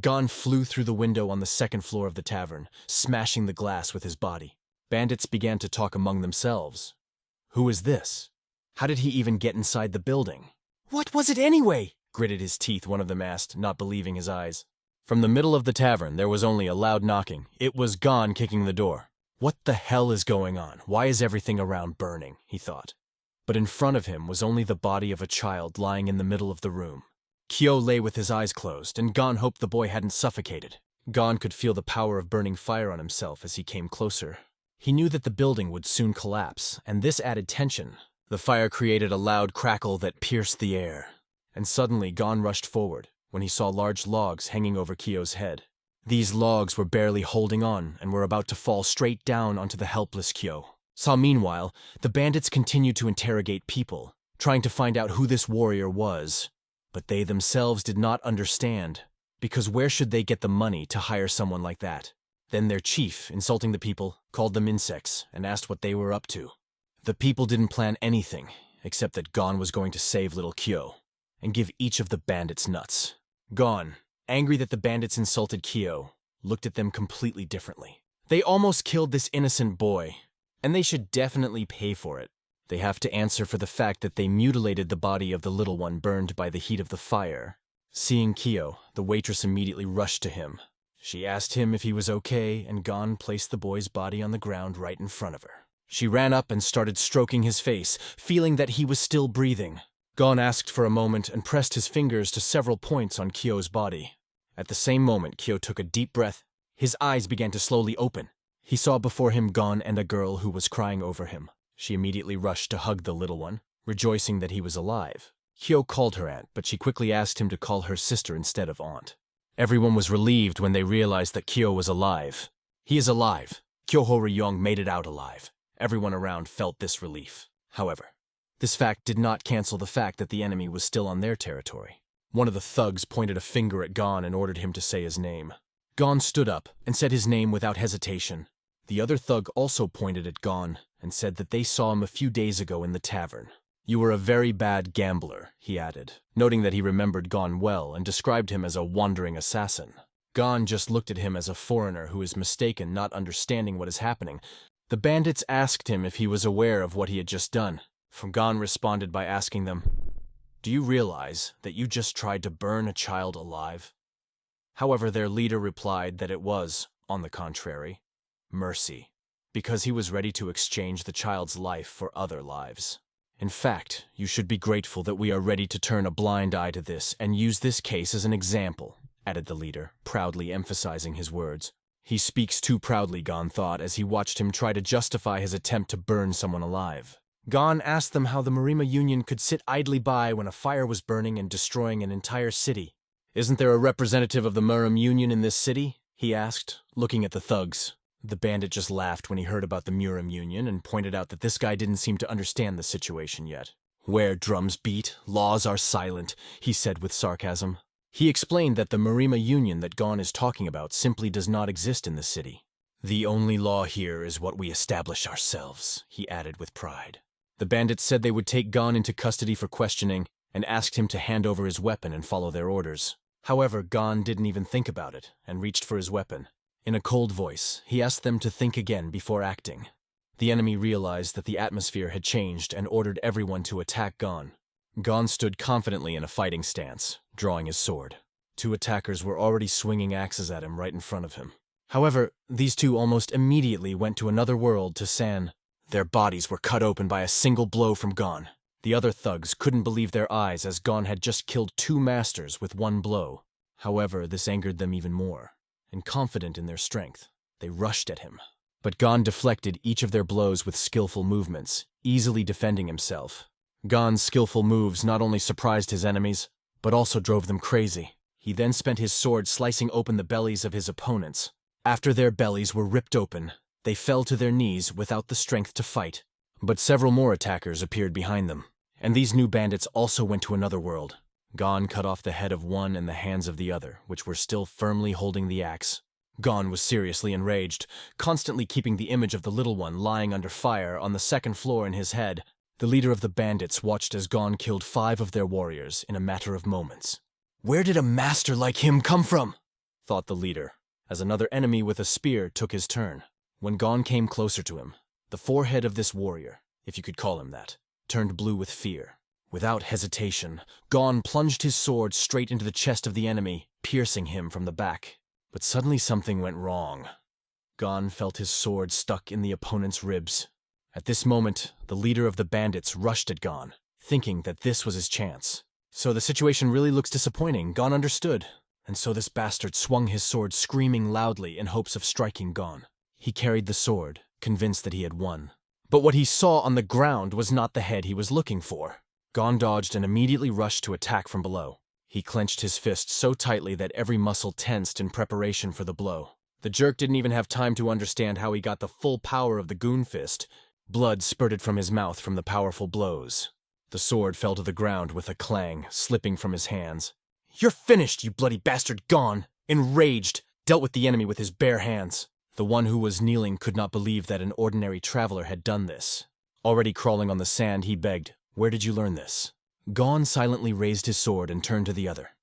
Gon flew through the window on the second floor of the tavern, smashing the glass with his body. Bandits began to talk among themselves. Who is this? How did he even get inside the building? "What was it anyway?" gritted his teeth, one of them asked, not believing his eyes. From the middle of the tavern, there was only a loud knocking. It was Gon kicking the door. What the hell is going on? Why is everything around burning? He thought. But in front of him was only the body of a child lying in the middle of the room. Kyo lay with his eyes closed, and Gon hoped the boy hadn't suffocated. Gon could feel the power of burning fire on himself as he came closer. He knew that the building would soon collapse, and this added tension. The fire created a loud crackle that pierced the air. And suddenly Gon rushed forward when he saw large logs hanging over Kyo's head. These logs were barely holding on and were about to fall straight down onto the helpless Kyo. Meanwhile, the bandits continued to interrogate people, trying to find out who this warrior was. But they themselves did not understand, because where should they get the money to hire someone like that? Then their chief, insulting the people, called them insects and asked what they were up to. The people didn't plan anything, except that Gon was going to save little Kyo and give each of the bandits nuts. Gon, angry that the bandits insulted Kyo, looked at them completely differently. They almost killed this innocent boy, and they should definitely pay for it. They have to answer for the fact that they mutilated the body of the little one burned by the heat of the fire. Seeing Kyo, the waitress immediately rushed to him. She asked him if he was okay, and Gon placed the boy's body on the ground right in front of her. She ran up and started stroking his face, feeling that he was still breathing. Gon asked for a moment and pressed his fingers to several points on Kyo's body. At the same moment, Kyo took a deep breath. His eyes began to slowly open. He saw before him Gon and a girl who was crying over him. She immediately rushed to hug the little one, rejoicing that he was alive. Kyo called her aunt, but she quickly asked him to call her sister instead of aunt. Everyone was relieved when they realized that Kyo was alive. He is alive. Kyoho Ryong made it out alive. Everyone around felt this relief. However, this fact did not cancel the fact that the enemy was still on their territory. One of the thugs pointed a finger at Gon and ordered him to say his name. Gon stood up and said his name without hesitation. The other thug also pointed at Gon and said that they saw him a few days ago in the tavern. "You were a very bad gambler," he added, noting that he remembered Gon well and described him as a wandering assassin. Gon just looked at him as a foreigner who is mistaken, not understanding what is happening. The bandits asked him if he was aware of what he had just done. Gon responded by asking them, "Do you realize that you just tried to burn a child alive?" However, their leader replied that it was, on the contrary, mercy, because he was ready to exchange the child's life for other lives. "In fact, you should be grateful that we are ready to turn a blind eye to this and use this case as an example," added the leader, proudly emphasizing his words. He speaks too proudly, Gon thought, as he watched him try to justify his attempt to burn someone alive. Gon asked them how the Marima Union could sit idly by when a fire was burning and destroying an entire city. "Isn't there a representative of the Murim Union in this city?" he asked, looking at the thugs. The bandit just laughed when he heard about the Murim Union and pointed out that this guy didn't seem to understand the situation yet. "Where drums beat, laws are silent," he said with sarcasm. He explained that the Marima Union that Gon is talking about simply does not exist in the city. "The only law here is what we establish ourselves," he added with pride. The bandits said they would take Gon into custody for questioning and asked him to hand over his weapon and follow their orders. However, Gon didn't even think about it and reached for his weapon. In a cold voice, he asked them to think again before acting. The enemy realized that the atmosphere had changed and ordered everyone to attack Gon. Gon stood confidently in a fighting stance, drawing his sword. Two attackers were already swinging axes at him right in front of him. However, these two almost immediately went to another world to San. Their bodies were cut open by a single blow from Gon. The other thugs couldn't believe their eyes as Gon had just killed two masters with one blow. However, this angered them even more, and confident in their strength, they rushed at him. But Gon deflected each of their blows with skillful movements, easily defending himself. Gon's skillful moves not only surprised his enemies, but also drove them crazy. He then spent his sword slicing open the bellies of his opponents. After their bellies were ripped open, they fell to their knees without the strength to fight. But several more attackers appeared behind them, and these new bandits also went to another world. Gon cut off the head of one and the hands of the other, which were still firmly holding the axe. Gon was seriously enraged, constantly keeping the image of the little one lying under fire on the second floor in his head. The leader of the bandits watched as Gon killed 5 of their warriors in a matter of moments. "Where did a master like him come from?" thought the leader, as another enemy with a spear took his turn. When Gon came closer to him, the forehead of this warrior, if you could call him that, turned blue with fear. Without hesitation, Gon plunged his sword straight into the chest of the enemy, piercing him from the back. But suddenly something went wrong. Gon felt his sword stuck in the opponent's ribs. At this moment, the leader of the bandits rushed at Gon, thinking that this was his chance. So the situation really looks disappointing, Gon understood. And so this bastard swung his sword screaming loudly in hopes of striking Gon. He carried the sword, convinced that he had won. But what he saw on the ground was not the head he was looking for. Gon dodged and immediately rushed to attack from below. He clenched his fist so tightly that every muscle tensed in preparation for the blow. The jerk didn't even have time to understand how he got the full power of the goon fist. Blood spurted from his mouth from the powerful blows. The sword fell to the ground with a clang, slipping from his hands. "You're finished, you bloody bastard!" Gon, enraged, dealt with the enemy with his bare hands. The one who was kneeling could not believe that an ordinary traveler had done this. Already crawling on the sand, he begged, "Where did you learn this?" Gon silently raised his sword and turned to the other.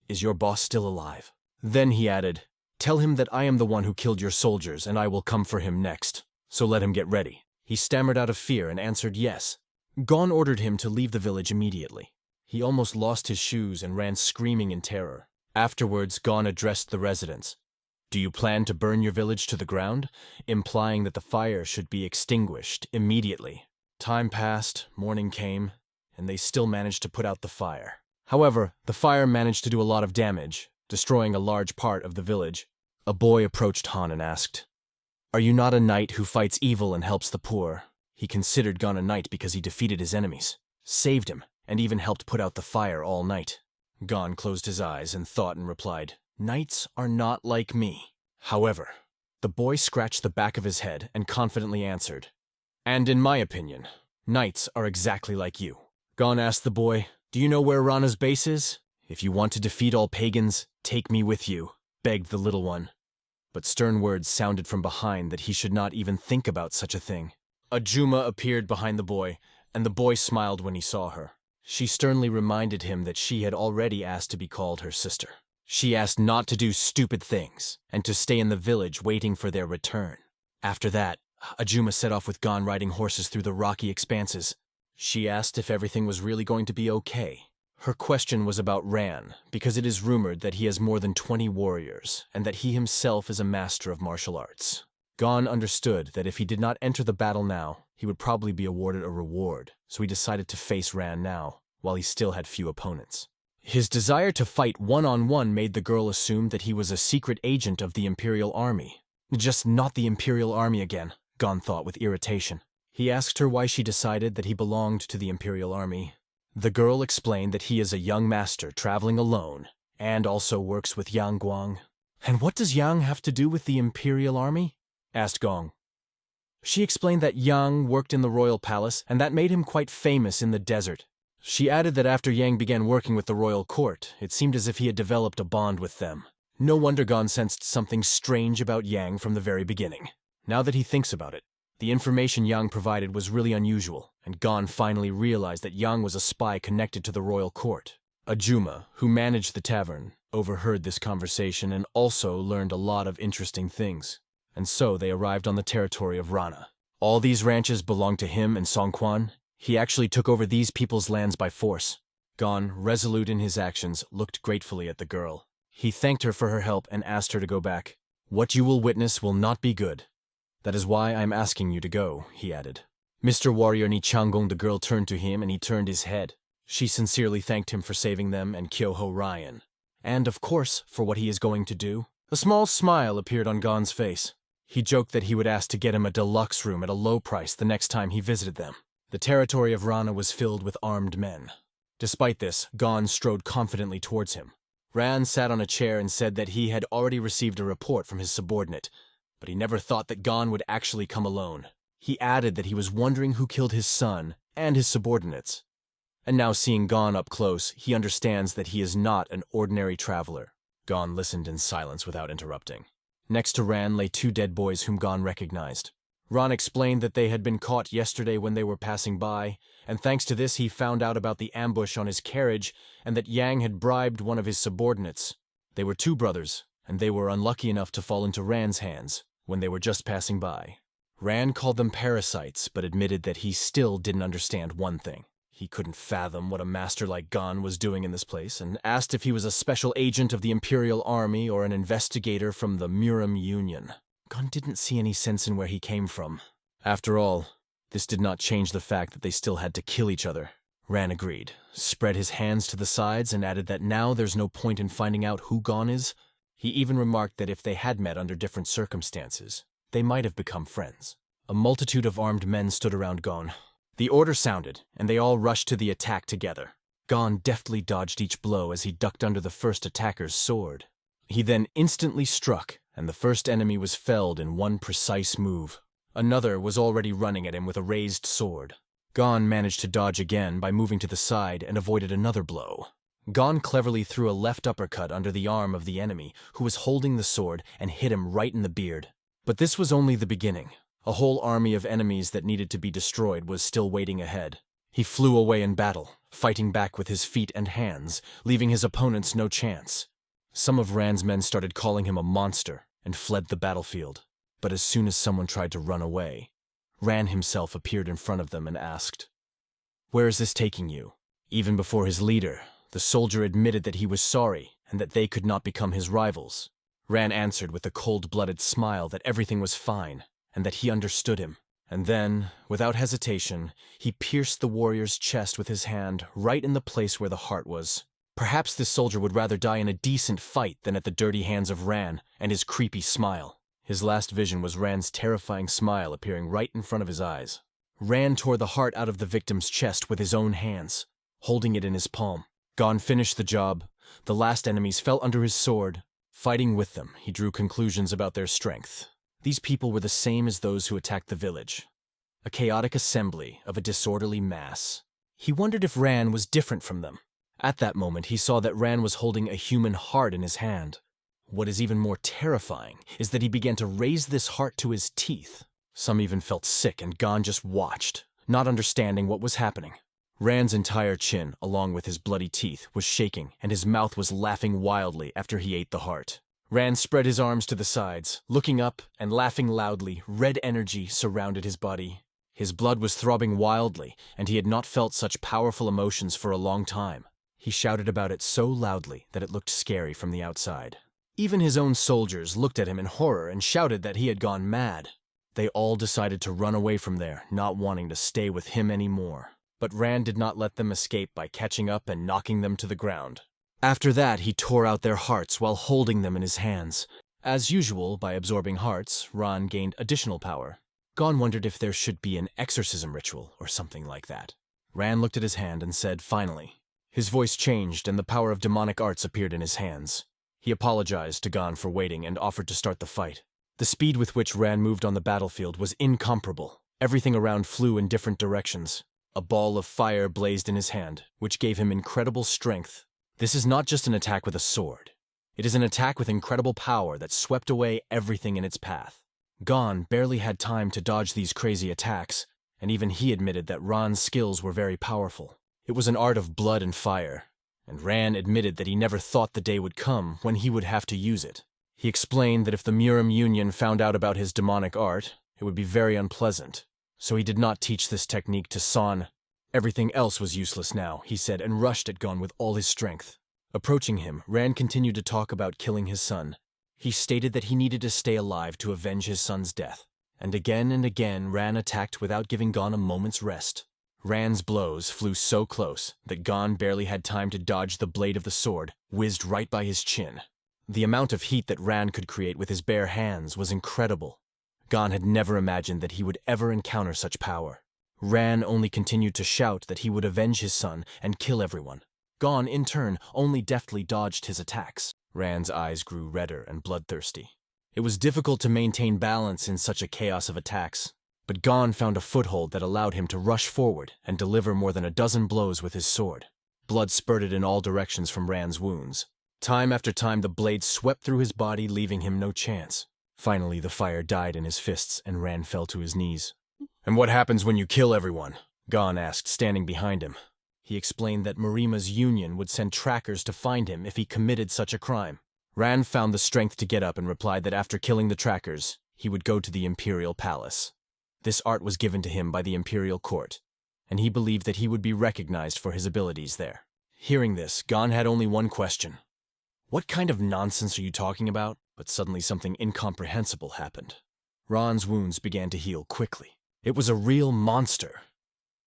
"Is your boss still alive?" Then he added, "Tell him that I am the one who killed your soldiers and I will come for him next. So let him get ready." He stammered out of fear and answered yes. Gon ordered him to leave the village immediately. He almost lost his shoes and ran screaming in terror. Afterwards, Gon addressed the residents. "Do you plan to burn your village to the ground?" implying that the fire should be extinguished immediately. Time passed, morning came, and they still managed to put out the fire. However, the fire managed to do a lot of damage, destroying a large part of the village. A boy approached Han and asked, "Are you not a knight who fights evil and helps the poor?" He considered Gon a knight because he defeated his enemies, saved him, and even helped put out the fire all night. Gon closed his eyes and thought and replied, "Knights are not like me. However, The boy scratched the back of his head and confidently answered, "And in my opinion, knights are exactly like you." Gon asked the boy, "Do you know where Rana's base is? If you want to defeat all pagans, take me with you," begged the little one. But stern words sounded from behind that he should not even think about such a thing. Ajuma appeared behind the boy, and the boy smiled when he saw her. She sternly reminded him that she had already asked to be called her sister. She asked not to do stupid things, and to stay in the village waiting for their return. After that, Ajuma set off with Gon riding horses through the rocky expanses. She asked if everything was really going to be okay. Her question was about Ran, because it is rumored that he has more than 20 warriors, and that he himself is a master of martial arts. Gon understood that if he did not enter the battle now, he would probably be awarded a reward, so he decided to face Ran now, while he still had few opponents. His desire to fight one-on-one made the girl assume that he was a secret agent of the Imperial Army. Just not the Imperial Army again, Gon thought with irritation. He asked her why she decided that he belonged to the Imperial Army. The girl explained that he is a young master traveling alone, and also works with Yang Guang. "And what does Yang have to do with the Imperial Army?" asked Gong. She explained that Yang worked in the royal palace, and that made him quite famous in the desert. She added that after Yang began working with the royal court, it seemed as if he had developed a bond with them. No wonder Gon sensed something strange about Yang from the very beginning. Now that he thinks about it, the information Yang provided was really unusual, and Gon finally realized that Yang was a spy connected to the royal court. Ajuma, who managed the tavern, overheard this conversation and also learned a lot of interesting things. And so they arrived on the territory of Rana. All these ranches belonged to him and Song Quan. He actually took over these people's lands by force. Gon, resolute in his actions, looked gratefully at the girl. He thanked her for her help and asked her to go back. "What you will witness will not be good. That is why I am asking you to go," he added. "Mr. Warrior Ni Changgong," the girl turned to him and he turned his head. She sincerely thanked him for saving them and Kyoho Ryan. And, of course, for what he is going to do. A small smile appeared on Gon's face. He joked that he would ask to get him a deluxe room at a low price the next time he visited them. The territory of Rana was filled with armed men. Despite this, Gon strode confidently towards him. Ran sat on a chair and said that he had already received a report from his subordinate, but he never thought that Gon would actually come alone. He added that he was wondering who killed his son and his subordinates. And now seeing Gon up close, he understands that he is not an ordinary traveler. Gon listened in silence without interrupting. Next to Ran lay 2 dead boys whom Gon recognized. Ran explained that they had been caught yesterday when they were passing by, and thanks to this he found out about the ambush on his carriage and that Yang had bribed one of his subordinates. They were 2 brothers, and they were unlucky enough to fall into Ran's hands when they were just passing by. Ran called them parasites, but admitted that he still didn't understand one thing. He couldn't fathom what a master like Gon was doing in this place, and asked if he was a special agent of the Imperial Army or an investigator from the Murim Union. Gon didn't see any sense in where he came from. After all, this did not change the fact that they still had to kill each other. Ran agreed, spread his hands to the sides, and added that now there's no point in finding out who Gon is. He even remarked that if they had met under different circumstances, they might have become friends. A multitude of armed men stood around Gon. The order sounded, and they all rushed to the attack together. Gon deftly dodged each blow as he ducked under the first attacker's sword. He then instantly struck, and the first enemy was felled in one precise move. Another was already running at him with a raised sword. Gon managed to dodge again by moving to the side and avoided another blow. Gon cleverly threw a left uppercut under the arm of the enemy, who was holding the sword, and hit him right in the beard. But this was only the beginning. A whole army of enemies that needed to be destroyed was still waiting ahead. He flew away in battle, fighting back with his feet and hands, leaving his opponents no chance. Some of Ran's men started calling him a monster and fled the battlefield. But as soon as someone tried to run away, Ran himself appeared in front of them and asked, "Where is this taking you?" Even before his leader, the soldier admitted that he was sorry and that they could not become his rivals. Ran answered with a cold-blooded smile that everything was fine, and that he understood him. And then, without hesitation, he pierced the warrior's chest with his hand right in the place where the heart was. Perhaps this soldier would rather die in a decent fight than at the dirty hands of Ran and his creepy smile. His last vision was Ran's terrifying smile appearing right in front of his eyes. Ran tore the heart out of the victim's chest with his own hands, holding it in his palm. Gon finished the job. The last enemies fell under his sword. Fighting with them, he drew conclusions about their strength. These people were the same as those who attacked the village, a chaotic assembly of a disorderly mass. He wondered if Ran was different from them. At that moment, he saw that Ran was holding a human heart in his hand. What is even more terrifying is that he began to raise this heart to his teeth. Some even felt sick, and Gon just watched, not understanding what was happening. Ran's entire chin, along with his bloody teeth, was shaking, and his mouth was laughing wildly after he ate the heart. Ran spread his arms to the sides, looking up and laughing loudly. Red energy surrounded his body. His blood was throbbing wildly, and he had not felt such powerful emotions for a long time. He shouted about it so loudly that it looked scary from the outside. Even his own soldiers looked at him in horror and shouted that he had gone mad. They all decided to run away from there, not wanting to stay with him anymore. But Ran did not let them escape by catching up and knocking them to the ground. After that, he tore out their hearts while holding them in his hands. As usual, by absorbing hearts, Ran gained additional power. Gon wondered if there should be an exorcism ritual or something like that. Ran looked at his hand and said, finally. His voice changed and the power of demonic arts appeared in his hands. He apologized to Gon for waiting and offered to start the fight. The speed with which Ran moved on the battlefield was incomparable. Everything around flew in different directions. A ball of fire blazed in his hand, which gave him incredible strength. This is not just an attack with a sword. It is an attack with incredible power that swept away everything in its path. Gon barely had time to dodge these crazy attacks, and even he admitted that Ran's skills were very powerful. It was an art of blood and fire, and Ran admitted that he never thought the day would come when he would have to use it. He explained that if the Murim Union found out about his demonic art, it would be very unpleasant. So he did not teach this technique to San. Everything else was useless now, he said, and rushed at Gon with all his strength. Approaching him, Ran continued to talk about killing his son. He stated that he needed to stay alive to avenge his son's death. And again, Ran attacked without giving Gon a moment's rest. Ran's blows flew so close that Gon barely had time to dodge. The blade of the sword whizzed right by his chin. The amount of heat that Ran could create with his bare hands was incredible. Gon had never imagined that he would ever encounter such power. Ran only continued to shout that he would avenge his son and kill everyone. Gon, in turn, only deftly dodged his attacks. Ran's eyes grew redder and bloodthirsty. It was difficult to maintain balance in such a chaos of attacks, but Gon found a foothold that allowed him to rush forward and deliver more than a dozen blows with his sword. Blood spurted in all directions from Ran's wounds. Time after time, the blade swept through his body, leaving him no chance. Finally, the fire died in his fists, and Ran fell to his knees. "And what happens when you kill everyone?" Gon asked, standing behind him. He explained that Murima's union would send trackers to find him if he committed such a crime. Ran found the strength to get up and replied that after killing the trackers, he would go to the Imperial Palace. This art was given to him by the Imperial Court, and he believed that he would be recognized for his abilities there. Hearing this, Gon had only one question. "What kind of nonsense are you talking about?" But suddenly something incomprehensible happened. Ran's wounds began to heal quickly. It was a real monster.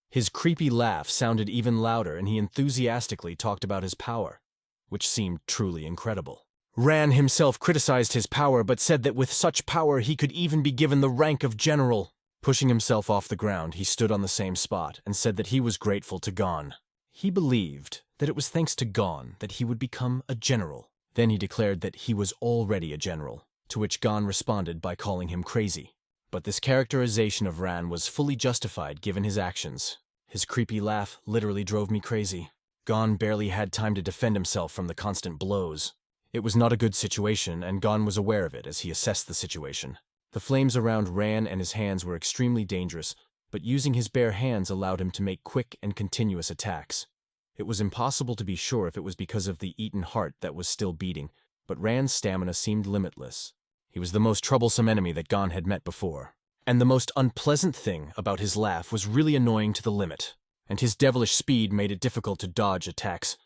His creepy laugh sounded even louder, and he enthusiastically talked about his power, which seemed truly incredible. Ran himself criticized his power, but said that with such power he could even be given the rank of general. Pushing himself off the ground, he stood on the same spot and said that he was grateful to Gon. He believed that it was thanks to Gon that he would become a general. Then he declared that he was already a general, to which Gon responded by calling him crazy. But this characterization of Ran was fully justified given his actions. His creepy laugh literally drove me crazy. Gon barely had time to defend himself from the constant blows. It was not a good situation, and Gon was aware of it as he assessed the situation. The flames around Ran and his hands were extremely dangerous, but using his bare hands allowed him to make quick and continuous attacks. It was impossible to be sure if it was because of the eaten heart that was still beating, but Ran's stamina seemed limitless. He was the most troublesome enemy that Gon had met before. And the most unpleasant thing about his laugh was really annoying to the limit, and his devilish speed made it difficult to dodge attacks.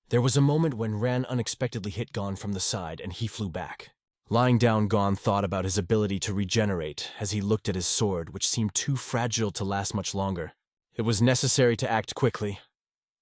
There was a moment when Ran unexpectedly hit Gon from the side, and he flew back. Lying down, Gon thought about his ability to regenerate as he looked at his sword, which seemed too fragile to last much longer. It was necessary to act quickly.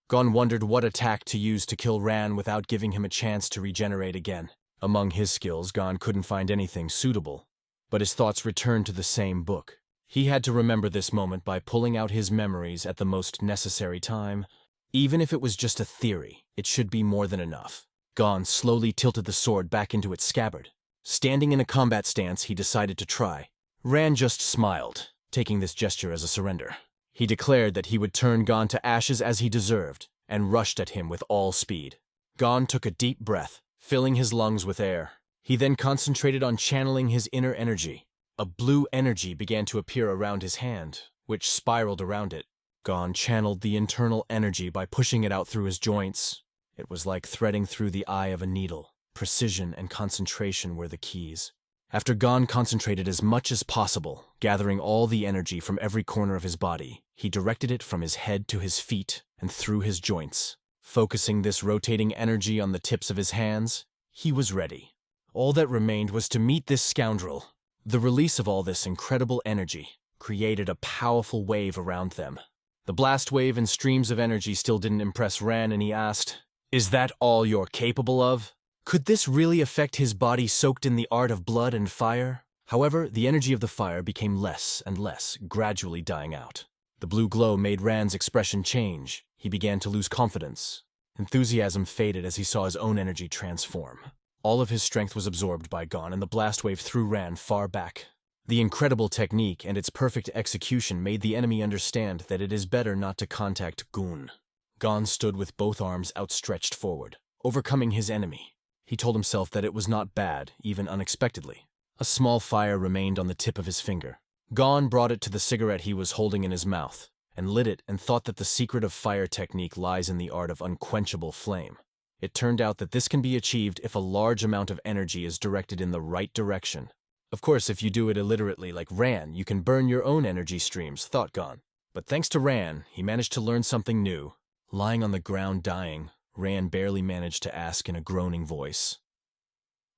Gon wondered what attack to use to kill Ran without giving him a chance to regenerate again. Among his skills, Gon couldn't find anything suitable, but his thoughts returned to the same book. He had to remember this moment by pulling out his memories at the most necessary time. Even if it was just a theory, it should be more than enough. Gon slowly tilted the sword back into its scabbard. Standing in a combat stance, he decided to try. Ran just smiled, taking this gesture as a surrender. He declared that he would turn Gon to ashes as he deserved, and rushed at him with all speed. Gon took a deep breath, filling his lungs with air. He then concentrated on channeling his inner energy. A blue energy began to appear around his hand, which spiraled around it. Gon channeled the internal energy by pushing it out through his joints. It was like threading through the eye of a needle. Precision and concentration were the keys. After Gon concentrated as much as possible, gathering all the energy from every corner of his body, he directed it from his head to his feet and through his joints. Focusing this rotating energy on the tips of his hands, he was ready. All that remained was to meet this scoundrel. The release of all this incredible energy created a powerful wave around them. The blast wave and streams of energy still didn't impress Ran, and he asked, "Is that all you're capable of?" Could this really affect his body soaked in the art of blood and fire? However, the energy of the fire became less and less, gradually dying out. The blue glow made Ran's expression change. He began to lose confidence. Enthusiasm faded as he saw his own energy transform. All of his strength was absorbed by Gon, and the blast wave threw Ran far back. The incredible technique and its perfect execution made the enemy understand that it is better not to contact Gon. Gon stood with both arms outstretched forward, overcoming his enemy. He told himself that it was not bad, even unexpectedly. A small fire remained on the tip of his finger. Gon brought it to the cigarette he was holding in his mouth, and lit it and thought that the secret of fire technique lies in the art of unquenchable flame. It turned out that this can be achieved if a large amount of energy is directed in the right direction. Of course, if you do it illiterately like Ran, you can burn your own energy streams, thought Gon. But thanks to Ran, he managed to learn something new. Lying on the ground dying, Ran barely managed to ask in a groaning voice,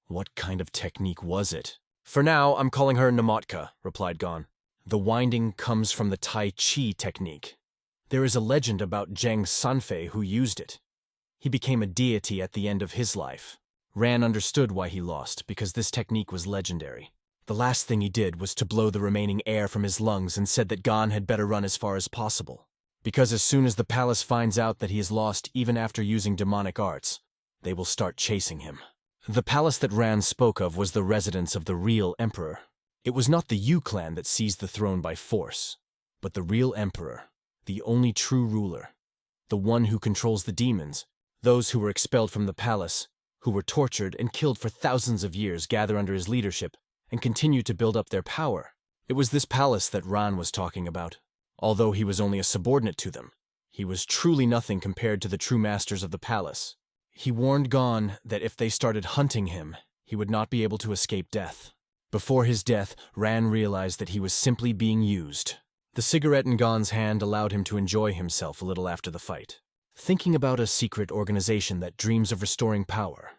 "What kind of technique was it?" "For now, I'm calling her Namotka," replied Gon. "The winding comes from the Tai Chi technique. There is a legend about Zheng Sanfei who used it. He became a deity at the end of his life." Ran understood why he lost, because this technique was legendary. The last thing he did was to blow the remaining air from his lungs and said that Gon had better run as far as possible. Because as soon as the palace finds out that he is lost even after using demonic arts, they will start chasing him. The palace that Ran spoke of was the residence of the real emperor. It was not the Yu clan that seized the throne by force, but the real emperor, the only true ruler, the one who controls the demons. Those who were expelled from the palace, who were tortured and killed for thousands of years, gather under his leadership and continue to build up their power. It was this palace that Ran was talking about. Although he was only a subordinate to them, he was truly nothing compared to the true masters of the palace. He warned Gon that if they started hunting him, he would not be able to escape death. Before his death, Ran realized that he was simply being used. The cigarette in Gon's hand allowed him to enjoy himself a little after the fight. Thinking about a secret organization that dreams of restoring power,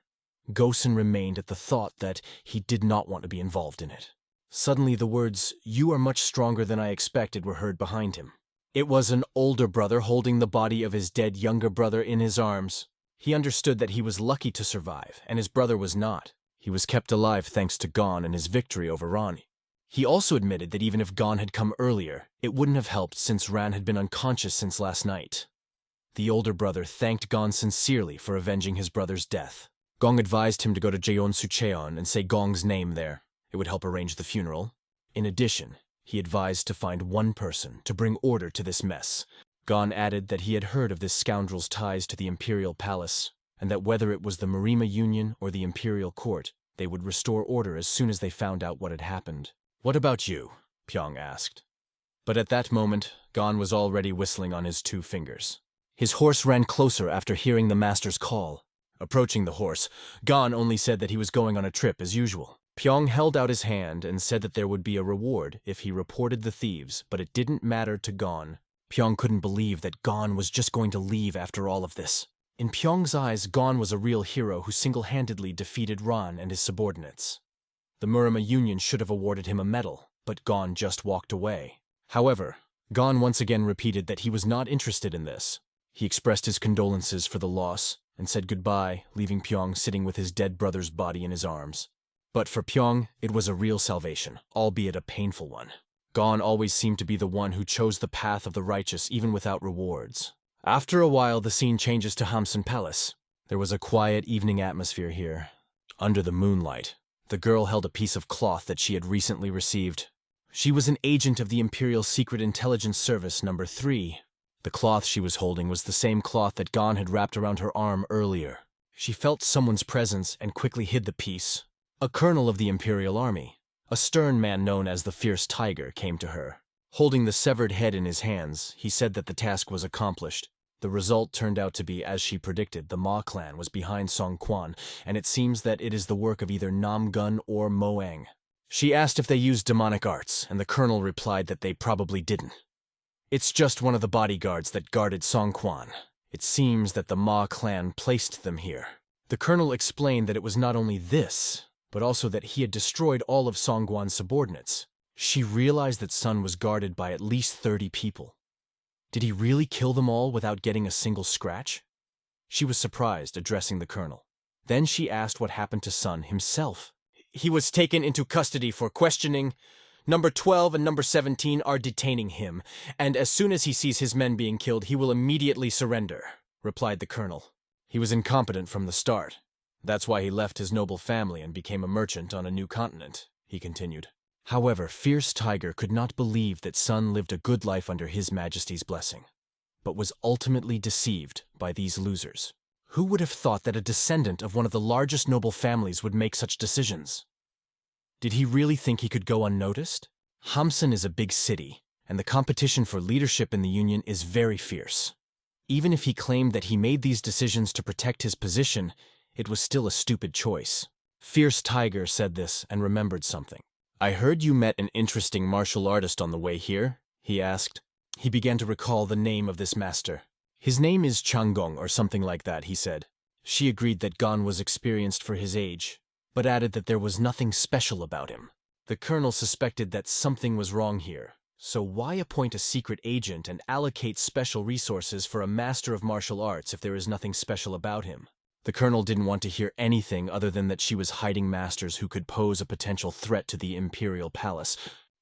Gosen remained at the thought that he did not want to be involved in it. Suddenly the words, "You are much stronger than I expected," were heard behind him. It was an older brother holding the body of his dead younger brother in his arms. He understood that he was lucky to survive, and his brother was not. He was kept alive thanks to Gon and his victory over Ran. He also admitted that even if Gon had come earlier, it wouldn't have helped since Ran had been unconscious since last night. The older brother thanked Gon sincerely for avenging his brother's death. Gong advised him to go to Jeonsu-cheon and say Gong's name there. It would help arrange the funeral. In addition, he advised to find one person to bring order to this mess. Gon added that he had heard of this scoundrel's ties to the imperial palace, and that whether it was the Marima Union or the imperial court, they would restore order as soon as they found out what had happened. "What about you?" Pyong asked. But at that moment, Gon was already whistling on his 2 fingers. His horse ran closer after hearing the master's call. Approaching the horse, Gon only said that he was going on a trip as usual. Pyong held out his hand and said that there would be a reward if he reported the thieves, but it didn't matter to Gon. Pyong couldn't believe that Gon was just going to leave after all of this. In Pyong's eyes, Gon was a real hero who single-handedly defeated Ran and his subordinates. The Murima Union should have awarded him a medal, but Gon just walked away. However, Gon once again repeated that he was not interested in this. He expressed his condolences for the loss and said goodbye, leaving Pyong sitting with his dead brother's body in his arms. But for Pyong, it was a real salvation, albeit a painful one. Gon always seemed to be the one who chose the path of the righteous even without rewards. After a while, the scene changes to Hamsun Palace. There was a quiet evening atmosphere here. Under the moonlight, The girl held a piece of cloth that she had recently received. She was an agent of the Imperial Secret Intelligence Service number 3. The cloth she was holding was the same cloth that Gon had wrapped around her arm earlier. She felt someone's presence and quickly hid the piece. A colonel of the Imperial Army, a stern man known as the Fierce Tiger, came to her. Holding the severed head in his hands, he said that the task was accomplished. The result turned out to be, as she predicted, the Ma clan was behind Song Quan, and it seems that it is the work of either Nam Gun or Moang. She asked if they used demonic arts, and the colonel replied that they probably didn't. It's just one of the bodyguards that guarded Song Quan. It seems that the Ma clan placed them here. The colonel explained that it was not only this, but also that he had destroyed all of Song Quan's subordinates. She realized that Sun was guarded by at least 30 people. Did he really kill them all without getting a single scratch? She was surprised, addressing the colonel. Then she asked what happened to Sun himself. He was taken into custody for questioning. Number 12 and number 17 are detaining him, and as soon as he sees his men being killed, he will immediately surrender, replied the colonel. He was incompetent from the start. That's why he left his noble family and became a merchant on a new continent, he continued. However, Fierce Tiger could not believe that Sun lived a good life under His Majesty's blessing, but was ultimately deceived by these losers. Who would have thought that a descendant of one of the largest noble families would make such decisions? Did he really think he could go unnoticed? Hamsun is a big city, and the competition for leadership in the Union is very fierce. Even if he claimed that he made these decisions to protect his position, it was still a stupid choice. Fierce Tiger said this and remembered something. I heard you met an interesting martial artist on the way here, he asked. He began to recall the name of this master. His name is Changgong or something like that, he said. She agreed that Gon was experienced for his age, but added that there was nothing special about him. The colonel suspected that something was wrong here. So why appoint a secret agent and allocate special resources for a master of martial arts if there is nothing special about him? The colonel didn't want to hear anything other than that she was hiding masters who could pose a potential threat to the imperial palace.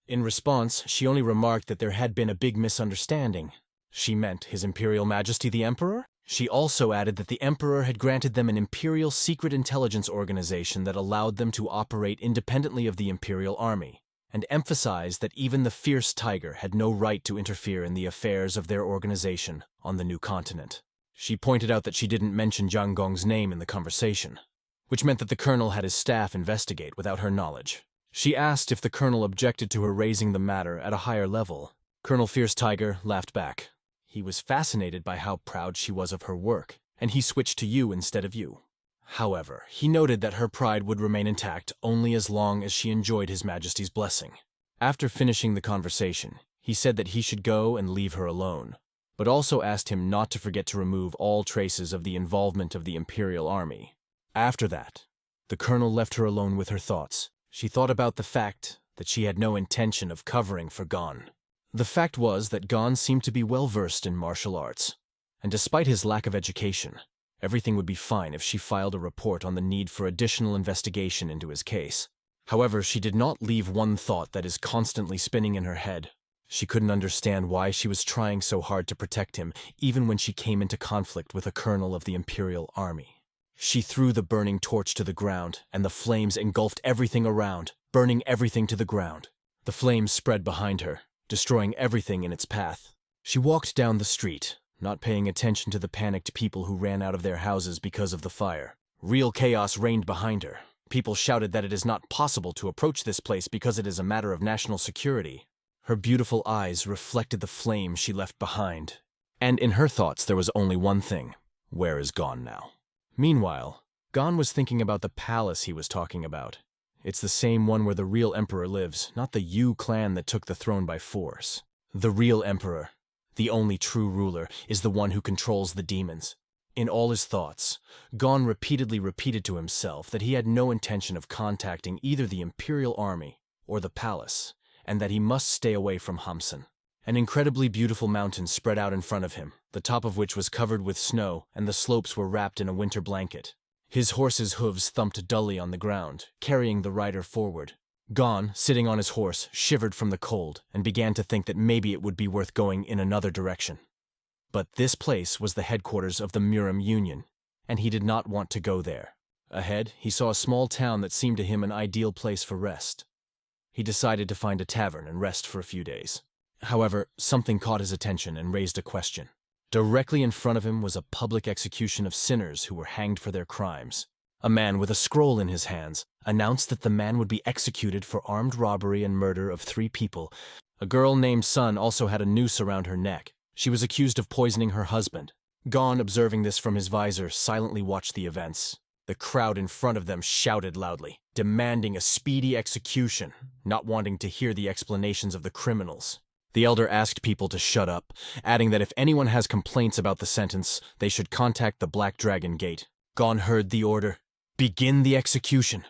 In response, she only remarked that there had been a big misunderstanding. She meant His Imperial Majesty the Emperor? She also added that the Emperor had granted them an imperial secret intelligence organization that allowed them to operate independently of the Imperial Army, and emphasized that even the Fierce Tiger had no right to interfere in the affairs of their organization on the new continent. She pointed out that she didn't mention Zhang Gong's name in the conversation, which meant that the colonel had his staff investigate without her knowledge. She asked if the colonel objected to her raising the matter at a higher level. Colonel Fierce Tiger laughed back. He was fascinated by how proud she was of her work, and he switched to you instead of you. However, he noted that her pride would remain intact only as long as she enjoyed His Majesty's blessing. After finishing the conversation, he said that he should go and leave her alone, but also asked him not to forget to remove all traces of the involvement of the Imperial Army. After that, the colonel left her alone with her thoughts. She thought about the fact that she had no intention of covering for Gon. The fact was that Gon seemed to be well-versed in martial arts, and despite his lack of education, everything would be fine if she filed a report on the need for additional investigation into his case. However, she did not leave one thought that is constantly spinning in her head. She couldn't understand why she was trying so hard to protect him, even when she came into conflict with a colonel of the Imperial Army. She threw the burning torch to the ground, and the flames engulfed everything around, burning everything to the ground. The flames spread behind her, destroying everything in its path. She walked down the street, not paying attention to the panicked people who ran out of their houses because of the fire. Real chaos reigned behind her. People shouted that it is not possible to approach this place because it is a matter of national security. Her beautiful eyes reflected the flame she left behind, and in her thoughts there was only one thing: where is Gon now? Meanwhile, Gon was thinking about the palace he was talking about. It's the same one where the real emperor lives, not the Yu clan that took the throne by force. The real emperor, the only true ruler, is the one who controls the demons. In all his thoughts, Gon repeatedly repeated to himself that he had no intention of contacting either the Imperial Army or the palace, and that he must stay away from Hamsun. An incredibly beautiful mountain spread out in front of him, the top of which was covered with snow, and the slopes were wrapped in a winter blanket. His horse's hooves thumped dully on the ground, carrying the rider forward. Gon, sitting on his horse, shivered from the cold and began to think that maybe it would be worth going in another direction. But this place was the headquarters of the Murim Union, and he did not want to go there. Ahead, he saw a small town that seemed to him an ideal place for rest. He decided to find a tavern and rest for a few days. However, something caught his attention and raised a question. Directly in front of him was a public execution of sinners who were hanged for their crimes. A man with a scroll in his hands announced that the man would be executed for armed robbery and murder of 3 people. A girl named Sun also had a noose around her neck. She was accused of poisoning her husband. Gon, observing this from his visor, silently watched the events. The crowd in front of them shouted loudly, demanding a speedy execution, not wanting to hear the explanations of the criminals. The elder asked people to shut up, adding that if anyone has complaints about the sentence, they should contact the Black Dragon Gate. Gon heard the order, "Begin the execution,"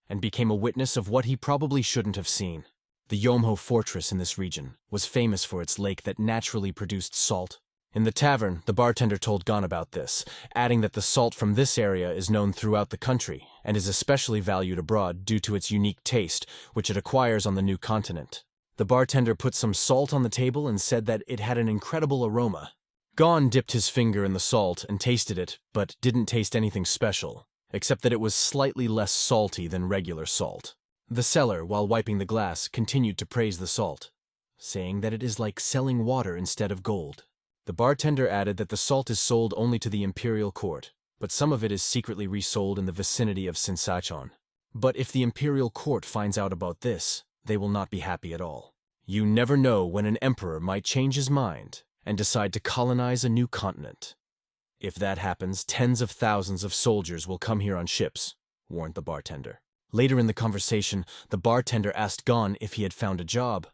and became a witness of what he probably shouldn't have seen. The Yomho fortress in this region was famous for its lake that naturally produced salt. In the tavern, the bartender told Gon about this, adding that the salt from this area is known throughout the country and is especially valued abroad due to its unique taste, which it acquires on the new continent. The bartender put some salt on the table and said that it had an incredible aroma. Gon dipped his finger in the salt and tasted it, but didn't taste anything special, except that it was slightly less salty than regular salt. The seller, while wiping the glass, continued to praise the salt, saying that it is like selling water instead of gold. The bartender added that the salt is sold only to the imperial court, but some of it is secretly resold in the vicinity of Sichuan. But if the imperial court finds out about this, they will not be happy at all. You never know when an emperor might change his mind and decide to colonize a new continent. If that happens, tens of thousands of soldiers will come here on ships, warned the bartender. Later in the conversation, the bartender asked Gon if he had found a job.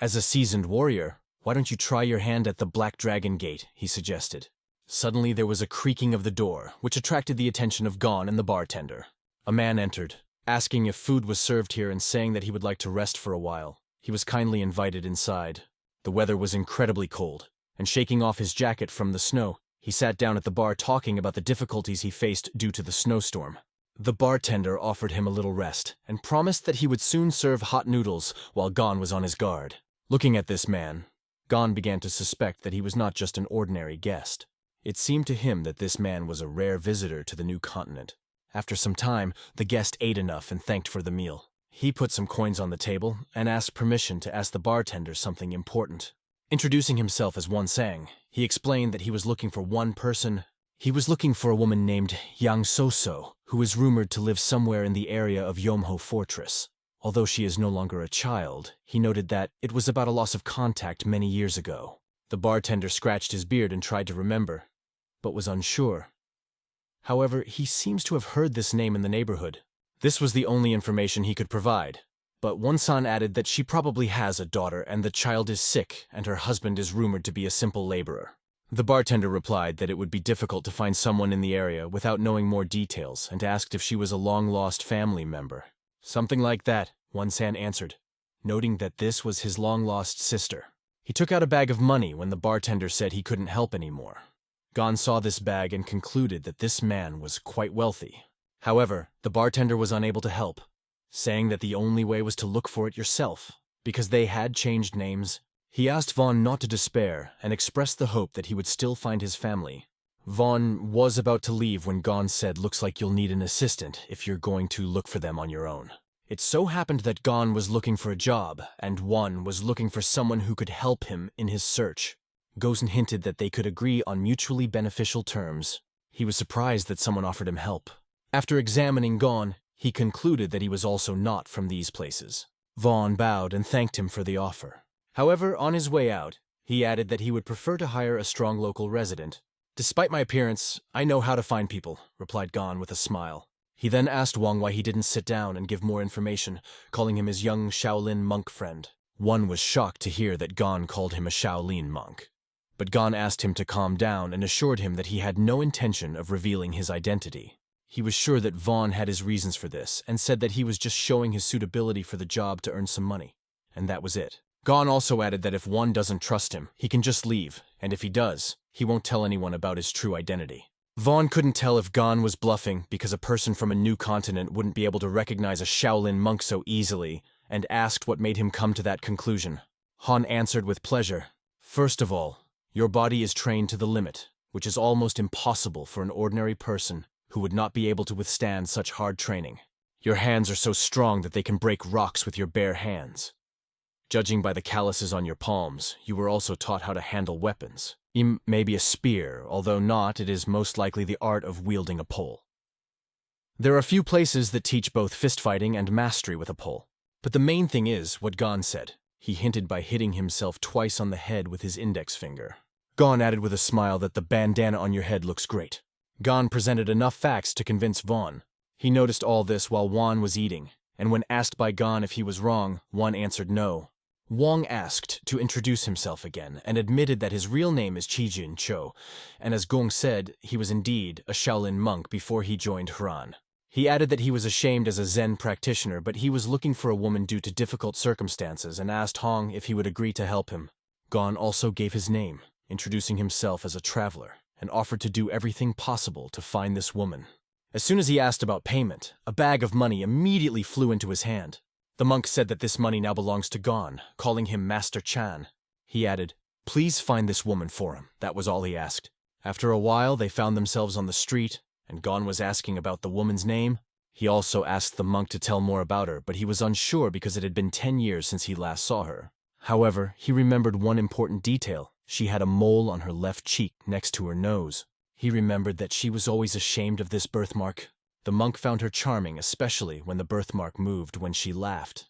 As a seasoned warrior, why don't you try your hand at the Black Dragon Gate, he suggested. Suddenly there was a creaking of the door, which attracted the attention of Gon and the bartender. A man entered, asking if food was served here and saying that he would like to rest for a while. He was kindly invited inside. The weather was incredibly cold, and shaking off his jacket from the snow, he sat down at the bar talking about the difficulties he faced due to the snowstorm. The bartender offered him a little rest and promised that he would soon serve hot noodles while Gon was on his guard. Looking at this man, Gon began to suspect that he was not just an ordinary guest. It seemed to him that this man was a rare visitor to the new continent. After some time, the guest ate enough and thanked for the meal. He put some coins on the table and asked permission to ask the bartender something important. Introducing himself as One Sang, he explained that he was looking for one person. He was looking for a woman named Yang So-So, who is rumored to live somewhere in the area of Yomho Fortress. Although she is no longer a child, he noted that it was about a loss of contact many years ago. The bartender scratched his beard and tried to remember, but was unsure. However, he seems to have heard this name in the neighborhood. This was the only information he could provide, but Won-san added that she probably has a daughter and the child is sick and her husband is rumored to be a simple laborer. The bartender replied that it would be difficult to find someone in the area without knowing more details and asked if she was a long-lost family member. Something like that, Won-san answered, noting that this was his long-lost sister. He took out a bag of money when the bartender said he couldn't help anymore. Gon saw this bag and concluded that this man was quite wealthy. However, the bartender was unable to help, saying that the only way was to look for it yourself, because they had changed names. He asked Vaughn not to despair and expressed the hope that he would still find his family. Vaughn was about to leave when Gon said, "Looks like you'll need an assistant if you're going to look for them on your own." It so happened that Gon was looking for a job, and One was looking for someone who could help him in his search. Gozen hinted that they could agree on mutually beneficial terms. He was surprised that someone offered him help. After examining Gon, he concluded that he was also not from these places. Vaughn bowed and thanked him for the offer. However, on his way out, he added that he would prefer to hire a strong local resident. "Despite my appearance, I know how to find people," replied Gon with a smile. He then asked Wang why he didn't sit down and give more information, calling him his young Shaolin monk friend. One was shocked to hear that Gon called him a Shaolin monk. But Gon asked him to calm down and assured him that he had no intention of revealing his identity. He was sure that Vaughn had his reasons for this and said that he was just showing his suitability for the job to earn some money. And that was it. Gon also added that if one doesn't trust him, he can just leave, and if he does, he won't tell anyone about his true identity. Vaughn couldn't tell if Gon was bluffing because a person from a new continent wouldn't be able to recognize a Shaolin monk so easily, and asked what made him come to that conclusion. Han answered with pleasure, "First of all, your body is trained to the limit, which is almost impossible for an ordinary person who would not be able to withstand such hard training. Your hands are so strong that they can break rocks with your bare hands. Judging by the calluses on your palms, you were also taught how to handle weapons. Maybe a spear, although not, it is most likely the art of wielding a pole. There are few places that teach both fistfighting and mastery with a pole. But the main thing is what Gon said. He hinted by hitting himself twice on the head with his index finger. Gon added with a smile that the bandana on your head looks great. Gon presented enough facts to convince Vaughn. He noticed all this while Juan was eating, and when asked by Gon if he was wrong, Juan answered no. Wong asked to introduce himself again, and admitted that his real name is Chijin Cho, and as Gong said, he was indeed a Shaolin monk before he joined Huran. He added that he was ashamed as a Zen practitioner, but he was looking for a woman due to difficult circumstances and asked Hong if he would agree to help him. Gon also gave his name, introducing himself as a traveler, and offered to do everything possible to find this woman. As soon as he asked about payment, a bag of money immediately flew into his hand. The monk said that this money now belongs to Gon, calling him Master Chan. He added, "Please find this woman for him." That was all he asked. After a while, they found themselves on the street, and Gon was asking about the woman's name. He also asked the monk to tell more about her, but he was unsure because it had been 10 years since he last saw her. However, he remembered one important detail. She had a mole on her left cheek next to her nose. He remembered that she was always ashamed of this birthmark. The monk found her charming, especially when the birthmark moved when she laughed.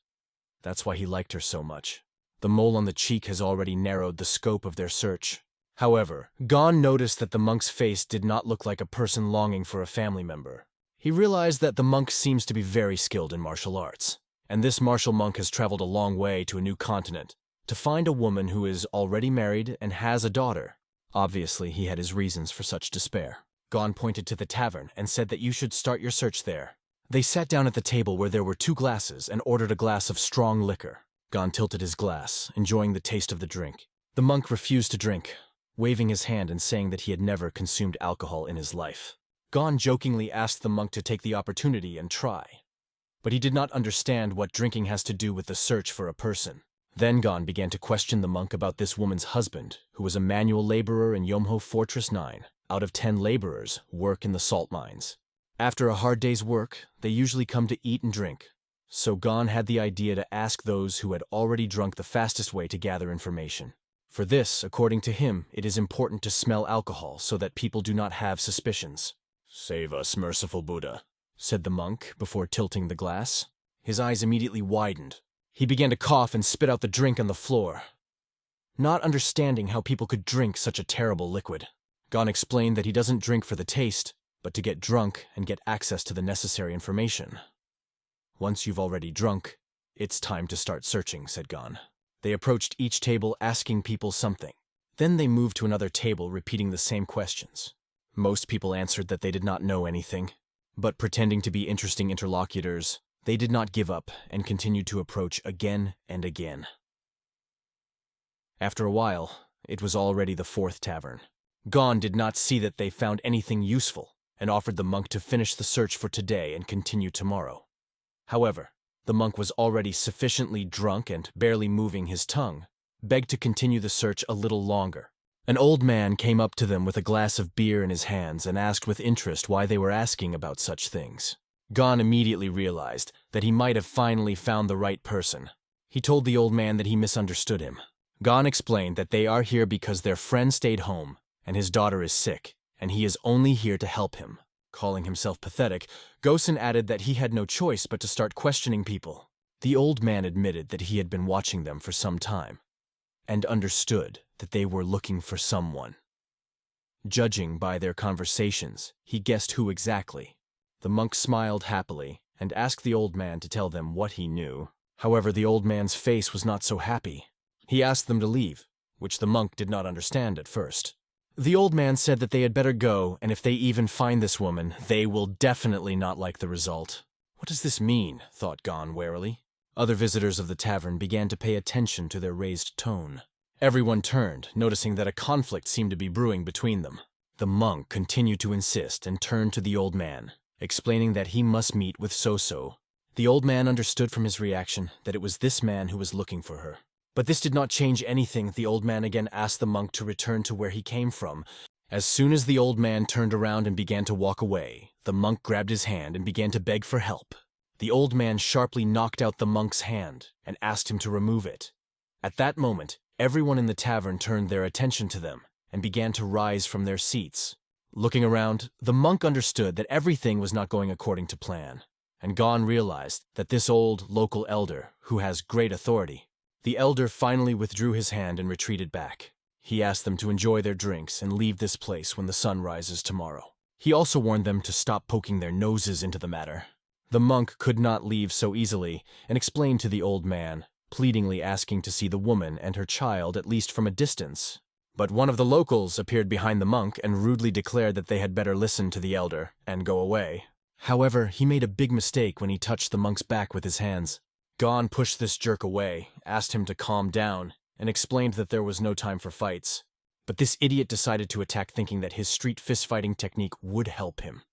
That's why he liked her so much. The mole on the cheek has already narrowed the scope of their search. However, Gon noticed that the monk's face did not look like a person longing for a family member. He realized that the monk seems to be very skilled in martial arts, and this martial monk has traveled a long way to a new continent to find a woman who is already married and has a daughter. Obviously, he had his reasons for such despair. Gon pointed to the tavern and said that you should start your search there. They sat down at the table where there were 2 glasses and ordered a glass of strong liquor. Gon tilted his glass, enjoying the taste of the drink. The monk refused to drink, waving his hand and saying that he had never consumed alcohol in his life. Gon jokingly asked the monk to take the opportunity and try. But he did not understand what drinking has to do with the search for a person. Then Gon began to question the monk about this woman's husband, who was a manual laborer in Yomho Fortress 9. Out of 10 laborers work in the salt mines. After a hard day's work, they usually come to eat and drink. So Gon had the idea to ask those who had already drunk the fastest way to gather information. For this, according to him, it is important to smell alcohol so that people do not have suspicions. "Save us, merciful Buddha," said the monk before tilting the glass. His eyes immediately widened. He began to cough and spit out the drink on the floor, not understanding how people could drink such a terrible liquid. Gon explained that he doesn't drink for the taste, but to get drunk and get access to the necessary information. "Once you've already drunk, it's time to start searching," said Gon. They approached each table asking people something. Then they moved to another table repeating the same questions. Most people answered that they did not know anything, but pretending to be interesting interlocutors, they did not give up and continued to approach again and again. After a while, it was already the 4th tavern. Gon did not see that they found anything useful and offered the monk to finish the search for today and continue tomorrow. However, the monk was already sufficiently drunk and barely moving his tongue, begged to continue the search a little longer. An old man came up to them with a glass of beer in his hands and asked with interest why they were asking about such things. Gon immediately realized that he might have finally found the right person. He told the old man that he misunderstood him. Gon explained that they are here because their friend stayed home and his daughter is sick, and he is only here to help him. Calling himself pathetic, Gosen added that he had no choice but to start questioning people. The old man admitted that he had been watching them for some time, and understood that they were looking for someone. Judging by their conversations, he guessed who exactly. The monk smiled happily and asked the old man to tell them what he knew. However, the old man's face was not so happy. He asked them to leave, which the monk did not understand at first. The old man said that they had better go, and if they even find this woman, they will definitely not like the result. What does this mean? Thought Gon warily. Other visitors of the tavern began to pay attention to their raised tone. Everyone turned, noticing that a conflict seemed to be brewing between them. The monk continued to insist and turned to the old man, explaining that he must meet with So-So. The old man understood from his reaction that it was this man who was looking for her. But this did not change anything. The old man again asked the monk to return to where he came from. As soon as the old man turned around and began to walk away, The monk grabbed his hand and began to beg for help. The old man sharply knocked out the monk's hand and asked him to remove it. At that moment, everyone in the tavern turned their attention to them and began to rise from their seats. Looking around, the monk understood that everything was not going according to plan, and Gon realized that this old local elder, who has great authority. The elder finally withdrew his hand and retreated back. He asked them to enjoy their drinks and leave this place when the sun rises tomorrow. He also warned them to stop poking their noses into the matter. The monk could not leave so easily and explained to the old man, pleadingly asking to see the woman and her child at least from a distance. But one of the locals appeared behind the monk and rudely declared that they had better listen to the elder and go away. However, he made a big mistake when he touched the monk's back with his hands. Gon pushed this jerk away, asked him to calm down, and explained that there was no time for fights. But this idiot decided to attack thinking that his street fist-fighting technique would help him.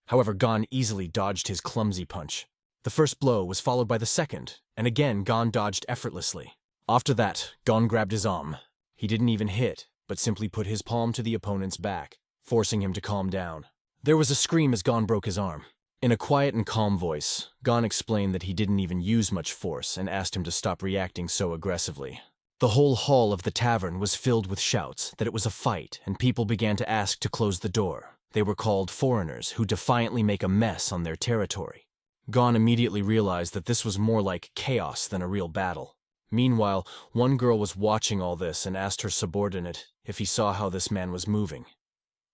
However, Gon easily dodged his clumsy punch. The first blow was followed by the second, and again Gon dodged effortlessly. After that, Gon grabbed his arm. He didn't even hit, but simply put his palm to the opponent's back, forcing him to calm down. There was a scream as Gon broke his arm. In a quiet and calm voice, Gon explained that he didn't even use much force and asked him to stop reacting so aggressively. The whole hall of the tavern was filled with shouts that it was a fight, and people began to ask to close the door. They were called foreigners who defiantly make a mess on their territory. Gon immediately realized that this was more like chaos than a real battle. Meanwhile, one girl was watching all this and asked her subordinate if he saw how this man was moving.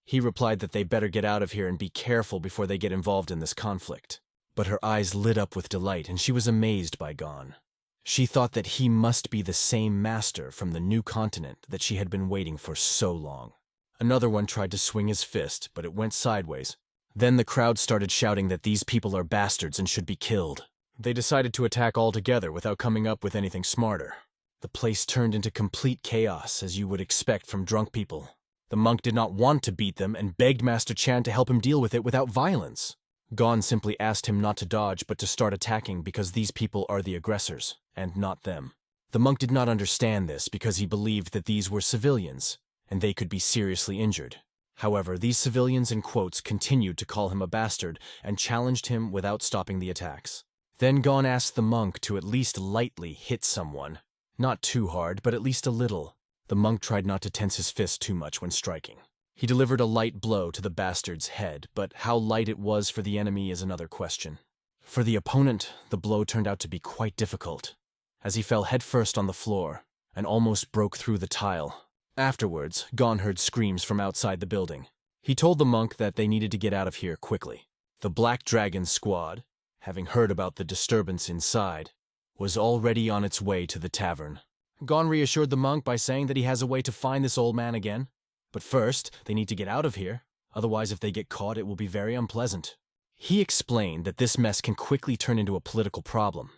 He replied that they better get out of here and be careful before they get involved in this conflict. But her eyes lit up with delight and she was amazed by Gon. She thought that he must be the same master from the new continent that she had been waiting for so long. Another one tried to swing his fist, but it went sideways. Then the crowd started shouting that these people are bastards and should be killed. They decided to attack altogether without coming up with anything smarter. The place turned into complete chaos, as you would expect from drunk people. The monk did not want to beat them and begged Master Chan to help him deal with it without violence. Gon simply asked him not to dodge but to start attacking because these people are the aggressors, and not them. The monk did not understand this because he believed that these were civilians, and they could be seriously injured. However, these civilians in quotes continued to call him a bastard and challenged him without stopping the attacks. Then Gon asked the monk to at least lightly hit someone. Not too hard, but at least a little. The monk tried not to tense his fist too much when striking. He delivered a light blow to the bastard's head, but how light it was for the enemy is another question. For the opponent, the blow turned out to be quite difficult, as he fell headfirst on the floor and almost broke through the tile. Afterwards, Gon heard screams from outside the building. He told the monk that they needed to get out of here quickly. The Black Dragon squad, having heard about the disturbance inside, was already on its way to the tavern. Gon reassured the monk by saying that he has a way to find this old man again. But first, they need to get out of here. Otherwise, if they get caught, it will be very unpleasant. He explained that this mess can quickly turn into a political problem,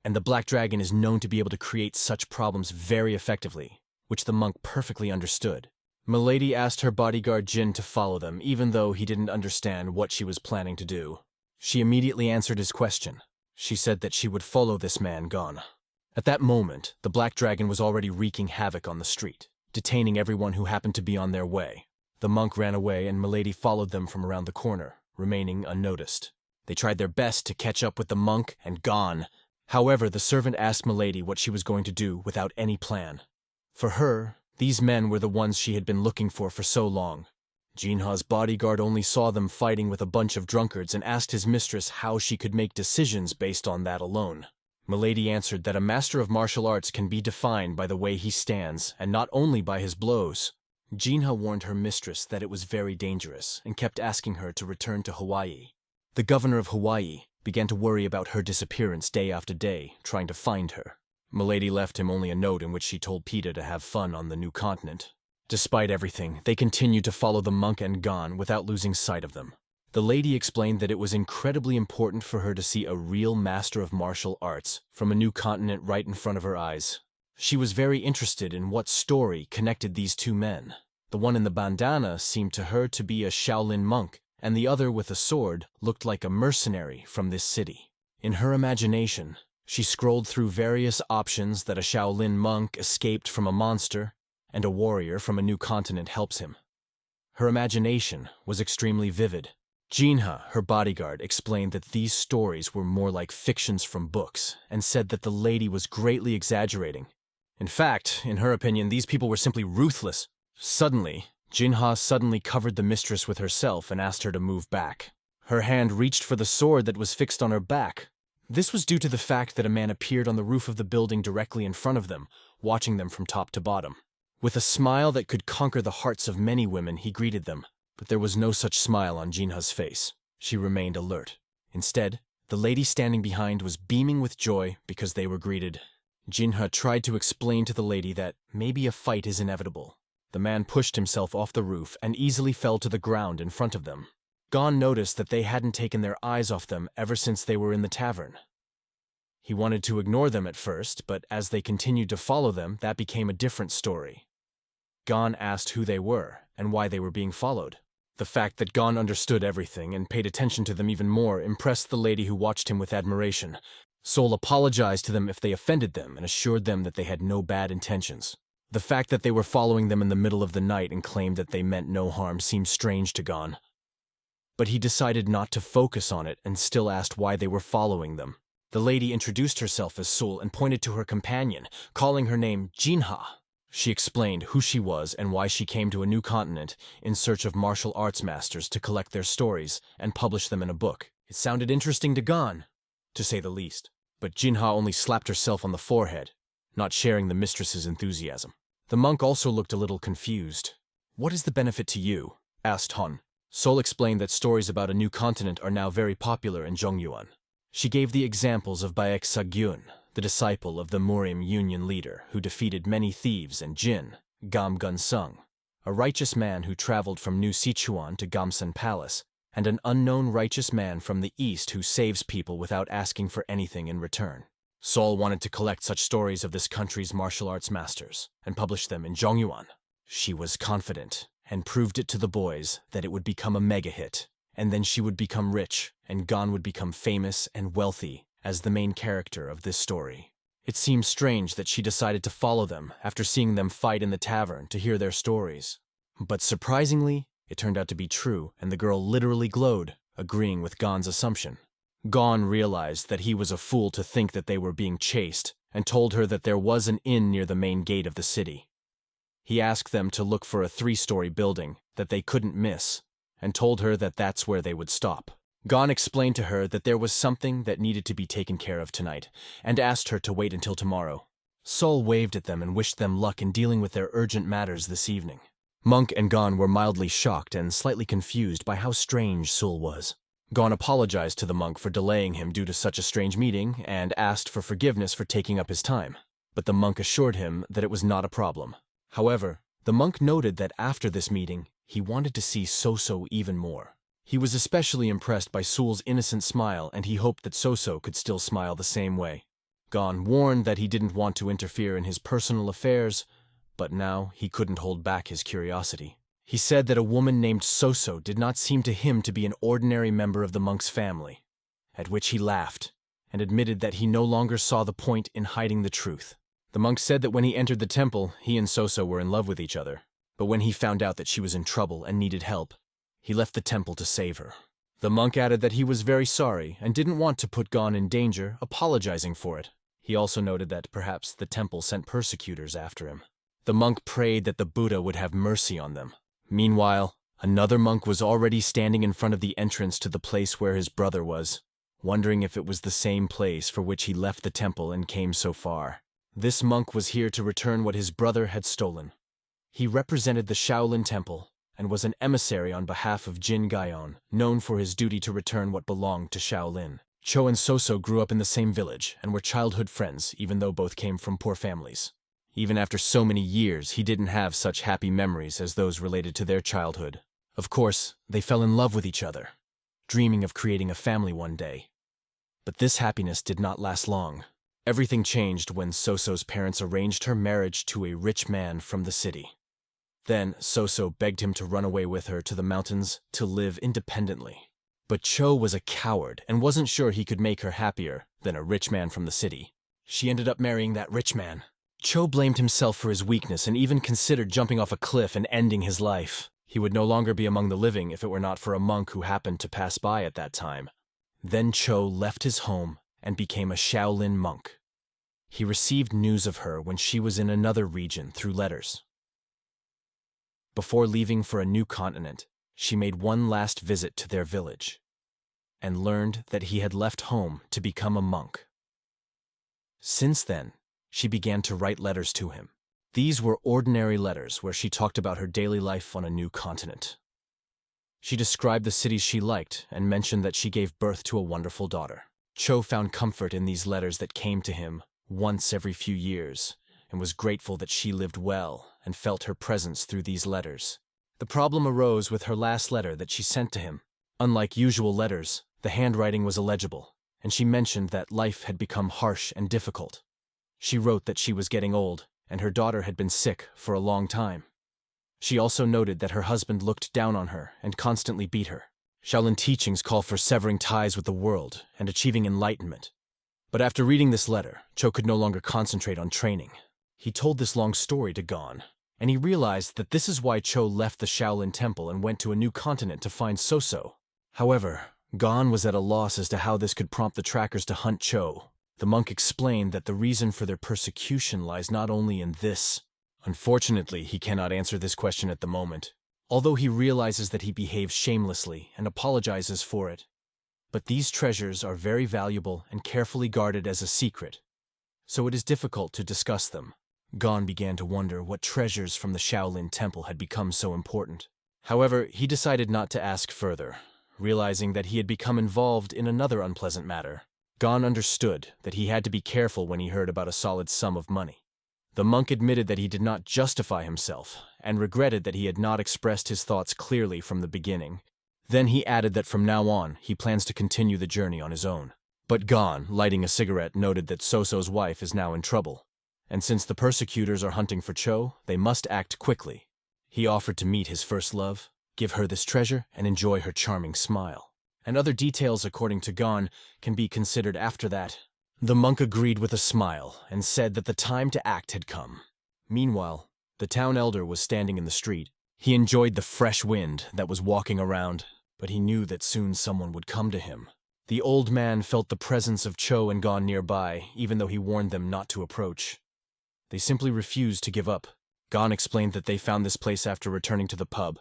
and the Black Dragon is known to be able to create such problems very effectively, which the monk perfectly understood. Milady asked her bodyguard Jin to follow them, even though he didn't understand what she was planning to do. She immediately answered his question. She said that she would follow this man, Gon. At that moment, the Black Dragon was already wreaking havoc on the street, detaining everyone who happened to be on their way. The monk ran away and Milady followed them from around the corner, remaining unnoticed. They tried their best to catch up with the monk and Gon. However, the servant asked Milady what she was going to do without any plan. For her, these men were the ones she had been looking for so long. Jinha's bodyguard only saw them fighting with a bunch of drunkards and asked his mistress how she could make decisions based on that alone. Milady answered that a master of martial arts can be defined by the way he stands, and not only by his blows. Jinha warned her mistress that it was very dangerous, and kept asking her to return to Hawaii. The governor of Hawaii began to worry about her disappearance day after day, trying to find her. Milady left him only a note in which she told Peter to have fun on the new continent. Despite everything, they continued to follow the monk and Gon without losing sight of them. The lady explained that it was incredibly important for her to see a real master of martial arts from a new continent right in front of her eyes. She was very interested in what story connected these two men. The one in the bandana seemed to her to be a Shaolin monk, and the other with a sword looked like a mercenary from this city. In her imagination, she scrolled through various options that a Shaolin monk escaped from a monster, and a warrior from a new continent helps him. Her imagination was extremely vivid. Jinha, her bodyguard, explained that these stories were more like fictions from books and said that the lady was greatly exaggerating. In fact, in her opinion, these people were simply ruthless. Suddenly, Jinha suddenly covered the mistress with herself and asked her to move back. Her hand reached for the sword that was fixed on her back. This was due to the fact that a man appeared on the roof of the building directly in front of them, watching them from top to bottom. With a smile that could conquer the hearts of many women, he greeted them. But there was no such smile on Jinha's face. She remained alert. Instead, the lady standing behind was beaming with joy because they were greeted. Jinha tried to explain to the lady that maybe a fight is inevitable. The man pushed himself off the roof and easily fell to the ground in front of them. Gon noticed that they hadn't taken their eyes off them ever since they were in the tavern. He wanted to ignore them at first, but as they continued to follow them, that became a different story. Gon asked who they were and why they were being followed. The fact that Gon understood everything and paid attention to them even more impressed the lady who watched him with admiration. Sol apologized to them if they offended them and assured them that they had no bad intentions. The fact that they were following them in the middle of the night and claimed that they meant no harm seemed strange to Gon. But he decided not to focus on it and still asked why they were following them. The lady introduced herself as Sol and pointed to her companion, calling her name Jinha. She explained who she was and why she came to a new continent in search of martial arts masters to collect their stories and publish them in a book. It sounded interesting to Gon, to say the least. But Jinha only slapped herself on the forehead, not sharing the mistress's enthusiasm. The monk also looked a little confused. "What is the benefit to you?" asked Hon. Sol explained that stories about a new continent are now very popular in Zhongyuan. She gave the examples of Baek Sagyun, the disciple of the Murim Union leader who defeated many thieves, and Jin, Gam Gun Sung, a righteous man who traveled from New Sichuan to Gamsan Palace, and an unknown righteous man from the east who saves people without asking for anything in return. Sol wanted to collect such stories of this country's martial arts masters and publish them in Zhongyuan. She was confident and proved it to the boys that it would become a mega hit, and then she would become rich and Gon would become famous and wealthy as the main character of this story. It seemed strange that she decided to follow them after seeing them fight in the tavern to hear their stories. But surprisingly, it turned out to be true, and the girl literally glowed, agreeing with Gon's assumption. Gon realized that he was a fool to think that they were being chased, and told her that there was an inn near the main gate of the city. He asked them to look for a 3-story building that they couldn't miss, and told her that that's where they would stop. Gon explained to her that there was something that needed to be taken care of tonight, and asked her to wait until tomorrow. Sol waved at them and wished them luck in dealing with their urgent matters this evening. Monk and Gon were mildly shocked and slightly confused by how strange Sol was. Gon apologized to the monk for delaying him due to such a strange meeting and asked for forgiveness for taking up his time, but the monk assured him that it was not a problem. However, the monk noted that after this meeting, he wanted to see Soso even more. He was especially impressed by Sol's innocent smile, and he hoped that Soso could still smile the same way. Gon warned that he didn't want to interfere in his personal affairs, but now he couldn't hold back his curiosity. He said that a woman named Soso did not seem to him to be an ordinary member of the monk's family, at which he laughed and admitted that he no longer saw the point in hiding the truth. The monk said that when he entered the temple, he and Soso were in love with each other, but when he found out that she was in trouble and needed help, he left the temple to save her. The monk added that he was very sorry and didn't want to put Gon in danger, apologizing for it. He also noted that perhaps the temple sent persecutors after him. The monk prayed that the Buddha would have mercy on them. Meanwhile, another monk was already standing in front of the entrance to the place where his brother was, wondering if it was the same place for which he left the temple and came so far. This monk was here to return what his brother had stolen. He represented the Shaolin Temple and was an emissary on behalf of Jin Gaion, known for his duty to return what belonged to Shaolin. Cho and Soso grew up in the same village and were childhood friends, even though both came from poor families. Even after so many years, he didn't have such happy memories as those related to their childhood. Of course, they fell in love with each other, dreaming of creating a family one day. But this happiness did not last long. Everything changed when Soso's parents arranged her marriage to a rich man from the city. Then, Soso begged him to run away with her to the mountains to live independently. But Cho was a coward and wasn't sure he could make her happier than a rich man from the city. She ended up marrying that rich man. Cho blamed himself for his weakness and even considered jumping off a cliff and ending his life. He would no longer be among the living if it were not for a monk who happened to pass by at that time. Then Cho left his home and became a Shaolin monk. He received news of her when she was in another region through letters. Before leaving for a new continent, she made one last visit to their village and learned that he had left home to become a monk. Since then, she began to write letters to him. These were ordinary letters where she talked about her daily life on a new continent. She described the cities she liked and mentioned that she gave birth to a wonderful daughter. Cho found comfort in these letters that came to him once every few years and was grateful that she lived well and felt her presence through these letters. The problem arose with her last letter that she sent to him. Unlike usual letters, the handwriting was illegible, and she mentioned that life had become harsh and difficult. She wrote that she was getting old, and her daughter had been sick for a long time. She also noted that her husband looked down on her and constantly beat her. Shaolin teachings call for severing ties with the world and achieving enlightenment. But after reading this letter, Cho could no longer concentrate on training. He told this long story to Gon, and he realized that this is why Cho left the Shaolin temple and went to a new continent to find Soso. However, Gon was at a loss as to how this could prompt the trackers to hunt Cho. The monk explained that the reason for their persecution lies not only in this. Unfortunately, he cannot answer this question at the moment, although he realizes that he behaves shamelessly and apologizes for it. But these treasures are very valuable and carefully guarded as a secret, so it is difficult to discuss them. Gon began to wonder what treasures from the Shaolin temple had become so important. However, he decided not to ask further, realizing that he had become involved in another unpleasant matter. Gon understood that he had to be careful when he heard about a solid sum of money. The monk admitted that he did not justify himself and regretted that he had not expressed his thoughts clearly from the beginning. Then he added that from now on, he plans to continue the journey on his own. But Gon, lighting a cigarette, noted that Soso's wife is now in trouble, and since the persecutors are hunting for Cho, they must act quickly. He offered to meet his first love, give her this treasure, and enjoy her charming smile. And other details, according to Gon, can be considered after that. The monk agreed with a smile and said that the time to act had come. Meanwhile, the town elder was standing in the street. He enjoyed the fresh wind that was walking around, but he knew that soon someone would come to him. The old man felt the presence of Cho and Gon nearby, even though he warned them not to approach. They simply refused to give up. Gon explained that they found this place after returning to the pub,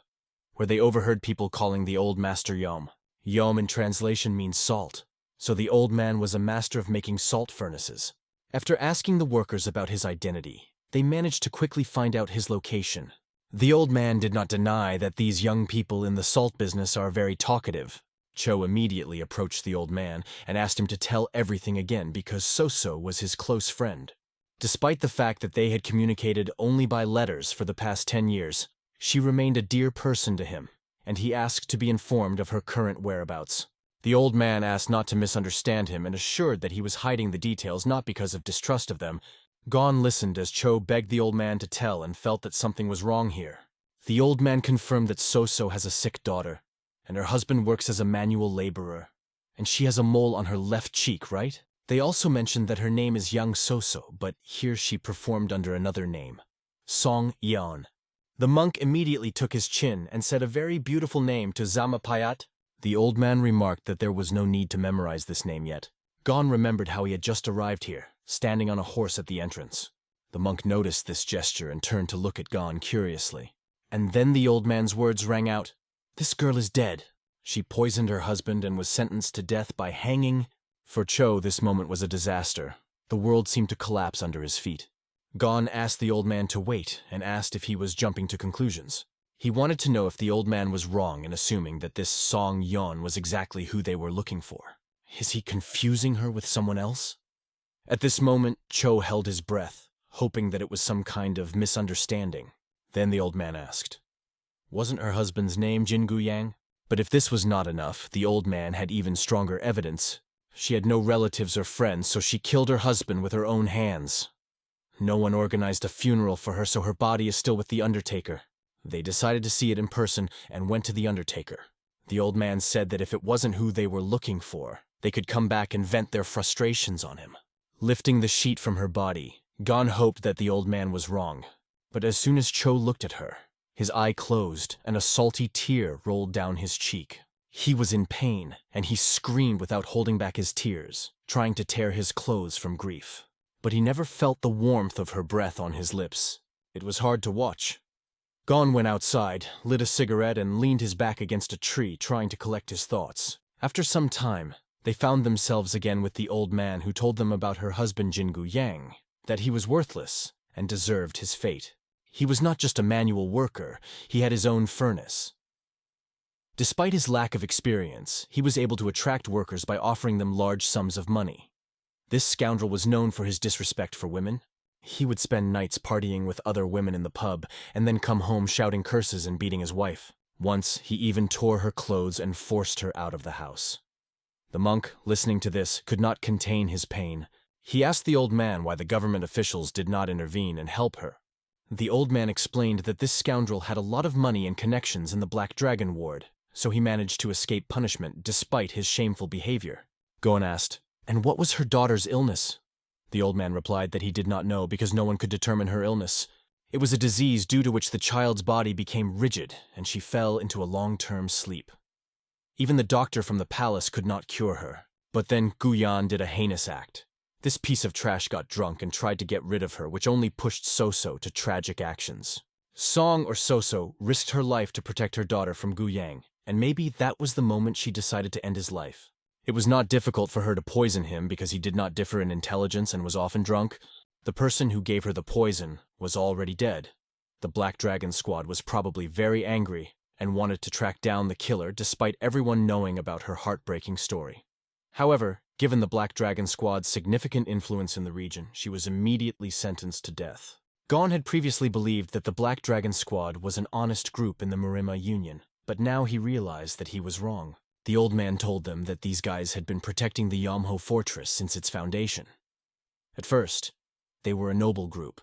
where they overheard people calling the old master Yom. Yom in translation means salt, so the old man was a master of making salt furnaces. After asking the workers about his identity, they managed to quickly find out his location. The old man did not deny that these young people in the salt business are very talkative. Cho immediately approached the old man and asked him to tell everything again because Soso was his close friend. Despite the fact that they had communicated only by letters for the past 10 years, she remained a dear person to him, and he asked to be informed of her current whereabouts. The old man asked not to misunderstand him and assured that he was hiding the details not because of distrust of them. Gon listened as Cho begged the old man to tell and felt that something was wrong here. The old man confirmed that Soso has a sick daughter, and her husband works as a manual laborer, and she has a mole on her left cheek, right? They also mentioned that her name is Young Soso, but here she performed under another name, Song Yeon. The monk immediately took his chin and said a very beautiful name to Zamapayat. The old man remarked that there was no need to memorize this name yet. Gon remembered how he had just arrived here, standing on a horse at the entrance. The monk noticed this gesture and turned to look at Gon curiously. And then the old man's words rang out, "This girl is dead. She poisoned her husband and was sentenced to death by hanging." For Cho, this moment was a disaster. The world seemed to collapse under his feet. Gon asked the old man to wait and asked if he was jumping to conclusions. He wanted to know if the old man was wrong in assuming that this Song Yeon was exactly who they were looking for. Is he confusing her with someone else? At this moment, Cho held his breath, hoping that it was some kind of misunderstanding. Then the old man asked, "Wasn't her husband's name Jingu Yang?" But if this was not enough, the old man had even stronger evidence. She had no relatives or friends, so she killed her husband with her own hands. No one organized a funeral for her, so her body is still with the undertaker. They decided to see it in person and went to the undertaker. The old man said that if it wasn't who they were looking for, they could come back and vent their frustrations on him. Lifting the sheet from her body, Gon hoped that the old man was wrong. But as soon as Cho looked at her, His eye closed, and a salty tear rolled down his cheek. He was in pain, and he screamed without holding back his tears, trying to tear his clothes from grief. But he never felt the warmth of her breath on his lips. It was hard to watch. Gon went outside, lit a cigarette, and leaned his back against a tree, trying to collect his thoughts. After some time, they found themselves again with the old man who told them about her husband Jingu Yang, that he was worthless and deserved his fate. He was not just a manual worker, he had his own furnace. Despite his lack of experience, he was able to attract workers by offering them large sums of money. This scoundrel was known for his disrespect for women. He would spend nights partying with other women in the pub, and then come home shouting curses and beating his wife. Once, he even tore her clothes and forced her out of the house. The monk, listening to this, could not contain his pain. He asked the old man why the government officials did not intervene and help her. The old man explained that this scoundrel had a lot of money and connections in the Black Dragon Ward, so he managed to escape punishment despite his shameful behavior. Gon asked, "And what was her daughter's illness?" The old man replied that he did not know because no one could determine her illness. It was a disease due to which the child's body became rigid and she fell into a long-term sleep. Even the doctor from the palace could not cure her. But then Guyan did a heinous act. This piece of trash got drunk and tried to get rid of her, which only pushed Soso to tragic actions. Song, or Soso, risked her life to protect her daughter from Gu Yang, and maybe that was the moment she decided to end his life. It was not difficult for her to poison him because he did not differ in intelligence and was often drunk. The person who gave her the poison was already dead. The Black Dragon Squad was probably very angry and wanted to track down the killer despite everyone knowing about her heartbreaking story. However, given the Black Dragon Squad's significant influence in the region, she was immediately sentenced to death. Gon had previously believed that the Black Dragon Squad was an honest group in the Marima Union, but now he realized that he was wrong. The old man told them that these guys had been protecting the Yamho fortress since its foundation. At first, they were a noble group,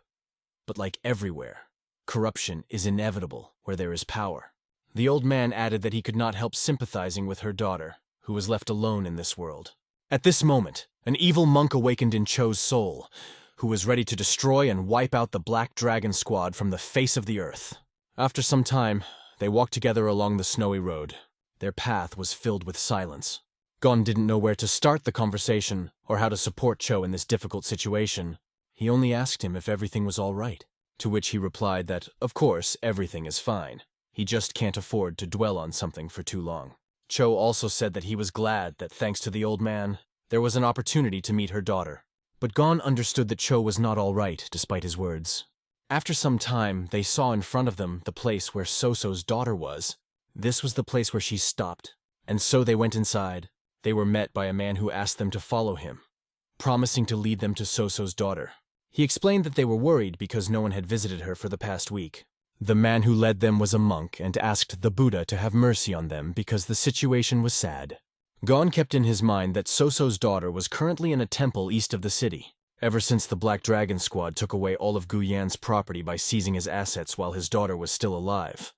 but like everywhere, corruption is inevitable where there is power. The old man added that he could not help sympathizing with her daughter, who was left alone in this world. At this moment, an evil monk awakened in Cho's soul, who was ready to destroy and wipe out the Black Dragon Squad from the face of the earth. After some time, they walked together along the snowy road. Their path was filled with silence. Gon didn't know where to start the conversation or how to support Cho in this difficult situation. He only asked him if everything was all right, to which he replied that, of course, everything is fine. He just can't afford to dwell on something for too long. Cho also said that he was glad that, thanks to the old man, there was an opportunity to meet her daughter. But Gon understood that Cho was not all right, despite his words. After some time, they saw in front of them the place where Soso's daughter was. This was the place where she stopped, and so they went inside. They were met by a man who asked them to follow him, promising to lead them to Soso's daughter. He explained that they were worried because no one had visited her for the past week. The man who led them was a monk and asked the Buddha to have mercy on them because the situation was sad. Gon kept in his mind that Soso's daughter was currently in a temple east of the city. Ever since the Black Dragon Squad took away all of Guyan's property by seizing his assets while his daughter was still alive.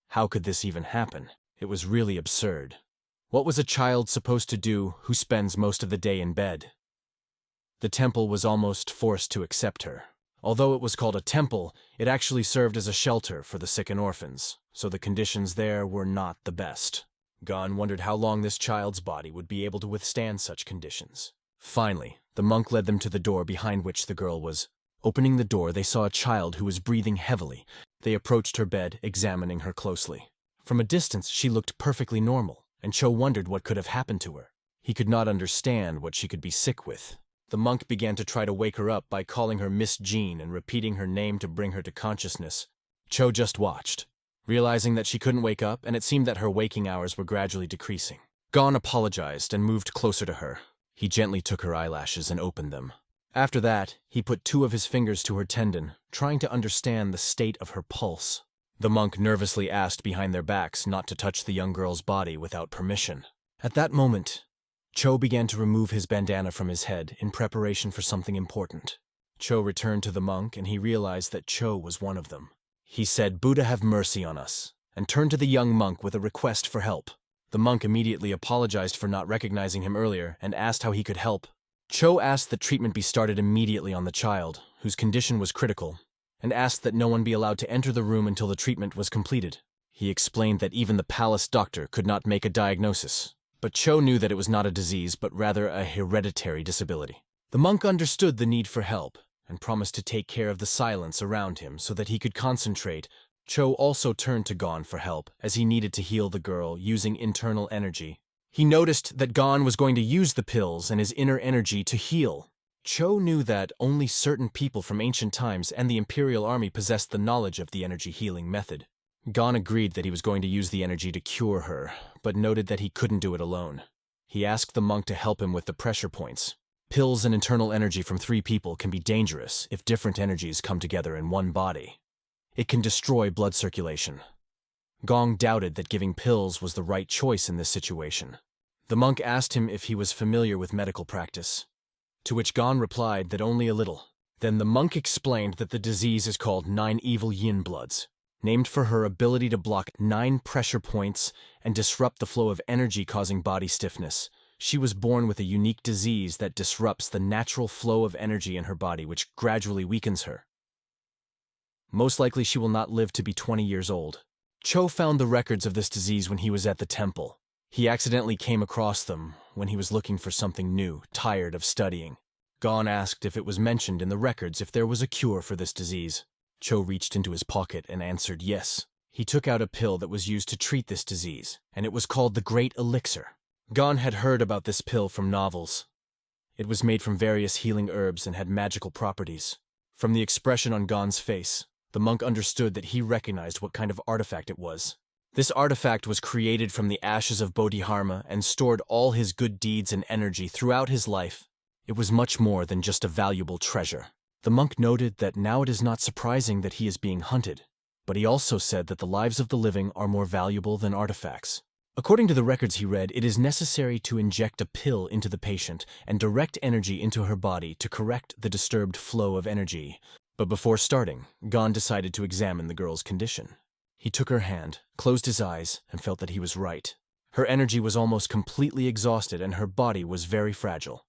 How could this even happen? It was really absurd. What was a child supposed to do who spends most of the day in bed? The temple was almost forced to accept her. Although it was called a temple, it actually served as a shelter for the sick and orphans, so the conditions there were not the best. Gon wondered how long this child's body would be able to withstand such conditions. Finally, the monk led them to the door behind which the girl was. Opening the door, they saw a child who was breathing heavily. They approached her bed, examining her closely. From a distance, she looked perfectly normal, and Cho wondered what could have happened to her. He could not understand what she could be sick with. The monk began to try to wake her up by calling her Miss Jean and repeating her name to bring her to consciousness. Cho just watched, realizing that she couldn't wake up, and it seemed that her waking hours were gradually decreasing. Gon apologized and moved closer to her. He gently took her eyelashes and opened them. After that, he put 2 of his fingers to her tendon, trying to understand the state of her pulse. The monk nervously asked behind their backs not to touch the young girl's body without permission. At that moment, Cho began to remove his bandana from his head in preparation for something important. Cho returned to the monk and he realized that Cho was one of them. He said, "Buddha have mercy on us," and turned to the young monk with a request for help. The monk immediately apologized for not recognizing him earlier and asked how he could help. Cho asked that treatment be started immediately on the child, whose condition was critical, and asked that no one be allowed to enter the room until the treatment was completed. He explained that even the palace doctor could not make a diagnosis, but Cho knew that it was not a disease but rather a hereditary disability. The monk understood the need for help and promised to take care of the silence around him so that he could concentrate. Cho also turned to Gon for help as he needed to heal the girl using internal energy. He noticed that Gon was going to use the pills and his inner energy to heal. Cho knew that only certain people from ancient times and the Imperial Army possessed the knowledge of the energy healing method. Gon agreed that he was going to use the energy to cure her, but noted that he couldn't do it alone. He asked the monk to help him with the pressure points. Pills and internal energy from 3 people can be dangerous if different energies come together in one body. It can destroy blood circulation. Gong doubted that giving pills was the right choice in this situation. The monk asked him if he was familiar with medical practice, to which Gon replied that only a little. Then the monk explained that the disease is called 9 evil yin bloods, named for her ability to block 9 pressure points and disrupt the flow of energy causing body stiffness. She was born with a unique disease that disrupts the natural flow of energy in her body, which gradually weakens her. Most likely she will not live to be 20 years old. Cho found the records of this disease when he was at the temple. He accidentally came across them when he was looking for something new, tired of studying. Gon asked if it was mentioned in the records if there was a cure for this disease. Cho reached into his pocket and answered yes. He took out a pill that was used to treat this disease, and it was called the Great Elixer. Gon had heard about this pill from novels. It was made from various healing herbs and had magical properties. From the expression on Gon's face, the monk understood that he recognized what kind of artifact it was. This artifact was created from the ashes of Bodhidharma and stored all his good deeds and energy throughout his life. It was much more than just a valuable treasure. The monk noted that now it is not surprising that he is being hunted, but he also said that the lives of the living are more valuable than artifacts. According to the records he read, it is necessary to inject a pill into the patient and direct energy into her body to correct the disturbed flow of energy. But before starting, Gon decided to examine the girl's condition. He took her hand, closed his eyes, and felt that he was right. Her energy was almost completely exhausted and her body was very fragile.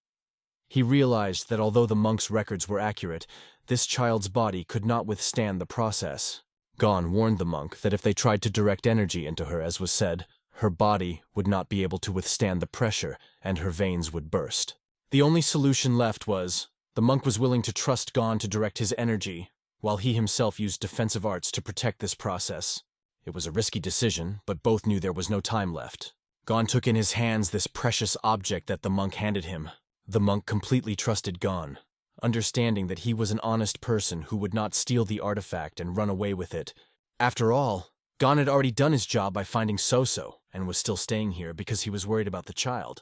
He realized that although the monk's records were accurate, this child's body could not withstand the process. Gon warned the monk that if they tried to direct energy into her, as was said, her body would not be able to withstand the pressure and her veins would burst. The only solution left was, the monk was willing to trust Gon to direct his energy, while he himself used defensive arts to protect this process. It was a risky decision, but both knew there was no time left. Gon took in his hands this precious object that the monk handed him. The monk completely trusted Gon, understanding that he was an honest person who would not steal the artifact and run away with it. After all, Gon had already done his job by finding So-So, and was still staying here because he was worried about the child.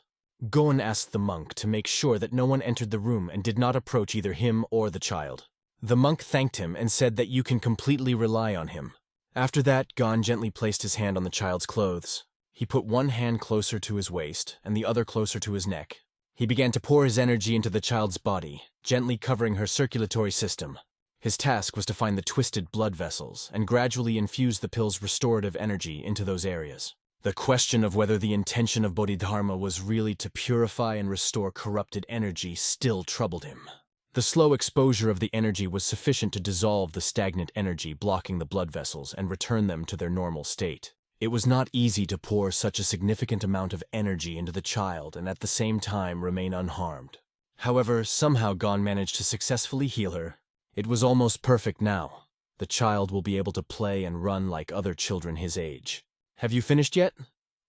Gon asked the monk to make sure that no one entered the room and did not approach either him or the child. The monk thanked him and said that you can completely rely on him. After that, Gon gently placed his hand on the child's clothes. He put one hand closer to his waist and the other closer to his neck. He began to pour his energy into the child's body, gently covering her circulatory system. His task was to find the twisted blood vessels and gradually infuse the pill's restorative energy into those areas. The question of whether the intention of Bodhidharma was really to purify and restore corrupted energy still troubled him. The slow exposure of the energy was sufficient to dissolve the stagnant energy blocking the blood vessels and return them to their normal state. It was not easy to pour such a significant amount of energy into the child and at the same time remain unharmed. However, somehow Gon managed to successfully heal her. It was almost perfect now. The child will be able to play and run like other children his age. Have you finished yet?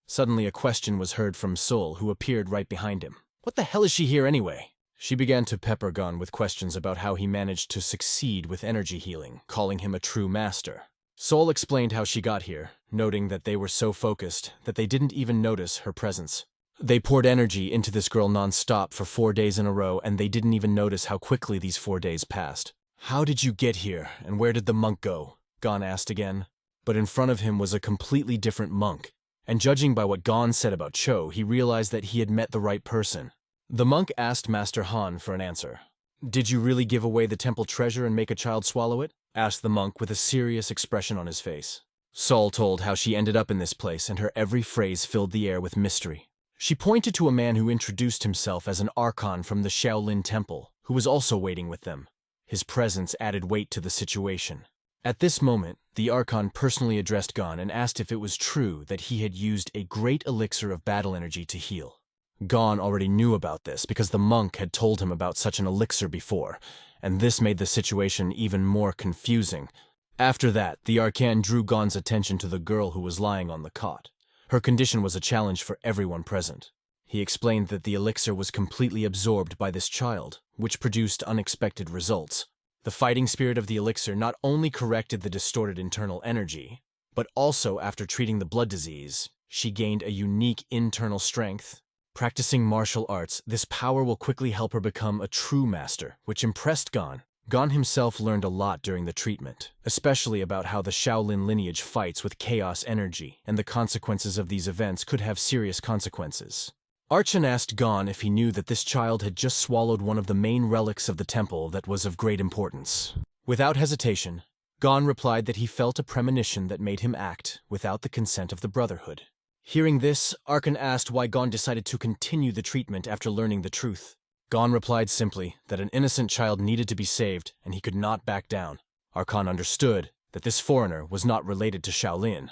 Suddenly a question was heard from Sol, who appeared right behind him. What the hell is she here anyway? She began to pepper Gon with questions about how he managed to succeed with energy healing, calling him a true master. Sol explained how she got here, noting that they were so focused that they didn't even notice her presence. They poured energy into this girl non-stop for 4 days in a row, and they didn't even notice how quickly these 4 days passed. How did you get here, and where did the monk go? Gon asked again. But in front of him was a completely different monk, and judging by what Gon said about Cho, he realized that he had met the right person. The monk asked Master Han for an answer. Did you really give away the temple treasure and make a child swallow it? Asked the monk with a serious expression on his face. Sol told how she ended up in this place, and her every phrase filled the air with mystery. She pointed to a man who introduced himself as an archon from the Shaolin Temple, who was also waiting with them. His presence added weight to the situation. At this moment, the Archon personally addressed Gon and asked if it was true that he had used a great elixir of battle energy to heal. Gon already knew about this because the monk had told him about such an elixir before, and this made the situation even more confusing. After that, the Archon drew Gon's attention to the girl who was lying on the cot. Her condition was a challenge for everyone present. He explained that the elixir was completely absorbed by this child, which produced unexpected results. The fighting spirit of the elixir not only corrected the distorted internal energy, but also after treating the blood disease, she gained a unique internal strength. Practicing martial arts, this power will quickly help her become a true master, which impressed Gon. Gon himself learned a lot during the treatment, especially about how the Shaolin lineage fights with chaos energy, and the consequences of these events could have serious consequences. Archon asked Gon if he knew that this child had just swallowed one of the main relics of the temple that was of great importance. Without hesitation, Gon replied that he felt a premonition that made him act without the consent of the Brotherhood. Hearing this, Archon asked why Gon decided to continue the treatment after learning the truth. Gon replied simply that an innocent child needed to be saved and he could not back down. Archon understood that this foreigner was not related to Shaolin,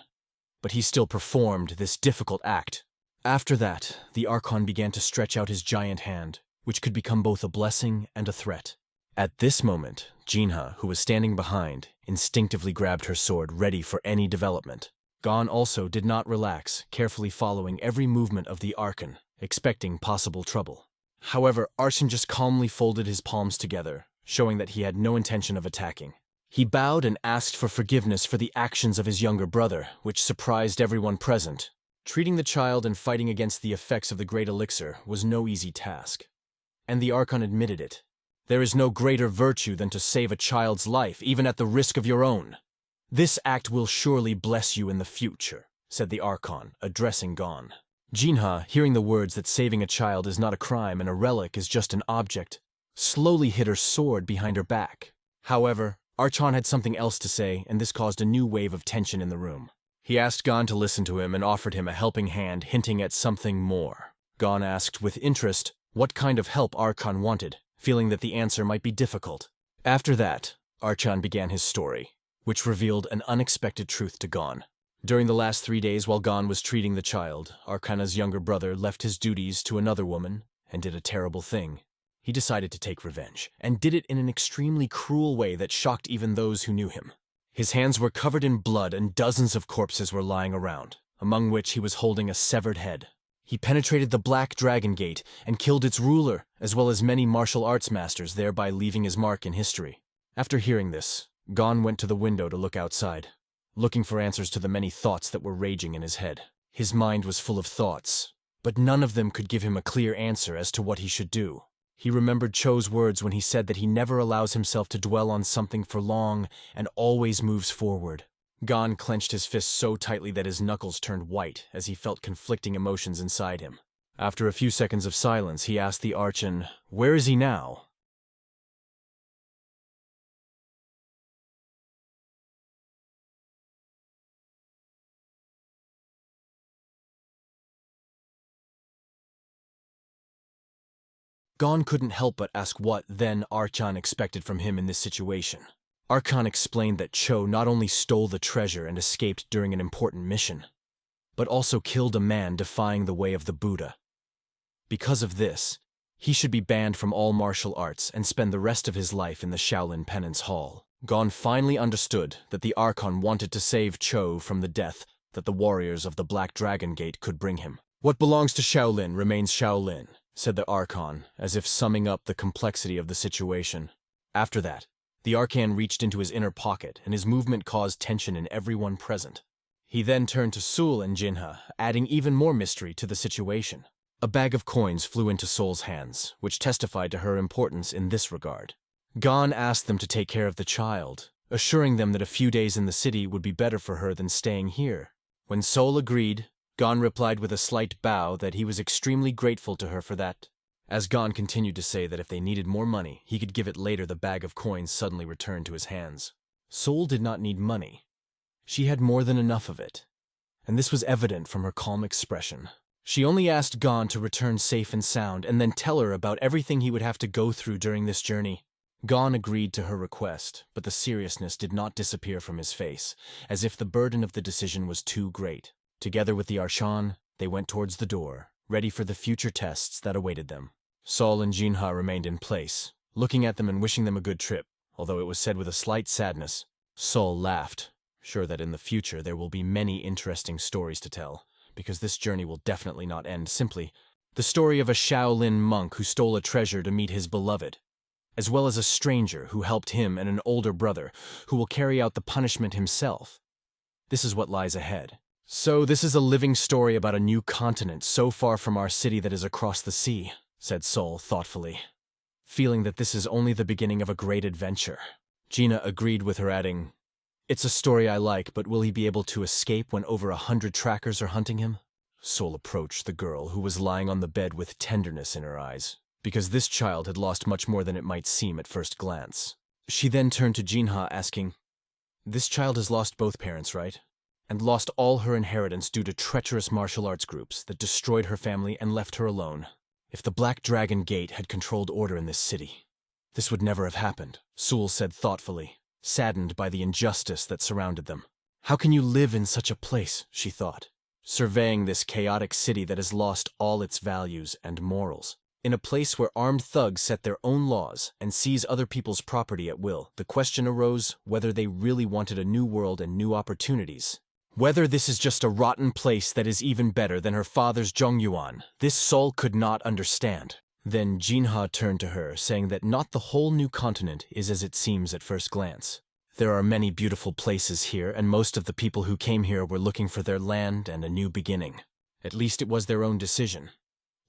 but he still performed this difficult act. After that, the Archon began to stretch out his giant hand, which could become both a blessing and a threat. At this moment, Jinha, who was standing behind, instinctively grabbed her sword, ready for any development. Gon also did not relax, carefully following every movement of the Archon, expecting possible trouble. However, Archon just calmly folded his palms together, showing that he had no intention of attacking. He bowed and asked for forgiveness for the actions of his younger brother, which surprised everyone present. Treating the child and fighting against the effects of the great elixir was no easy task. And the Archon admitted it. There is no greater virtue than to save a child's life, even at the risk of your own. This act will surely bless you in the future, said the Archon, addressing Gon. Jinha, hearing the words that saving a child is not a crime and a relic is just an object, slowly hid her sword behind her back. However, Archon had something else to say, and this caused a new wave of tension in the room. He asked Gon to listen to him and offered him a helping hand, hinting at something more. Gon asked with interest what kind of help Archon wanted, feeling that the answer might be difficult. After that, Archon began his story, which revealed an unexpected truth to Gon. During the last 3 days while Gon was treating the child, Archona's younger brother left his duties to another woman and did a terrible thing. He decided to take revenge, and did it in an extremely cruel way that shocked even those who knew him. His hands were covered in blood and dozens of corpses were lying around, among which he was holding a severed head. He penetrated the Black Dragon Gate and killed its ruler, as well as many martial arts masters, thereby leaving his mark in history. After hearing this, Gon went to the window to look outside, looking for answers to the many thoughts that were raging in his head. His mind was full of thoughts, but none of them could give him a clear answer as to what he should do. He remembered Cho's words when he said that he never allows himself to dwell on something for long and always moves forward. Gon clenched his fists so tightly that his knuckles turned white as he felt conflicting emotions inside him. After a few seconds of silence, he asked the Archon, "Where is he now?" Gon couldn't help but ask what, then, Archon expected from him in this situation. Archon explained that Cho not only stole the treasure and escaped during an important mission, but also killed a man defying the way of the Buddha. Because of this, he should be banned from all martial arts and spend the rest of his life in the Shaolin Penance Hall. Gon finally understood that the Archon wanted to save Cho from the death that the warriors of the Black Dragon Gate could bring him. "What belongs to Shaolin remains Shaolin," said the Archon, as if summing up the complexity of the situation. After that, the Archon reached into his inner pocket, and his movement caused tension in everyone present. He then turned to Sul and Jinha, adding even more mystery to the situation. A bag of coins flew into Sol's hands, which testified to her importance in this regard. Gon asked them to take care of the child, assuring them that a few days in the city would be better for her than staying here. When Sol agreed, Gon replied with a slight bow that he was extremely grateful to her for that. As Gon continued to say that if they needed more money, he could give it later, the bag of coins suddenly returned to his hands. Sol did not need money. She had more than enough of it, and this was evident from her calm expression. She only asked Gon to return safe and sound and then tell her about everything he would have to go through during this journey. Gon agreed to her request, but the seriousness did not disappear from his face, as if the burden of the decision was too great. Together with the Arshan, they went towards the door, ready for the future tests that awaited them. Sol and Jinha remained in place, looking at them and wishing them a good trip, although it was said with a slight sadness. Sol laughed, sure that in the future there will be many interesting stories to tell, because this journey will definitely not end simply. The story of a Shaolin monk who stole a treasure to meet his beloved, as well as a stranger who helped him and an older brother who will carry out the punishment himself. This is what lies ahead. So this is a living story about a new continent so far from our city that is across the sea, said Sol thoughtfully, feeling that this is only the beginning of a great adventure. Gina agreed with her, adding, "It's a story I like, but will he be able to escape when over 100 trackers are hunting him?" Sol approached the girl, who was lying on the bed with tenderness in her eyes, because this child had lost much more than it might seem at first glance. She then turned to Jinha, asking, "This child has lost both parents, right? And lost all her inheritance due to treacherous martial arts groups that destroyed her family and left her alone. If the Black Dragon Gate had controlled order in this city, this would never have happened," Sul said thoughtfully, saddened by the injustice that surrounded them. "How can you live in such a place?" she thought, surveying this chaotic city that has lost all its values and morals. In a place where armed thugs set their own laws and seize other people's property at will, the question arose whether they really wanted a new world and new opportunities. Whether this is just a rotten place that is even better than her father's Zhongyuan, this Sol could not understand. Then Jinha turned to her, saying that not the whole new continent is as it seems at first glance. There are many beautiful places here, and most of the people who came here were looking for their land and a new beginning. At least it was their own decision,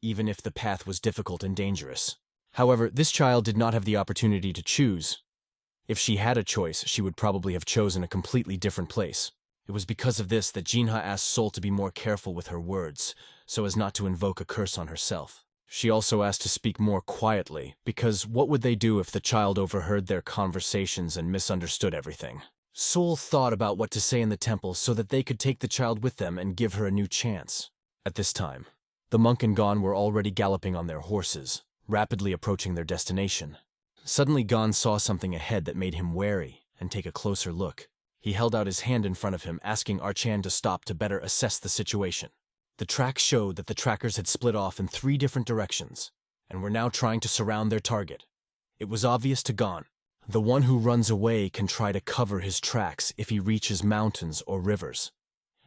even if the path was difficult and dangerous. However, this child did not have the opportunity to choose. If she had a choice, she would probably have chosen a completely different place. It was because of this that Jinha asked Sol to be more careful with her words, so as not to invoke a curse on herself. She also asked to speak more quietly, because what would they do if the child overheard their conversations and misunderstood everything? Sol thought about what to say in the temple so that they could take the child with them and give her a new chance. At this time, the monk and Gon were already galloping on their horses, rapidly approaching their destination. Suddenly Gon saw something ahead that made him wary and take a closer look. He held out his hand in front of him, asking Archan to stop to better assess the situation. The tracks showed that the trackers had split off in 3 different directions, and were now trying to surround their target. It was obvious to Gon. The one who runs away can try to cover his tracks if he reaches mountains or rivers,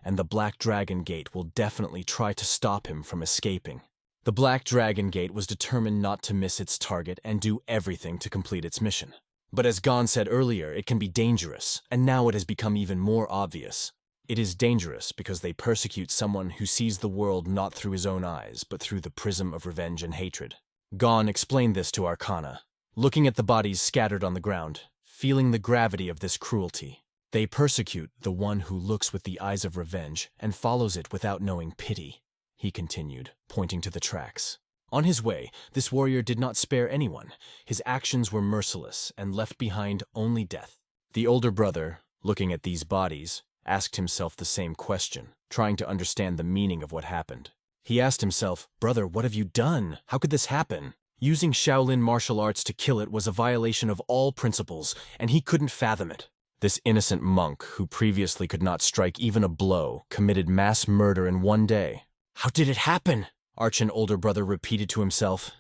and the Black Dragon Gate will definitely try to stop him from escaping. The Black Dragon Gate was determined not to miss its target and do everything to complete its mission. But as Gon said earlier, it can be dangerous, and now it has become even more obvious. It is dangerous because they persecute someone who sees the world not through his own eyes, but through the prism of revenge and hatred. Gon explained this to Arcana, looking at the bodies scattered on the ground, feeling the gravity of this cruelty. They persecute the one who looks with the eyes of revenge and follows it without knowing pity, he continued, pointing to the tracks. On his way, this warrior did not spare anyone. His actions were merciless and left behind only death. The older brother, looking at these bodies, asked himself the same question, trying to understand the meaning of what happened. He asked himself, "Brother, what have you done? How could this happen?" Using Shaolin martial arts to kill it was a violation of all principles, and he couldn't fathom it. This innocent monk, who previously could not strike even a blow, committed mass murder in one day. How did it happen? Archan's older brother repeated to himself,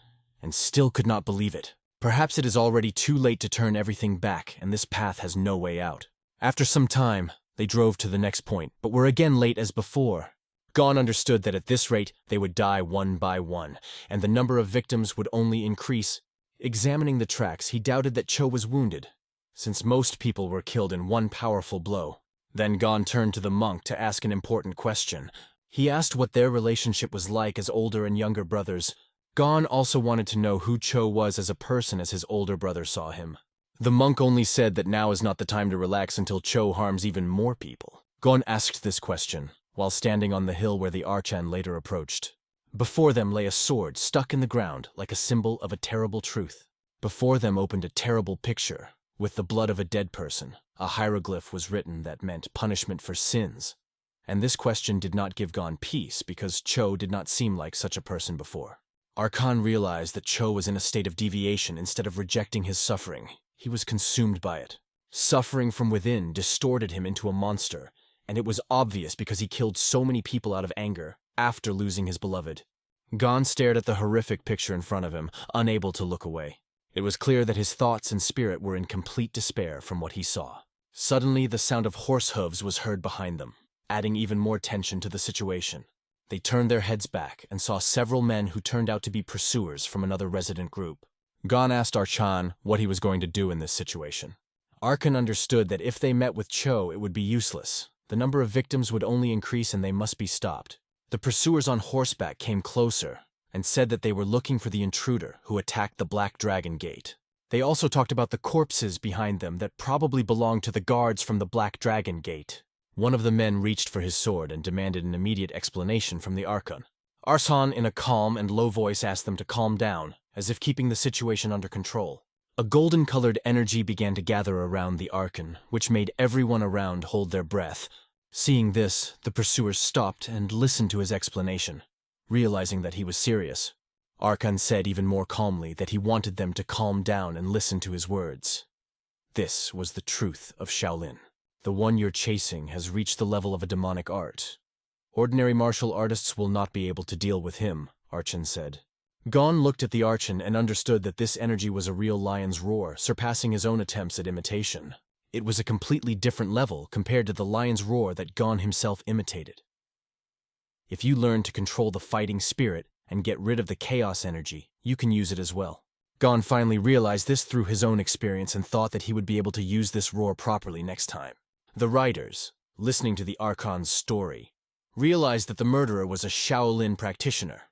and still could not believe it. Perhaps it is already too late to turn everything back, and this path has no way out. After some time, they drove to the next point, but were again late as before. Gon understood that at this rate, they would die one by one, and the number of victims would only increase. Examining the tracks, he doubted that Cho was wounded, since most people were killed in one powerful blow. Then Gon turned to the monk to ask an important question. He asked what their relationship was like as older and younger brothers. Gon also wanted to know who Cho was as a person as his older brother saw him. The monk only said that now is not the time to relax until Cho harms even more people. Gon asked this question, while standing on the hill where the Archan later approached. Before them lay a sword stuck in the ground like a symbol of a terrible truth. Before them opened a terrible picture, with the blood of a dead person. A hieroglyph was written that meant punishment for sins. And this question did not give Gon peace because Cho did not seem like such a person before. Archon realized that Cho was in a state of deviation instead of rejecting his suffering. He was consumed by it. Suffering from within distorted him into a monster, and it was obvious because he killed so many people out of anger after losing his beloved. Gon stared at the horrific picture in front of him, unable to look away. It was clear that his thoughts and spirit were in complete despair from what he saw. Suddenly, the sound of horse hooves was heard behind them, adding even more tension to the situation. They turned their heads back and saw several men who turned out to be pursuers from another resident group. Gon asked Archon what he was going to do in this situation. Archon understood that if they met with Cho, it would be useless. The number of victims would only increase and they must be stopped. The pursuers on horseback came closer and said that they were looking for the intruder who attacked the Black Dragon Gate. They also talked about the corpses behind them that probably belonged to the guards from the Black Dragon Gate. One of the men reached for his sword and demanded an immediate explanation from the Archon. Archon, in a calm and low voice, asked them to calm down, as if keeping the situation under control. A golden-colored energy began to gather around the Archon, which made everyone around hold their breath. Seeing this, the pursuers stopped and listened to his explanation. Realizing that he was serious, Archon said even more calmly that he wanted them to calm down and listen to his words. This was the truth of Shaolin. The one you're chasing has reached the level of a demonic art. Ordinary martial artists will not be able to deal with him, Archon said. Gon looked at the Archon and understood that this energy was a real lion's roar, surpassing his own attempts at imitation. It was a completely different level compared to the lion's roar that Gon himself imitated. If you learn to control the fighting spirit and get rid of the chaos energy, you can use it as well. Gon finally realized this through his own experience and thought that he would be able to use this roar properly next time. The writers, listening to the Archon's story, realized that the murderer was a Shaolin practitioner.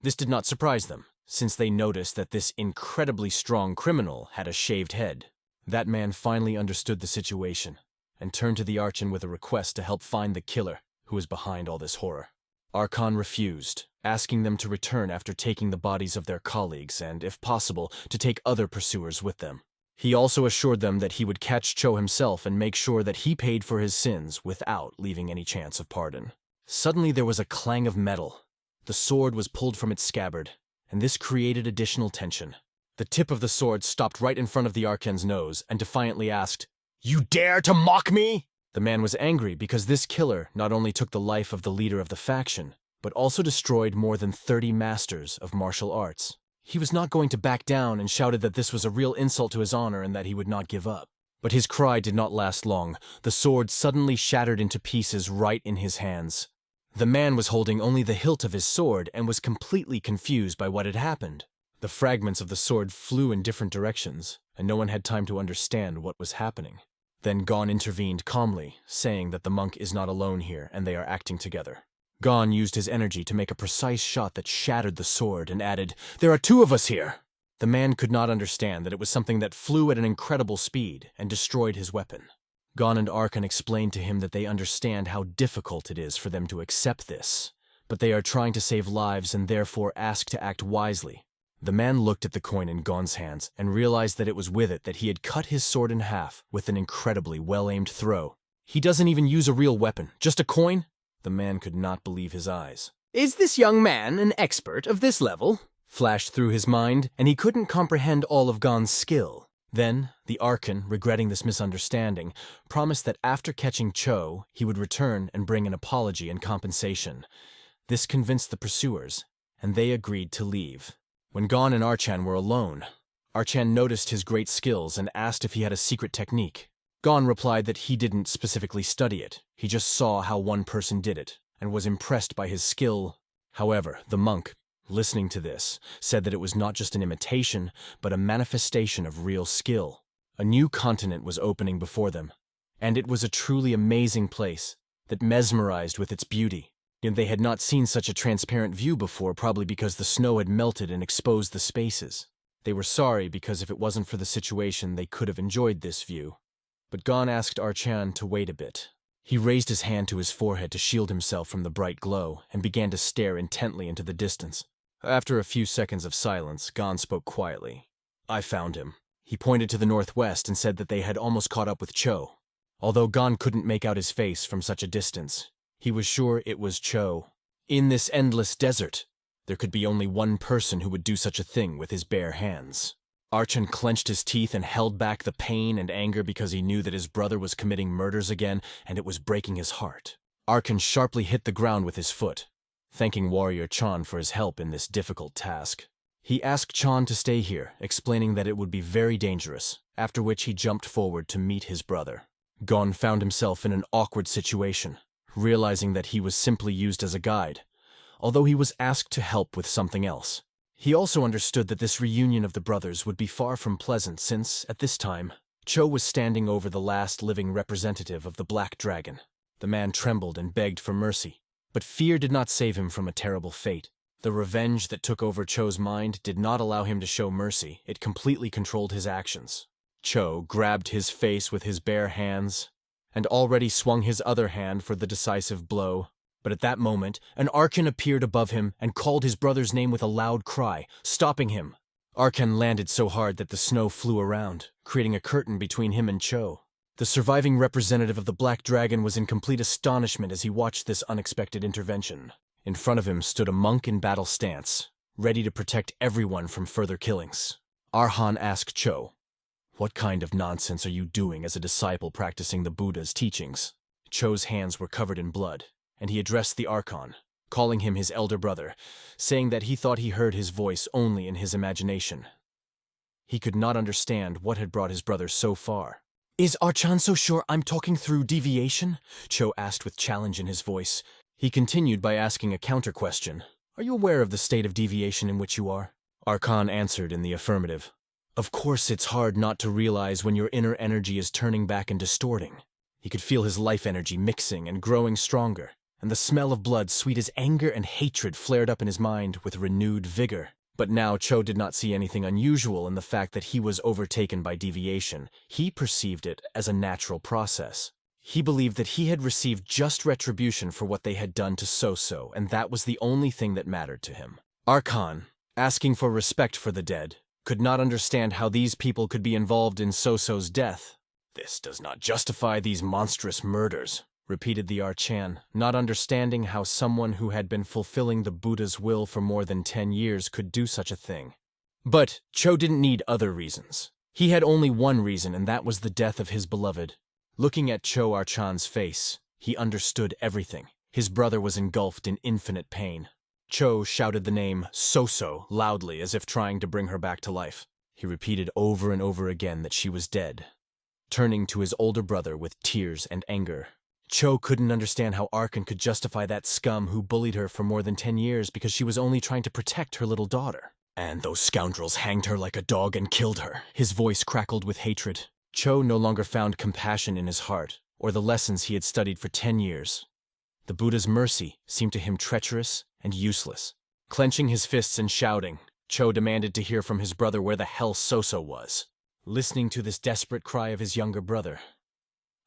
This did not surprise them, since they noticed that this incredibly strong criminal had a shaved head. That man finally understood the situation and turned to the Archon with a request to help find the killer who was behind all this horror. Archon refused, asking them to return after taking the bodies of their colleagues and, if possible, to take other pursuers with them. He also assured them that he would catch Cho himself and make sure that he paid for his sins without leaving any chance of pardon. Suddenly there was a clang of metal. The sword was pulled from its scabbard, and this created additional tension. The tip of the sword stopped right in front of the Archon's nose and defiantly asked, "You dare to mock me?" The man was angry because this killer not only took the life of the leader of the faction, but also destroyed more than 30 masters of martial arts. He was not going to back down and shouted that this was a real insult to his honor and that he would not give up. But his cry did not last long. The sword suddenly shattered into pieces right in his hands. The man was holding only the hilt of his sword and was completely confused by what had happened. The fragments of the sword flew in different directions, and no one had time to understand what was happening. Then Gon intervened calmly, saying that the monk is not alone here and they are acting together. Gon used his energy to make a precise shot that shattered the sword and added, "There are 2 of us here!" The man could not understand that it was something that flew at an incredible speed and destroyed his weapon. Gon and Archon explained to him that they understand how difficult it is for them to accept this, but they are trying to save lives and therefore ask to act wisely. The man looked at the coin in Gon's hands and realized that it was with it that he had cut his sword in half with an incredibly well-aimed throw. He doesn't even use a real weapon, just a coin? The man could not believe his eyes. "Is this young man an expert of this level?" flashed through his mind, and he couldn't comprehend all of Gon's skill. Then, the Archon, regretting this misunderstanding, promised that after catching Cho, he would return and bring an apology and compensation. This convinced the pursuers, and they agreed to leave. When Gon and Archon were alone, Archon noticed his great skills and asked if he had a secret technique. Gon replied that he didn't specifically study it, he just saw how one person did it, and was impressed by his skill. However, the monk, listening to this, said that it was not just an imitation, but a manifestation of real skill. A new continent was opening before them, and it was a truly amazing place that mesmerized with its beauty. And they had not seen such a transparent view before, probably because the snow had melted and exposed the spaces. They were sorry because if it wasn't for the situation, they could have enjoyed this view. But Gon asked Archon to wait a bit. He raised his hand to his forehead to shield himself from the bright glow and began to stare intently into the distance. After a few seconds of silence, Gon spoke quietly. "I found him." He pointed to the northwest and said that they had almost caught up with Cho. Although Gon couldn't make out his face from such a distance, he was sure it was Cho. In this endless desert, There could be only one person who would do such a thing with his bare hands. Archon clenched his teeth and held back the pain and anger because he knew that his brother was committing murders again, and it was breaking his heart. Archon sharply hit the ground with his foot, thanking Warrior Chan for his help in this difficult task. He asked Chan to stay here, explaining that it would be very dangerous, after which he jumped forward to meet his brother. Gon found himself in an awkward situation, realizing that he was simply used as a guide, although he was asked to help with something else. He also understood that this reunion of the brothers would be far from pleasant since, at this time, Cho was standing over the last living representative of the Black Dragon. The man trembled and begged for mercy, but fear did not save him from a terrible fate. The revenge that took over Cho's mind did not allow him to show mercy, it completely controlled his actions. Cho grabbed his face with his bare hands, and already swung his other hand for the decisive blow. But at that moment, an Archon appeared above him and called his brother's name with a loud cry, stopping him. Archon landed so hard that the snow flew around, creating a curtain between him and Cho. The surviving representative of the Black Dragon was in complete astonishment as he watched this unexpected intervention. In front of him stood a monk in battle stance, ready to protect everyone from further killings. Arhan asked Cho, "What kind of nonsense are you doing as a disciple practicing the Buddha's teachings?" Cho's hands were covered in blood, and he addressed the Archon, calling him his elder brother, saying that he thought he heard his voice only in his imagination. He could not understand what had brought his brother so far. "Is Archon so sure I'm talking through deviation?" Cho asked with challenge in his voice. He continued by asking a counter-question. "Are you aware of the state of deviation in which you are?" Archon answered in the affirmative. Of course it's hard not to realize when your inner energy is turning back and distorting. He could feel his life energy mixing and growing stronger, and the smell of blood, sweet as anger and hatred, flared up in his mind with renewed vigor. But now Cho did not see anything unusual in the fact that he was overtaken by deviation. He perceived it as a natural process. He believed that he had received just retribution for what they had done to So-So, and that was the only thing that mattered to him. Archon, asking for respect for the dead, could not understand how these people could be involved in So-So's death. "This does not justify these monstrous murders," repeated the Archan, not understanding how someone who had been fulfilling the Buddha's will for more than 10 years could do such a thing. But Cho didn't need other reasons. He had only one reason, and that was the death of his beloved. Looking at Cho Archan's face, he understood everything. His brother was engulfed in infinite pain. Cho shouted the name So-So loudly as if trying to bring her back to life. He repeated over and over again that she was dead, turning to his older brother with tears and anger. Cho couldn't understand how Archon could justify that scum who bullied her for more than 10 years because she was only trying to protect her little daughter. "And those scoundrels hanged her like a dog and killed her." His voice crackled with hatred. Cho no longer found compassion in his heart, or the lessons he had studied for 10 years. The Buddha's mercy seemed to him treacherous and useless. Clenching his fists and shouting, Cho demanded to hear from his brother where the hell So-So was. Listening to this desperate cry of his younger brother,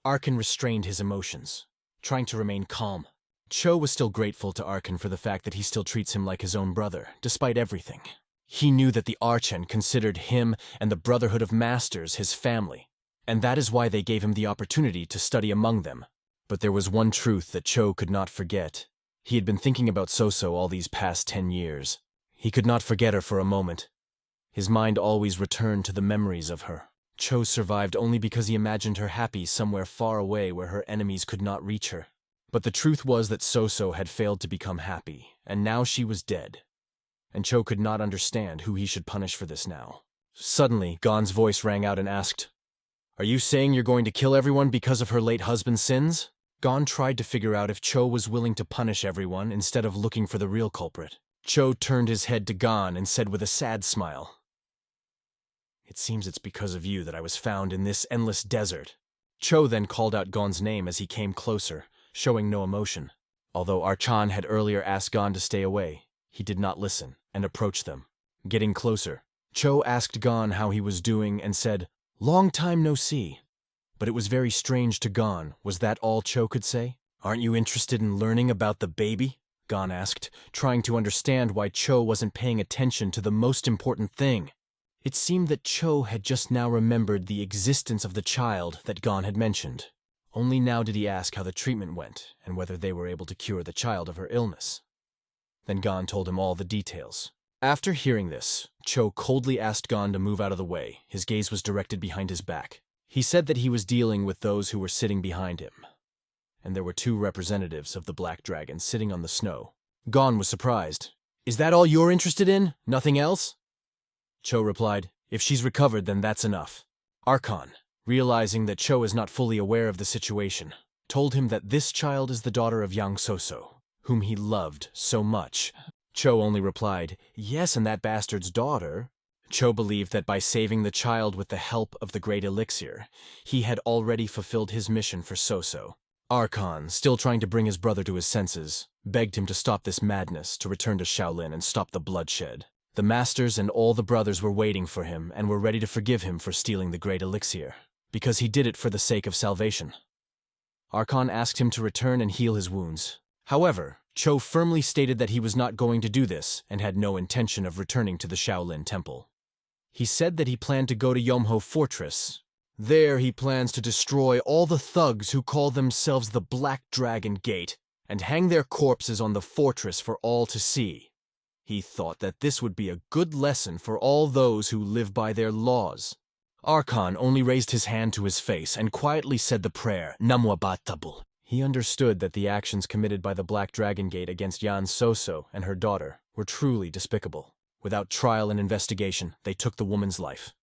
Archon restrained his emotions, trying to remain calm. Cho was still grateful to Archon for the fact that he still treats him like his own brother, despite everything. He knew that the Archon considered him and the Brotherhood of Masters his family, and that is why they gave him the opportunity to study among them. But there was one truth that Cho could not forget. He had been thinking about So-So all these past 10 years. He could not forget her for a moment. His mind always returned to the memories of her. Cho survived only because he imagined her happy somewhere far away where her enemies could not reach her. But the truth was that So-So had failed to become happy, and now she was dead. And Cho could not understand who he should punish for this now. Suddenly, Gon's voice rang out and asked, "Are you saying you're going to kill everyone because of her late husband's sins?" Gon tried to figure out if Cho was willing to punish everyone instead of looking for the real culprit. Cho turned his head to Gon and said with a sad smile, "It seems it's because of you that I was found in this endless desert." Cho then called out Gon's name as he came closer, showing no emotion. Although Archon had earlier asked Gon to stay away, he did not listen and approached them. Getting closer, Cho asked Gon how he was doing and said, "Long time no see." But it was very strange to Gon. Was that all Cho could say? "Aren't you interested in learning about the baby?" Gon asked, trying to understand why Cho wasn't paying attention to the most important thing. It seemed that Cho had just now remembered the existence of the child that Gon had mentioned. Only now did he ask how the treatment went and whether they were able to cure the child of her illness. Then Gon told him all the details. After hearing this, Cho coldly asked Gon to move out of the way. His gaze was directed behind his back. He said that he was dealing with those who were sitting behind him, and there were 2 representatives of the Black Dragon sitting on the snow. Gon was surprised. "Is that all you're interested in? Nothing else?" Cho replied, "If she's recovered, then that's enough." Archon, realizing that Cho is not fully aware of the situation, told him that this child is the daughter of Yang Soso, whom he loved so much. Cho only replied, "Yes, and that bastard's daughter." Cho believed that by saving the child with the help of the great elixir, he had already fulfilled his mission for Soso. Archon, still trying to bring his brother to his senses, begged him to stop this madness, to return to Shaolin and stop the bloodshed. The masters and all the brothers were waiting for him and were ready to forgive him for stealing the great elixir, because he did it for the sake of salvation. Archon asked him to return and heal his wounds. However, Cho firmly stated that he was not going to do this and had no intention of returning to the Shaolin Temple. He said that he planned to go to Yomho Fortress. There he plans to destroy all the thugs who call themselves the Black Dragon Gate and hang their corpses on the fortress for all to see. He thought that this would be a good lesson for all those who live by their laws. Archon only raised his hand to his face and quietly said the prayer, Namwa Batabul. He understood that the actions committed by the Black Dragon Gate against Yan Soso and her daughter were truly despicable. Without trial and investigation, they took the woman's life,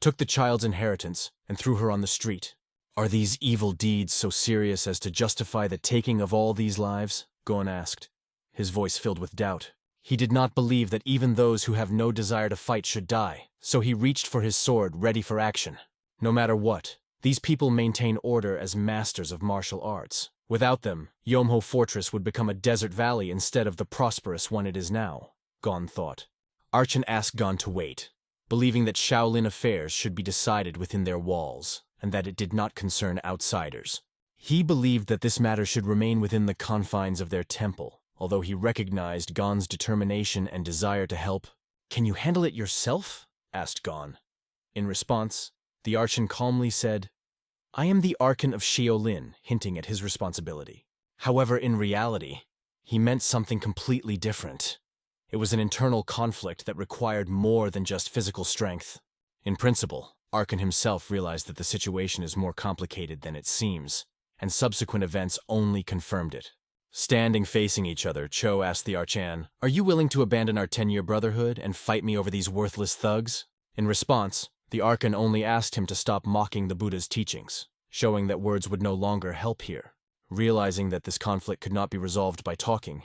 took the child's inheritance, and threw her on the street. Are these evil deeds so serious as to justify the taking of all these lives? Gon asked, his voice filled with doubt. He did not believe that even those who have no desire to fight should die, so he reached for his sword, ready for action. No matter what, these people maintain order as masters of martial arts. Without them, Yomho Fortress would become a desert valley instead of the prosperous one it is now, Gon thought. Archon asked Gon to wait, believing that Shaolin affairs should be decided within their walls, and that it did not concern outsiders. He believed that this matter should remain within the confines of their temple, although he recognized Gon's determination and desire to help. "Can you handle it yourself?" asked Gon. In response, the Archon calmly said, "I am the Archon of Shaolin," hinting at his responsibility. However, in reality, he meant something completely different. It was an internal conflict that required more than just physical strength. In principle, Archon himself realized that the situation is more complicated than it seems, and subsequent events only confirmed it. Standing facing each other, Cho asked the Archon, "Are you willing to abandon our 10-year brotherhood and fight me over these worthless thugs?" In response, the Archon only asked him to stop mocking the Buddha's teachings, showing that words would no longer help here. Realizing that this conflict could not be resolved by talking,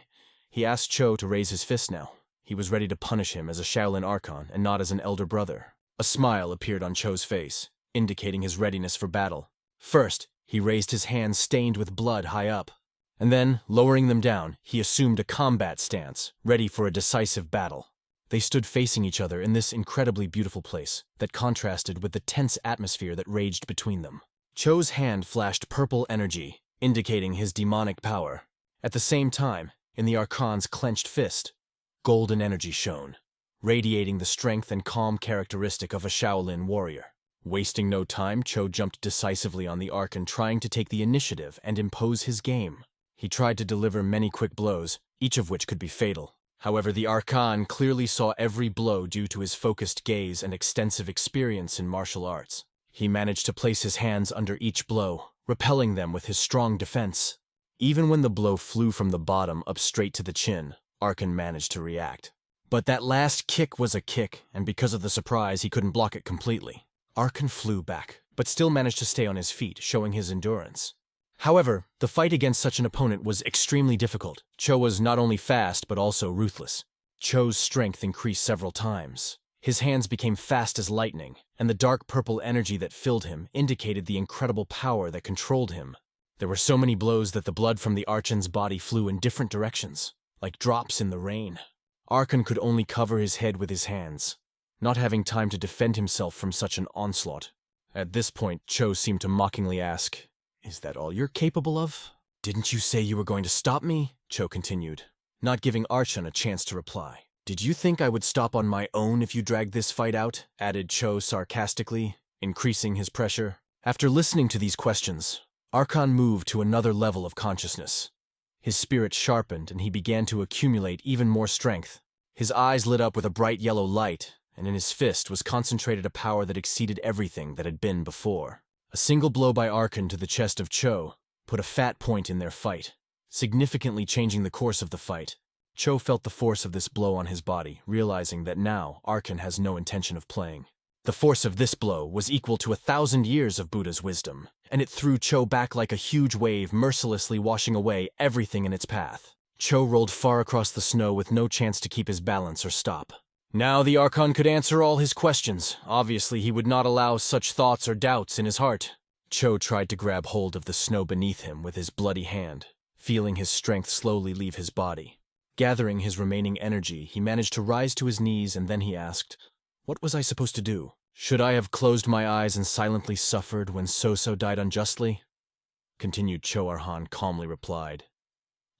he asked Cho to raise his fist now. He was ready to punish him as a Shaolin Archon and not as an elder brother. A smile appeared on Cho's face, indicating his readiness for battle. First, he raised his hands stained with blood high up, and then, lowering them down, he assumed a combat stance, ready for a decisive battle. They stood facing each other in this incredibly beautiful place that contrasted with the tense atmosphere that raged between them. Cho's hand flashed purple energy, indicating his demonic power. At the same time, in the Archon's clenched fist, golden energy shone, radiating the strength and calm characteristic of a Shaolin warrior. Wasting no time, Cho jumped decisively on the Archon, trying to take the initiative and impose his game. He tried to deliver many quick blows, each of which could be fatal. However, the Archon clearly saw every blow due to his focused gaze and extensive experience in martial arts. He managed to place his hands under each blow, repelling them with his strong defense. Even when the blow flew from the bottom up straight to the chin, Archon managed to react. But that last kick was a kick, and because of the surprise, he couldn't block it completely. Archon flew back, but still managed to stay on his feet, showing his endurance. However, the fight against such an opponent was extremely difficult. Cho was not only fast, but also ruthless. Cho's strength increased several times. His hands became fast as lightning, and the dark purple energy that filled him indicated the incredible power that controlled him. There were so many blows that the blood from the Archon's body flew in different directions, like drops in the rain. Archon could only cover his head with his hands, not having time to defend himself from such an onslaught. At this point, Cho seemed to mockingly ask, "Is that all you're capable of?" "Didn't you say you were going to stop me?" Cho continued, not giving Archon a chance to reply. "Did you think I would stop on my own if you dragged this fight out?" added Cho sarcastically, increasing his pressure. After listening to these questions, Archon moved to another level of consciousness. His spirit sharpened, and he began to accumulate even more strength. His eyes lit up with a bright yellow light, and in his fist was concentrated a power that exceeded everything that had been before. A single blow by Arkan to the chest of Cho put a fat point in their fight, significantly changing the course of the fight. Cho felt the force of this blow on his body, realizing that now Arkan has no intention of playing. The force of this blow was equal to 1,000 years of Buddha's wisdom, and it threw Cho back like a huge wave, mercilessly washing away everything in its path. Cho rolled far across the snow with no chance to keep his balance or stop. Now the Archon could answer all his questions. Obviously, he would not allow such thoughts or doubts in his heart. Cho tried to grab hold of the snow beneath him with his bloody hand, feeling his strength slowly leave his body. Gathering his remaining energy, he managed to rise to his knees, and then he asked, "What was I supposed to do? Should I have closed my eyes and silently suffered when So-So died unjustly?" Continued Cho Arhan calmly replied,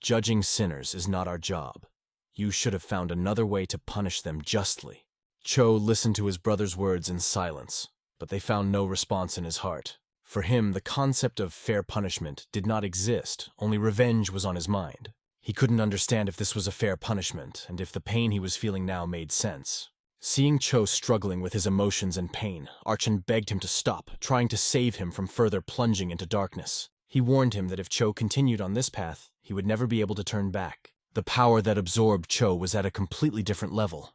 "Judging sinners is not our job. You should have found another way to punish them justly." Cho listened to his brother's words in silence, but they found no response in his heart. For him, the concept of fair punishment did not exist, only revenge was on his mind. He couldn't understand if this was a fair punishment, and if the pain he was feeling now made sense. Seeing Cho struggling with his emotions and pain, Archon begged him to stop, trying to save him from further plunging into darkness. He warned him that if Cho continued on this path, he would never be able to turn back. The power that absorbed Cho was at a completely different level.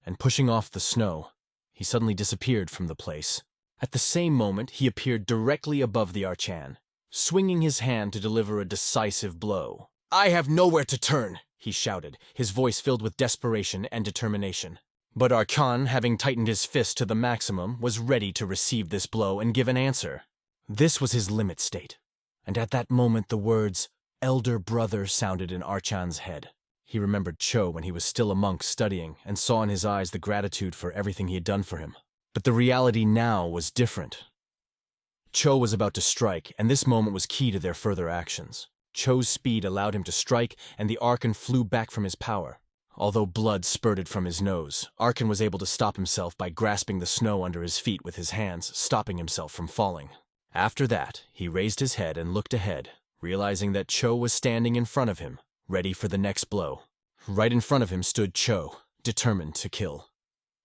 And pushing off the snow, he suddenly disappeared from the place. At the same moment, he appeared directly above the Archan, swinging his hand to deliver a decisive blow. "I have nowhere to turn," he shouted, his voice filled with desperation and determination. But Archon, having tightened his fist to the maximum, was ready to receive this blow and give an answer. This was his limit state, and at that moment the words, "elder brother," sounded in Archon's head. He remembered Cho when he was still a monk studying, and saw in his eyes the gratitude for everything he had done for him. But the reality now was different. Cho was about to strike, and this moment was key to their further actions. Cho's speed allowed him to strike, and the Archon flew back from his power. Although blood spurted from his nose, Archon was able to stop himself by grasping the snow under his feet with his hands, stopping himself from falling. After that, he raised his head and looked ahead, realizing that Cho was standing in front of him, ready for the next blow. Right in front of him stood Cho, determined to kill,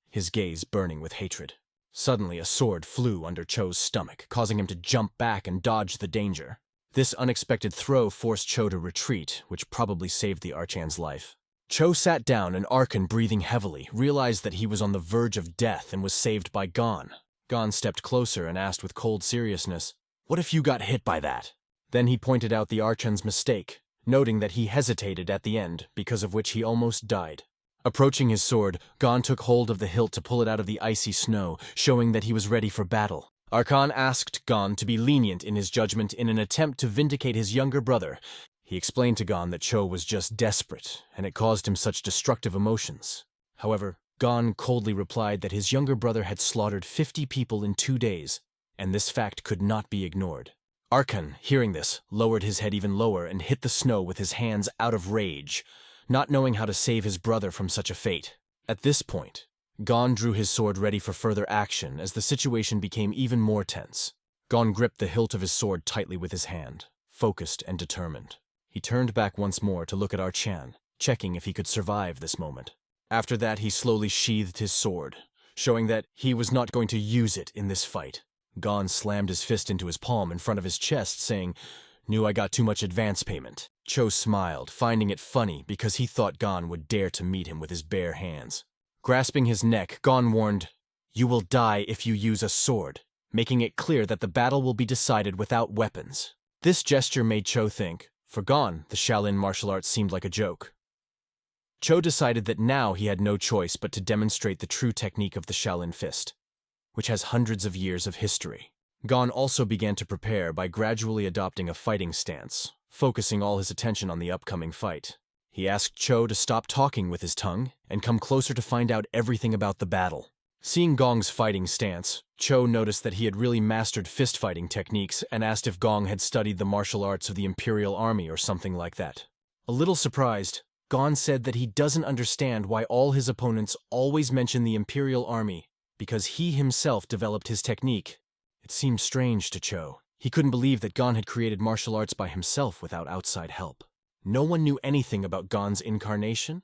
his gaze burning with hatred. Suddenly, a sword flew under Cho's stomach, causing him to jump back and dodge the danger. This unexpected throw forced Cho to retreat, which probably saved the Archan's life. Cho sat down, and Archon, breathing heavily, realized that he was on the verge of death and was saved by Gon. Gon stepped closer and asked with cold seriousness, "What if you got hit by that?" Then he pointed out the Archon's mistake, noting that he hesitated at the end, because of which he almost died. Approaching his sword, Gon took hold of the hilt to pull it out of the icy snow, showing that he was ready for battle. Archon asked Gon to be lenient in his judgment in an attempt to vindicate his younger brother. He explained to Gon that Cho was just desperate, and it caused him such destructive emotions. However, Gon coldly replied that his younger brother had slaughtered 50 people in 2 days, and this fact could not be ignored. Archon, hearing this, lowered his head even lower and hit the snow with his hands out of rage, not knowing how to save his brother from such a fate. At this point, Gon drew his sword ready for further action as the situation became even more tense. Gon gripped the hilt of his sword tightly with his hand, focused and determined. He turned back once more to look at Archan, checking if he could survive this moment. After that, he slowly sheathed his sword, showing that he was not going to use it in this fight. Gon slammed his fist into his palm in front of his chest, saying, "Knew I got too much advance payment." Cho smiled, finding it funny because he thought Gon would dare to meet him with his bare hands. Grasping his neck, Gon warned, "You will die if you use a sword," making it clear that the battle will be decided without weapons. This gesture made Cho think. For Gon, the Shaolin martial arts seemed like a joke. Cho decided that now he had no choice but to demonstrate the true technique of the Shaolin fist, which has hundreds of years of history. Gon also began to prepare by gradually adopting a fighting stance, focusing all his attention on the upcoming fight. He asked Cho to stop talking with his tongue and come closer to find out everything about the battle. Seeing Gong's fighting stance, Cho noticed that he had really mastered fist-fighting techniques and asked if Gong had studied the martial arts of the Imperial Army or something like that. A little surprised, Gon said that he doesn't understand why all his opponents always mention the Imperial Army, because he himself developed his technique. It seemed strange to Cho. He couldn't believe that Gon had created martial arts by himself without outside help. No one knew anything about Gon's incarnation,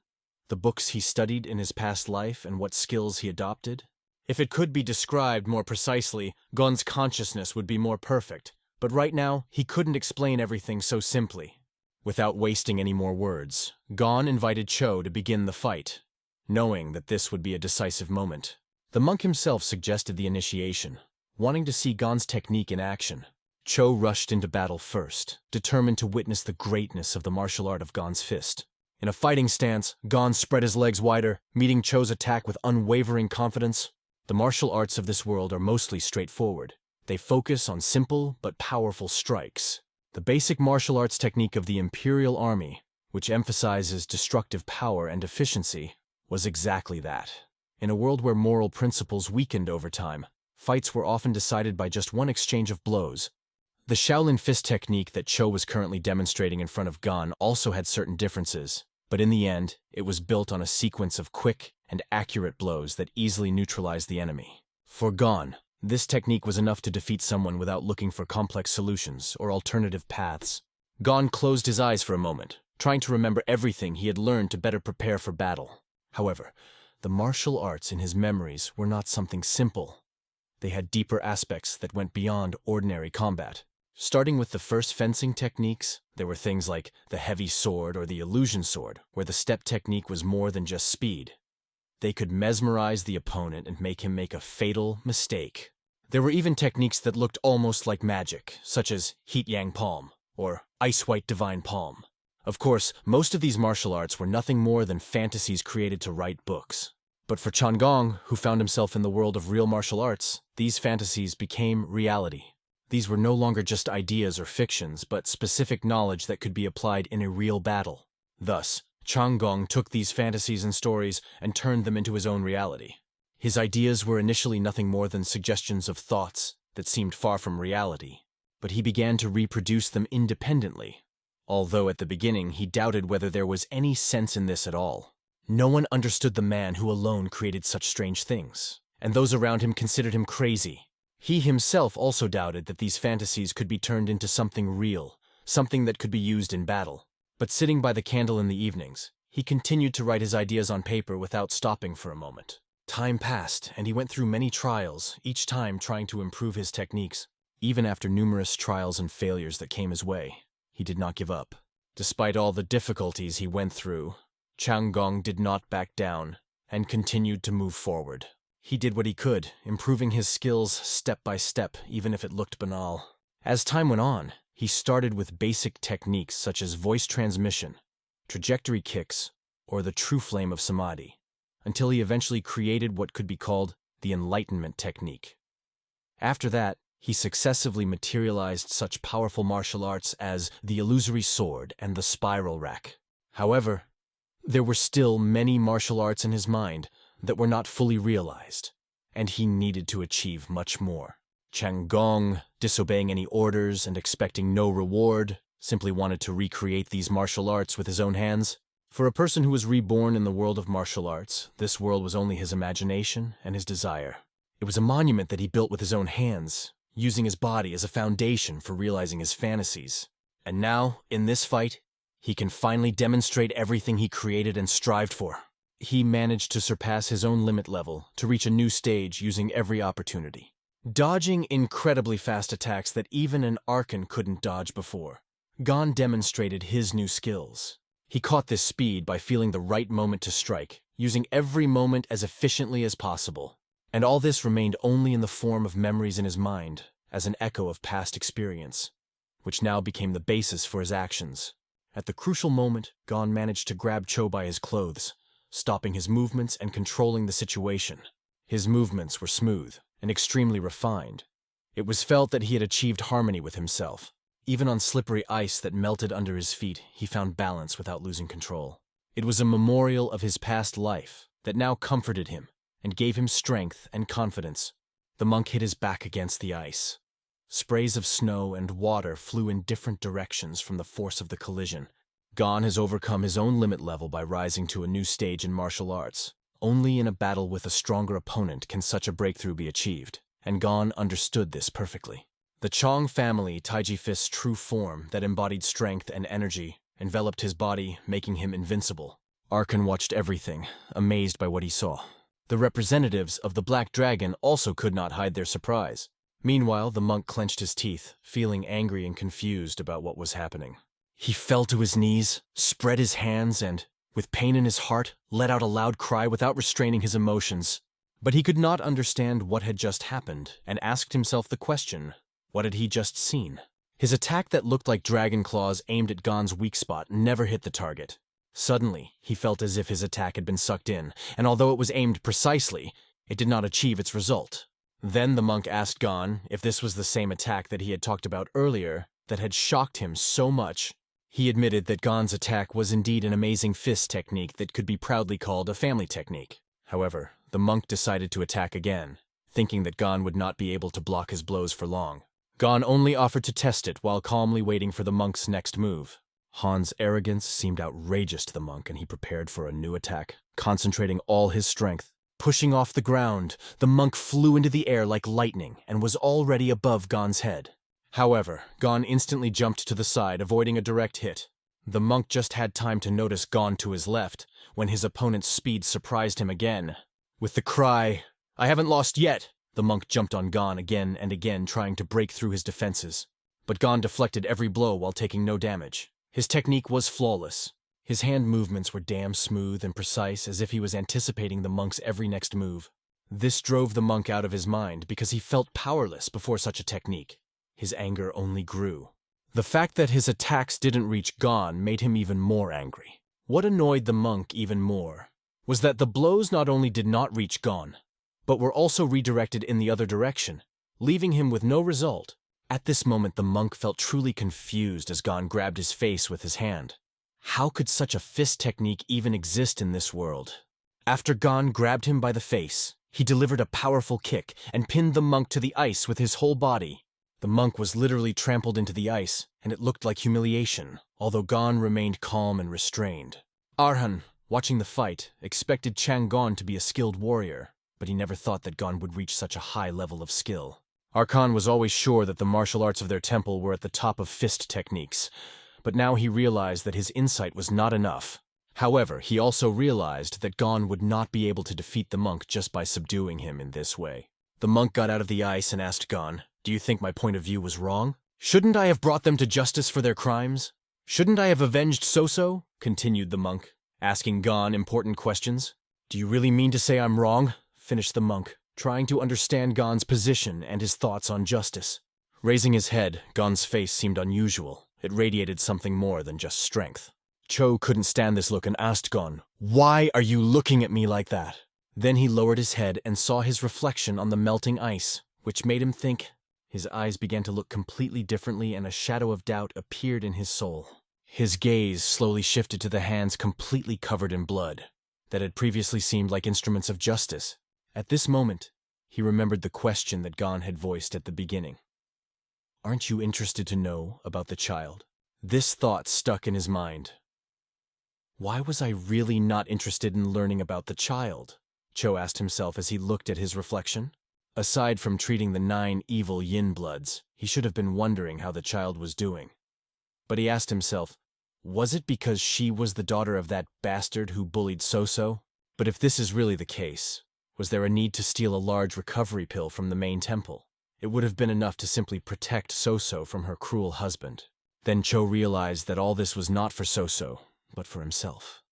the books he studied in his past life, and what skills he adopted. If it could be described more precisely, Gon's consciousness would be more perfect, but right now, he couldn't explain everything so simply. Without wasting any more words, Gon invited Cho to begin the fight, knowing that this would be a decisive moment. The monk himself suggested the initiation, wanting to see Gon's technique in action. Cho rushed into battle first, determined to witness the greatness of the martial art of Gon's fist. In a fighting stance, Gon spread his legs wider, meeting Cho's attack with unwavering confidence. The martial arts of this world are mostly straightforward. They focus on simple but powerful strikes. The basic martial arts technique of the Imperial Army, which emphasizes destructive power and efficiency, was exactly that. In a world where moral principles weakened over time, fights were often decided by just one exchange of blows. The Shaolin fist technique that Cho was currently demonstrating in front of Gon also had certain differences, but in the end, it was built on a sequence of quick and accurate blows that easily neutralized the enemy. For Gon, this technique was enough to defeat someone without looking for complex solutions or alternative paths. Gon closed his eyes for a moment, trying to remember everything he had learned to better prepare for battle. However, the martial arts in his memories were not something simple. They had deeper aspects that went beyond ordinary combat. Starting with the first fencing techniques, there were things like the heavy sword or the illusion sword, where the step technique was more than just speed. They could mesmerize the opponent and make him make a fatal mistake. There were even techniques that looked almost like magic, such as Heat Yang Palm or Ice White Divine Palm. Of course, most of these martial arts were nothing more than fantasies created to write books. But for Chan Gong, who found himself in the world of real martial arts, these fantasies became reality. These were no longer just ideas or fictions, but specific knowledge that could be applied in a real battle. Thus, Chan Gong took these fantasies and stories and turned them into his own reality. His ideas were initially nothing more than suggestions of thoughts that seemed far from reality, but he began to reproduce them independently, although at the beginning he doubted whether there was any sense in this at all. No one understood the man who alone created such strange things, and those around him considered him crazy. He himself also doubted that these fantasies could be turned into something real, something that could be used in battle. But sitting by the candle in the evenings, he continued to write his ideas on paper without stopping for a moment. Time passed, and he went through many trials, each time trying to improve his techniques. Even after numerous trials and failures that came his way, he did not give up. Despite all the difficulties he went through, Chan Gong did not back down and continued to move forward. He did what he could, improving his skills step by step, even if it looked banal. As time went on, he started with basic techniques such as voice transmission, trajectory kicks, or the true flame of samadhi, until he eventually created what could be called the enlightenment technique. After that, he successively materialized such powerful martial arts as the illusory sword and the spiral rack. However, there were still many martial arts in his mind that were not fully realized, and he needed to achieve much more. Chan Gong, disobeying any orders and expecting no reward, simply wanted to recreate these martial arts with his own hands. For a person who was reborn in the world of martial arts, this world was only his imagination and his desire. It was a monument that he built with his own hands, using his body as a foundation for realizing his fantasies. And now, in this fight, he can finally demonstrate everything he created and strived for. He managed to surpass his own limit level to reach a new stage using every opportunity, dodging incredibly fast attacks that even an Archon couldn't dodge before. Gon demonstrated his new skills. He caught this speed by feeling the right moment to strike, using every moment as efficiently as possible. And all this remained only in the form of memories in his mind, as an echo of past experience, which now became the basis for his actions. At the crucial moment, Gon managed to grab Cho by his clothes, stopping his movements and controlling the situation. His movements were smooth and extremely refined. It was felt that he had achieved harmony with himself. Even on slippery ice that melted under his feet, he found balance without losing control. It was a memorial of his past life that now comforted him and gave him strength and confidence. The monk hit his back against the ice. Sprays of snow and water flew in different directions from the force of the collision. Gon has overcome his own limit level by rising to a new stage in martial arts. Only in a battle with a stronger opponent can such a breakthrough be achieved, and Gon understood this perfectly. The Chong family Taiji Fist's true form that embodied strength and energy enveloped his body, making him invincible. Arkan watched everything, amazed by what he saw. The representatives of the Black Dragon also could not hide their surprise. Meanwhile, the monk clenched his teeth, feeling angry and confused about what was happening. He fell to his knees, spread his hands, and, with pain in his heart, let out a loud cry without restraining his emotions. But he could not understand what had just happened, and asked himself the question, what had he just seen? His attack that looked like dragon claws aimed at Gon's weak spot never hit the target. Suddenly, he felt as if his attack had been sucked in, and although it was aimed precisely, it did not achieve its result. Then the monk asked Gon if this was the same attack that he had talked about earlier that had shocked him so much. He admitted that Gon's attack was indeed an amazing fist technique that could be proudly called a family technique. However, the monk decided to attack again, thinking that Gon would not be able to block his blows for long. Gon only offered to test it while calmly waiting for the monk's next move. Han's arrogance seemed outrageous to the monk, and he prepared for a new attack, concentrating all his strength. Pushing off the ground, the monk flew into the air like lightning and was already above Gon's head. However, Gon instantly jumped to the side, avoiding a direct hit. The monk just had time to notice Gon to his left, when his opponent's speed surprised him again. With the cry, "I haven't lost yet!" the monk jumped on Gon again and again, trying to break through his defenses. But Gon deflected every blow while taking no damage. His technique was flawless. His hand movements were damn smooth and precise, as if he was anticipating the monk's every next move. This drove the monk out of his mind because he felt powerless before such a technique. His anger only grew. The fact that his attacks didn't reach Gon made him even more angry. What annoyed the monk even more was that the blows not only did not reach Gon, but were also redirected in the other direction, leaving him with no result. At this moment, the monk felt truly confused as Gon grabbed his face with his hand. How could such a fist technique even exist in this world? After Gon grabbed him by the face, he delivered a powerful kick and pinned the monk to the ice with his whole body. The monk was literally trampled into the ice, and it looked like humiliation, although Gon remained calm and restrained. Arhan, watching the fight, expected Chang'an to be a skilled warrior, but he never thought that Gon would reach such a high level of skill. Arkan was always sure that the martial arts of their temple were at the top of fist techniques, but now he realized that his insight was not enough. However, he also realized that Gon would not be able to defeat the monk just by subduing him in this way. The monk got out of the ice and asked Gon, "Do you think my point of view was wrong? Shouldn't I have brought them to justice for their crimes? Shouldn't I have avenged Soso?" continued the monk, asking Gon important questions. "Do you really mean to say I'm wrong?" finished the monk, trying to understand Gon's position and his thoughts on justice. Raising his head, Gon's face seemed unusual. It radiated something more than just strength. Cho couldn't stand this look and asked Gon, "Why are you looking at me like that?" Then he lowered his head and saw his reflection on the melting ice, which made him think. His eyes began to look completely differently, and a shadow of doubt appeared in his soul. His gaze slowly shifted to the hands completely covered in blood, that had previously seemed like instruments of justice. At this moment, he remembered the question that Gon had voiced at the beginning. "Aren't you interested to know about the child?" This thought stuck in his mind. Why was I really not interested in learning about the child? Cho asked himself as he looked at his reflection. Aside from treating the 9 evil yin bloods, he should have been wondering how the child was doing. But he asked himself, was it because she was the daughter of that bastard who bullied Soso? But if this is really the case, was there a need to steal a large recovery pill from the main temple? It would have been enough to simply protect Soso from her cruel husband. Then Cho realized that all this was not for Soso, but for himself.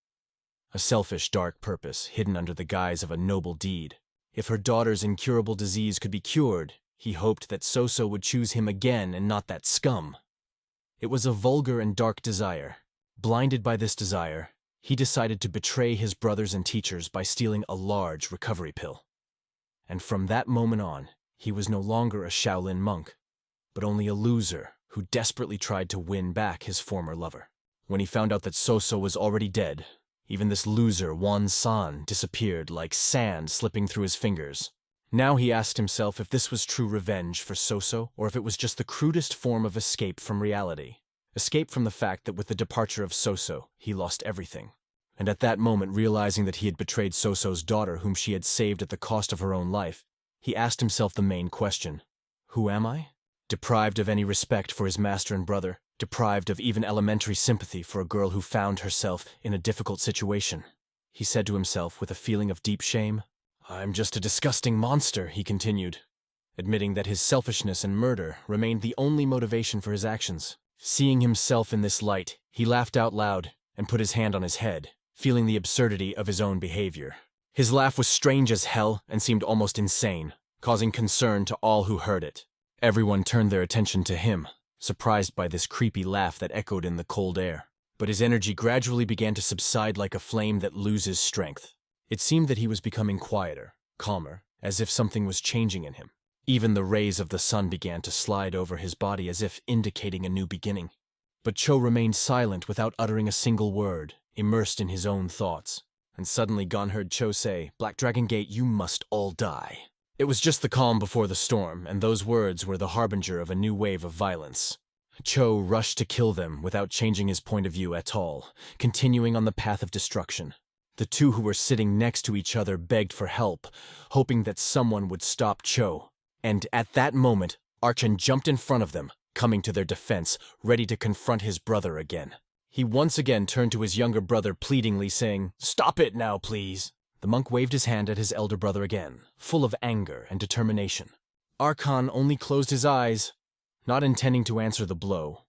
A selfish, dark purpose hidden under the guise of a noble deed. If her daughter's incurable disease could be cured, he hoped that Soso would choose him again and not that scum. It was a vulgar and dark desire. Blinded by this desire, he decided to betray his brothers and teachers by stealing a large recovery pill. And from that moment on, he was no longer a Shaolin monk, but only a loser who desperately tried to win back his former lover. When he found out that Soso was already dead, even this loser, Wan San, disappeared like sand slipping through his fingers. Now he asked himself if this was true revenge for Soso, or if it was just the crudest form of escape from reality. Escape from the fact that with the departure of Soso, he lost everything. And at that moment, realizing that he had betrayed Soso's daughter, whom she had saved at the cost of her own life, he asked himself the main question. Who am I? Deprived of any respect for his master and brother, deprived of even elementary sympathy for a girl who found herself in a difficult situation. He said to himself with a feeling of deep shame. "I'm just a disgusting monster," he continued, admitting that his selfishness and murder remained the only motivation for his actions. Seeing himself in this light, he laughed out loud and put his hand on his head, feeling the absurdity of his own behavior. His laugh was strange as hell and seemed almost insane, causing concern to all who heard it. Everyone turned their attention to him, surprised by this creepy laugh that echoed in the cold air. But his energy gradually began to subside like a flame that loses strength. It seemed that he was becoming quieter, calmer, as if something was changing in him. Even the rays of the sun began to slide over his body as if indicating a new beginning. But Cho remained silent without uttering a single word, immersed in his own thoughts. And suddenly Gon heard Cho say, "Black Dragon Gate, you must all die." It was just the calm before the storm, and those words were the harbinger of a new wave of violence. Cho rushed to kill them without changing his point of view at all, continuing on the path of destruction. The two who were sitting next to each other begged for help, hoping that someone would stop Cho. And at that moment, Archon jumped in front of them, coming to their defense, ready to confront his brother again. He once again turned to his younger brother pleadingly, saying, "Stop it now, please." The monk waved his hand at his elder brother again, full of anger and determination. Archon only closed his eyes, not intending to answer the blow.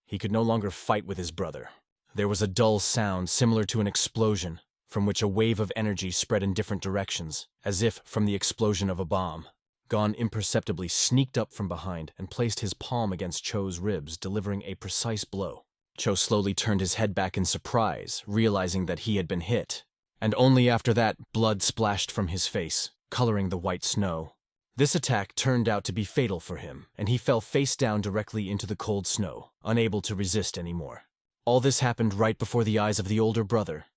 He could no longer fight with his brother. There was a dull sound similar to an explosion, from which a wave of energy spread in different directions, as if from the explosion of a bomb. Gon imperceptibly sneaked up from behind and placed his palm against Cho's ribs, delivering a precise blow. Cho slowly turned his head back in surprise, realizing that he had been hit. And only after that, blood splashed from his face, coloring the white snow. This attack turned out to be fatal for him, and he fell face down directly into the cold snow, unable to resist anymore. All this happened right before the eyes of the older brother,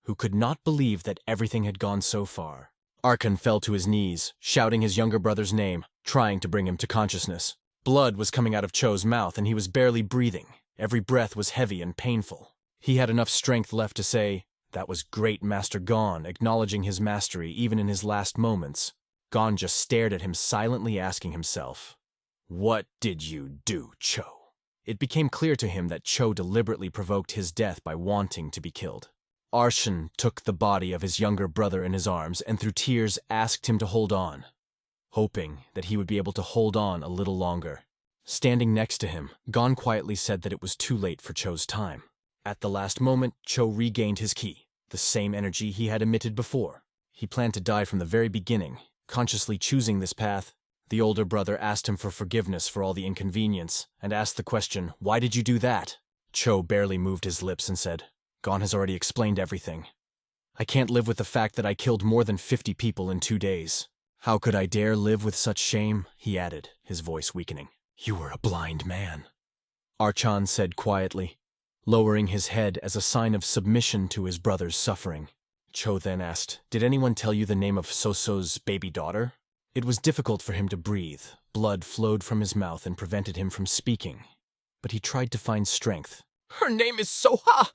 who could not believe that everything had gone so far. Archon fell to his knees, shouting his younger brother's name, trying to bring him to consciousness. Blood was coming out of Cho's mouth, and he was barely breathing. Every breath was heavy and painful. He had enough strength left to say, "That was great, Master Gon," acknowledging his mastery even in his last moments. Gon just stared at him silently, asking himself, "What did you do, Cho?" It became clear to him that Cho deliberately provoked his death by wanting to be killed. Archon took the body of his younger brother in his arms and through tears asked him to hold on, hoping that he would be able to hold on a little longer. Standing next to him, Gon quietly said that it was too late for Cho's time. At the last moment, Cho regained his ki, the same energy he had emitted before. He planned to die from the very beginning, consciously choosing this path. The older brother asked him for forgiveness for all the inconvenience, and asked the question, "Why did you do that?" Cho barely moved his lips and said, "Gon has already explained everything. I can't live with the fact that I killed more than 50 people in 2 days. How could I dare live with such shame?" he added, his voice weakening. "You were a blind man," Archon said quietly, lowering his head as a sign of submission to his brother's suffering. Cho then asked, "Did anyone tell you the name of Soso's baby daughter?" It was difficult for him to breathe. Blood flowed from his mouth and prevented him from speaking. But he tried to find strength. "Her name is Soha!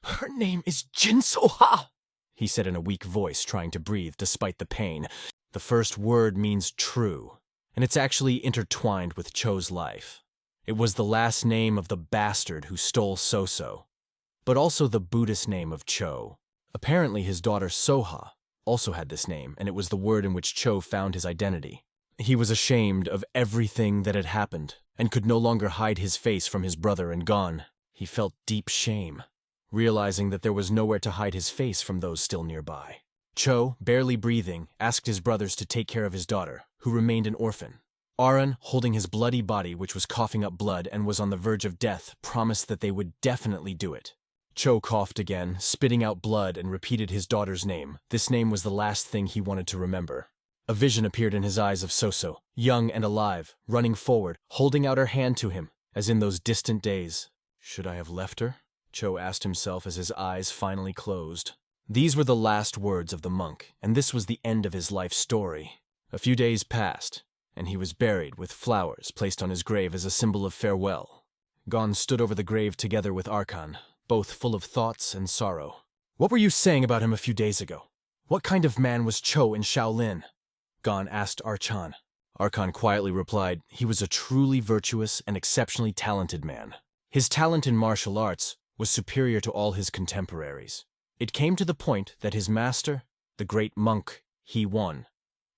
Her name is Jin Soha!" he said in a weak voice, trying to breathe despite the pain. The first word means true, and it's actually intertwined with Cho's life. It was the last name of the bastard who stole Soso, but also the Buddhist name of Cho. Apparently his daughter Soha also had this name, and it was the word in which Cho found his identity. He was ashamed of everything that had happened, and could no longer hide his face from his brother and Gon. He felt deep shame, realizing that there was nowhere to hide his face from those still nearby. Cho, barely breathing, asked his brothers to take care of his daughter, who remained an orphan. Aaron, holding his bloody body which was coughing up blood and was on the verge of death, promised that they would definitely do it. Cho coughed again, spitting out blood, and repeated his daughter's name. This name was the last thing he wanted to remember. A vision appeared in his eyes of Soso, young and alive, running forward, holding out her hand to him, as in those distant days. Should I have left her? Cho asked himself as his eyes finally closed. These were the last words of the monk, and this was the end of his life story. A few days passed, and he was buried with flowers placed on his grave as a symbol of farewell. Gon stood over the grave together with Archon, both full of thoughts and sorrow. "What were you saying about him a few days ago? What kind of man was Cho in Shaolin?" Gon asked Archon. Archon quietly replied he was a truly virtuous and exceptionally talented man. His talent in martial arts was superior to all his contemporaries. It came to the point that his master, the great monk He-Won,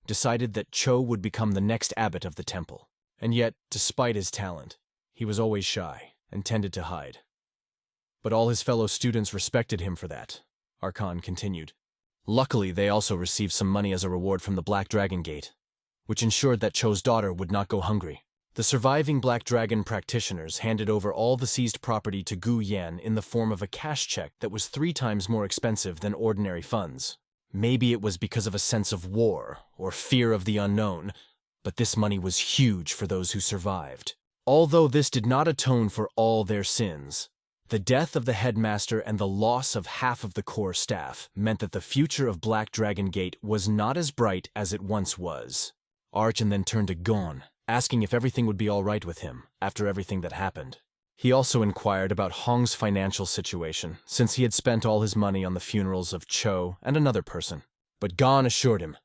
decided that Cho would become the next abbot of the temple. And yet, despite his talent, he was always shy and tended to hide. But all his fellow students respected him for that, Archon continued. Luckily, they also received some money as a reward from the Black Dragon Gate, which ensured that Cho's daughter would not go hungry. The surviving Black Dragon practitioners handed over all the seized property to Gu Yan in the form of a cash check that was 3 times more expensive than ordinary funds. Maybe it was because of a sense of war or fear of the unknown, but this money was huge for those who survived. Although this did not atone for all their sins, the death of the headmaster and the loss of half of the core staff meant that the future of Black Dragon Gate was not as bright as it once was. Archon then turned to Gon, asking if everything would be all right with him after everything that happened. He also inquired about Hong's financial situation, since he had spent all his money on the funerals of Cho and another person. But Gon assured him,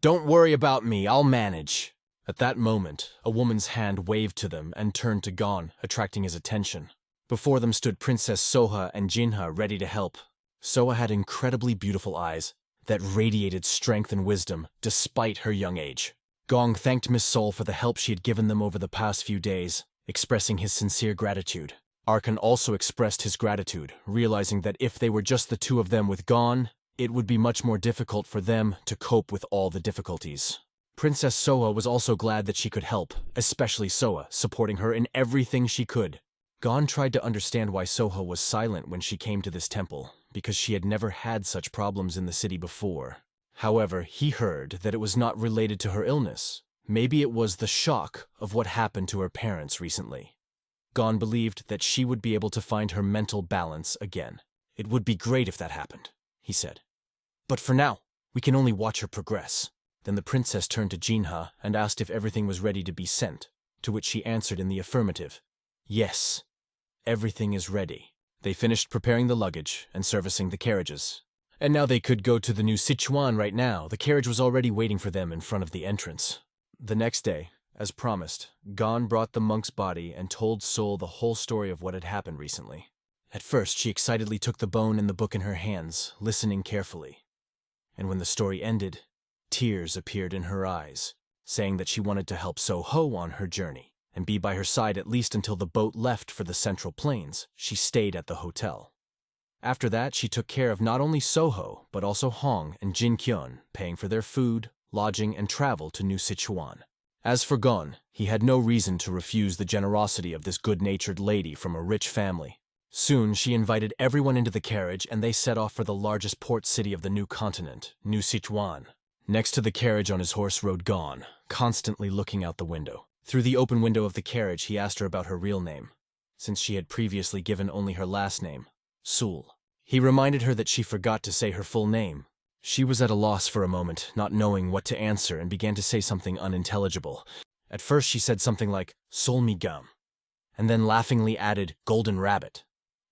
"Don't worry about me, I'll manage." At that moment, a woman's hand waved to them and turned to Gon, attracting his attention. Before them stood Princess Soha and Jinha ready to help. Soha had incredibly beautiful eyes that radiated strength and wisdom despite her young age. Gong thanked Miss Sol for the help she had given them over the past few days, expressing his sincere gratitude. Archon also expressed his gratitude, realizing that if they were just the two of them with Gon, it would be much more difficult for them to cope with all the difficulties. Princess Soha was also glad that she could help, especially Soha, supporting her in everything she could. Gon tried to understand why Soha was silent when she came to this temple, because she had never had such problems in the city before. However, he heard that it was not related to her illness. Maybe it was the shock of what happened to her parents recently. Gon believed that she would be able to find her mental balance again. "It would be great if that happened," he said. "But for now, we can only watch her progress." Then the princess turned to Jinha and asked if everything was ready to be sent, to which she answered in the affirmative. "Yes, everything is ready." They finished preparing the luggage and servicing the carriages. And now they could go to the new Sichuan right now. The carriage was already waiting for them in front of the entrance. The next day, as promised, Gon brought the monk's body and told Sol the whole story of what had happened recently. At first, she excitedly took the bone and the book in her hands, listening carefully. And when the story ended, tears appeared in her eyes, saying that she wanted to help So-Ho on her journey and be by her side at least until the boat left for the Central Plains. She stayed at the hotel. After that, she took care of not only So-Ho, but also Hong and Jin Kyun, paying for their food, lodging, and travel to New Sichuan. As for Gon, he had no reason to refuse the generosity of this good-natured lady from a rich family. Soon, she invited everyone into the carriage and they set off for the largest port city of the new continent, New Sichuan. Next to the carriage on his horse rode Gon, constantly looking out the window. Through the open window of the carriage, he asked her about her real name, since she had previously given only her last name, Sul. He reminded her that she forgot to say her full name. She was at a loss for a moment, not knowing what to answer, and began to say something unintelligible. At first she said something like, "Sol mi gum," and then laughingly added, "Golden Rabbit."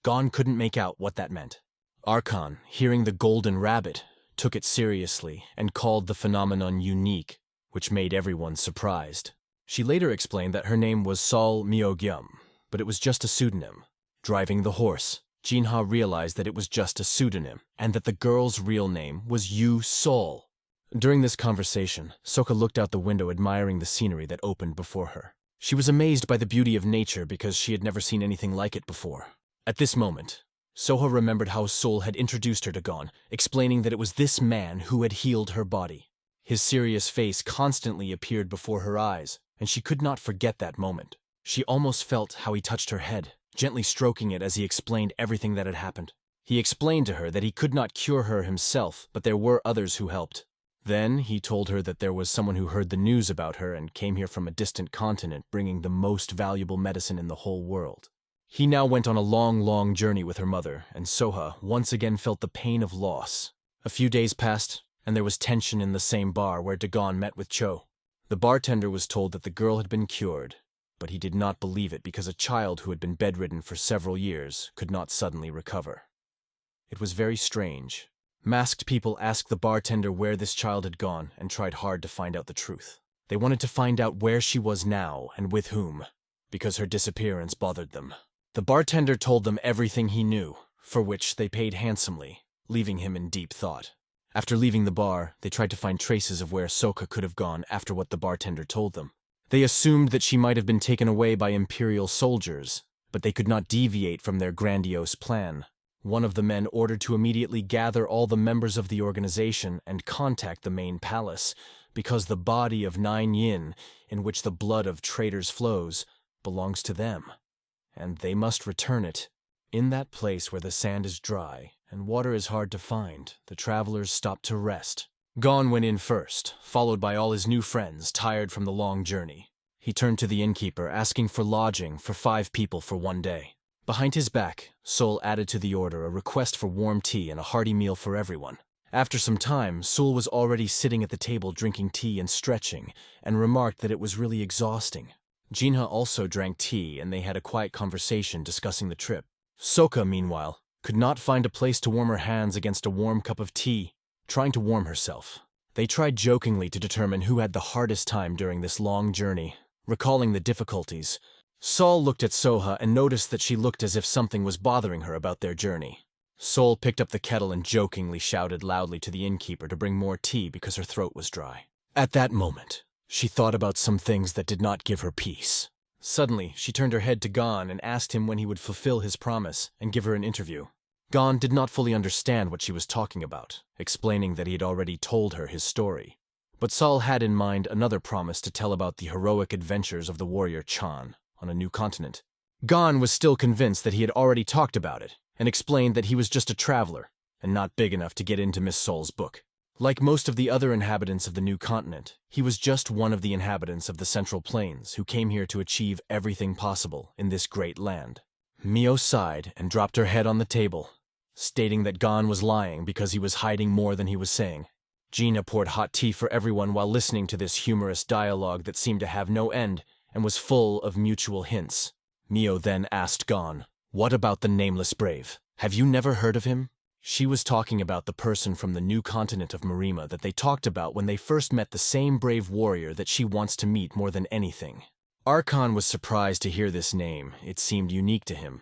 Gon couldn't make out what that meant. Archon, hearing the Golden Rabbit, took it seriously and called the phenomenon unique, which made everyone surprised. She later explained that her name was Sol Myo-gyum, but it was just a pseudonym. Driving the horse, Jinha realized that it was just a pseudonym, and that the girl's real name was Yu Sol. During this conversation, Soka looked out the window admiring the scenery that opened before her. She was amazed by the beauty of nature because she had never seen anything like it before. At this moment, Soha remembered how Sol had introduced her to Gon, explaining that it was this man who had healed her body. His serious face constantly appeared before her eyes, and she could not forget that moment. She almost felt how he touched her head, gently stroking it as he explained everything that had happened. He explained to her that he could not cure her himself, but there were others who helped. Then he told her that there was someone who heard the news about her and came here from a distant continent bringing the most valuable medicine in the whole world. He now went on a long journey with her mother, and Soha once again felt the pain of loss. A few days passed, and there was tension in the same bar where Dagon met with Cho. The bartender was told that the girl had been cured, but he did not believe it because a child who had been bedridden for several years could not suddenly recover. It was very strange. Masked people asked the bartender where this child had gone and tried hard to find out the truth. They wanted to find out where she was now and with whom, because her disappearance bothered them. The bartender told them everything he knew, for which they paid handsomely, leaving him in deep thought. After leaving the bar, they tried to find traces of where Sokka could have gone after what the bartender told them. They assumed that she might have been taken away by Imperial soldiers, but they could not deviate from their grandiose plan. One of the men ordered to immediately gather all the members of the organization and contact the main palace, because the body of 9 yin, in which the blood of traitors flows, belongs to them, and they must return it. In that place where the sand is dry and water is hard to find, the travelers stopped to rest. Gon went in first, followed by all his new friends, tired from the long journey. He turned to the innkeeper, asking for lodging for 5 people for 1 day. Behind his back, Sol added to the order a request for warm tea and a hearty meal for everyone. After some time, Sol was already sitting at the table drinking tea and stretching, and remarked that it was really exhausting. Jinha also drank tea, and they had a quiet conversation discussing the trip. Sokka, meanwhile, could not find a place to warm her hands against a warm cup of tea, trying to warm herself. They tried jokingly to determine who had the hardest time during this long journey, recalling the difficulties. Sol looked at Soha and noticed that she looked as if something was bothering her about their journey. Sol picked up the kettle and jokingly shouted loudly to the innkeeper to bring more tea because her throat was dry. At that moment, she thought about some things that did not give her peace. Suddenly, she turned her head to Gon and asked him when he would fulfill his promise and give her an interview. Gon did not fully understand what she was talking about, explaining that he had already told her his story. But Sol had in mind another promise to tell about the heroic adventures of the warrior Chan on a new continent. Gon was still convinced that he had already talked about it, and explained that he was just a traveler, and not big enough to get into Miss Sol's book. Like most of the other inhabitants of the new continent, he was just one of the inhabitants of the Central Plains who came here to achieve everything possible in this great land. Mio sighed and dropped her head on the table, stating that Gon was lying because he was hiding more than he was saying. Gina poured hot tea for everyone while listening to this humorous dialogue that seemed to have no end and was full of mutual hints. Mio then asked Gon, "What about the Nameless Brave? Have you never heard of him?" She was talking about the person from the new continent of Marima that they talked about when they first met the same brave warrior that she wants to meet more than anything. Archon was surprised to hear this name. It seemed unique to him.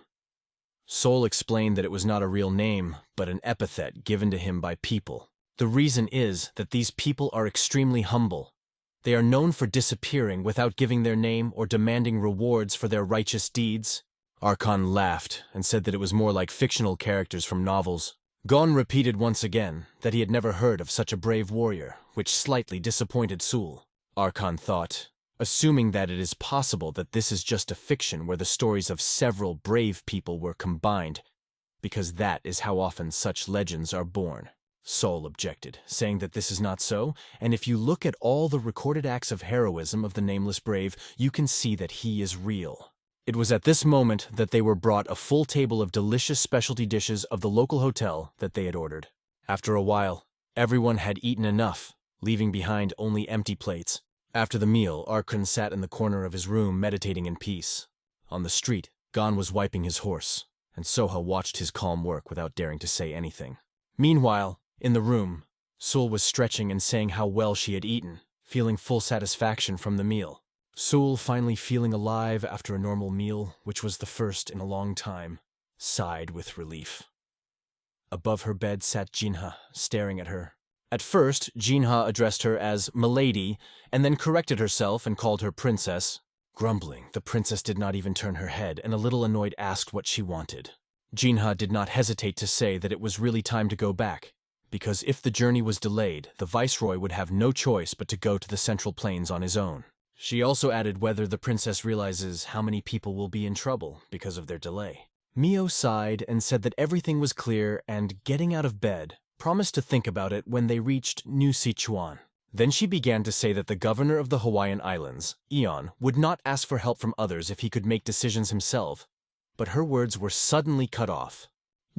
Sol explained that it was not a real name, but an epithet given to him by people. The reason is that these people are extremely humble. They are known for disappearing without giving their name or demanding rewards for their righteous deeds. Archon laughed and said that it was more like fictional characters from novels. Gon repeated once again that he had never heard of such a brave warrior, which slightly disappointed Sul. Archon thought, assuming that it is possible that this is just a fiction where the stories of several brave people were combined, because that is how often such legends are born. Sol objected, saying that this is not so, and if you look at all the recorded acts of heroism of the Nameless Brave, you can see that he is real. It was at this moment that they were brought a full table of delicious specialty dishes of the local hotel that they had ordered. After a while, everyone had eaten enough, leaving behind only empty plates. After the meal, Archon sat in the corner of his room meditating in peace. On the street, Gon was wiping his horse, and Soha watched his calm work without daring to say anything. Meanwhile, in the room, Sul was stretching and saying how well she had eaten, feeling full satisfaction from the meal. Sul, finally feeling alive after a normal meal, which was the first in a long time, sighed with relief. Above her bed sat Jinha, staring at her. At first, Jinha addressed her as "Milady," and then corrected herself and called her princess. Grumbling, the princess did not even turn her head, and a little annoyed asked what she wanted. Jinha did not hesitate to say that it was really time to go back, because if the journey was delayed, the viceroy would have no choice but to go to the Central Plains on his own. She also added whether the princess realizes how many people will be in trouble because of their delay. Mio sighed and said that everything was clear and, getting out of bed, promised to think about it when they reached New Sichuan. Then she began to say that the governor of the Hawaiian Islands, Eon, would not ask for help from others if he could make decisions himself. But her words were suddenly cut off.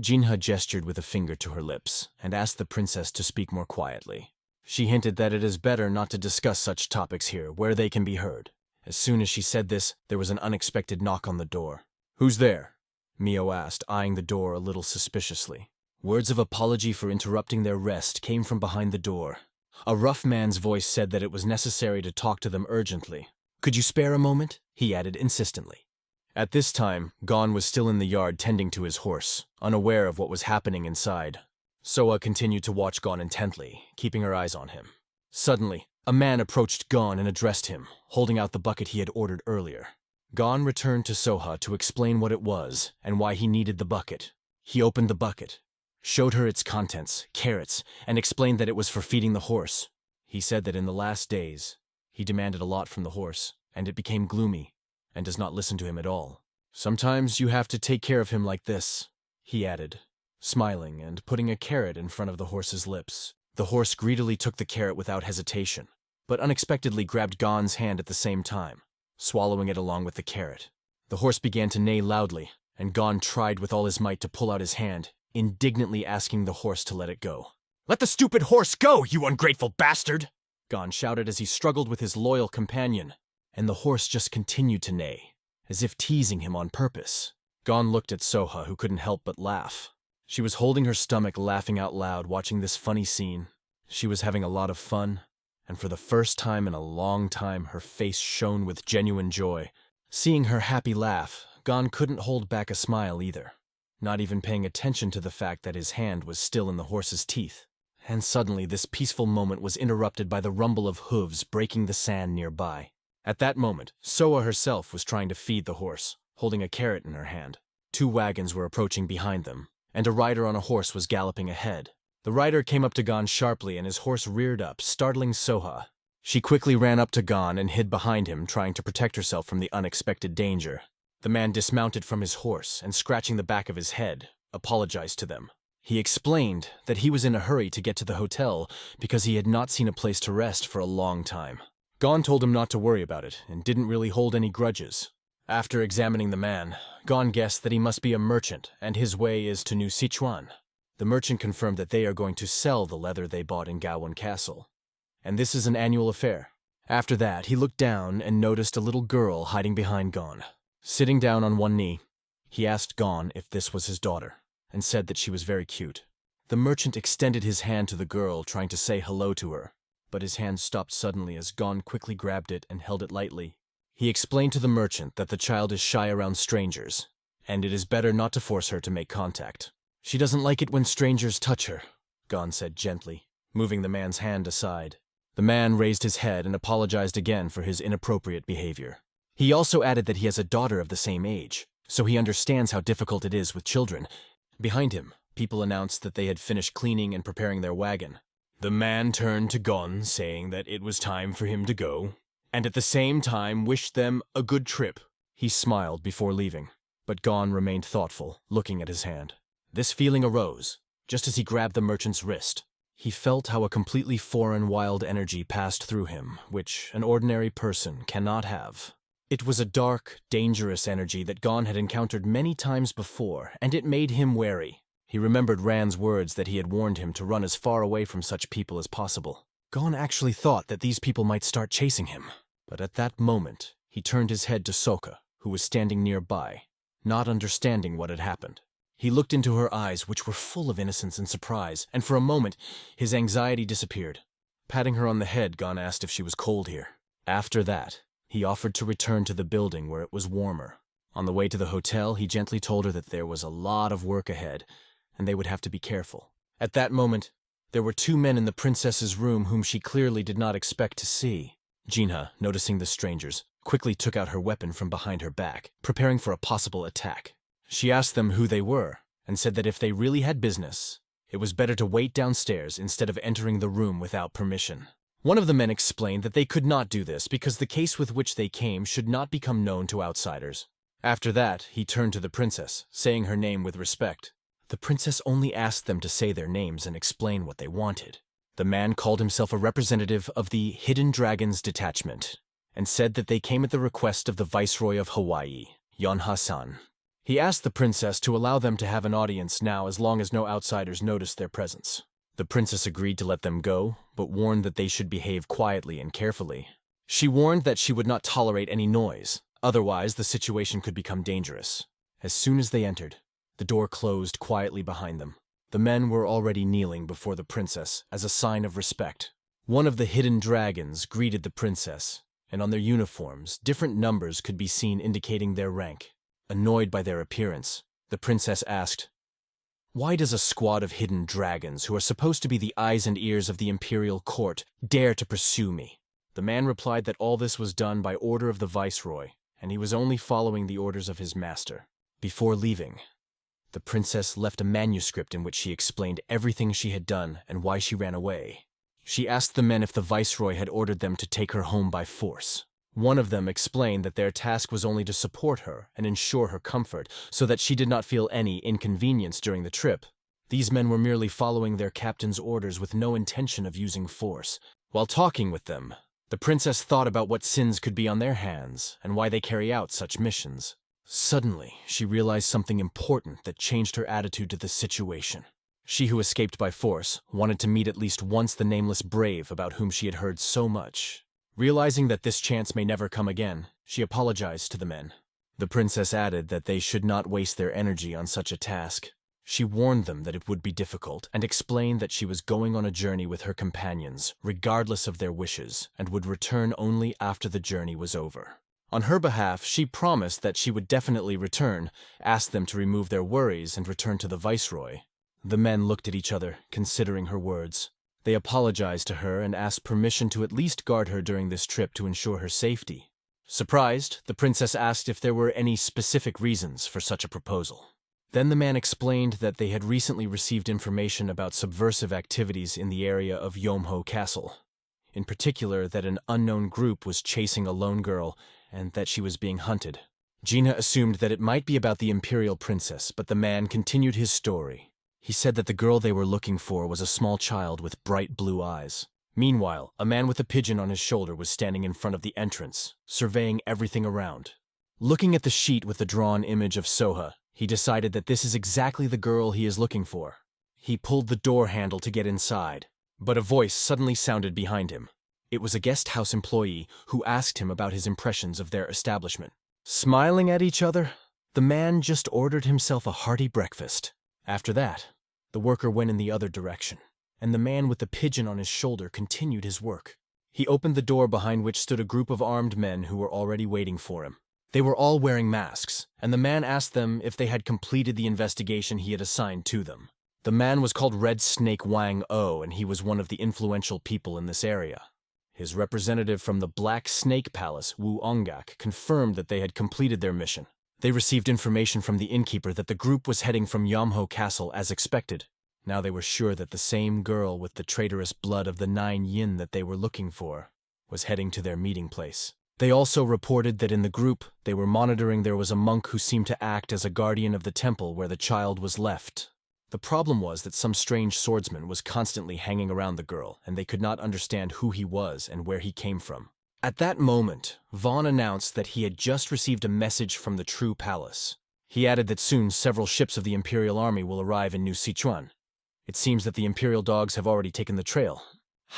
Jinha gestured with a finger to her lips and asked the princess to speak more quietly. She hinted that it is better not to discuss such topics here where they can be heard. As soon as she said this, there was an unexpected knock on the door. "Who's there?" Mio asked, eyeing the door a little suspiciously. Words of apology for interrupting their rest came from behind the door. A rough man's voice said that it was necessary to talk to them urgently. "Could you spare a moment?" he added insistently. At this time, Gon was still in the yard tending to his horse, unaware of what was happening inside. Soa continued to watch Gon intently, keeping her eyes on him. Suddenly, a man approached Gon and addressed him, holding out the bucket he had ordered earlier. Gon returned to Soha to explain what it was and why he needed the bucket. He opened the bucket, showed her its contents, carrots, and explained that it was for feeding the horse. He said that in the last days, he demanded a lot from the horse, and it became gloomy, and does not listen to him at all. "Sometimes you have to take care of him like this," he added, smiling and putting a carrot in front of the horse's lips. The horse greedily took the carrot without hesitation, but unexpectedly grabbed Gon's hand at the same time, swallowing it along with the carrot. The horse began to neigh loudly, and Gon tried with all his might to pull out his hand, indignantly asking the horse to let it go. "Let the stupid horse go, you ungrateful bastard!" Gon shouted as he struggled with his loyal companion, and the horse just continued to neigh, as if teasing him on purpose. Gon looked at Soha, who couldn't help but laugh. She was holding her stomach, laughing out loud, watching this funny scene. She was having a lot of fun, and for the first time in a long time, her face shone with genuine joy. Seeing her happy laugh, Gon couldn't hold back a smile either, not even paying attention to the fact that his hand was still in the horse's teeth. And suddenly, this peaceful moment was interrupted by the rumble of hooves breaking the sand nearby. At that moment, Soa herself was trying to feed the horse, holding a carrot in her hand. 2 wagons were approaching behind them, and a rider on a horse was galloping ahead. The rider came up to Gon sharply, and his horse reared up, startling Soha. She quickly ran up to Gon and hid behind him, trying to protect herself from the unexpected danger. The man dismounted from his horse and, scratching the back of his head, apologized to them. He explained that he was in a hurry to get to the hotel because he had not seen a place to rest for a long time. Gon told him not to worry about it and didn't really hold any grudges. After examining the man, Gon guessed that he must be a merchant and his way is to New Sichuan. The merchant confirmed that they are going to sell the leather they bought in Gowon Castle, and this is an annual affair. After that, he looked down and noticed a little girl hiding behind Gon. Sitting down on one knee, he asked Gon if this was his daughter, and said that she was very cute. The merchant extended his hand to the girl, trying to say hello to her, but his hand stopped suddenly as Gon quickly grabbed it and held it lightly. He explained to the merchant that the child is shy around strangers, and it is better not to force her to make contact. "She doesn't like it when strangers touch her," Gon said gently, moving the man's hand aside. The man raised his head and apologized again for his inappropriate behavior. He also added that he has a daughter of the same age, so he understands how difficult it is with children. Behind him, people announced that they had finished cleaning and preparing their wagon. The man turned to Gon, saying that it was time for him to go, and at the same time wished them a good trip. He smiled before leaving, but Gon remained thoughtful, looking at his hand. This feeling arose, just as he grabbed the merchant's wrist. He felt how a completely foreign wild energy passed through him, which an ordinary person cannot have. It was a dark, dangerous energy that Gon had encountered many times before, and it made him wary. He remembered Rand's words that he had warned him to run as far away from such people as possible. Gon actually thought that these people might start chasing him, but at that moment, he turned his head to Sokka, who was standing nearby, not understanding what had happened. He looked into her eyes, which were full of innocence and surprise, and for a moment, his anxiety disappeared. Patting her on the head, Gon asked if she was cold here. After that, he offered to return to the building where it was warmer. On the way to the hotel, he gently told her that there was a lot of work ahead, and they would have to be careful. At that moment, there were 2 men in the princess's room whom she clearly did not expect to see. Jinha, noticing the strangers, quickly took out her weapon from behind her back, preparing for a possible attack. She asked them who they were, and said that if they really had business, it was better to wait downstairs instead of entering the room without permission. One of the men explained that they could not do this because the case with which they came should not become known to outsiders. After that, he turned to the princess, saying her name with respect. The princess only asked them to say their names and explain what they wanted. The man called himself a representative of the Hidden Dragons Detachment, and said that they came at the request of the Viceroy of Hawaii, Yonha-san. He asked the princess to allow them to have an audience now as long as no outsiders noticed their presence. The princess agreed to let them go, but warned that they should behave quietly and carefully. She warned that she would not tolerate any noise, otherwise the situation could become dangerous. As soon as they entered, the door closed quietly behind them. The men were already kneeling before the princess as a sign of respect. One of the hidden dragons greeted the princess, and on their uniforms, different numbers could be seen indicating their rank. Annoyed by their appearance, the princess asked, "Why does a squad of hidden dragons, who are supposed to be the eyes and ears of the imperial court, dare to pursue me?" The man replied that all this was done by order of the viceroy, and he was only following the orders of his master. Before leaving, the princess left a manuscript in which she explained everything she had done and why she ran away. She asked the men if the viceroy had ordered them to take her home by force. One of them explained that their task was only to support her and ensure her comfort, so that she did not feel any inconvenience during the trip. These men were merely following their captain's orders with no intention of using force. While talking with them, the princess thought about what sins could be on their hands and why they carry out such missions. Suddenly, she realized something important that changed her attitude to the situation. She who escaped by force wanted to meet at least once the nameless brave about whom she had heard so much. Realizing that this chance may never come again, she apologized to the men. The princess added that they should not waste their energy on such a task. She warned them that it would be difficult and explained that she was going on a journey with her companions, regardless of their wishes, and would return only after the journey was over. On her behalf, she promised that she would definitely return, asked them to remove their worries, and return to the viceroy. The men looked at each other, considering her words. They apologized to her and asked permission to at least guard her during this trip to ensure her safety. Surprised, the princess asked if there were any specific reasons for such a proposal. Then the man explained that they had recently received information about subversive activities in the area of Yomho Castle. In particular, that an unknown group was chasing a lone girl and that she was being hunted. Gina assumed that it might be about the imperial princess, but the man continued his story. He said that the girl they were looking for was a small child with bright blue eyes. Meanwhile, a man with a pigeon on his shoulder was standing in front of the entrance, surveying everything around. Looking at the sheet with the drawn image of Soha, he decided that this is exactly the girl he is looking for. He pulled the door handle to get inside, but a voice suddenly sounded behind him. It was a guest house employee who asked him about his impressions of their establishment. Smiling at each other, the man just ordered himself a hearty breakfast. After that, the worker went in the other direction, and the man with the pigeon on his shoulder continued his work. He opened the door behind which stood a group of armed men who were already waiting for him. They were all wearing masks, and the man asked them if they had completed the investigation he had assigned to them. The man was called Red Snake Wang O, and he was one of the influential people in this area. His representative from the Black Snake Palace, Wu Ongak, confirmed that they had completed their mission. They received information from the innkeeper that the group was heading from Yomho Castle as expected. Now they were sure that the same girl with the traitorous blood of the 9 yin that they were looking for was heading to their meeting place. They also reported that in the group they were monitoring there was a monk who seemed to act as a guardian of the temple where the child was left. The problem was that some strange swordsman was constantly hanging around the girl, and they could not understand who he was and where he came from. At that moment, Vaughn announced that he had just received a message from the True Palace. He added that soon several ships of the Imperial Army will arrive in New Sichuan. It seems that the Imperial dogs have already taken the trail.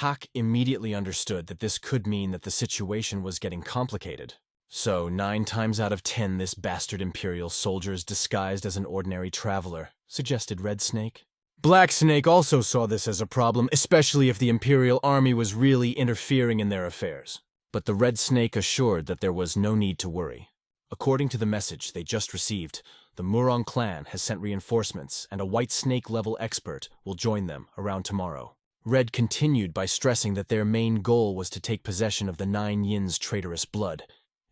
Hak immediately understood that this could mean that the situation was getting complicated. So, 9 times out of 10, this bastard Imperial soldier is disguised as an ordinary traveler, suggested Red Snake. Black Snake also saw this as a problem, especially if the Imperial Army was really interfering in their affairs. But the Red Snake assured that there was no need to worry. According to the message they just received, the Murong clan has sent reinforcements, and a White Snake-level expert will join them around tomorrow. Red continued by stressing that their main goal was to take possession of the 9 Yin's traitorous blood,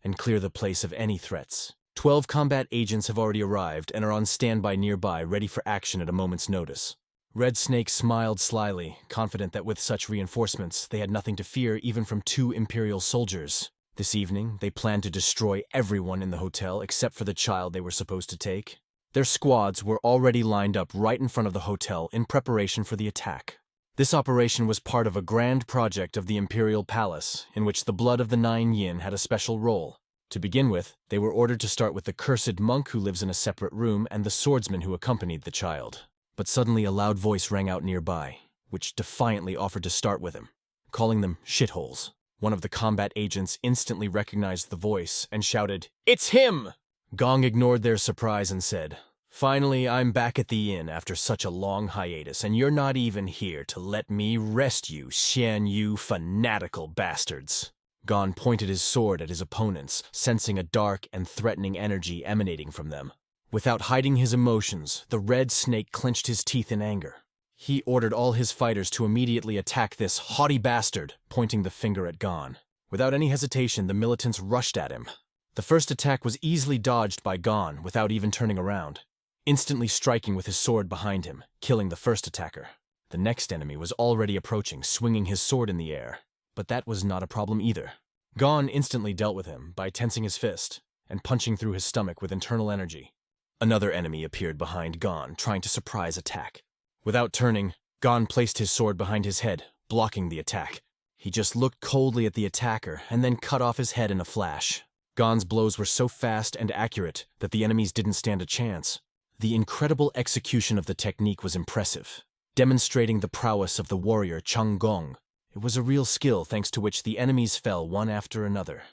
and clear the place of any threats. 12 combat agents have already arrived and are on standby nearby, ready for action at a moment's notice. Red Snake smiled slyly, confident that with such reinforcements, they had nothing to fear even from 2 Imperial soldiers. This evening, they planned to destroy everyone in the hotel except for the child they were supposed to take. Their squads were already lined up right in front of the hotel in preparation for the attack. This operation was part of a grand project of the Imperial Palace, in which the blood of the 9 Yin had a special role. To begin with, they were ordered to start with the cursed monk who lives in a separate room and the swordsman who accompanied the child. But suddenly a loud voice rang out nearby, which defiantly offered to start with him, calling them shitholes. One of the combat agents instantly recognized the voice and shouted, "It's him!" Gong ignored their surprise and said, Finally, I'm back at the inn after such a long hiatus, and you're not even here to let me rest you, Xian, you fanatical bastards. Gon pointed his sword at his opponents, sensing a dark and threatening energy emanating from them. Without hiding his emotions, the red snake clenched his teeth in anger. He ordered all his fighters to immediately attack this haughty bastard, pointing the finger at Gon. Without any hesitation, the militants rushed at him. The first attack was easily dodged by Gon without even turning around, instantly striking with his sword behind him, killing the first attacker. The next enemy was already approaching, swinging his sword in the air. But that was not a problem either. Gon instantly dealt with him by tensing his fist and punching through his stomach with internal energy. Another enemy appeared behind Gon, trying to surprise attack. Without turning, Gon placed his sword behind his head, blocking the attack. He just looked coldly at the attacker and then cut off his head in a flash. Gon's blows were so fast and accurate that the enemies didn't stand a chance. The incredible execution of the technique was impressive, demonstrating the prowess of the warrior Chang Gong. It was a real skill thanks to which the enemies fell one after another.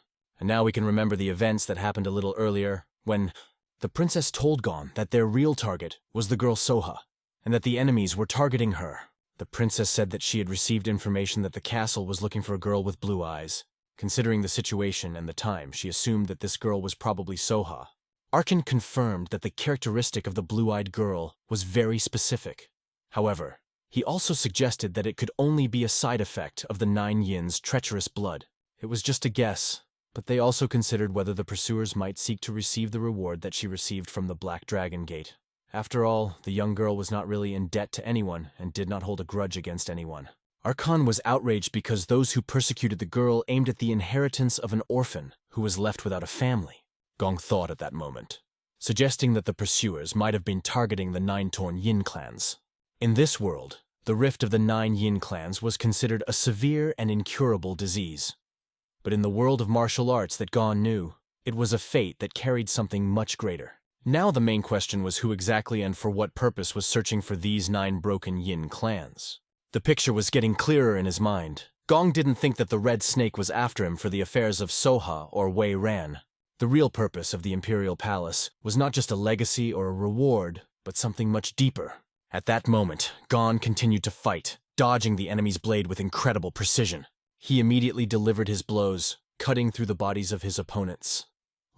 And now we can remember the events that happened a little earlier, when the princess told Gon that their real target was the girl Soha, and that the enemies were targeting her. The princess said that she had received information that the castle was looking for a girl with blue eyes. Considering the situation and the time, she assumed that this girl was probably Soha. Arkin confirmed that the characteristic of the blue-eyed girl was very specific. However, he also suggested that it could only be a side effect of the 9 Yin's treacherous blood. It was just a guess, but they also considered whether the pursuers might seek to receive the reward that she received from the Black Dragon Gate. After all, the young girl was not really in debt to anyone and did not hold a grudge against anyone. Arkan was outraged because those who persecuted the girl aimed at the inheritance of an orphan who was left without a family. Gong thought at that moment, suggesting that the pursuers might have been targeting the 9 Torn Yin clans. In this world, the rift of the 9 Yin clans was considered a severe and incurable disease. But in the world of martial arts that Gon knew, it was a fate that carried something much greater. Now the main question was who exactly and for what purpose was searching for these 9 broken Yin clans. The picture was getting clearer in his mind. Gong didn't think that the Red Snake was after him for the affairs of Soha or Wei Ran. The real purpose of the Imperial Palace was not just a legacy or a reward, but something much deeper. At that moment, Gon continued to fight, dodging the enemy's blade with incredible precision. He immediately delivered his blows, cutting through the bodies of his opponents,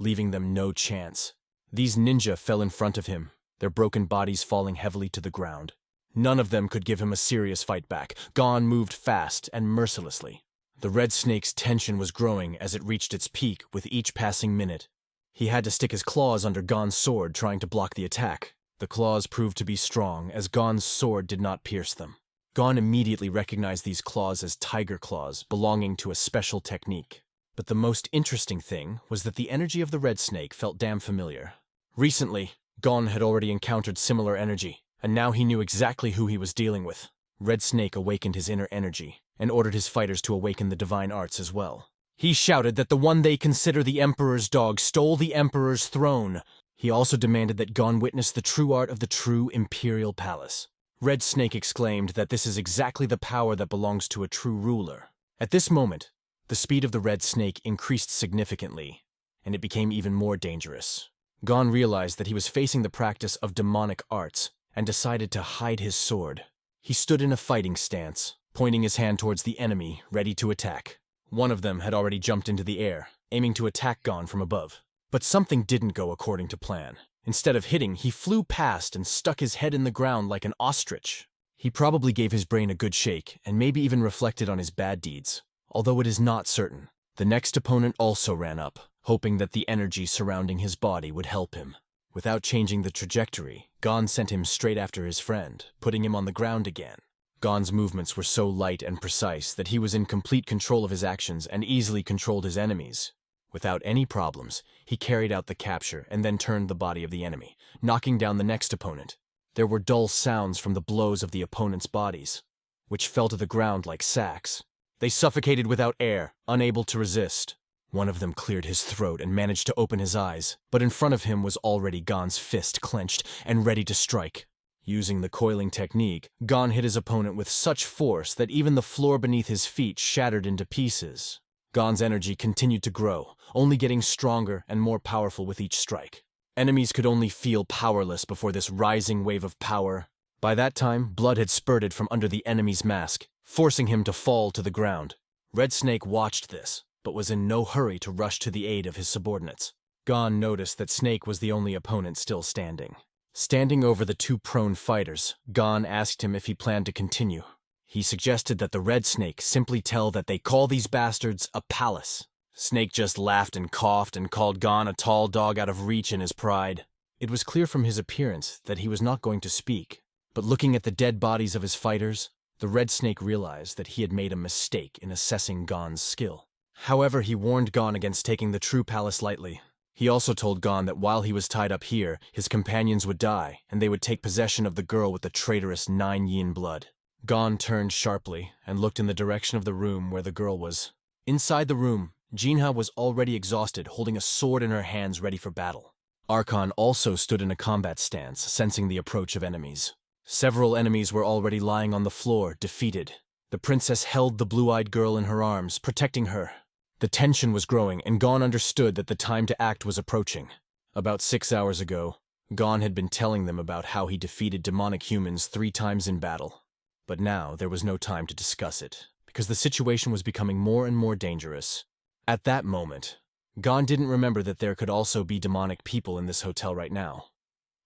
leaving them no chance. These ninja fell in front of him, their broken bodies falling heavily to the ground. None of them could give him a serious fight back. Gon moved fast and mercilessly. The Red Snake's tension was growing as it reached its peak with each passing minute. He had to stick his claws under Gon's sword trying to block the attack. The claws proved to be strong as Gon's sword did not pierce them. Gon immediately recognized these claws as tiger claws belonging to a special technique. But the most interesting thing was that the energy of the Red Snake felt damn familiar. Recently, Gon had already encountered similar energy, and now he knew exactly who he was dealing with. Red Snake awakened his inner energy and ordered his fighters to awaken the divine arts as well. He shouted that the one they consider the Emperor's dog stole the Emperor's throne. He also demanded that Gon witness the true art of the true Imperial Palace. Red Snake exclaimed that this is exactly the power that belongs to a true ruler. At this moment, the speed of the Red Snake increased significantly, and it became even more dangerous. Gon realized that he was facing the practice of demonic arts and decided to hide his sword. He stood in a fighting stance, pointing his hand towards the enemy, ready to attack. One of them had already jumped into the air, aiming to attack Gon from above. But something didn't go according to plan. Instead of hitting, he flew past and stuck his head in the ground like an ostrich. He probably gave his brain a good shake and maybe even reflected on his bad deeds, although it is not certain. The next opponent also ran up, hoping that the energy surrounding his body would help him. Without changing the trajectory, Gon sent him straight after his friend, putting him on the ground again. Gon's movements were so light and precise that he was in complete control of his actions and easily controlled his enemies. Without any problems, he carried out the capture and then turned the body of the enemy, knocking down the next opponent. There were dull sounds from the blows of the opponents' bodies, which fell to the ground like sacks. They suffocated without air, unable to resist. One of them cleared his throat and managed to open his eyes, but in front of him was already Gon's fist clenched and ready to strike. Using the coiling technique, Gon hit his opponent with such force that even the floor beneath his feet shattered into pieces. Gon's energy continued to grow, only getting stronger and more powerful with each strike. Enemies could only feel powerless before this rising wave of power. By that time, blood had spurted from under the enemy's mask, forcing him to fall to the ground. Red Snake watched this, but was in no hurry to rush to the aid of his subordinates. Gon noticed that Snake was the only opponent still standing. Standing over the two prone fighters, Gon asked him if he planned to continue. He suggested that the Red Snake simply tell that they call these bastards a palace. Snake just laughed and coughed and called Gon a tall dog out of reach in his pride. It was clear from his appearance that he was not going to speak, but looking at the dead bodies of his fighters, the Red Snake realized that he had made a mistake in assessing Gon's skill. However, he warned Gon against taking the true palace lightly. He also told Gon that while he was tied up here, his companions would die, and they would take possession of the girl with the traitorous 9 yin blood. Gon turned sharply and looked in the direction of the room where the girl was. Inside the room, Jinha was already exhausted, holding a sword in her hands ready for battle. Archon also stood in a combat stance, sensing the approach of enemies. Several enemies were already lying on the floor, defeated. The princess held the blue-eyed girl in her arms, protecting her. The tension was growing, and Gon understood that the time to act was approaching. About 6 hours ago, Gon had been telling them about how he defeated demonic humans 3 times in battle. But now there was no time to discuss it, because the situation was becoming more and more dangerous. At that moment, Gon didn't remember that there could also be demonic people in this hotel right now.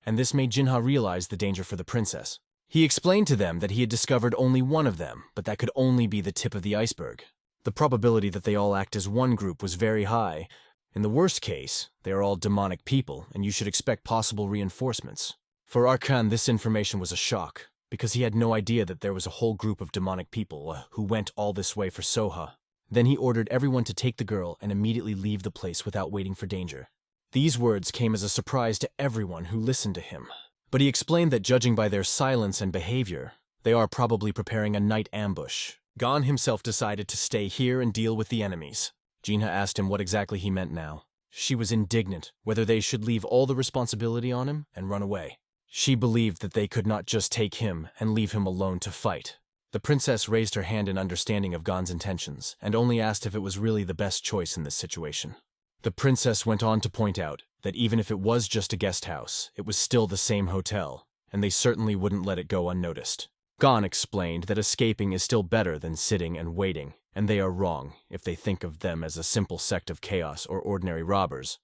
And this made Jinha realize the danger for the princess. He explained to them that he had discovered only one of them, but that could only be the tip of the iceberg. The probability that they all act as one group was very high. In the worst case, they are all demonic people, and you should expect possible reinforcements. For Archon, this information was a shock, because he had no idea that there was a whole group of demonic people who went all this way for Soha. Then he ordered everyone to take the girl and immediately leave the place without waiting for danger. These words came as a surprise to everyone who listened to him. But he explained that judging by their silence and behavior, they are probably preparing a night ambush. Gon himself decided to stay here and deal with the enemies. Jinha asked him what exactly he meant now. She was indignant whether they should leave all the responsibility on him and run away. She believed that they could not just take him and leave him alone to fight. The princess raised her hand in understanding of Gon's intentions, and only asked if it was really the best choice in this situation. The princess went on to point out that even if it was just a guest house, it was still the same hotel, and they certainly wouldn't let it go unnoticed. Gon explained that escaping is still better than sitting and waiting, and they are wrong if they think of them as a simple sect of chaos or ordinary robbers.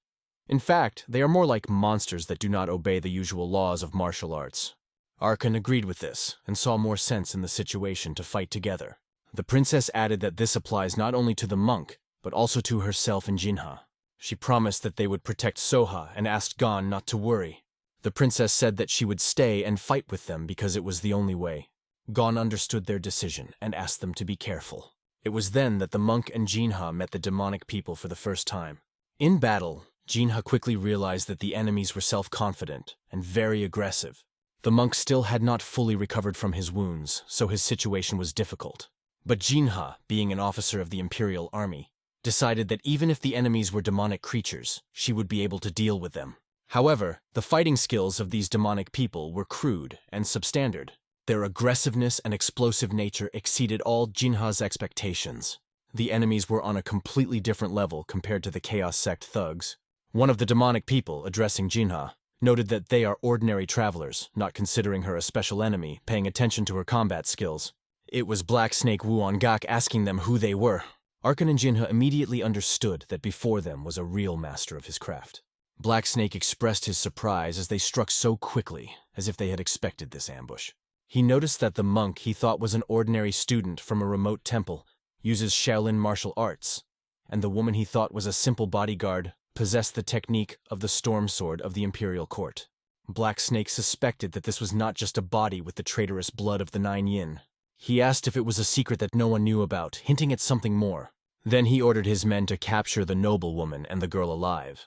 In fact, they are more like monsters that do not obey the usual laws of martial arts. Archon agreed with this, and saw more sense in the situation to fight together. The princess added that this applies not only to the monk, but also to herself and Jinha. She promised that they would protect Soha and asked Gon not to worry. The princess said that she would stay and fight with them because it was the only way. Gon understood their decision and asked them to be careful. It was then that the monk and Jinha met the demonic people for the first time. In battle, Jinha quickly realized that the enemies were self-confident and very aggressive. The monk still had not fully recovered from his wounds, so his situation was difficult. But Jinha, being an officer of the Imperial Army, decided that even if the enemies were demonic creatures, she would be able to deal with them. However, the fighting skills of these demonic people were crude and substandard. Their aggressiveness and explosive nature exceeded all Jinha's expectations. The enemies were on a completely different level compared to the Chaos Sect thugs. One of the demonic people, addressing Jinha, noted that they are ordinary travelers, not considering her a special enemy, paying attention to her combat skills. It was Black Snake Wuongak asking them who they were. Archon and Jinha immediately understood that before them was a real master of his craft. Black Snake expressed his surprise as they struck so quickly, as if they had expected this ambush. He noticed that the monk he thought was an ordinary student from a remote temple uses Shaolin martial arts, and the woman he thought was a simple bodyguard possessed the technique of the storm sword of the imperial court. Black Snake suspected that this was not just a body with the traitorous blood of the 9 yin. He asked if it was a secret that no one knew about, hinting at something more. Then he ordered his men to capture the noblewoman and the girl alive.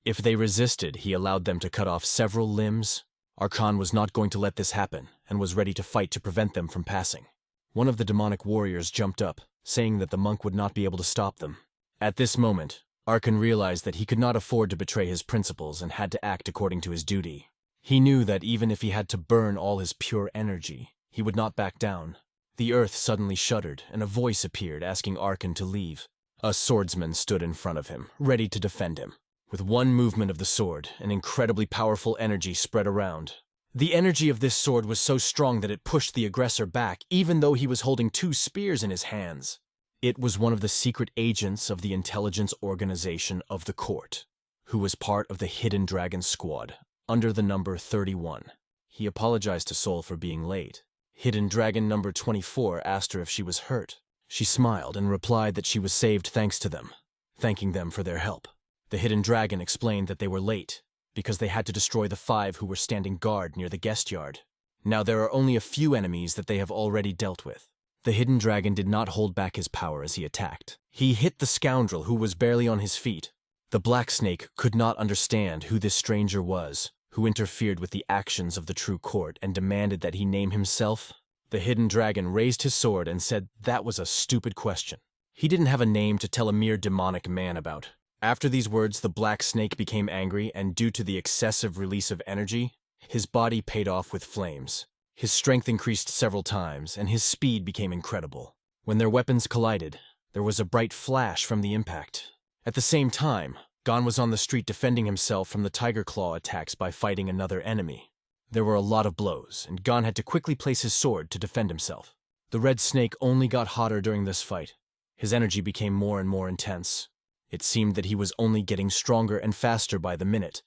If they resisted, he allowed them to cut off several limbs. Archon was not going to let this happen, and was ready to fight to prevent them from passing. One of the demonic warriors jumped up, saying that the monk would not be able to stop them. At this moment, Archon realized that he could not afford to betray his principles and had to act according to his duty. He knew that even if he had to burn all his pure energy, he would not back down. The earth suddenly shuddered, and a voice appeared asking Archon to leave. A swordsman stood in front of him, ready to defend him. With one movement of the sword, an incredibly powerful energy spread around. The energy of this sword was so strong that it pushed the aggressor back, even though he was holding 2 spears in his hands. It was one of the secret agents of the intelligence organization of the court, who was part of the Hidden Dragon Squad, under the number 31. He apologized to Sol for being late. Hidden Dragon number 24 asked her if she was hurt. She smiled and replied that she was saved thanks to them, thanking them for their help. The Hidden Dragon explained that they were late because they had to destroy the 5 who were standing guard near the guest yard. Now there are only a few enemies that they have already dealt with. The Hidden Dragon did not hold back his power as he attacked. He hit the scoundrel who was barely on his feet. The Black Snake could not understand who this stranger was, who interfered with the actions of the true court and demanded that he name himself. The Hidden Dragon raised his sword and said that was a stupid question. He didn't have a name to tell a mere demonic man about. After these words, the Black Snake became angry, and due to the excessive release of energy, his body paid off with flames. His strength increased several times, and his speed became incredible. When their weapons collided, there was a bright flash from the impact. At the same time, Gon was on the street defending himself from the Tiger Claw attacks by fighting another enemy. There were a lot of blows, and Gon had to quickly place his sword to defend himself. The Red Snake only got hotter during this fight. His energy became more and more intense. It seemed that he was only getting stronger and faster by the minute.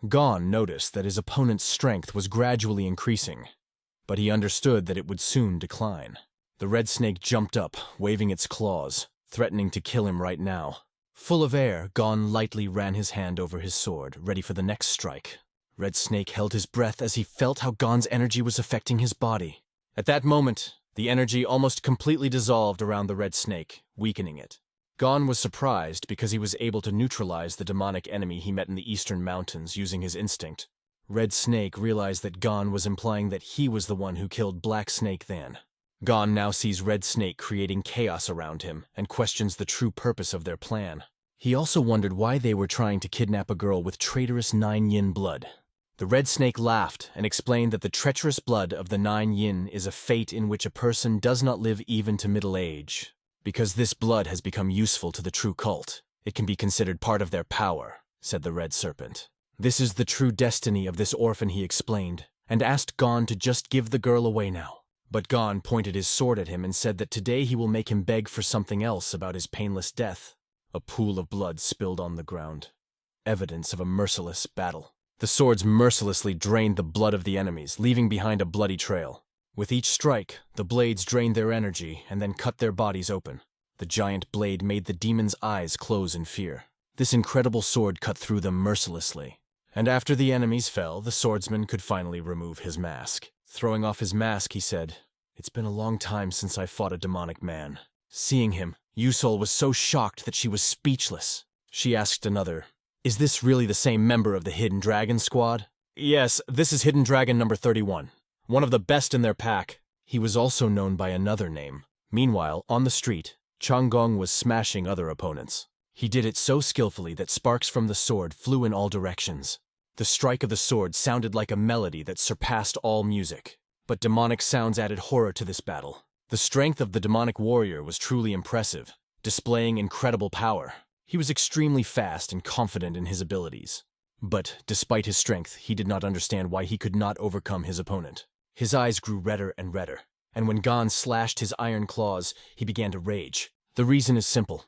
Gon noticed that his opponent's strength was gradually increasing, but he understood that it would soon decline. The Red Snake jumped up, waving its claws, threatening to kill him right now. Full of air, Gon lightly ran his hand over his sword, ready for the next strike. Red Snake held his breath as he felt how Gon's energy was affecting his body. At that moment, the energy almost completely dissolved around the Red Snake, weakening it. Gon was surprised because he was able to neutralize the demonic enemy he met in the eastern mountains using his instinct. Red Snake realized that Gon was implying that he was the one who killed Black Snake then. Gon now sees Red Snake creating chaos around him and questions the true purpose of their plan. He also wondered why they were trying to kidnap a girl with traitorous 9 yin blood. The Red Snake laughed and explained that the treacherous blood of the 9 yin is a fate in which a person does not live even to middle age. Because this blood has become useful to the true cult, it can be considered part of their power, said the Red Serpent. This is the true destiny of this orphan, he explained, and asked Gon to just give the girl away now. But Gon pointed his sword at him and said that today he will make him beg for something else about his painless death. A pool of blood spilled on the ground. Evidence of a merciless battle. The swords mercilessly drained the blood of the enemies, leaving behind a bloody trail. With each strike, the blades drained their energy and then cut their bodies open. The giant blade made the demon's eyes close in fear. This incredible sword cut through them mercilessly. And after the enemies fell, the swordsman could finally remove his mask. Throwing off his mask, he said, "It's been a long time since I fought a demonic man." Seeing him, Yusol was so shocked that she was speechless. She asked another, "Is this really the same member of the Hidden Dragon Squad?" "Yes, this is Hidden Dragon number 31. One of the best in their pack." He was also known by another name. Meanwhile, on the street, Changgong was smashing other opponents. He did it so skillfully that sparks from the sword flew in all directions. The strike of the sword sounded like a melody that surpassed all music. But demonic sounds added horror to this battle. The strength of the demonic warrior was truly impressive, displaying incredible power. He was extremely fast and confident in his abilities. But despite his strength, he did not understand why he could not overcome his opponent. His eyes grew redder and redder, and when Gon slashed his iron claws, he began to rage. The reason is simple.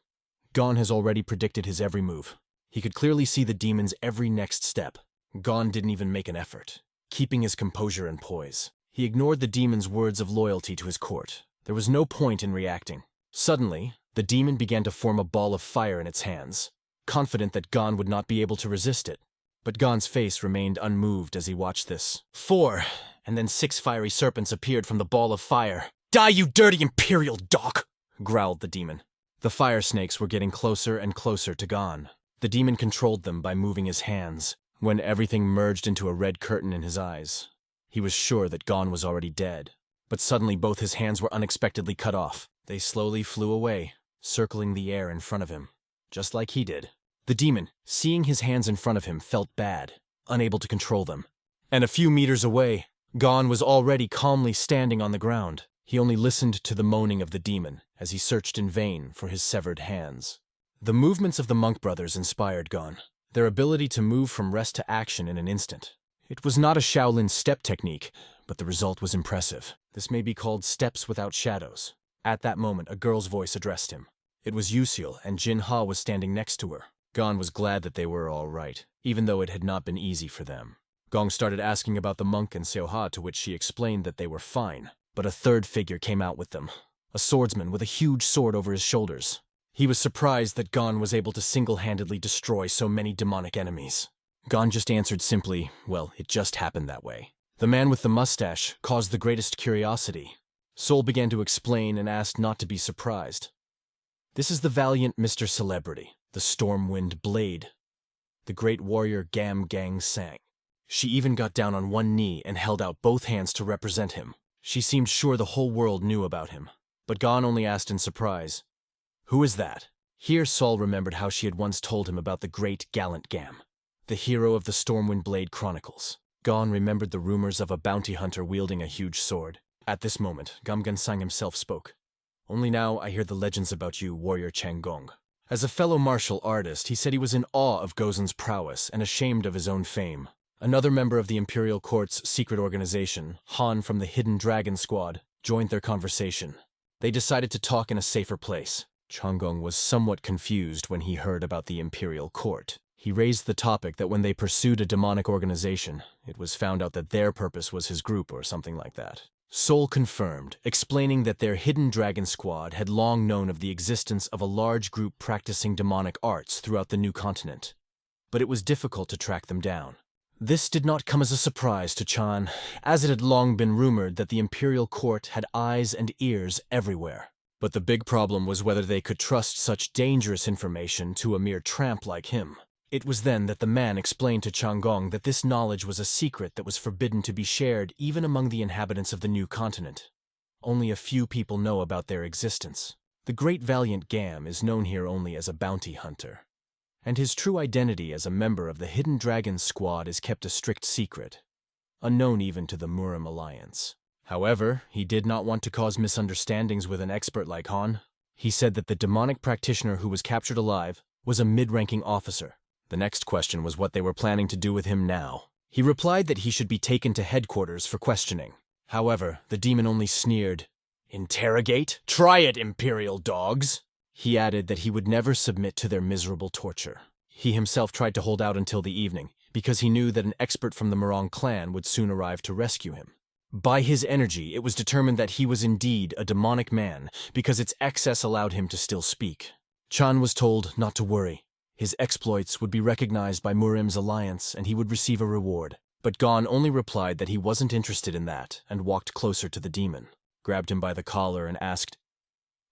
Gon has already predicted his every move. He could clearly see the demon's every next step. Gon didn't even make an effort, keeping his composure and poise. He ignored the demon's words of loyalty to his court. There was no point in reacting. Suddenly, the demon began to form a ball of fire in its hands, confident that Gon would not be able to resist it. But Gon's face remained unmoved as he watched this. 4, and then 6 fiery serpents appeared from the ball of fire. "Die, you dirty imperial dog!" growled the demon. The fire snakes were getting closer and closer to Gon. The demon controlled them by moving his hands. When everything merged into a red curtain in his eyes, he was sure that Gon was already dead. But suddenly both his hands were unexpectedly cut off. They slowly flew away, circling the air in front of him, just like he did. The demon, seeing his hands in front of him, felt bad, unable to control them. And a few meters away, Gon was already calmly standing on the ground. He only listened to the moaning of the demon as he searched in vain for his severed hands. The movements of the monk brothers inspired Gon. their ability to move from rest to action in an instant. It was not a Shaolin step technique, but the result was impressive. This may be called steps without shadows. At that moment, a girl's voice addressed him. It was Yusil, and Jin Ha was standing next to her. Gon was glad that they were all right, even though it had not been easy for them. Gong started asking about the monk and Seo Ha, to which she explained that they were fine. But a third figure came out with them, a swordsman with a huge sword over his shoulders. He was surprised that Gon was able to single-handedly destroy so many demonic enemies. Gon just answered simply, well, it just happened that way. The man with the mustache caused the greatest curiosity. Sol began to explain and asked not to be surprised. This is the valiant Mr. Celebrity, the Stormwind Blade. The great warrior Gam Gang sang. She even got down on one knee and held out both hands to represent him. She seemed sure the whole world knew about him. But Gon only asked in surprise, "Who is that?" Here Saul remembered how she had once told him about the great gallant Gam, the hero of the Stormwind Blade Chronicles. Gon remembered the rumors of a bounty hunter wielding a huge sword. At this moment, Gamgansang himself spoke. "Only now I hear the legends about you, warrior Changgong." As a fellow martial artist, he said he was in awe of Gozen's prowess and ashamed of his own fame. Another member of the Imperial Court's secret organization, Han from the Hidden Dragon Squad, joined their conversation. They decided to talk in a safer place. Changgong was somewhat confused when he heard about the Imperial Court. He raised the topic that when they pursued a demonic organization, it was found out that their purpose was his group or something like that. Sol confirmed, explaining that their Hidden Dragon Squad had long known of the existence of a large group practicing demonic arts throughout the new continent, but it was difficult to track them down. This did not come as a surprise to Chan, as it had long been rumored that the Imperial Court had eyes and ears everywhere. But the big problem was whether they could trust such dangerous information to a mere tramp like him. It was then that the man explained to Changgong that this knowledge was a secret that was forbidden to be shared even among the inhabitants of the new continent. Only a few people know about their existence. The great valiant Gam is known here only as a bounty hunter, and his true identity as a member of the Hidden Dragon Squad is kept a strict secret, unknown even to the Murim Alliance. However, he did not want to cause misunderstandings with an expert like Han. He said that the demonic practitioner who was captured alive was a mid-ranking officer. The next question was what they were planning to do with him now. He replied that he should be taken to headquarters for questioning. However, the demon only sneered, "Interrogate? Try it, Imperial dogs!" He added that he would never submit to their miserable torture. He himself tried to hold out until the evening, because he knew that an expert from the Morong clan would soon arrive to rescue him. By his energy, it was determined that he was indeed a demonic man, because its excess allowed him to still speak. Chan was told not to worry. His exploits would be recognized by Murim's alliance, and he would receive a reward. But Gon only replied that he wasn't interested in that, and walked closer to the demon, grabbed him by the collar, and asked,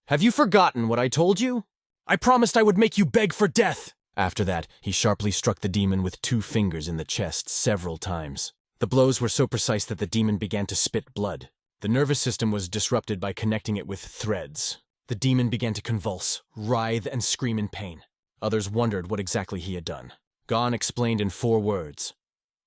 "Have you forgotten what I told you? I promised I would make you beg for death!" After that, he sharply struck the demon with 2 fingers in the chest several times. The blows were so precise that the demon began to spit blood. The nervous system was disrupted by connecting it with threads. The demon began to convulse, writhe, and scream in pain. Others wondered what exactly he had done. Gon explained in 4 words,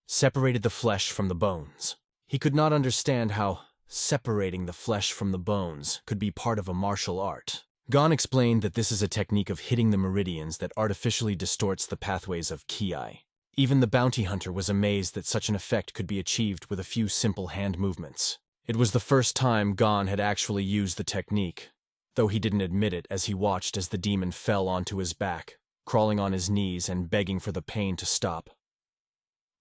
"Separated the flesh from the bones." He could not understand how separating the flesh from the bones could be part of a martial art. Gon explained that this is a technique of hitting the meridians that artificially distorts the pathways of ki. Even the bounty hunter was amazed that such an effect could be achieved with a few simple hand movements. It was the first time Gon had actually used the technique, though he didn't admit it as he watched as the demon fell onto his back, crawling on his knees and begging for the pain to stop.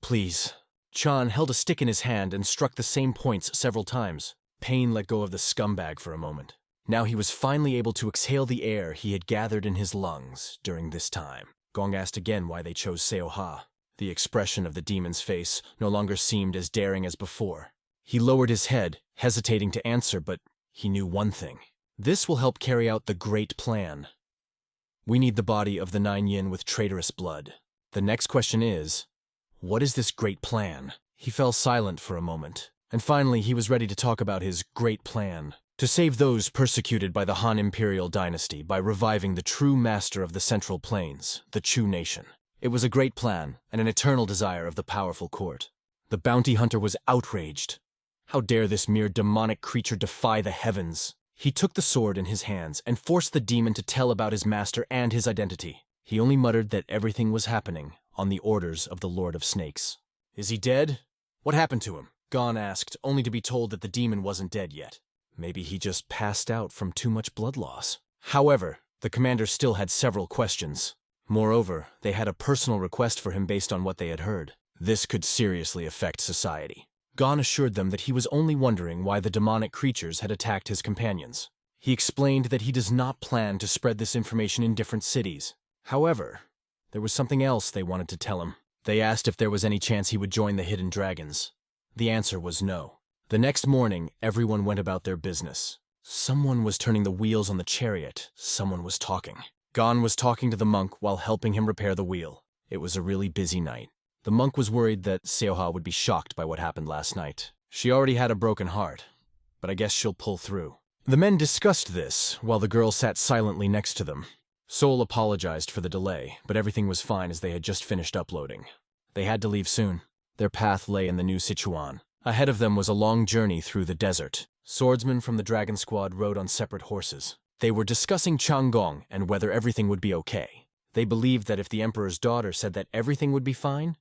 "Please." Chan held a stick in his hand and struck the same points several times. Pain let go of the scumbag for a moment. Now he was finally able to exhale the air he had gathered in his lungs during this time. Gong asked again why they chose Seo Ha. The expression of the demon's face no longer seemed as daring as before. He lowered his head, hesitating to answer, but he knew one thing. This will help carry out the great plan. We need the body of the 9 yin with traitorous blood. The next question is, what is this great plan? He fell silent for a moment, and finally he was ready to talk about his great plan. To save those persecuted by the Han Imperial dynasty by reviving the true master of the Central Plains, the Chu nation. It was a great plan and an eternal desire of the powerful court. The bounty hunter was outraged. How dare this mere demonic creature defy the heavens? He took the sword in his hands and forced the demon to tell about his master and his identity. He only muttered that everything was happening on the orders of the Lord of Snakes. Is he dead? What happened to him? Gon asked, only to be told that the demon wasn't dead yet. Maybe he just passed out from too much blood loss. However, the commander still had several questions. Moreover, they had a personal request for him based on what they had heard. This could seriously affect society. Gon assured them that he was only wondering why the demonic creatures had attacked his companions. He explained that he does not plan to spread this information in different cities. However, there was something else they wanted to tell him. They asked if there was any chance he would join the Hidden Dragons. The answer was no. The next morning, everyone went about their business. Someone was turning the wheels on the chariot. Someone was talking. Gon was talking to the monk while helping him repair the wheel. It was a really busy night. The monk was worried that Seoha would be shocked by what happened last night. She already had a broken heart, but I guess she'll pull through. The men discussed this while the girl sat silently next to them. Sol apologized for the delay, but everything was fine as they had just finished uploading. They had to leave soon. Their path lay in the new Sichuan. Ahead of them was a long journey through the desert. Swordsmen from the Dragon Squad rode on separate horses. They were discussing Changgong and whether everything would be okay. They believed that if the Emperor's daughter said that everything would be fine,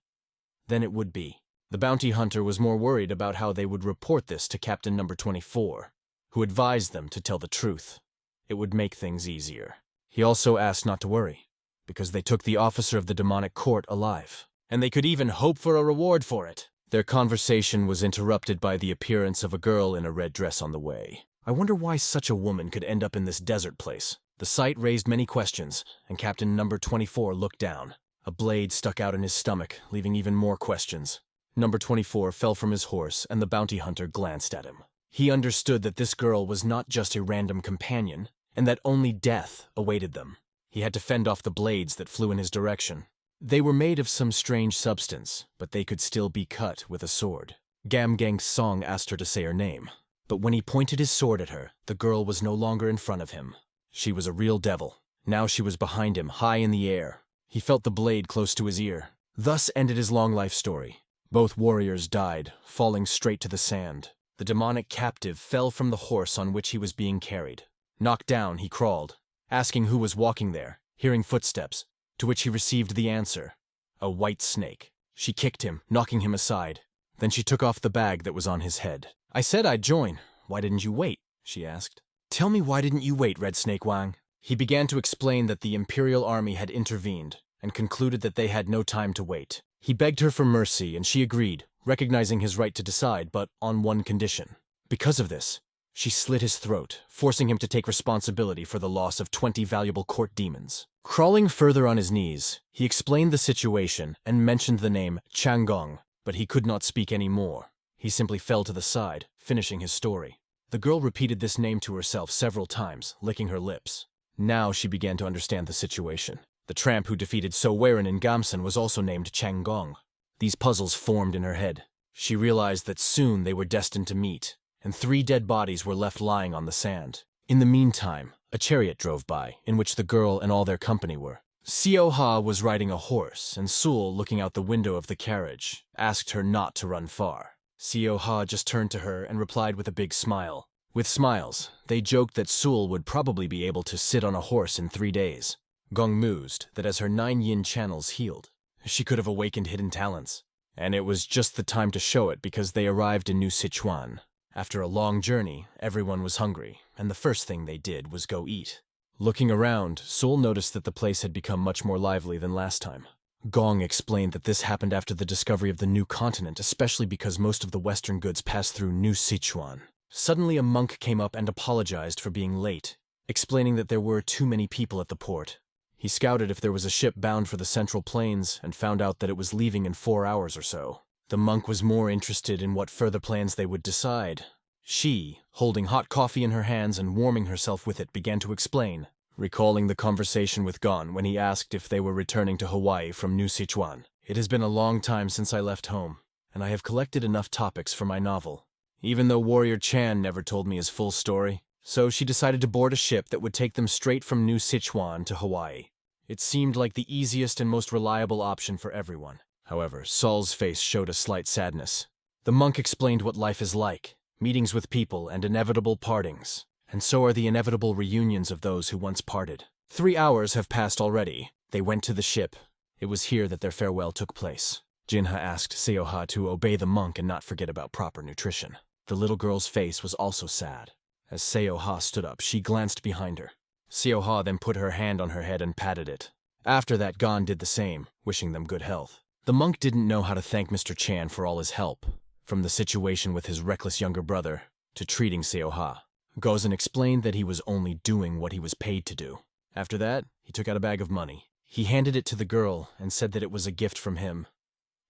then it would be. The bounty hunter was more worried about how they would report this to Captain Number 24, who advised them to tell the truth. It would make things easier. He also asked not to worry, because they took the officer of the demonic court alive, and they could even hope for a reward for it. Their conversation was interrupted by the appearance of a girl in a red dress on the way. I wonder why such a woman could end up in this desert place. The sight raised many questions, and Captain Number 24 looked down. A blade stuck out in his stomach, leaving even more questions. Number 24 fell from his horse, and the bounty hunter glanced at him. He understood that this girl was not just a random companion, and that only death awaited them. He had to fend off the blades that flew in his direction. They were made of some strange substance, but they could still be cut with a sword. Gamgang's song asked her to say her name, but when he pointed his sword at her, the girl was no longer in front of him. She was a real devil. Now she was behind him, high in the air. He felt the blade close to his ear. Thus ended his long life story. Both warriors died, falling straight to the sand. The demonic captive fell from the horse on which he was being carried. Knocked down, he crawled, asking who was walking there, hearing footsteps, to which he received the answer: a white snake. She kicked him, knocking him aside. Then she took off the bag that was on his head. I said I'd join. Why didn't you wait? She asked. Tell me, why didn't you wait, Red Snake Wang? He began to explain that the Imperial Army had intervened and concluded that they had no time to wait. He begged her for mercy, and she agreed, recognizing his right to decide, but on one condition. Because of this, she slit his throat, forcing him to take responsibility for the loss of 20 valuable court demons. Crawling further on his knees, he explained the situation and mentioned the name Changgong, but he could not speak any more. He simply fell to the side, finishing his story. The girl repeated this name to herself several times, licking her lips. Now she began to understand the situation. The tramp who defeated Sowerin in Gamsan was also named Changgong. These puzzles formed in her head. She realized that soon they were destined to meet, and 3 dead bodies were left lying on the sand. In the meantime, a chariot drove by, in which the girl and all their company were. Seoha was riding a horse, and Sul, looking out the window of the carriage, asked her not to run far. Seoha just turned to her and replied with a big smile. With smiles, they joked that Sul would probably be able to sit on a horse in 3 days. Gong mused that as her 9 yin channels healed, she could have awakened hidden talents. And it was just the time to show it because they arrived in New Sichuan. After a long journey, everyone was hungry, and the first thing they did was go eat. Looking around, Sul noticed that the place had become much more lively than last time. Gong explained that this happened after the discovery of the new continent, especially because most of the Western goods passed through New Sichuan. Suddenly a monk came up and apologized for being late, explaining that there were too many people at the port. He scouted if there was a ship bound for the Central Plains and found out that it was leaving in 4 hours or so. The monk was more interested in what further plans they would decide. She, holding hot coffee in her hands and warming herself with it, began to explain, recalling the conversation with Gon when he asked if they were returning to Hawaii from New Sichuan. It has been a long time since I left home, and I have collected enough topics for my novel. Even though Warrior Chan never told me his full story, so she decided to board a ship that would take them straight from New Sichuan to Hawaii. It seemed like the easiest and most reliable option for everyone. However, Saul's face showed a slight sadness. The monk explained what life is like, meetings with people and inevitable partings, and so are the inevitable reunions of those who once parted. 3 hours have passed already. They went to the ship. It was here that their farewell took place. Jinha asked Seoha to obey the monk and not forget about proper nutrition. The little girl's face was also sad. As Seoha stood up, she glanced behind her. Seoha then put her hand on her head and patted it. After that, Gon did the same, wishing them good health. The monk didn't know how to thank Mr. Chan for all his help, from the situation with his reckless younger brother to treating Seoha. Gozan explained that he was only doing what he was paid to do. After that, he took out a bag of money. He handed it to the girl and said that it was a gift from him,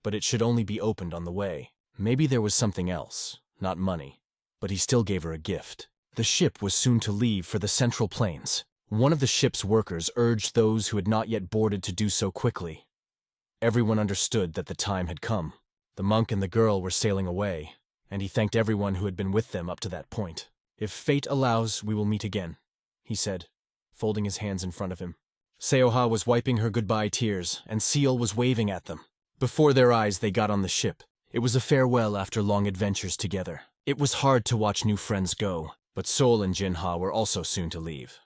but it should only be opened on the way. Maybe there was something else, not money, but he still gave her a gift. The ship was soon to leave for the Central Plains. One of the ship's workers urged those who had not yet boarded to do so quickly. Everyone understood that the time had come. The monk and the girl were sailing away, and he thanked everyone who had been with them up to that point. "If fate allows, we will meet again," he said, folding his hands in front of him. Seoha was wiping her goodbye tears, and Seal was waving at them. Before their eyes, they got on the ship. It was a farewell after long adventures together. It was hard to watch new friends go, but Sol and Jinha were also soon to leave.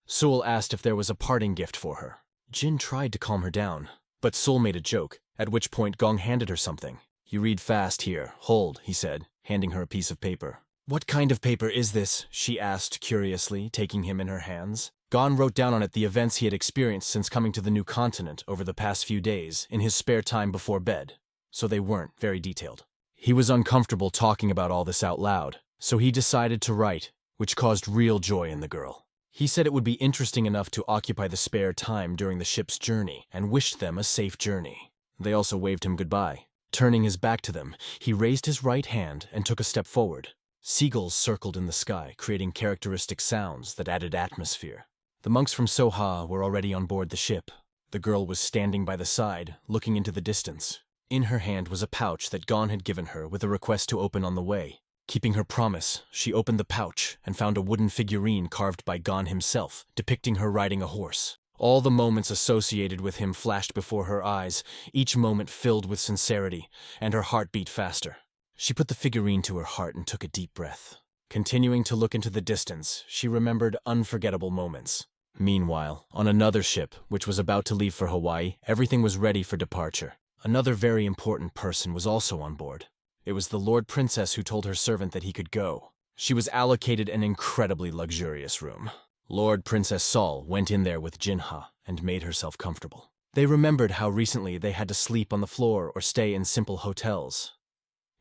Sol asked if there was a parting gift for her. Jin tried to calm her down, but Sol made a joke, at which point Gong handed her something. "You read fast here. Hold," he said, handing her a piece of paper. "What kind of paper is this?" she asked curiously, taking him in her hands. Gon wrote down on it the events he had experienced since coming to the new continent over the past few days in his spare time before bed, so they weren't very detailed. He was uncomfortable talking about all this out loud, so he decided to write, which caused real joy in the girl. He said it would be interesting enough to occupy the spare time during the ship's journey and wished them a safe journey. They also waved him goodbye. Turning his back to them, he raised his right hand and took a step forward. Seagulls circled in the sky, creating characteristic sounds that added atmosphere. The monks from Soha were already on board the ship. The girl was standing by the side, looking into the distance. In her hand was a pouch that Gon had given her with a request to open on the way. Keeping her promise, she opened the pouch and found a wooden figurine carved by Gon himself, depicting her riding a horse. All the moments associated with him flashed before her eyes, each moment filled with sincerity, and her heart beat faster. She put the figurine to her heart and took a deep breath. Continuing to look into the distance, she remembered unforgettable moments. Meanwhile, on another ship, which was about to leave for Hawaii, everything was ready for departure. Another very important person was also on board. It was the Lord Princess who told her servant that he could go. She was allocated an incredibly luxurious room. Lord Princess Sol went in there with Jinha and made herself comfortable. They remembered how recently they had to sleep on the floor or stay in simple hotels.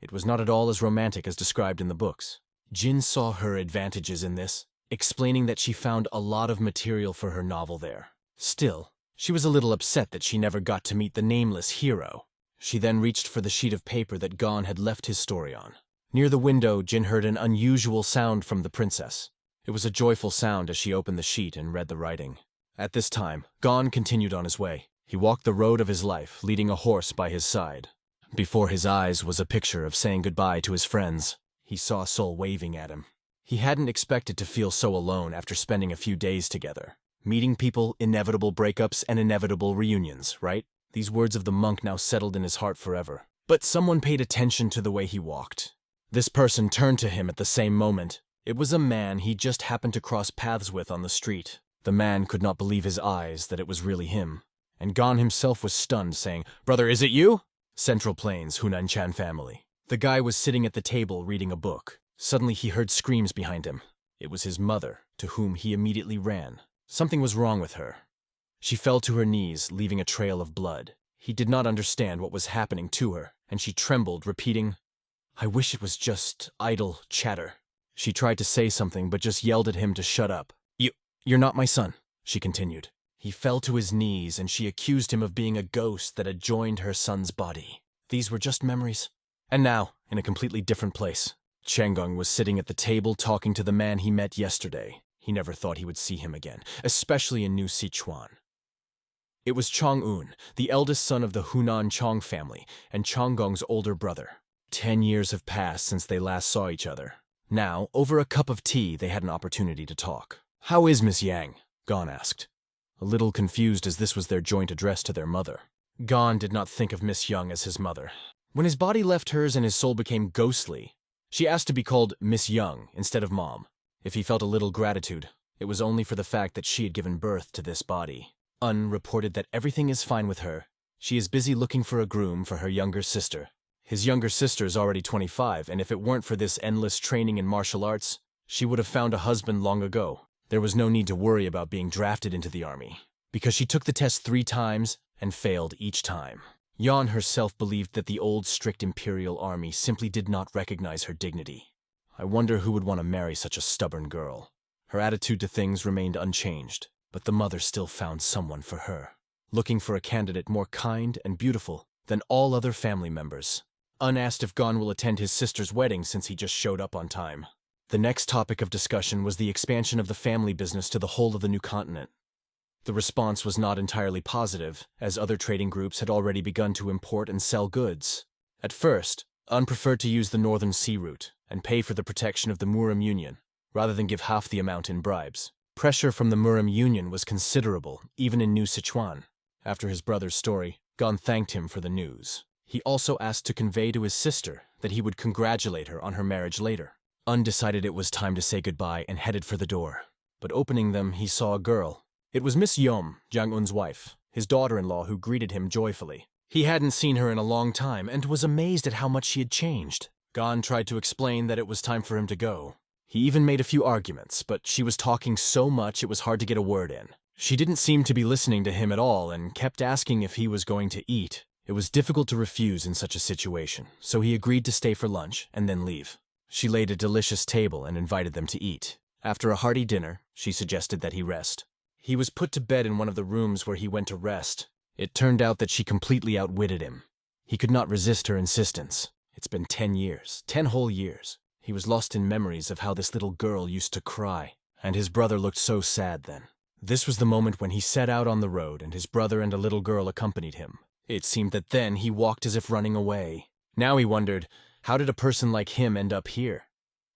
It was not at all as romantic as described in the books. Jin saw her advantages in this, explaining that she found a lot of material for her novel there. Still, she was a little upset that she never got to meet the nameless hero. She then reached for the sheet of paper that Gon had left his story on. Near the window, Jin heard an unusual sound from the princess. It was a joyful sound as she opened the sheet and read the writing. At this time, Gon continued on his way. He walked the road of his life, leading a horse by his side. Before his eyes was a picture of saying goodbye to his friends. He saw Sol waving at him. He hadn't expected to feel so alone after spending a few days together. Meeting people, inevitable breakups, and inevitable reunions, right? These words of the monk now settled in his heart forever. But someone paid attention to the way he walked. This person turned to him at the same moment. It was a man he just happened to cross paths with on the street. The man could not believe his eyes that it was really him. And Gon himself was stunned, saying, "Brother, is it you?" Central Plains, Hunan-chan family. The guy was sitting at the table reading a book. Suddenly he heard screams behind him. It was his mother, to whom he immediately ran. Something was wrong with her. She fell to her knees, leaving a trail of blood. He did not understand what was happening to her, and she trembled, repeating, "I wish it was just idle chatter." She tried to say something, but just yelled at him to shut up. You're not my son," she continued. He fell to his knees, and she accused him of being a ghost that had joined her son's body. These were just memories. And now, in a completely different place, Changong was sitting at the table talking to the man he met yesterday. He never thought he would see him again, especially in New Sichuan. It was Chong-un, the eldest son of the Hunan Chong family, and Chong-gong's older brother. 10 years have passed since they last saw each other. Now, over a cup of tea, they had an opportunity to talk. "How is Miss Yang?" Gon asked, a little confused as this was their joint address to their mother. Gon did not think of Miss Young as his mother. When his body left hers and his soul became ghostly, she asked to be called Miss Young instead of Mom. If he felt a little gratitude, it was only for the fact that she had given birth to this body. Un reported that everything is fine with her, She is busy looking for a groom for her younger sister. His younger sister is already 25, and if it weren't for this endless training in martial arts, she would have found a husband long ago. There was no need to worry about being drafted into the army, because she took the test 3 times and failed each time. Yan herself believed that the old strict imperial army simply did not recognize her dignity. I wonder who would want to marry such a stubborn girl. Her attitude to things remained unchanged, but the mother still found someone for her, looking for a candidate more kind and beautiful than all other family members. Unasked if Gon will attend his sister's wedding since he just showed up on time. The next topic of discussion was the expansion of the family business to the whole of the new continent. The response was not entirely positive, as other trading groups had already begun to import and sell goods. At first, Un preferred to use the northern sea route and pay for the protection of the Murim Union, rather than give half the amount in bribes. Pressure from the Murim Union was considerable, even in New Sichuan. After his brother's story, Gon thanked him for the news. He also asked to convey to his sister that he would congratulate her on her marriage later. Un decided it was time to say goodbye and headed for the door. But opening them, he saw a girl. It was Miss Yom, Jiang Un's wife, his daughter-in-law, who greeted him joyfully. He hadn't seen her in a long time and was amazed at how much she had changed. Gon tried to explain that it was time for him to go. He even made a few arguments, but she was talking so much it was hard to get a word in. She didn't seem to be listening to him at all and kept asking if he was going to eat. It was difficult to refuse in such a situation, so he agreed to stay for lunch and then leave. She laid a delicious table and invited them to eat. After a hearty dinner, she suggested that he rest. He was put to bed in one of the rooms where he went to rest. It turned out that she completely outwitted him. He could not resist her insistence. It's been 10 years, 10 whole years. He was lost in memories of how this little girl used to cry, and his brother looked so sad then. This was the moment when he set out on the road and his brother and a little girl accompanied him. It seemed that then he walked as if running away. Now he wondered, how did a person like him end up here?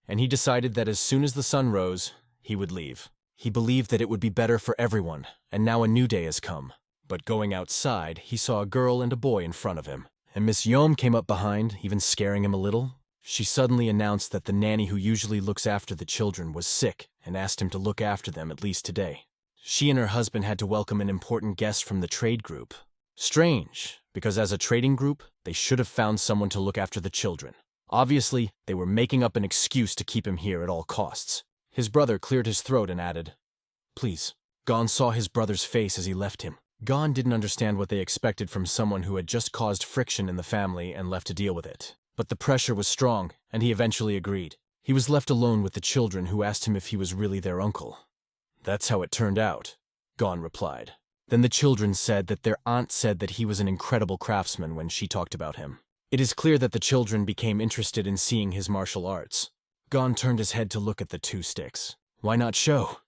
And he decided that as soon as the sun rose, he would leave. He believed that it would be better for everyone, and now a new day has come. But going outside, he saw a girl and a boy in front of him, and Miss Yom came up behind, even scaring him a little. She suddenly announced that the nanny who usually looks after the children was sick and asked him to look after them at least today. She and her husband had to welcome an important guest from the trade group. Strange, because as a trading group, they should have found someone to look after the children. Obviously, they were making up an excuse to keep him here at all costs. His brother cleared his throat and added, "Please." Gon saw his brother's face as he left him. Gon didn't understand what they expected from someone who had just caused friction in the family and left to deal with it. But the pressure was strong, and he eventually agreed. He was left alone with the children, who asked him if he was really their uncle. "That's how it turned out," Gon replied. Then the children said that their aunt said that he was an incredible craftsman when she talked about him. It is clear that the children became interested in seeing his martial arts. Gon turned his head to look at the 2 sticks. Why not show?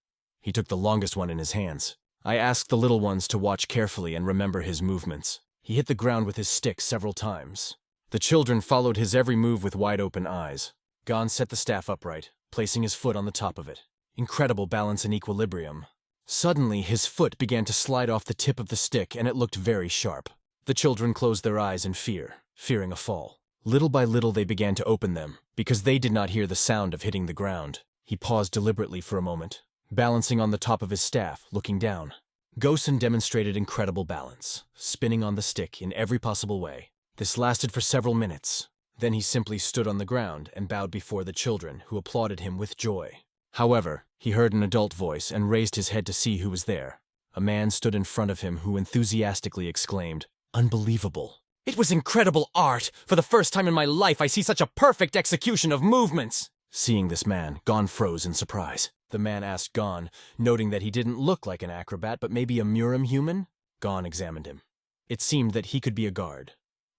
He took the longest one in his hands. I asked the little ones to watch carefully and remember his movements. He hit the ground with his stick several times. The children followed his every move with wide-open eyes. Gon set the staff upright, placing his foot on the top of it. Incredible balance and equilibrium. Suddenly, his foot began to slide off the tip of the stick, and it looked very sharp. The children closed their eyes in fear, fearing a fall. Little by little they began to open them, because they did not hear the sound of hitting the ground. He paused deliberately for a moment, balancing on the top of his staff, looking down. Gosen demonstrated incredible balance, spinning on the stick in every possible way. This lasted for several minutes. Then he simply stood on the ground and bowed before the children, who applauded him with joy. However, he heard an adult voice and raised his head to see who was there. A man stood in front of him who enthusiastically exclaimed, "Unbelievable." "It was incredible art! For the first time in my life I see such a perfect execution of movements!" Seeing this man, Gon froze in surprise. The man asked Gon, noting that he didn't look like an acrobat but maybe a Murim human. Gon examined him. It seemed that he could be a guard,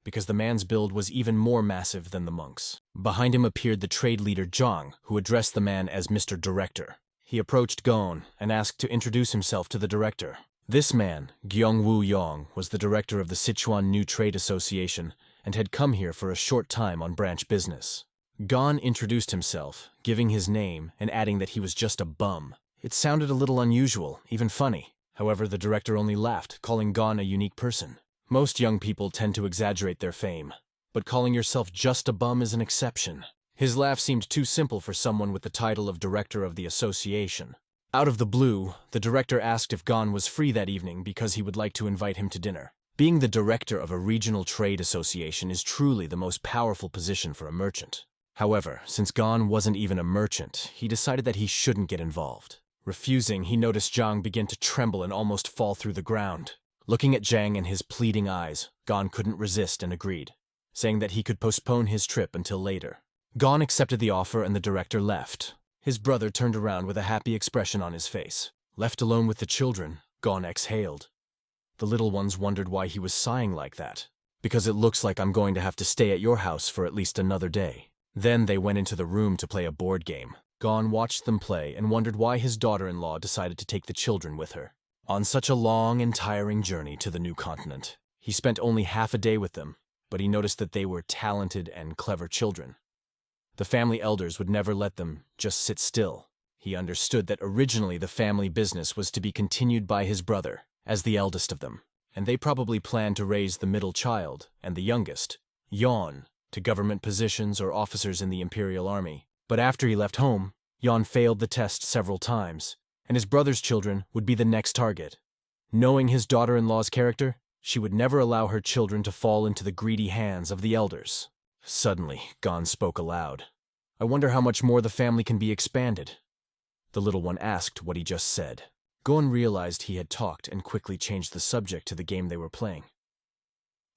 because the man's build was even more massive than the monk's. Behind him appeared the trade leader Zhang, who addressed the man as Mr. Director. He approached Gon and asked to introduce himself to the director. This man, Gyongwu Yong, was the director of the Sichuan New Trade Association and had come here for a short time on branch business. Gon introduced himself, giving his name and adding that he was just a bum. It sounded a little unusual, even funny. However, the director only laughed, calling Gon a unique person. Most young people tend to exaggerate their fame, but calling yourself just a bum is an exception. His laugh seemed too simple for someone with the title of director of the association. Out of the blue, the director asked if Gon was free that evening because he would like to invite him to dinner. Being the director of a regional trade association is truly the most powerful position for a merchant. However, since Gon wasn't even a merchant, he decided that he shouldn't get involved. Refusing, he noticed Zhang begin to tremble and almost fall through the ground. Looking at Zhang in his pleading eyes, Gon couldn't resist and agreed, saying that he could postpone his trip until later. Gon accepted the offer and the director left. His brother turned around with a happy expression on his face. Left alone with the children, Gon exhaled. The little ones wondered why he was sighing like that. Because it looks like I'm going to have to stay at your house for at least another day. Then they went into the room to play a board game. Gon watched them play and wondered why his daughter-in-law decided to take the children with her. On such a long and tiring journey to the new continent, he spent only half a day with them, but he noticed that they were talented and clever children. The family elders would never let them just sit still. He understood that originally the family business was to be continued by his brother, as the eldest of them, and they probably planned to raise the middle child and the youngest, Yon, to government positions or officers in the Imperial Army. But after he left home, Yon failed the test several times, and his brother's children would be the next target. Knowing his daughter-in-law's character, she would never allow her children to fall into the greedy hands of the elders. Suddenly, Gon spoke aloud. I wonder how much more the family can be expanded. The little one asked what he just said. Gon realized he had talked and quickly changed the subject to the game they were playing.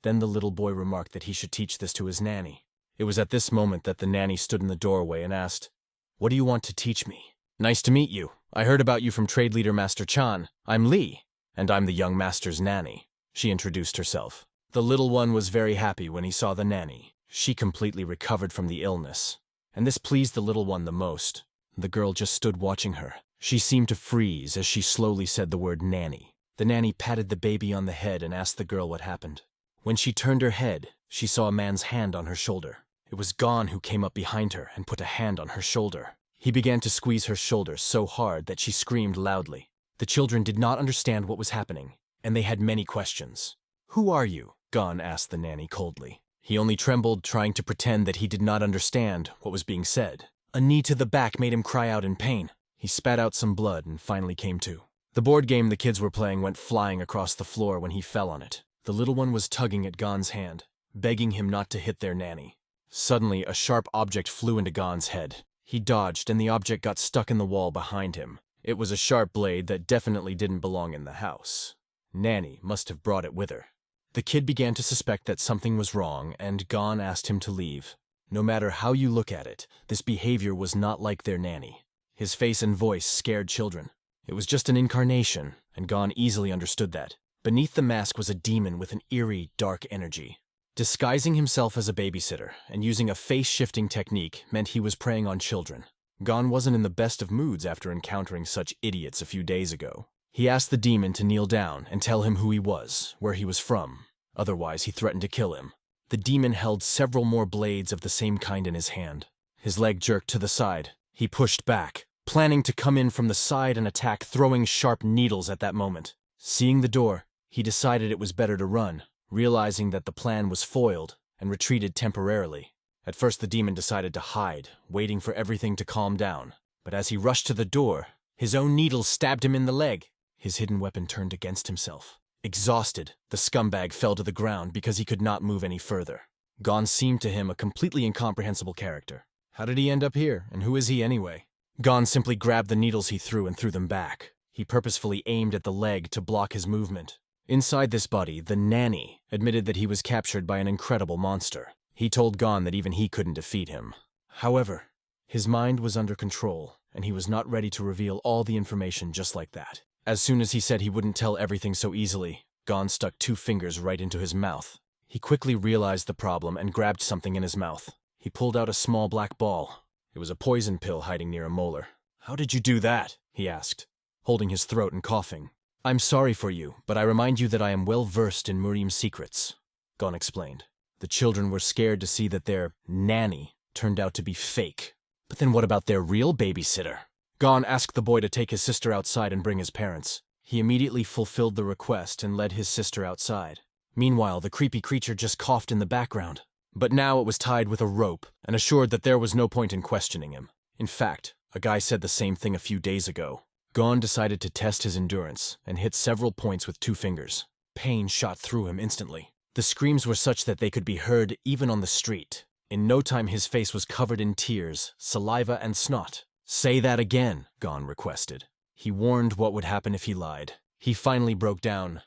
Then the little boy remarked that he should teach this to his nanny. It was at this moment that the nanny stood in the doorway and asked, What do you want to teach me? Nice to meet you. I heard about you from trade leader Master Chan. I'm Li, and I'm the young master's nanny. She introduced herself. The little one was very happy when he saw the nanny. She completely recovered from the illness, and this pleased the little one the most. The girl just stood watching her. She seemed to freeze as she slowly said the word nanny. The nanny patted the baby on the head and asked the girl what happened. When she turned her head, she saw a man's hand on her shoulder. It was Gon who came up behind her and put a hand on her shoulder. He began to squeeze her shoulder so hard that she screamed loudly. The children did not understand what was happening, and they had many questions. Who are you? Gon asked the nanny coldly. He only trembled, trying to pretend that he did not understand what was being said. A knee to the back made him cry out in pain. He spat out some blood and finally came to. The board game the kids were playing went flying across the floor when he fell on it. The little one was tugging at Gon's hand, begging him not to hit their nanny. Suddenly, a sharp object flew into Gon's head. He dodged, and the object got stuck in the wall behind him. It was a sharp blade that definitely didn't belong in the house. Nanny must have brought it with her. The kid began to suspect that something was wrong, and Gon asked him to leave. No matter how you look at it, this behavior was not like their nanny. His face and voice scared children. It was just an incarnation, and Gon easily understood that. Beneath the mask was a demon with an eerie, dark energy. Disguising himself as a babysitter and using a face-shifting technique meant he was preying on children. Gon wasn't in the best of moods after encountering such idiots a few days ago. He asked the demon to kneel down and tell him who he was, where he was from. Otherwise, he threatened to kill him. The demon held several more blades of the same kind in his hand. His leg jerked to the side. He pushed back, planning to come in from the side and attack, throwing sharp needles at that moment. Seeing the door, he decided it was better to run, realizing that the plan was foiled, and retreated temporarily. At first the demon decided to hide, waiting for everything to calm down. But as he rushed to the door, his own needles stabbed him in the leg. His hidden weapon turned against himself. Exhausted, the scumbag fell to the ground because he could not move any further. Gon seemed to him a completely incomprehensible character. How did he end up here, and who is he anyway? Gon simply grabbed the needles he threw and threw them back. He purposefully aimed at the leg to block his movement. Inside this body, the nanny admitted that he was captured by an incredible monster. He told Gon that even he couldn't defeat him. However, his mind was under control, and he was not ready to reveal all the information just like that. As soon as he said he wouldn't tell everything so easily, Gon stuck 2 fingers right into his mouth. He quickly realized the problem and grabbed something in his mouth. He pulled out a small black ball. It was a poison pill hiding near a molar. How did you do that? He asked, holding his throat and coughing. I'm sorry for you, but I remind you that I am well versed in Murim's secrets, Gon explained. The children were scared to see that their nanny turned out to be fake. But then what about their real babysitter? Gon asked the boy to take his sister outside and bring his parents. He immediately fulfilled the request and led his sister outside. Meanwhile, the creepy creature just coughed in the background. But now it was tied with a rope and assured that there was no point in questioning him. In fact, a guy said the same thing a few days ago. Gon decided to test his endurance and hit several points with 2 fingers. Pain shot through him instantly. The screams were such that they could be heard even on the street. In no time his face was covered in tears, saliva and snot. "Say that again," Gon requested. He warned what would happen if he lied. He finally broke down.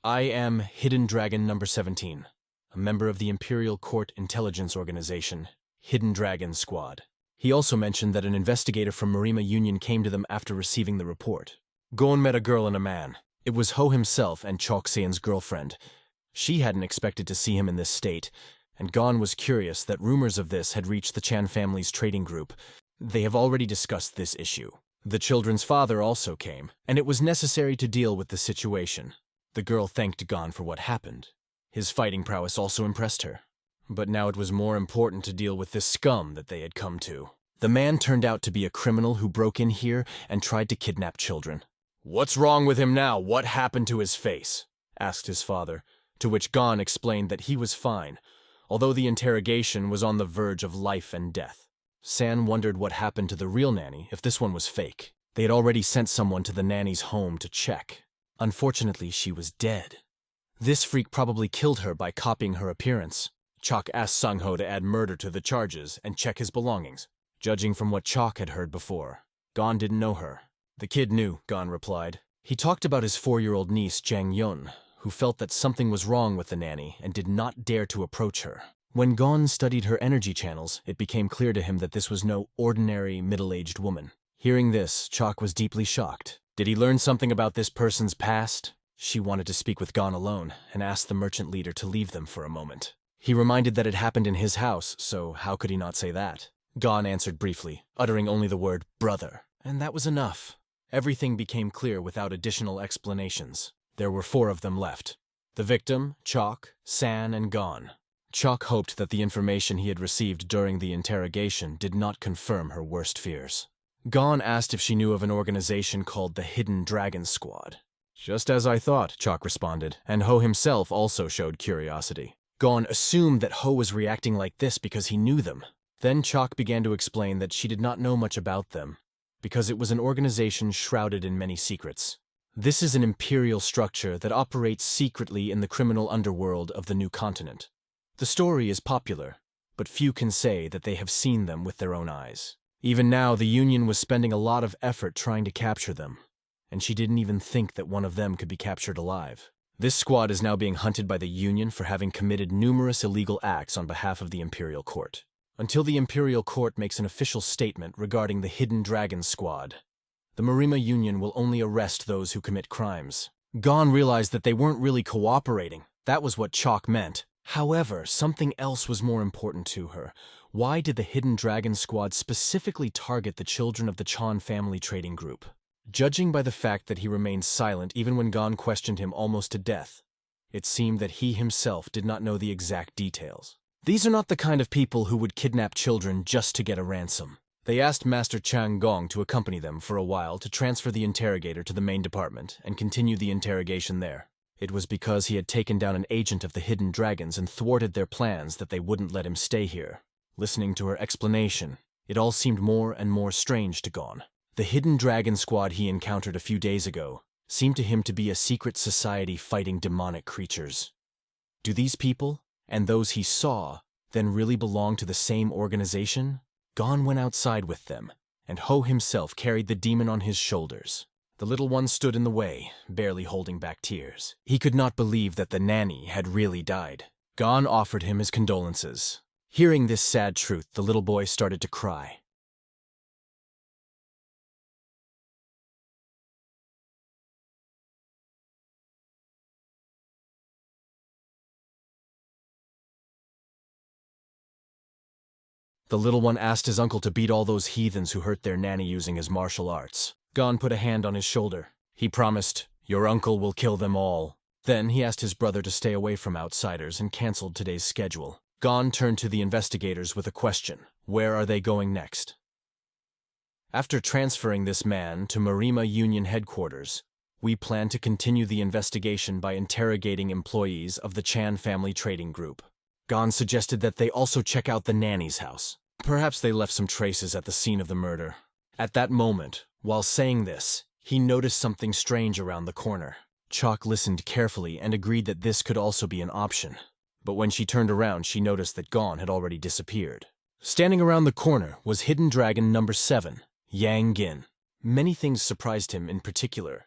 "I am Hidden Dragon number 17, a member of the Imperial Court Intelligence Organization, Hidden Dragon Squad." He also mentioned that an investigator from Marima Union came to them after receiving the report. Gon met a girl and a man. It was Ho himself and Chokseon's girlfriend. She hadn't expected to see him in this state, and Gon was curious that rumors of this had reached the Chan family's trading group. They have already discussed this issue. The children's father also came, and it was necessary to deal with the situation. The girl thanked Gon for what happened. His fighting prowess also impressed her. But now it was more important to deal with the scum that they had come to. The man turned out to be a criminal who broke in here and tried to kidnap children. "What's wrong with him now? What happened to his face?" asked his father, to which Gon explained that he was fine, although the interrogation was on the verge of life and death. San wondered what happened to the real nanny if this one was fake. They had already sent someone to the nanny's home to check. Unfortunately, she was dead. This freak probably killed her by copying her appearance. Chok asked Sungho to add murder to the charges and check his belongings. Judging from what Chok had heard before, Gon didn't know her. The kid knew, Gon replied. He talked about his 4-year-old niece, Jang Yun, who felt that something was wrong with the nanny and did not dare to approach her. When Gon studied her energy channels, it became clear to him that this was no ordinary middle-aged woman. Hearing this, Chok was deeply shocked. Did he learn something about this person's past? She wanted to speak with Gon alone and asked the merchant leader to leave them for a moment. He reminded that it happened in his house, so how could he not say that? Gon answered briefly, uttering only the word brother, and that was enough. Everything became clear without additional explanations. There were 4 of them left. The victim, Chok, San, and Gon. Chok hoped that the information he had received during the interrogation did not confirm her worst fears. Gon asked if she knew of an organization called the Hidden Dragon Squad. "Just as I thought," Chok responded, and Ho himself also showed curiosity. Gon assumed that Ho was reacting like this because he knew them. Then Chok began to explain that she did not know much about them, because it was an organization shrouded in many secrets. This is an imperial structure that operates secretly in the criminal underworld of the new continent. The story is popular, but few can say that they have seen them with their own eyes. Even now, the Union was spending a lot of effort trying to capture them, and she didn't even think that one of them could be captured alive. This squad is now being hunted by the Union for having committed numerous illegal acts on behalf of the Imperial Court. Until the Imperial Court makes an official statement regarding the Hidden Dragon Squad, the Marima Union will only arrest those who commit crimes. Gon realized that they weren't really cooperating. That was what Chok meant. However, something else was more important to her. Why did the Hidden Dragon Squad specifically target the children of the Chan family trading group? Judging by the fact that he remained silent even when Gon questioned him almost to death, it seemed that he himself did not know the exact details. These are not the kind of people who would kidnap children just to get a ransom. They asked Master Chang Gong to accompany them for a while to transfer the interrogator to the main department and continue the interrogation there. It was because he had taken down an agent of the Hidden Dragons and thwarted their plans that they wouldn't let him stay here. Listening to her explanation, it all seemed more and more strange to Gon. The Hidden Dragon Squad he encountered a few days ago seemed to him to be a secret society fighting demonic creatures. Do these people, and those he saw, then really belong to the same organization? Gon went outside with them, and Ho himself carried the demon on his shoulders. The little one stood in the way, barely holding back tears. He could not believe that the nanny had really died. Gon offered him his condolences. Hearing this sad truth, the little boy started to cry. The little one asked his uncle to beat all those heathens who hurt their nanny using his martial arts. Gon put a hand on his shoulder. He promised, "Your uncle will kill them all." Then he asked his brother to stay away from outsiders and canceled today's schedule. Gon turned to the investigators with a question. Where are they going next? After transferring this man to Marima Union headquarters, we plan to continue the investigation by interrogating employees of the Chan family trading group. Gon suggested that they also check out the nanny's house. Perhaps they left some traces at the scene of the murder. At that moment, while saying this, he noticed something strange around the corner. Chalk listened carefully and agreed that this could also be an option. But when she turned around, she noticed that Gon had already disappeared. Standing around the corner was Hidden Dragon number 7, Yang Gin. Many things surprised him in particular.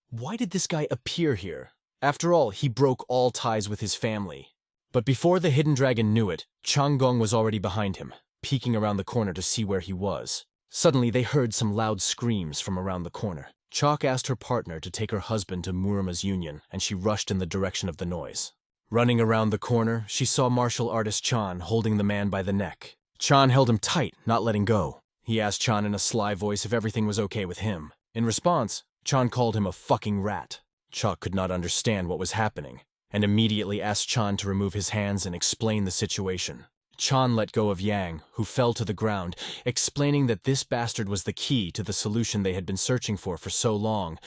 Why did this guy appear here? After all, he broke all ties with his family. But before the Hidden Dragon knew it, Changgong was already behind him, peeking around the corner to see where he was. Suddenly, they heard some loud screams from around the corner. Chalk asked her partner to take her husband to Murima's union, and she rushed in the direction of the noise. Running around the corner, she saw martial artist Chan holding the man by the neck. Chan held him tight, not letting go. He asked Chan in a sly voice if everything was okay with him. In response, Chan called him a fucking rat. Chalk could not understand what was happening, and immediately asked Chan to remove his hands and explain the situation. Chan let go of Yang, who fell to the ground, explaining that this bastard was the key to the solution they had been searching for so long.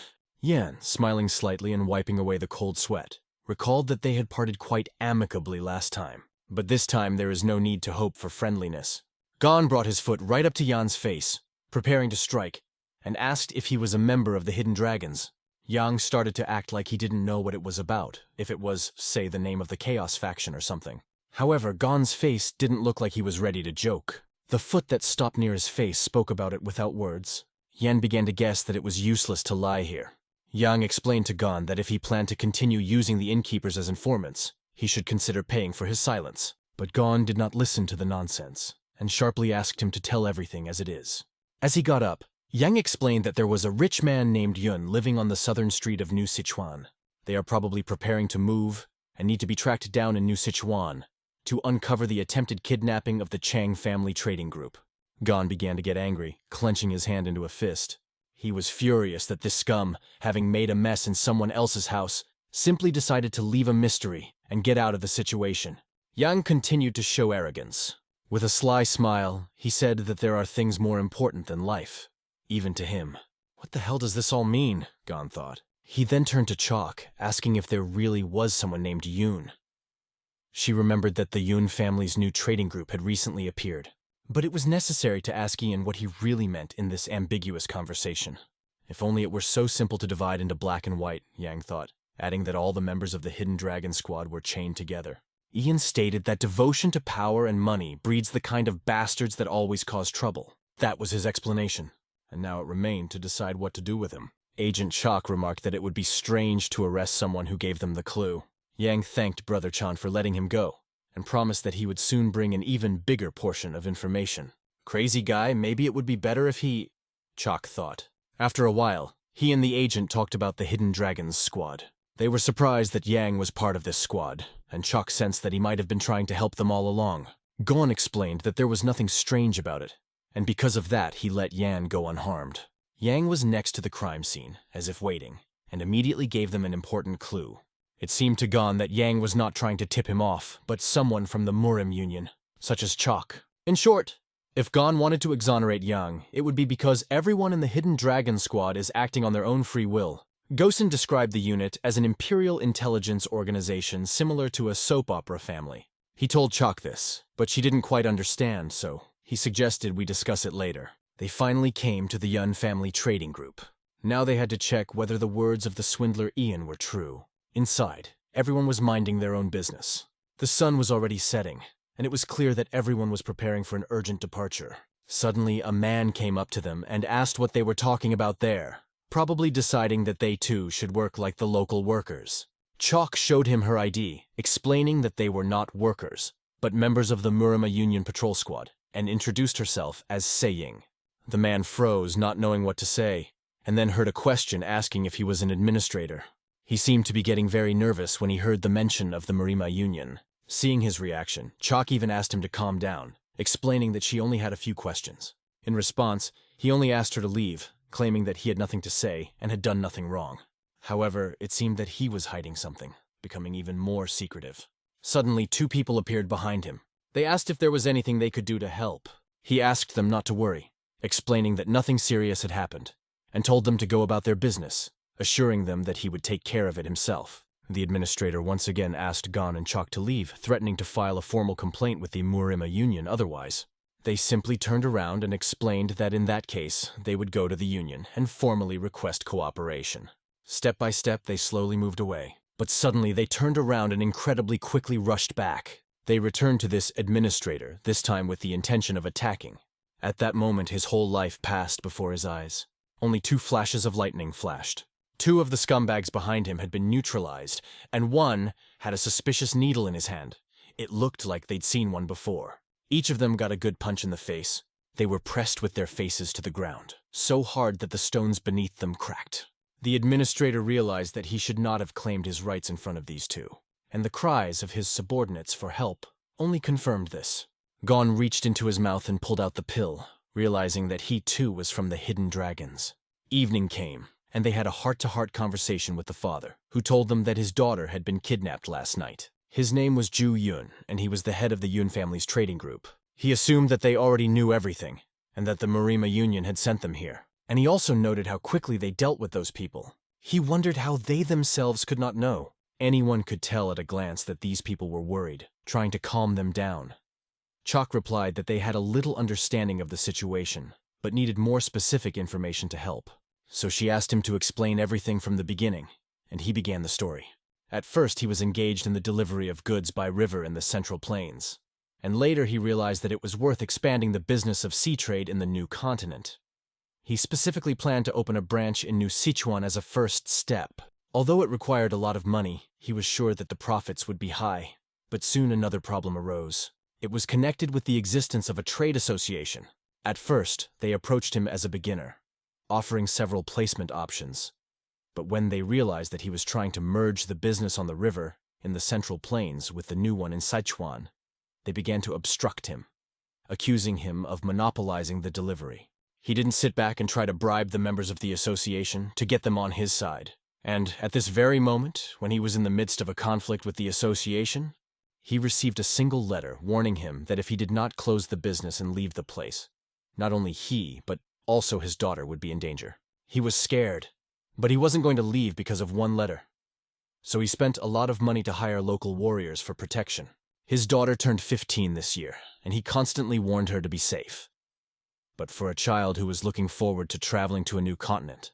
Yan, smiling slightly and wiping away the cold sweat, recalled that they had parted quite amicably last time. But this time there is no need to hope for friendliness. Gon brought his foot right up to Yan's face, preparing to strike, and asked if he was a member of the Hidden Dragons. Yang started to act like he didn't know what it was about, if it was, say, the name of the Chaos faction or something. However, Gon's face didn't look like he was ready to joke. The foot that stopped near his face spoke about it without words. Yan began to guess that it was useless to lie here. Yang explained to Gon that if he planned to continue using the innkeepers as informants, he should consider paying for his silence. But Gon did not listen to the nonsense, and sharply asked him to tell everything as it is. As he got up, Yang explained that there was a rich man named Yun living on the southern street of New Sichuan. They are probably preparing to move, and need to be tracked down in New Sichuan to uncover the attempted kidnapping of the Chang family trading group. Gon began to get angry, clenching his hand into a fist. He was furious that this scum, having made a mess in someone else's house, simply decided to leave a mystery and get out of the situation. Yang continued to show arrogance. With a sly smile, he said that there are things more important than life, even to him. What the hell does this all mean? Gon thought. He then turned to Chalk, asking if there really was someone named Yoon. She remembered that the Yun family's new trading group had recently appeared, but it was necessary to ask Ian what he really meant in this ambiguous conversation. If only it were so simple to divide into black and white, Yang thought, adding that all the members of the Hidden Dragon Squad were chained together. Ian stated that devotion to power and money breeds the kind of bastards that always cause trouble. That was his explanation, and now it remained to decide what to do with him. Agent Chalk remarked that it would be strange to arrest someone who gave them the clue. Yang thanked Brother Chan for letting him go, and promised that he would soon bring an even bigger portion of information. Crazy guy, maybe it would be better if he... Chalk thought. After a while, he and the agent talked about the Hidden Dragons squad. They were surprised that Yang was part of this squad, and Chalk sensed that he might have been trying to help them all along. Gon explained that there was nothing strange about it, and because of that he let Yan go unharmed. Yang was next to the crime scene, as if waiting, and immediately gave them an important clue. It seemed to Gon that Yang was not trying to tip him off, but someone from the Murim Union, such as Chalk. In short, if Gon wanted to exonerate Yang, it would be because everyone in the Hidden Dragon Squad is acting on their own free will. Gosen described the unit as an imperial intelligence organization similar to a soap opera family. He told Chalk this, but she didn't quite understand, so he suggested we discuss it later. They finally came to the Yun family trading group. Now they had to check whether the words of the swindler Ian were true. Inside, everyone was minding their own business. The sun was already setting, and it was clear that everyone was preparing for an urgent departure. Suddenly, a man came up to them and asked what they were talking about there, probably deciding that they too should work like the local workers. Chalk showed him her ID, explaining that they were not workers, but members of the Murima Union Patrol Squad, and introduced herself as Seiying. The man froze, not knowing what to say, and then heard a question asking if he was an administrator. He seemed to be getting very nervous when he heard the mention of the Murima Union. Seeing his reaction, Chalk even asked him to calm down, explaining that she only had a few questions. In response, he only asked her to leave, claiming that he had nothing to say and had done nothing wrong. However, it seemed that he was hiding something, becoming even more secretive. Suddenly, 2 people appeared behind him. They asked if there was anything they could do to help. He asked them not to worry, explaining that nothing serious had happened, and told them to go about their business, assuring them that he would take care of it himself. The administrator once again asked Gon and Chalk to leave, threatening to file a formal complaint with the Murima Union otherwise. They simply turned around and explained that in that case, they would go to the Union and formally request cooperation. Step by step, they slowly moved away. But suddenly, they turned around and incredibly quickly rushed back. They returned to this administrator, this time with the intention of attacking. At that moment, his whole life passed before his eyes. Only 2 flashes of lightning flashed. 2 of the scumbags behind him had been neutralized, and one had a suspicious needle in his hand. It looked like they'd seen one before. Each of them got a good punch in the face. They were pressed with their faces to the ground, so hard that the stones beneath them cracked. The administrator realized that he should not have claimed his rights in front of these 2, and the cries of his subordinates for help only confirmed this. Gon reached into his mouth and pulled out the pill, realizing that he too was from the hidden dragons. Evening came, and they had a heart-to-heart conversation with the father, who told them that his daughter had been kidnapped last night. His name was Ju Yun, and he was the head of the Yun family's trading group. He assumed that they already knew everything, and that the Marima Union had sent them here. And he also noted how quickly they dealt with those people. He wondered how they themselves could not know. Anyone could tell at a glance that these people were worried, trying to calm them down. Chalk replied that they had a little understanding of the situation, but needed more specific information to help. So she asked him to explain everything from the beginning, and he began the story. At first, he was engaged in the delivery of goods by river in the Central Plains, and later he realized that it was worth expanding the business of sea trade in the new continent. He specifically planned to open a branch in New Sichuan as a first step. Although it required a lot of money, he was sure that the profits would be high. But soon another problem arose. It was connected with the existence of a trade association. At first, they approached him as a beginner, offering several placement options. But when they realized that he was trying to merge the business on the river in the Central Plains with the new one in Sichuan, they began to obstruct him, accusing him of monopolizing the delivery. He didn't sit back and try to bribe the members of the association to get them on his side. And at this very moment, when he was in the midst of a conflict with the association, he received a single letter warning him that if he did not close the business and leave the place, not only he, but also his daughter would be in danger. He was scared, but he wasn't going to leave because of one letter. So he spent a lot of money to hire local warriors for protection. His daughter turned 15 this year, and he constantly warned her to be safe. But for a child who was looking forward to traveling to a new continent,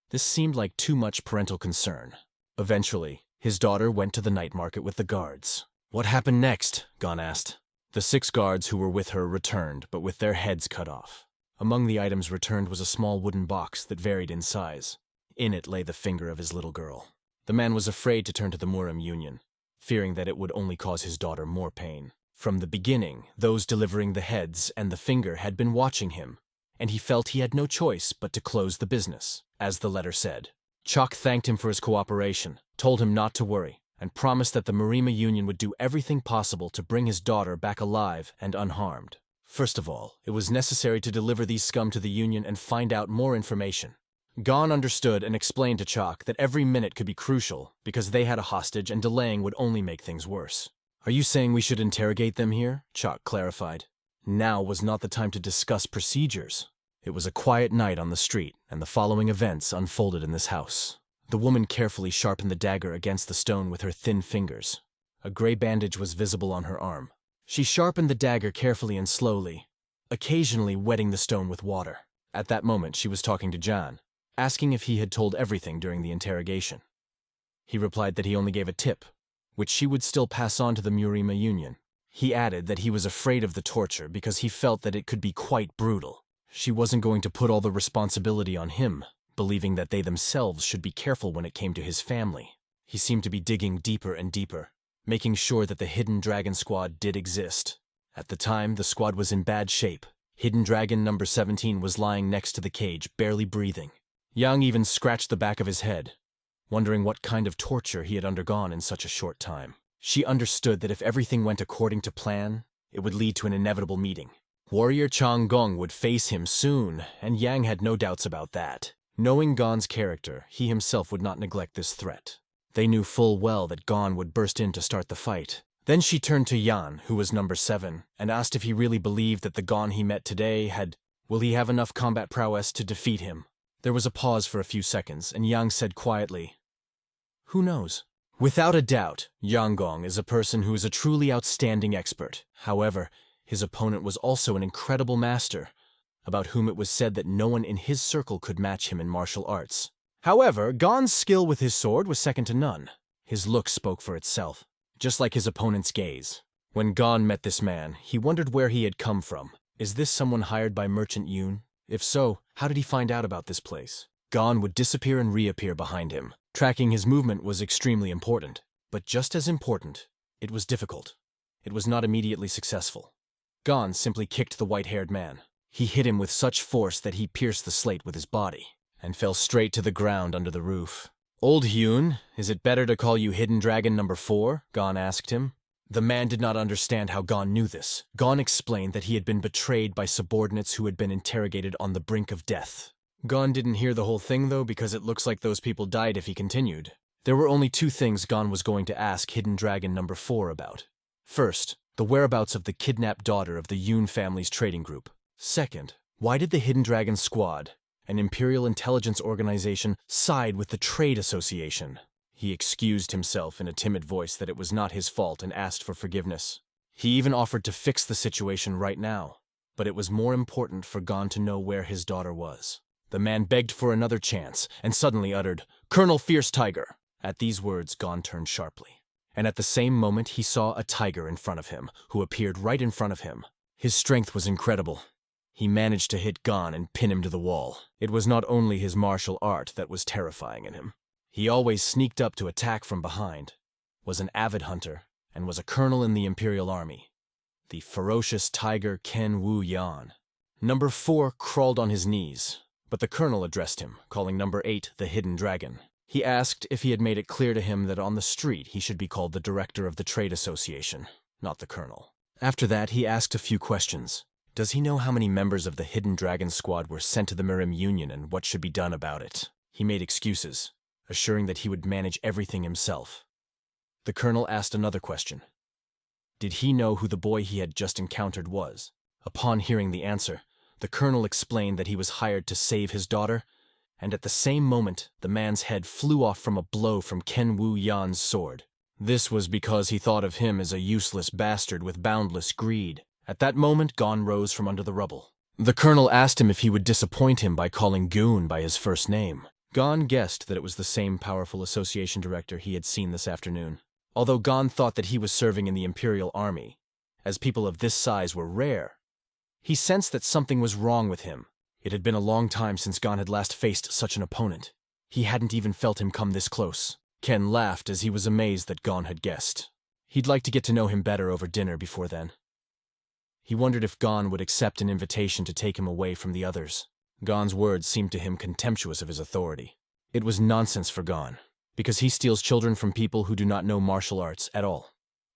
this seemed like too much parental concern. Eventually, his daughter went to the night market with the guards. What happened next? Gon asked. The 6 guards who were with her returned, but with their heads cut off. Among the items returned was a small wooden box that varied in size. In it lay the finger of his little girl. The man was afraid to turn to the Murim Union, fearing that it would only cause his daughter more pain. From the beginning, those delivering the heads and the finger had been watching him, and he felt he had no choice but to close the business, as the letter said. Chalk thanked him for his cooperation, told him not to worry, and promised that the Marima Union would do everything possible to bring his daughter back alive and unharmed. First of all, it was necessary to deliver these scum to the Union and find out more information. Gon understood and explained to Chalk that every minute could be crucial because they had a hostage and delaying would only make things worse. Are you saying we should interrogate them here? Chalk clarified. Now was not the time to discuss procedures. It was a quiet night on the street, and the following events unfolded in this house. The woman carefully sharpened the dagger against the stone with her thin fingers. A gray bandage was visible on her arm. She sharpened the dagger carefully and slowly, occasionally wetting the stone with water. At that moment, she was talking to Jan, asking if he had told everything during the interrogation. He replied that he only gave a tip, which she would still pass on to the Murima Union. He added that he was afraid of the torture because he felt that it could be quite brutal. She wasn't going to put all the responsibility on him, believing that they themselves should be careful when it came to his family. He seemed to be digging deeper and deeper, making sure that the Hidden Dragon Squad did exist. At the time, the squad was in bad shape. Hidden Dragon number 17 was lying next to the cage, barely breathing. Yang even scratched the back of his head, wondering what kind of torture he had undergone in such a short time. She understood that if everything went according to plan, it would lead to an inevitable meeting. Warrior Chang Gong would face him soon, and Yang had no doubts about that. Knowing Gon's character, he himself would not neglect this threat. They knew full well that Gon would burst in to start the fight. Then she turned to Yan, who was number 7, and asked if he really believed that the Gon he met today will he have enough combat prowess to defeat him? There was a pause for a few seconds, and Yang said quietly, "Who knows?" Without a doubt, Yang Gong is a person who is a truly outstanding expert. However, his opponent was also an incredible master, about whom it was said that no one in his circle could match him in martial arts. However, Gon's skill with his sword was second to none. His look spoke for itself, just like his opponent's gaze. When Gon met this man, he wondered where he had come from. Is this someone hired by Merchant Yoon? If so, how did he find out about this place? Gon would disappear and reappear behind him. Tracking his movement was extremely important, but just as important, it was difficult. It was not immediately successful. Gon simply kicked the white-haired man. He hit him with such force that he pierced the slate with his body, and fell straight to the ground under the roof. "Old Hyun, is it better to call you Hidden Dragon number 4? Gon asked him. The man did not understand how Gon knew this. Gon explained that he had been betrayed by subordinates who had been interrogated on the brink of death. Gon didn't hear the whole thing, though, because it looks like those people died if he continued. There were only 2 things Gon was going to ask Hidden Dragon number 4 about. First, the whereabouts of the kidnapped daughter of the Yoon family's trading group. Second, why did the Hidden Dragon Squad, an Imperial intelligence organization, side with the Trade Association? He excused himself in a timid voice that it was not his fault and asked for forgiveness. He even offered to fix the situation right now, but it was more important for Gon to know where his daughter was. The man begged for another chance and suddenly uttered, "Colonel Fierce Tiger." At these words, Gon turned sharply. And at the same moment, he saw a tiger in front of him, who appeared right in front of him. His strength was incredible. He managed to hit Gon and pin him to the wall. It was not only his martial art that was terrifying in him. He always sneaked up to attack from behind, was an avid hunter, and was a colonel in the Imperial Army. The ferocious tiger Ken Wu Yan. Number 4 crawled on his knees, but the colonel addressed him, calling number 8 the Hidden Dragon. He asked if he had made it clear to him that on the street he should be called the director of the Trade Association, not the colonel. After that, he asked a few questions. Does he know how many members of the Hidden Dragon Squad were sent to the Mirim Union and what should be done about it? He made excuses, assuring that he would manage everything himself. The colonel asked another question. Did he know who the boy he had just encountered was? Upon hearing the answer, the colonel explained that he was hired to save his daughter, and at the same moment, the man's head flew off from a blow from Ken Wu Yan's sword. This was because he thought of him as a useless bastard with boundless greed. At that moment, Gon rose from under the rubble. The colonel asked him if he would disappoint him by calling Goon by his first name. Gon guessed that it was the same powerful association director he had seen this afternoon. Although Gon thought that he was serving in the Imperial Army, as people of this size were rare, he sensed that something was wrong with him. It had been a long time since Gon had last faced such an opponent. He hadn't even felt him come this close. Ken laughed as he was amazed that Gon had guessed. He'd like to get to know him better over dinner before then. He wondered if Gon would accept an invitation to take him away from the others. Gon's words seemed to him contemptuous of his authority. It was nonsense for Gon, because he steals children from people who do not know martial arts at all,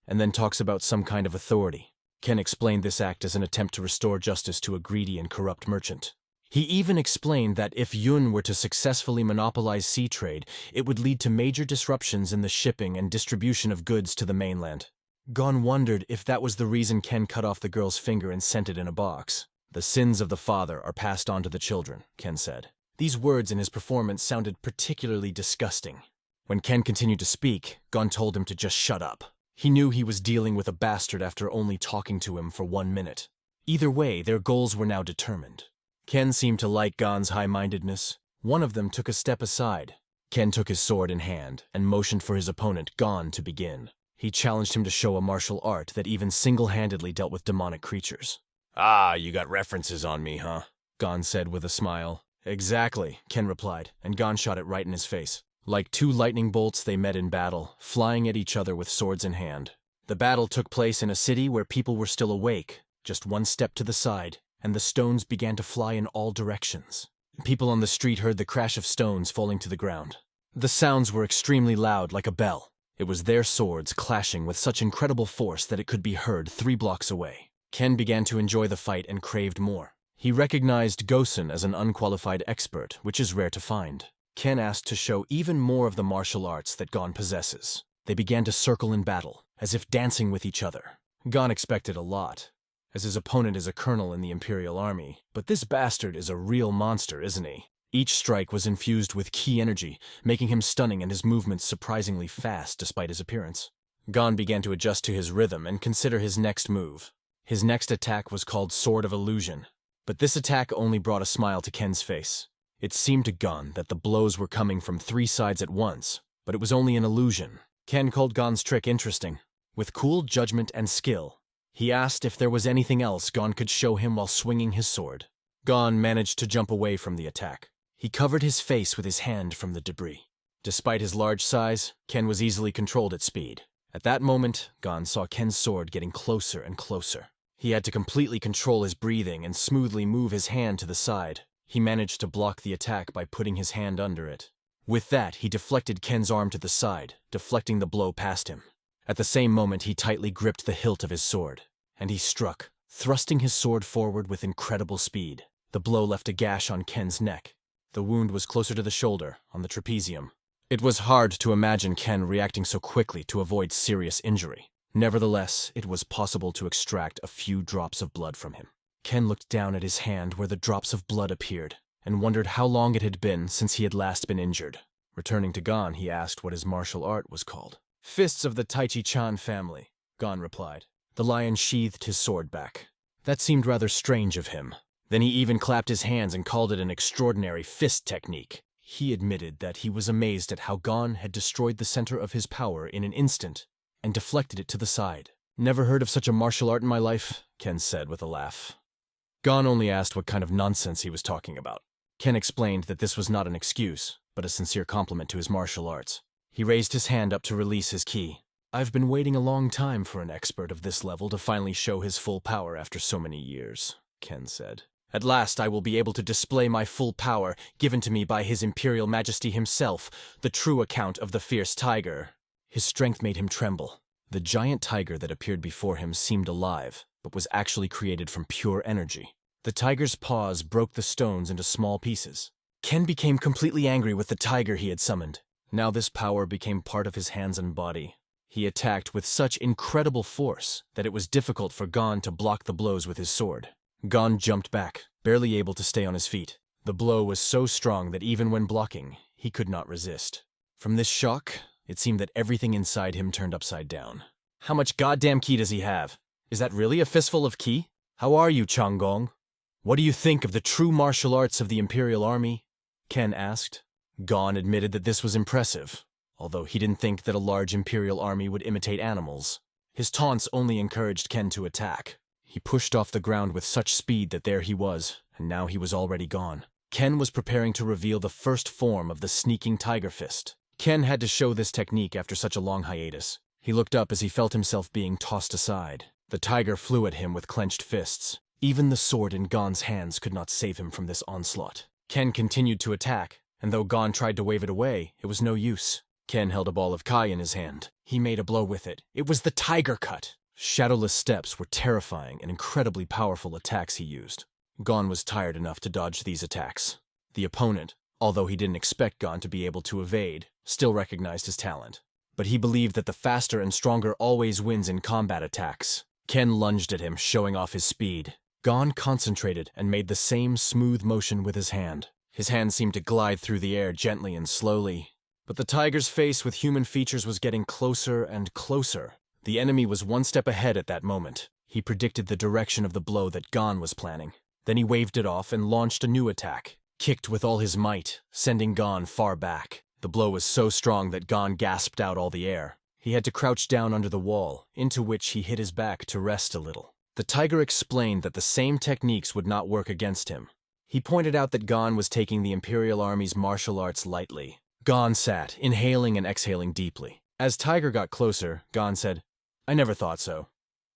and then talks about some kind of authority. Ken explained this act as an attempt to restore justice to a greedy and corrupt merchant. He even explained that if Yun were to successfully monopolize sea trade, it would lead to major disruptions in the shipping and distribution of goods to the mainland. Gon wondered if that was the reason Ken cut off the girl's finger and sent it in a box. The sins of the father are passed on to the children, Ken said. These words in his performance sounded particularly disgusting. When Ken continued to speak, Gon told him to just shut up. He knew he was dealing with a bastard after only talking to him for 1 minute. Either way, their goals were now determined. Ken seemed to like Gon's high-mindedness. One of them took a step aside. Ken took his sword in hand and motioned for his opponent, Gon, to begin. He challenged him to show a martial art that even single-handedly dealt with demonic creatures. "Ah, you got references on me, huh?" Gon said with a smile. "Exactly," Ken replied, and Gon shot it right in his face. Like 2 lightning bolts, they met in battle, flying at each other with swords in hand. The battle took place in a city where people were still awake, just 1 step to the side, and the stones began to fly in all directions. People on the street heard the crash of stones falling to the ground. The sounds were extremely loud, like a bell. It was their swords clashing with such incredible force that it could be heard 3 blocks away. Ken began to enjoy the fight and craved more. He recognized Gosen as an unqualified expert, which is rare to find. Ken asked to show even more of the martial arts that Gon possesses. They began to circle in battle, as if dancing with each other. Gon expected a lot, as his opponent is a colonel in the Imperial Army. But this bastard is a real monster, isn't he? Each strike was infused with ki energy, making him stunning and his movements surprisingly fast despite his appearance. Gon began to adjust to his rhythm and consider his next move. His next attack was called Sword of Illusion, but this attack only brought a smile to Ken's face. It seemed to Gon that the blows were coming from 3 sides at once, but it was only an illusion. Ken called Gon's trick interesting. With cool judgment and skill, he asked if there was anything else Gon could show him while swinging his sword. Gon managed to jump away from the attack. He covered his face with his hand from the debris. Despite his large size, Ken was easily controlled at speed. At that moment, Gon saw Ken's sword getting closer and closer. He had to completely control his breathing and smoothly move his hand to the side. He managed to block the attack by putting his hand under it. With that, he deflected Ken's arm to the side, deflecting the blow past him. At the same moment, he tightly gripped the hilt of his sword, and he struck, thrusting his sword forward with incredible speed. The blow left a gash on Ken's neck. The wound was closer to the shoulder, on the trapezium. It was hard to imagine Ken reacting so quickly to avoid serious injury. Nevertheless, it was possible to extract a few drops of blood from him. Ken looked down at his hand where the drops of blood appeared, and wondered how long it had been since he had last been injured. Returning to Gon, he asked what his martial art was called. "Fists of the Taichi-chan family," Gon replied. The lion sheathed his sword back. That seemed rather strange of him. Then he even clapped his hands and called it an extraordinary fist technique. He admitted that he was amazed at how Gon had destroyed the center of his power in an instant and deflected it to the side. "Never heard of such a martial art in my life," Ken said with a laugh. Gon only asked what kind of nonsense he was talking about. Ken explained that this was not an excuse, but a sincere compliment to his martial arts. He raised his hand up to release his ki. "I've been waiting a long time for an expert of this level to finally show his full power after so many years," Ken said. "At last I will be able to display my full power, given to me by His Imperial Majesty himself, the true account of the fierce tiger." His strength made him tremble. The giant tiger that appeared before him seemed alive, but was actually created from pure energy. The tiger's paws broke the stones into small pieces. Ken became completely angry with the tiger he had summoned. Now this power became part of his hands and body. He attacked with such incredible force that it was difficult for Gon to block the blows with his sword. Gon jumped back, barely able to stay on his feet. The blow was so strong that even when blocking, he could not resist. From this shock, it seemed that everything inside him turned upside down. "How much goddamn ki does he have? Is that really a fistful of ki? How are you, Changgong? What do you think of the true martial arts of the Imperial Army?" Ken asked. Gon admitted that this was impressive, although he didn't think that a large Imperial army would imitate animals. His taunts only encouraged Ken to attack. He pushed off the ground with such speed that there he was, and now he was already gone. Ken was preparing to reveal the first form of the sneaking tiger fist. Ken had to show this technique after such a long hiatus. He looked up as he felt himself being tossed aside. The tiger flew at him with clenched fists. Even the sword in Gon's hands could not save him from this onslaught. Ken continued to attack, and though Gon tried to wave it away, it was no use. Ken held a ball of kai in his hand. He made a blow with it. It was the tiger cut. Shadowless steps were terrifying and incredibly powerful attacks he used. Gon was tired enough to dodge these attacks. The opponent, although he didn't expect Gon to be able to evade, still recognized his talent. But he believed that the faster and stronger always wins in combat attacks. Ken lunged at him, showing off his speed. Gon concentrated and made the same smooth motion with his hand. His hand seemed to glide through the air gently and slowly. But the tiger's face with human features was getting closer and closer. The enemy was one step ahead at that moment. He predicted the direction of the blow that Gon was planning. Then he waved it off and launched a new attack, kicked with all his might, sending Gon far back. The blow was so strong that Gon gasped out all the air. He had to crouch down under the wall, into which he hit his back to rest a little. The tiger explained that the same techniques would not work against him. He pointed out that Gon was taking the Imperial Army's martial arts lightly. Gon sat, inhaling and exhaling deeply. As Tiger got closer, Gon said, "I never thought so.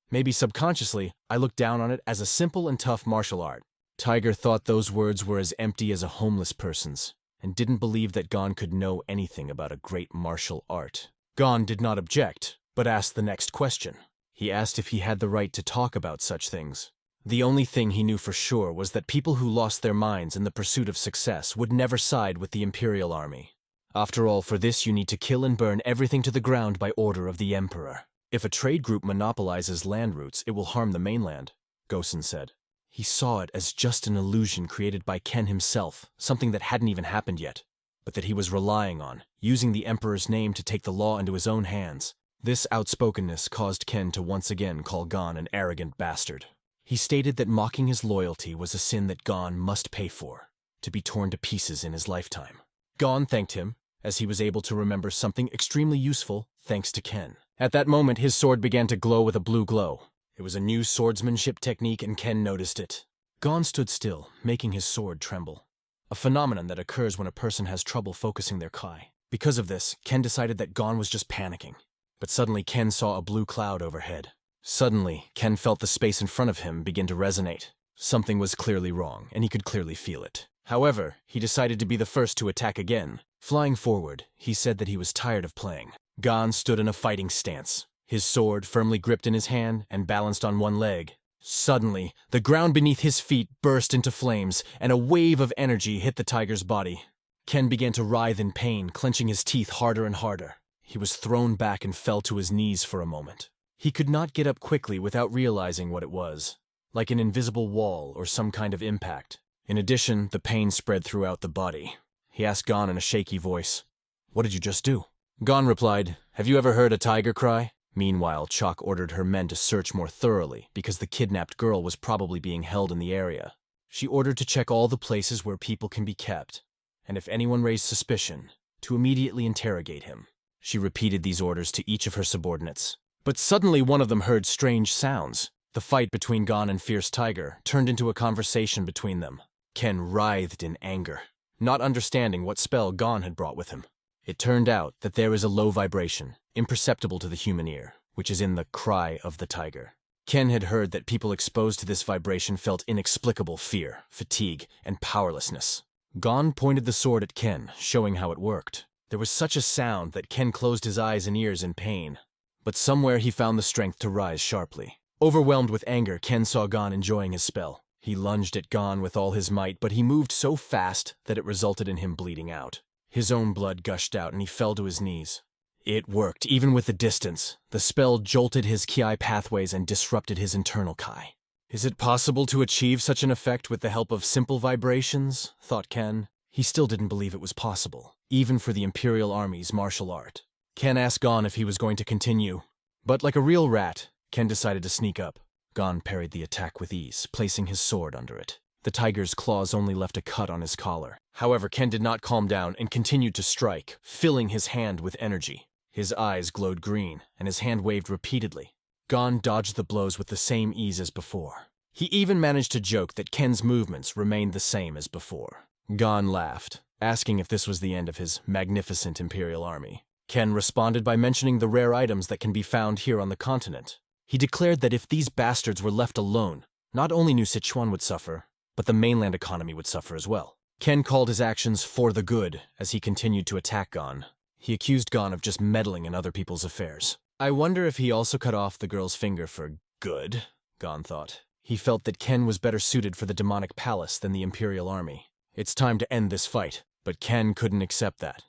Maybe subconsciously, I looked down on it as a simple and tough martial art." Tiger thought those words were as empty as a homeless person's, and didn't believe that Gon could know anything about a great martial art. Gon did not object, but asked the next question. He asked if he had the right to talk about such things. The only thing he knew for sure was that people who lost their minds in the pursuit of success would never side with the Imperial Army. After all, for this you need to kill and burn everything to the ground by order of the Emperor. If a trade group monopolizes land routes, it will harm the mainland, Gosen said. He saw it as just an illusion created by Ken himself, something that hadn't even happened yet, but that he was relying on, using the Emperor's name to take the law into his own hands. This outspokenness caused Ken to once again call Gon an arrogant bastard. He stated that mocking his loyalty was a sin that Gon must pay for. to be torn to pieces in his lifetime. Gon thanked him, as he was able to remember something extremely useful thanks to Ken. At that moment, his sword began to glow with a blue glow. It was a new swordsmanship technique, and Ken noticed it. Gon stood still, making his sword tremble. A phenomenon that occurs when a person has trouble focusing their kai. Because of this, Ken decided that Gon was just panicking. But suddenly Ken saw a blue cloud overhead. Suddenly, Ken felt the space in front of him begin to resonate. Something was clearly wrong, and he could clearly feel it. However, he decided to be the first to attack again. Flying forward, he said that he was tired of playing. Gon stood in a fighting stance, his sword firmly gripped in his hand and balanced on one leg. Suddenly, the ground beneath his feet burst into flames, and a wave of energy hit the tiger's body. Ken began to writhe in pain, clenching his teeth harder and harder. He was thrown back and fell to his knees for a moment. He could not get up quickly without realizing what it was, like an invisible wall or some kind of impact. In addition, the pain spread throughout the body. He asked Gon in a shaky voice, "What did you just do?" Gon replied, "Have you ever heard a tiger cry?" Meanwhile, Chalk ordered her men to search more thoroughly because the kidnapped girl was probably being held in the area. She ordered to check all the places where people can be kept, and if anyone raised suspicion, to immediately interrogate him. She repeated these orders to each of her subordinates. But suddenly one of them heard strange sounds. The fight between Gon and Fierce Tiger turned into a conversation between them. Ken writhed in anger, not understanding what spell Gon had brought with him. It turned out that there is a low vibration, imperceptible to the human ear, which is in the cry of the tiger. Ken had heard that people exposed to this vibration felt inexplicable fear, fatigue, and powerlessness. Gon pointed the sword at Ken, showing how it worked. There was such a sound that Ken closed his eyes and ears in pain. But somewhere he found the strength to rise sharply. Overwhelmed with anger, Ken saw Gon enjoying his spell. He lunged at Gon with all his might, but he moved so fast that it resulted in him bleeding out. His own blood gushed out and he fell to his knees. It worked, even with the distance. The spell jolted his ki pathways and disrupted his internal kai. Is it possible to achieve such an effect with the help of simple vibrations? Thought Ken. He still didn't believe it was possible, even for the Imperial Army's martial art. Ken asked Gon if he was going to continue, but like a real rat, Ken decided to sneak up. Gon parried the attack with ease, placing his sword under it. The tiger's claws only left a cut on his collar. However, Ken did not calm down and continued to strike, filling his hand with energy. His eyes glowed green, and his hand waved repeatedly. Gon dodged the blows with the same ease as before. He even managed to joke that Ken's movements remained the same as before. Gon laughed, asking if this was the end of his magnificent Imperial Army. Ken responded by mentioning the rare items that can be found here on the continent. He declared that if these bastards were left alone, not only New Sichuan would suffer, but the mainland economy would suffer as well. Ken called his actions for the good as he continued to attack Gon. He accused Gon of just meddling in other people's affairs. I wonder if he also cut off the girl's finger for good, Gon thought. He felt that Ken was better suited for the demonic palace than the Imperial Army. It's time to end this fight, but Ken couldn't accept that.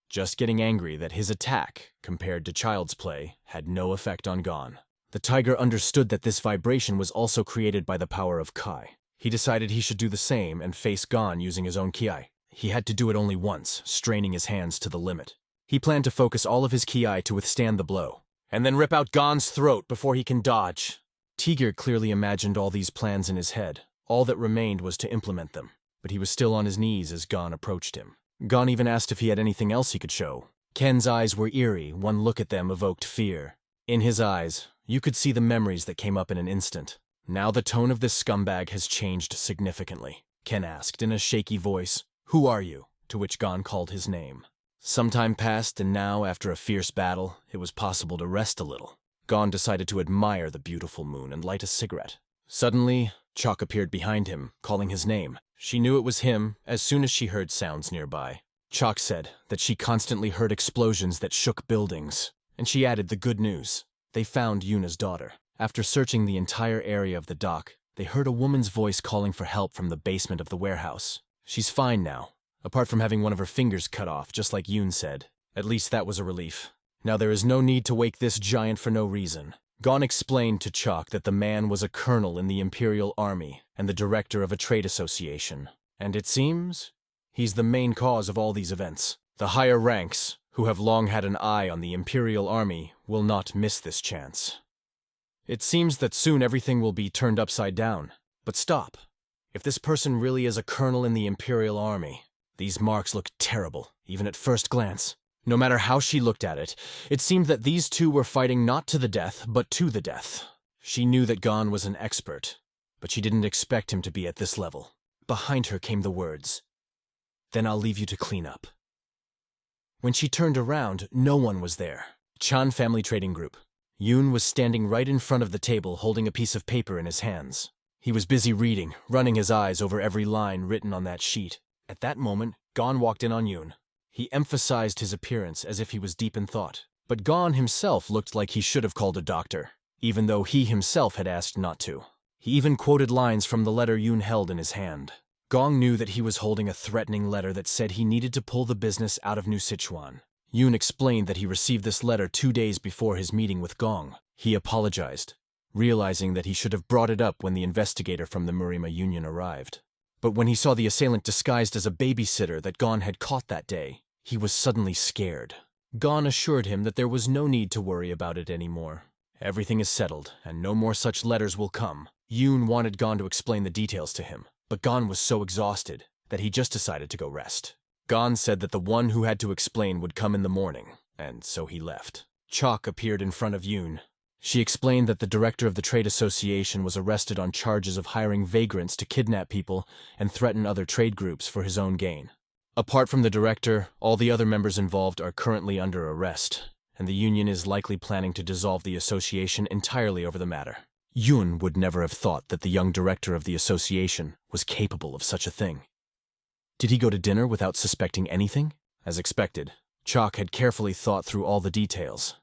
Just getting angry that his attack, compared to child's play, had no effect on Gon. The tiger understood that this vibration was also created by the power of Kai. He decided he should do the same and face Gon using his own ki. He had to do it only once, straining his hands to the limit. He planned to focus all of his ki to withstand the blow, and then rip out Gon's throat before he can dodge. Tiger clearly imagined all these plans in his head. All that remained was to implement them, but he was still on his knees as Gon approached him. Gon even asked if he had anything else he could show. Ken's eyes were eerie. One look at them evoked fear. In his eyes, you could see the memories that came up in an instant. Now the tone of this scumbag has changed significantly. Ken asked in a shaky voice, "Who are you?" To which Gon called his name. Some time passed, and now, after a fierce battle, it was possible to rest a little. Gon decided to admire the beautiful moon and light a cigarette. Suddenly, Chalk appeared behind him, calling his name. She knew it was him as soon as she heard sounds nearby. Chalk said that she constantly heard explosions that shook buildings, and she added the good news. They found Yuna's daughter. After searching the entire area of the dock, they heard a woman's voice calling for help from the basement of the warehouse. She's fine now, apart from having one of her fingers cut off, just like Yun said. At least that was a relief. Now there is no need to wake this giant for no reason. Gon explained to Chalk that the man was a colonel in the Imperial Army and the director of a trade association. And it seems he's the main cause of all these events. The higher ranks, who have long had an eye on the Imperial Army, will not miss this chance. It seems that soon everything will be turned upside down. But stop. If this person really is a colonel in the Imperial Army, these marks look terrible, even at first glance. No matter how she looked at it, it seemed that these two were fighting not to the death, but to the death. She knew that Gon was an expert, but she didn't expect him to be at this level. Behind her came the words, "Then I'll leave you to clean up." When she turned around, no one was there. Chan Family Trading Group. Yoon was standing right in front of the table holding a piece of paper in his hands. He was busy reading, running his eyes over every line written on that sheet. At that moment, Gon walked in on Yoon. He emphasized his appearance as if he was deep in thought. But Gon himself looked like he should have called a doctor, even though he himself had asked not to. He even quoted lines from the letter Yoon held in his hand. Gong knew that he was holding a threatening letter that said he needed to pull the business out of New Sichuan. Yoon explained that he received this letter 2 days before his meeting with Gong. He apologized, realizing that he should have brought it up when the investigator from the Murima Union arrived. But when he saw the assailant disguised as a babysitter that Gon had caught that day, he was suddenly scared. Gon assured him that there was no need to worry about it anymore. Everything is settled, and no more such letters will come. Yoon wanted Gon to explain the details to him, but Gon was so exhausted that he just decided to go rest. Gon said that the one who had to explain would come in the morning, and so he left. Chalk appeared in front of Yoon. She explained that the director of the trade association was arrested on charges of hiring vagrants to kidnap people and threaten other trade groups for his own gain. Apart from the director, all the other members involved are currently under arrest, and the union is likely planning to dissolve the association entirely over the matter. Yoon would never have thought that the young director of the association was capable of such a thing. Did he go to dinner without suspecting anything? As expected, Chalk had carefully thought through all the details.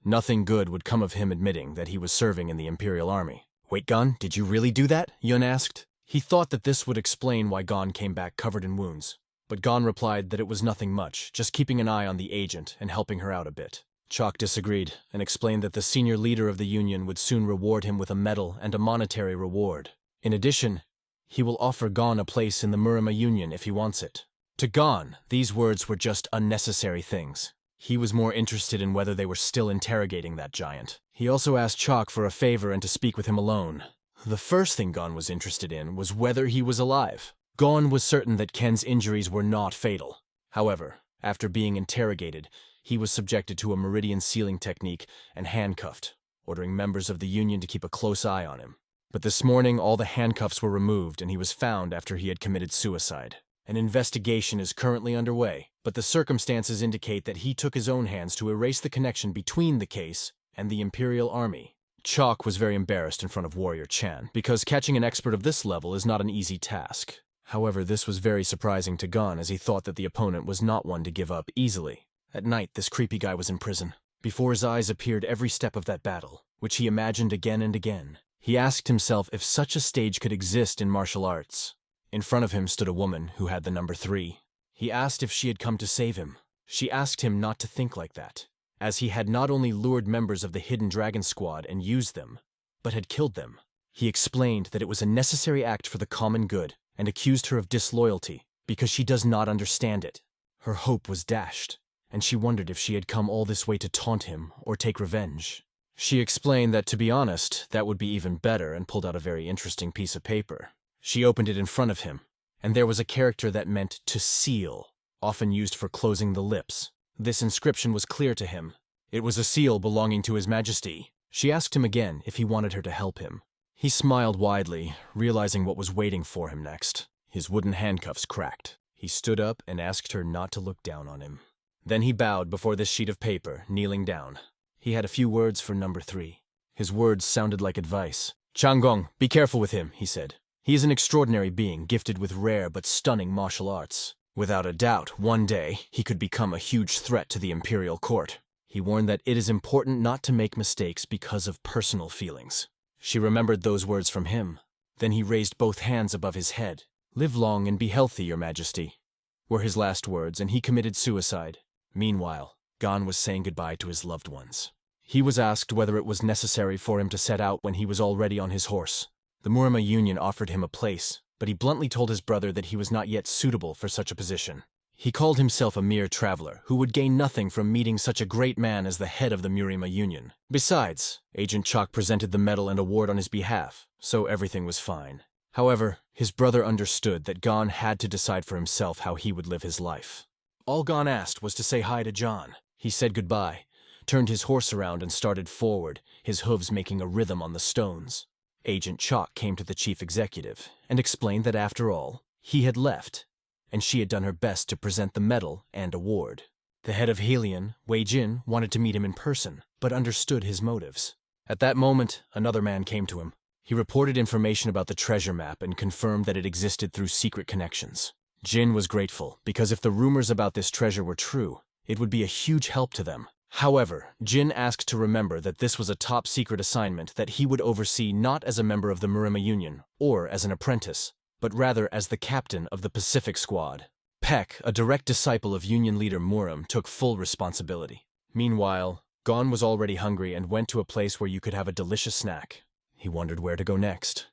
Nothing good would come of him admitting that he was serving in the Imperial Army. "Wait, Gon, did you really do that?" Yoon asked. He thought that this would explain why Gon came back covered in wounds. But Gon replied that it was nothing much, just keeping an eye on the agent and helping her out a bit. Chalk disagreed and explained that the senior leader of the union would soon reward him with a medal and a monetary reward. In addition, he will offer Gon a place in the Murima Union if he wants it. To Gon, these words were just unnecessary things. He was more interested in whether they were still interrogating that giant. He also asked Chalk for a favor and to speak with him alone. The first thing Gon was interested in was whether he was alive. Gon was certain that Ken's injuries were not fatal. However, after being interrogated, he was subjected to a meridian sealing technique and handcuffed, ordering members of the union to keep a close eye on him. But this morning, all the handcuffs were removed and he was found after he had committed suicide. An investigation is currently underway, but the circumstances indicate that he took his own hands to erase the connection between the case and the Imperial Army. Chalk was very embarrassed in front of Warrior Chan, because catching an expert of this level is not an easy task. However, this was very surprising to Gon, as he thought that the opponent was not one to give up easily. At night, this creepy guy was in prison. Before his eyes appeared every step of that battle, which he imagined again and again. He asked himself if such a stage could exist in martial arts. In front of him stood a woman who had the number 3. He asked if she had come to save him. She asked him not to think like that, as he had not only lured members of the Hidden Dragon Squad and used them, but had killed them. He explained that it was a necessary act for the common good, and accused her of disloyalty because she does not understand it. Her hope was dashed, and she wondered if she had come all this way to taunt him or take revenge. She explained that, to be honest, that would be even better, and pulled out a very interesting piece of paper. She opened it in front of him, and there was a character that meant to seal, often used for closing the lips. This inscription was clear to him. It was a seal belonging to His Majesty. She asked him again if he wanted her to help him. He smiled widely, realizing what was waiting for him next. His wooden handcuffs cracked. He stood up and asked her not to look down on him. Then he bowed before this sheet of paper, kneeling down. He had a few words for number 3. His words sounded like advice. "Changgong, be careful with him," he said. "He is an extraordinary being, gifted with rare but stunning martial arts. Without a doubt, one day, he could become a huge threat to the imperial court." He warned that it is important not to make mistakes because of personal feelings. She remembered those words from him. Then he raised both hands above his head. "Live long and be healthy, Your Majesty," were his last words, and he committed suicide. Meanwhile, Gon was saying goodbye to his loved ones. He was asked whether it was necessary for him to set out when he was already on his horse. The Murima Union offered him a place, but he bluntly told his brother that he was not yet suitable for such a position. He called himself a mere traveler who would gain nothing from meeting such a great man as the head of the Murima Union. Besides, Agent Chalk presented the medal and award on his behalf, so everything was fine. However, His brother understood that Gon had to decide for himself how he would live his life. All Gon asked was to say hi to John. He said goodbye, turned his horse around and started forward, his hooves making a rhythm on the stones. Agent Chalk came to the chief executive and explained that after all, he had left, and she had done her best to present the medal and award. The head of Helion, Wei Jin, wanted to meet him in person, but understood his motives. At that moment, another man came to him. He reported information about the treasure map and confirmed that it existed through secret connections. Jin was grateful, because if the rumors about this treasure were true, it would be a huge help to them. However, Jin asked to remember that this was a top-secret assignment that he would oversee not as a member of the Murima Union, or as an apprentice, but rather as the captain of the Pacific Squad. Peck, a direct disciple of Union leader Murim, took full responsibility. Meanwhile, Gon was already hungry and went to a place where you could have a delicious snack. He wondered where to go next.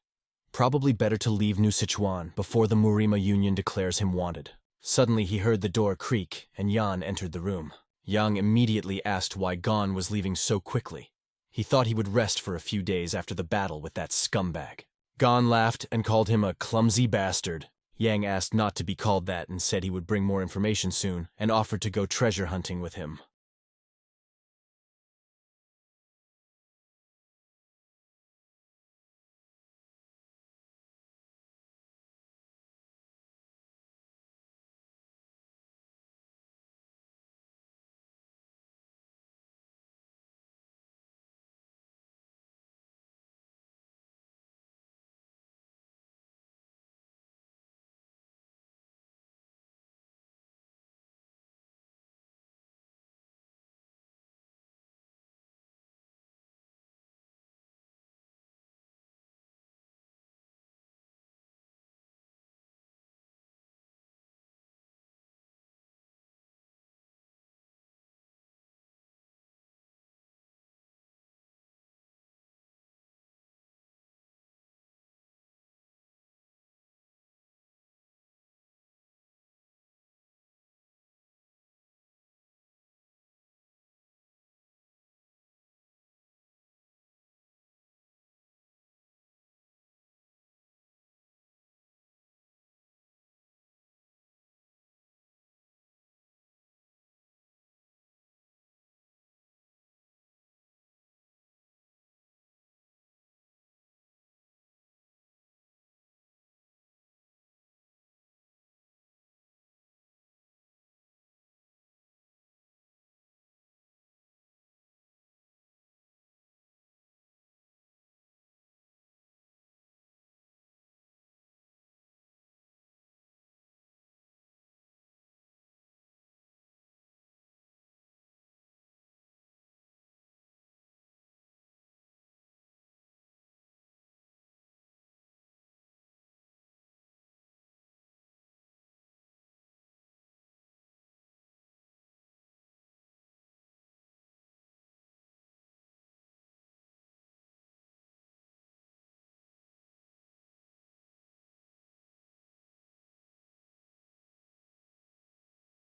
Probably better to leave New Sichuan before the Murima Union declares him wanted. Suddenly he heard the door creak, and Yan entered the room. Yang immediately asked why Gon was leaving so quickly. He thought he would rest for a few days after the battle with that scumbag. Gon laughed and called him a clumsy bastard. Yang asked not to be called that and said he would bring more information soon, and offered to go treasure hunting with him.